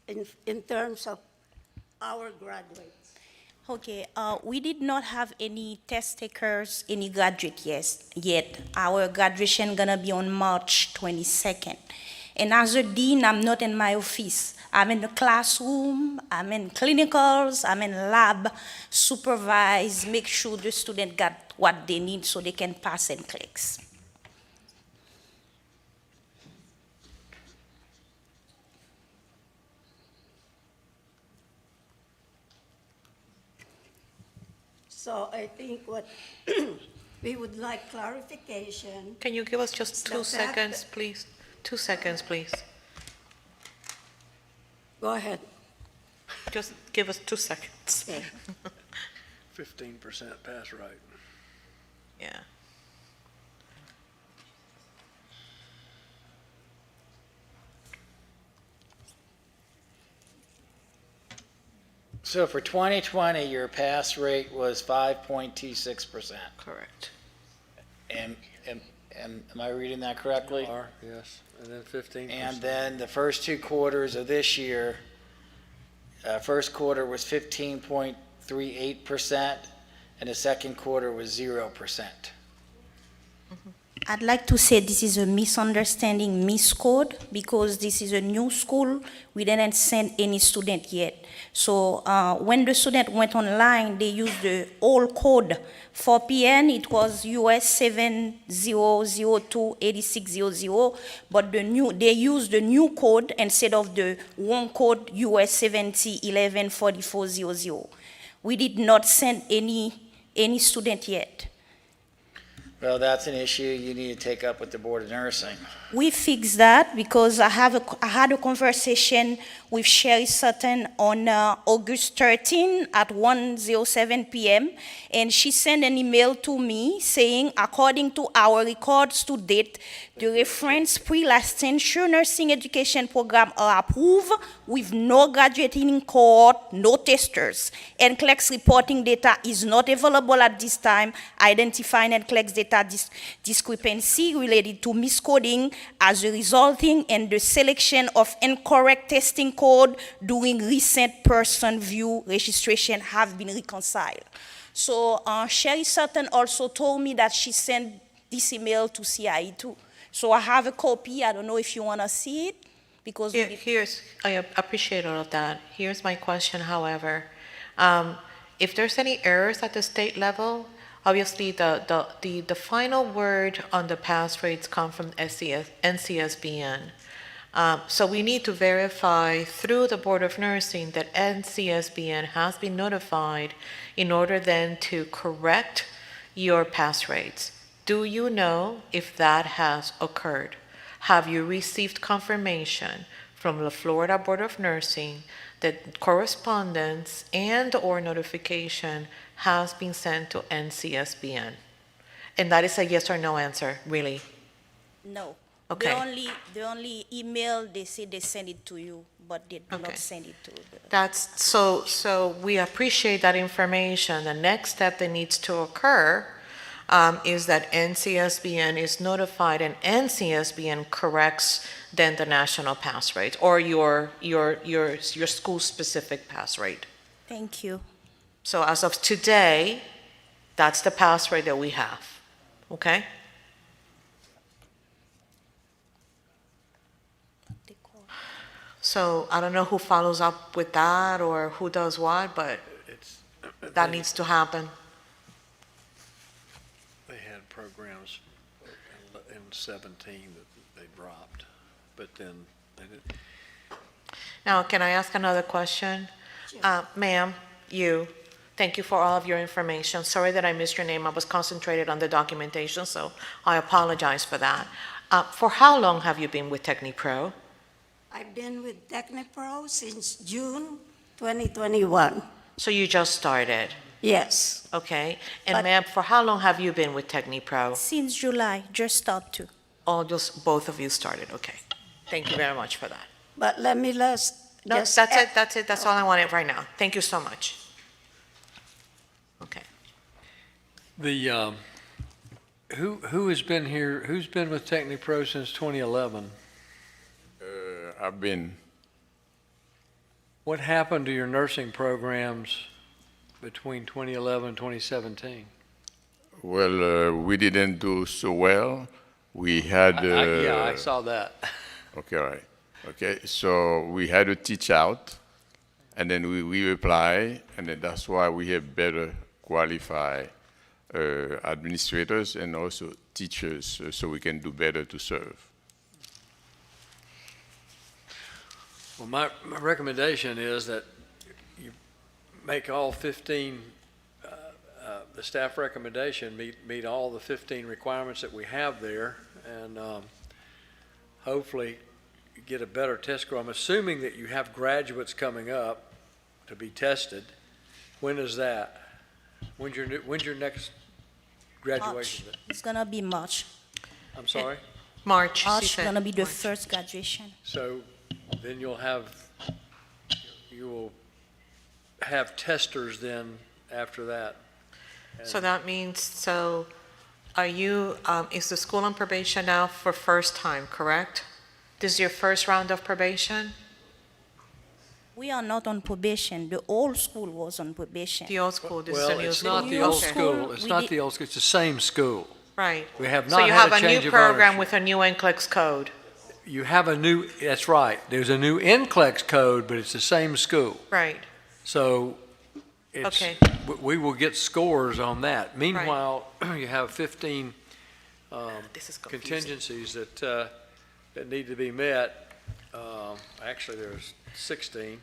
in terms of our graduates. Okay, we did not have any test takers, any graduate yet. Our graduation gonna be on March 22nd. And as a dean, I'm not in my office. I'm in the classroom, I'm in clinicals, I'm in lab, supervise, make sure the student got what they need so they can pass and clicks. So I think what we would like clarification. Can you give us just 2 seconds, please? 2 seconds, please. Go ahead. Just give us 2 seconds. Okay. 15% pass rate. Yeah. So for 2020, your pass rate was 5.26%. Correct. Am I reading that correctly? You are, yes, and then 15%. And then the first 2 quarters of this year, first quarter was 15.38%, and the second quarter was 0%. I'd like to say this is a misunderstanding, miscode, because this is a new school. We didn't send any student yet. So when the student went online, they used the old code. For PN, it was US 70028600, but they used the new code instead of the one code US 70114400. We did not send any student yet. Well, that's an issue you need to take up with the Board of Nursing. We fixed that because I had a conversation with Sherry Sutton on August 13 at 1:07 p.m. and she sent an email to me saying, according to our records to date, the reference pre-licensure nursing education program are approved with no graduating cohort, no testers. NCLEX reporting data is not available at this time, identifying NCLEX data discrepancy related to miscoding as a resulting in the selection of incorrect testing code during recent person view registration have been reconciled. So Sherry Sutton also told me that she sent this email to CIE too. So I have a copy. I don't know if you want to see it, because I appreciate all of that. Here's my question, however. If there's any errors at the state level, obviously the final word on the pass rates come from NCSBN. So we need to verify through the Board of Nursing that NCSBN has been notified in order then to correct your pass rates. Do you know if that has occurred? Have you received confirmation from the Florida Board of Nursing that correspondence and/or notification has been sent to NCSBN? And that is a yes or no answer, really? No. Okay. The only email, they say they send it to you, but they do Okay. not send it to the. That's, so we appreciate that information. The next step that needs to occur is that NCSBN is notified and NCSBN corrects then the national pass rate or your school-specific pass rate. Thank you. So as of today, that's the pass rate that we have, okay? So I don't know who follows up with that or who does what, but that needs to happen. They had programs in 17 that they dropped, but then they didn't. Now, can I ask another question? Ma'am, thank you for all of your information. Sorry that I missed your name. I was concentrated on the documentation, so I apologize for that. For how long have you been with TechniPro? I've been with TechniPro since June 2021. So you just started? Yes. Okay. And ma'am, for how long have you been with TechniPro? Since July, just start to. Oh, just both of you started, okay. Thank you very much for that. But let me No, just that's it, that's all I wanted right now. Thank you so much. Okay. The, who has been here, who's been with TechniPro since 2011? I've been. What happened to your nursing programs between 2011 and 2017? Well, we didn't do so well. We had. Yeah, I saw that. Okay, all right. Okay, so we had to teach out, and then we apply, and then that's why we have better qualified administrators and also teachers, so we can do better to serve. Well, my recommendation is that you make all 15, the staff recommendation, meet all the 15 requirements that we have there, and hopefully get a better test score. I'm assuming that you have graduates coming up to be tested. When is that? When's your next graduation? March. It's gonna be March. I'm sorry? March. she March said. gonna be the first graduation. So then you will have testers then after that. So that means, so are you, is the school on probation now for first time, correct? This is your first round of probation? We are not on probation. The old school was on probation. The old school, this is Well, the new it's school? not the old school. It's not the old school. It's the same school. Right. We have So not you had have a a new change of program ownership. with a new NCLEX code? You have a new, that's right. There's a new NCLEX code, but it's the same school. Right. So it's, Okay. we will get scores on that. Meanwhile, you have 15 This is confusing. contingencies that need to be met. Actually, there's 16.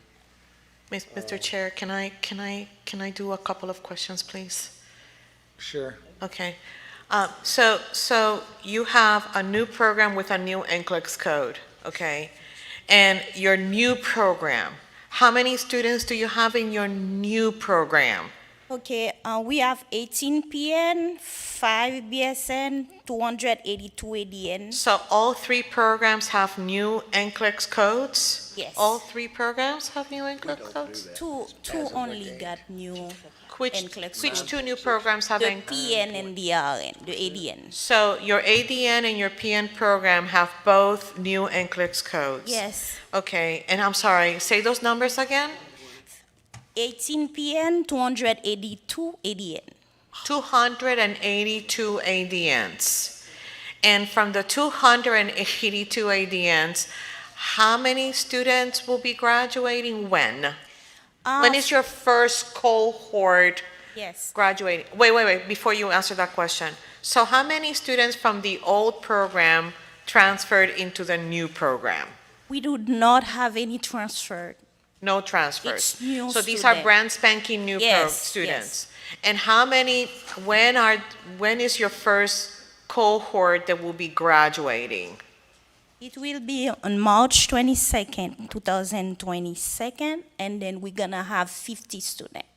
Mr. Chair, can I do a couple of questions, please? Sure. Okay. So you have a new program with a new NCLEX code, okay? And your new program, how many students do you have in your new program? Okay, we have 18 PN, 5 BSN, 282 ADN. So all three programs have new NCLEX codes? Yes. All three programs have new NCLEX codes? Two only got new NCLEX Which code. two new programs have The NCLEX? PN and the RN, the ADN. So your ADN and your PN program have both new NCLEX codes? Yes. Okay, and I'm sorry, say those numbers again? 18 PN, 282 ADN. 282 ADNs. And from the 282 ADNs, how many students will be graduating when? When is your first cohort Yes. graduating? Wait, before you answer that question. So how many students from the old program transferred into the new program? We do not have any transfer. No transfers? It's new So these are student. brand spanking new Yes, students? And how many, when is your first cohort that will be graduating? It will be on March 22nd, 2022, and then we're gonna have 50 students.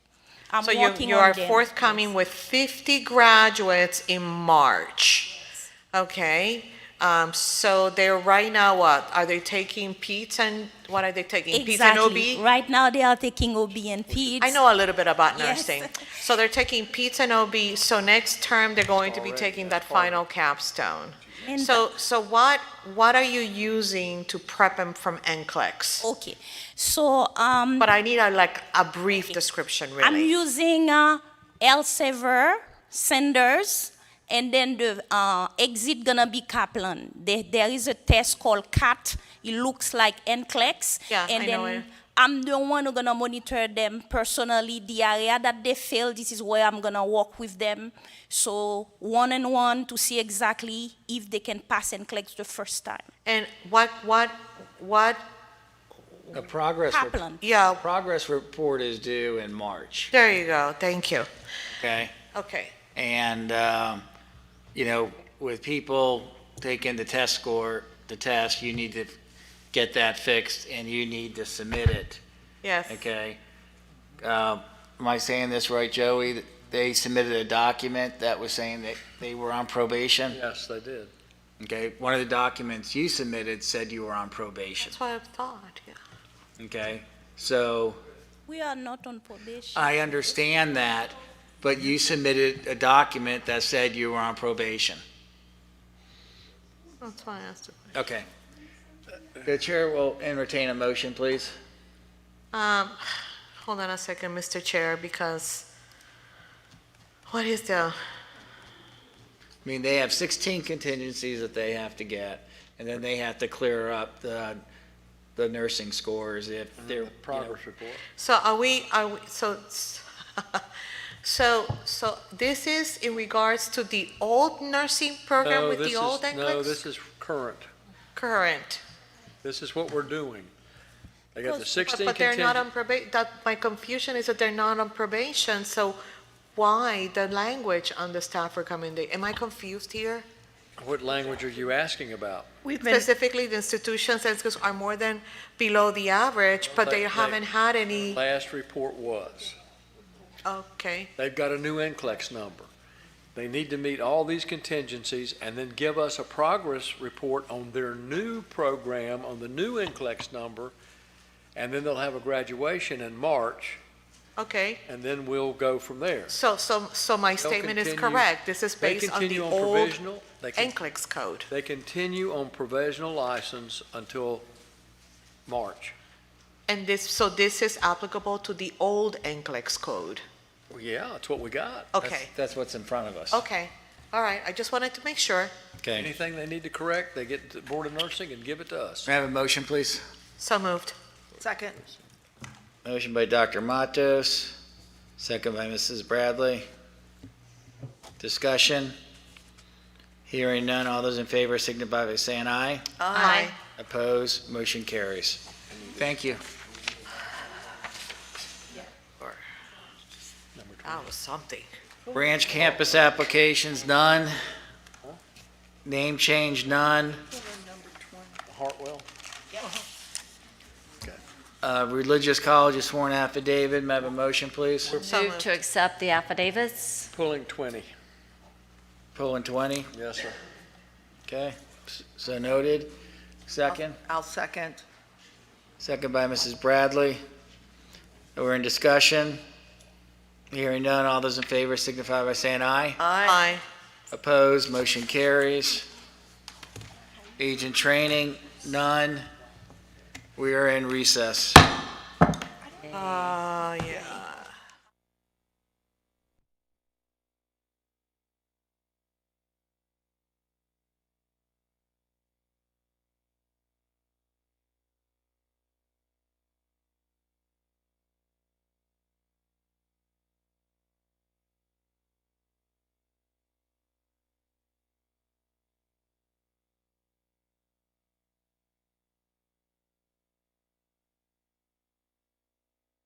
I'm So working you on are them. forthcoming with 50 graduates in March. Okay, So they're right now what? Are they taking PEDS and what are they taking? PEDS and Exactly. OB? Right now, they are taking OB and PEDS. I know a little bit about Yes. nursing. So they're taking PEDS and OB, so next term they're going to be taking that final capstone. And So what are you using to prep them from NCLEX? Okay, so But I need a brief description, I'm really. using Elsevier, Sanders, and then the exit gonna be Kaplan. There is a test called CAT. It looks like NCLEX. Yeah, and I then know it. I'm the one who's gonna monitor them personally. The area that they fail, this is where I'm gonna work with them. So one-on-one to see exactly if they can pass NCLEX the first time. And what A progress, Kaplan. Yeah. progress report is due in March, There you go, thank you. okay? Okay. And, you know, with people taking the test, you need to get that fixed and you need to submit it, Yes. okay? Am I saying this right, Joey? That they submitted a document that was saying that they were on probation? Yes, they did. Okay, one of the documents you submitted said you were on probation, That's what I thought, yeah. okay? So We are not on probation. I understand that, but you submitted a document that said you were on probation. That's why I asked it. Okay. The chair will entertain a motion, please. Hold on a second, Mr. Chair, because what is the, I mean, they have 16 contingencies that they have to get, and then they have to clear up the nursing scores if they're, Progress report. so so this is in regards to the old nursing program No, with this the old is, no, NCLEX? this is current. Current. This is what we're doing. They got the But- 16 But they're not on contingent. probation, my confusion is that they're not on probation, so why the language on the staff recommendation? Am I confused here? What language are you asking about? Specifically, the institution census are more than below the average, but they haven't had any, Last report was. okay. They've got a new NCLEX number. They need to meet all these contingencies and then give us a progress report on their new program, on the new NCLEX number, and then they'll have a graduation in March, Okay, and then we'll go from there. so my They'll statement is continue- correct. This is They based on the continue on old provisional. They can- NCLEX code. They continue on provisional license until March. And this is applicable to the old NCLEX code. Well, yeah, that's what we got. Okay, That's what's in front of us. okay, all right, I just wanted to make sure. Okay. Anything they need to correct, they get to the Board of Nursing and give it to us. May I have a motion, please? So moved. Second. Motion by Dr. Matos, second by Mrs. Bradley. Discussion? Hearing none, all those in favor signify by saying aye. Aye. Opposed, motion carries. Thank you. That was something. Branch campus applications, none. Name change, none. Hartwell? Religious college sworn affidavit, may I have a motion, please? Move to accept the affidavits. Pulling 20. Pulling 20, Yes, sir. okay, so noted. Second? I'll second. Second by Mrs. Bradley. We're in discussion. Hearing none, all those in favor signify by saying aye. Aye. Opposed, motion carries. Agent training, none. We are in recess.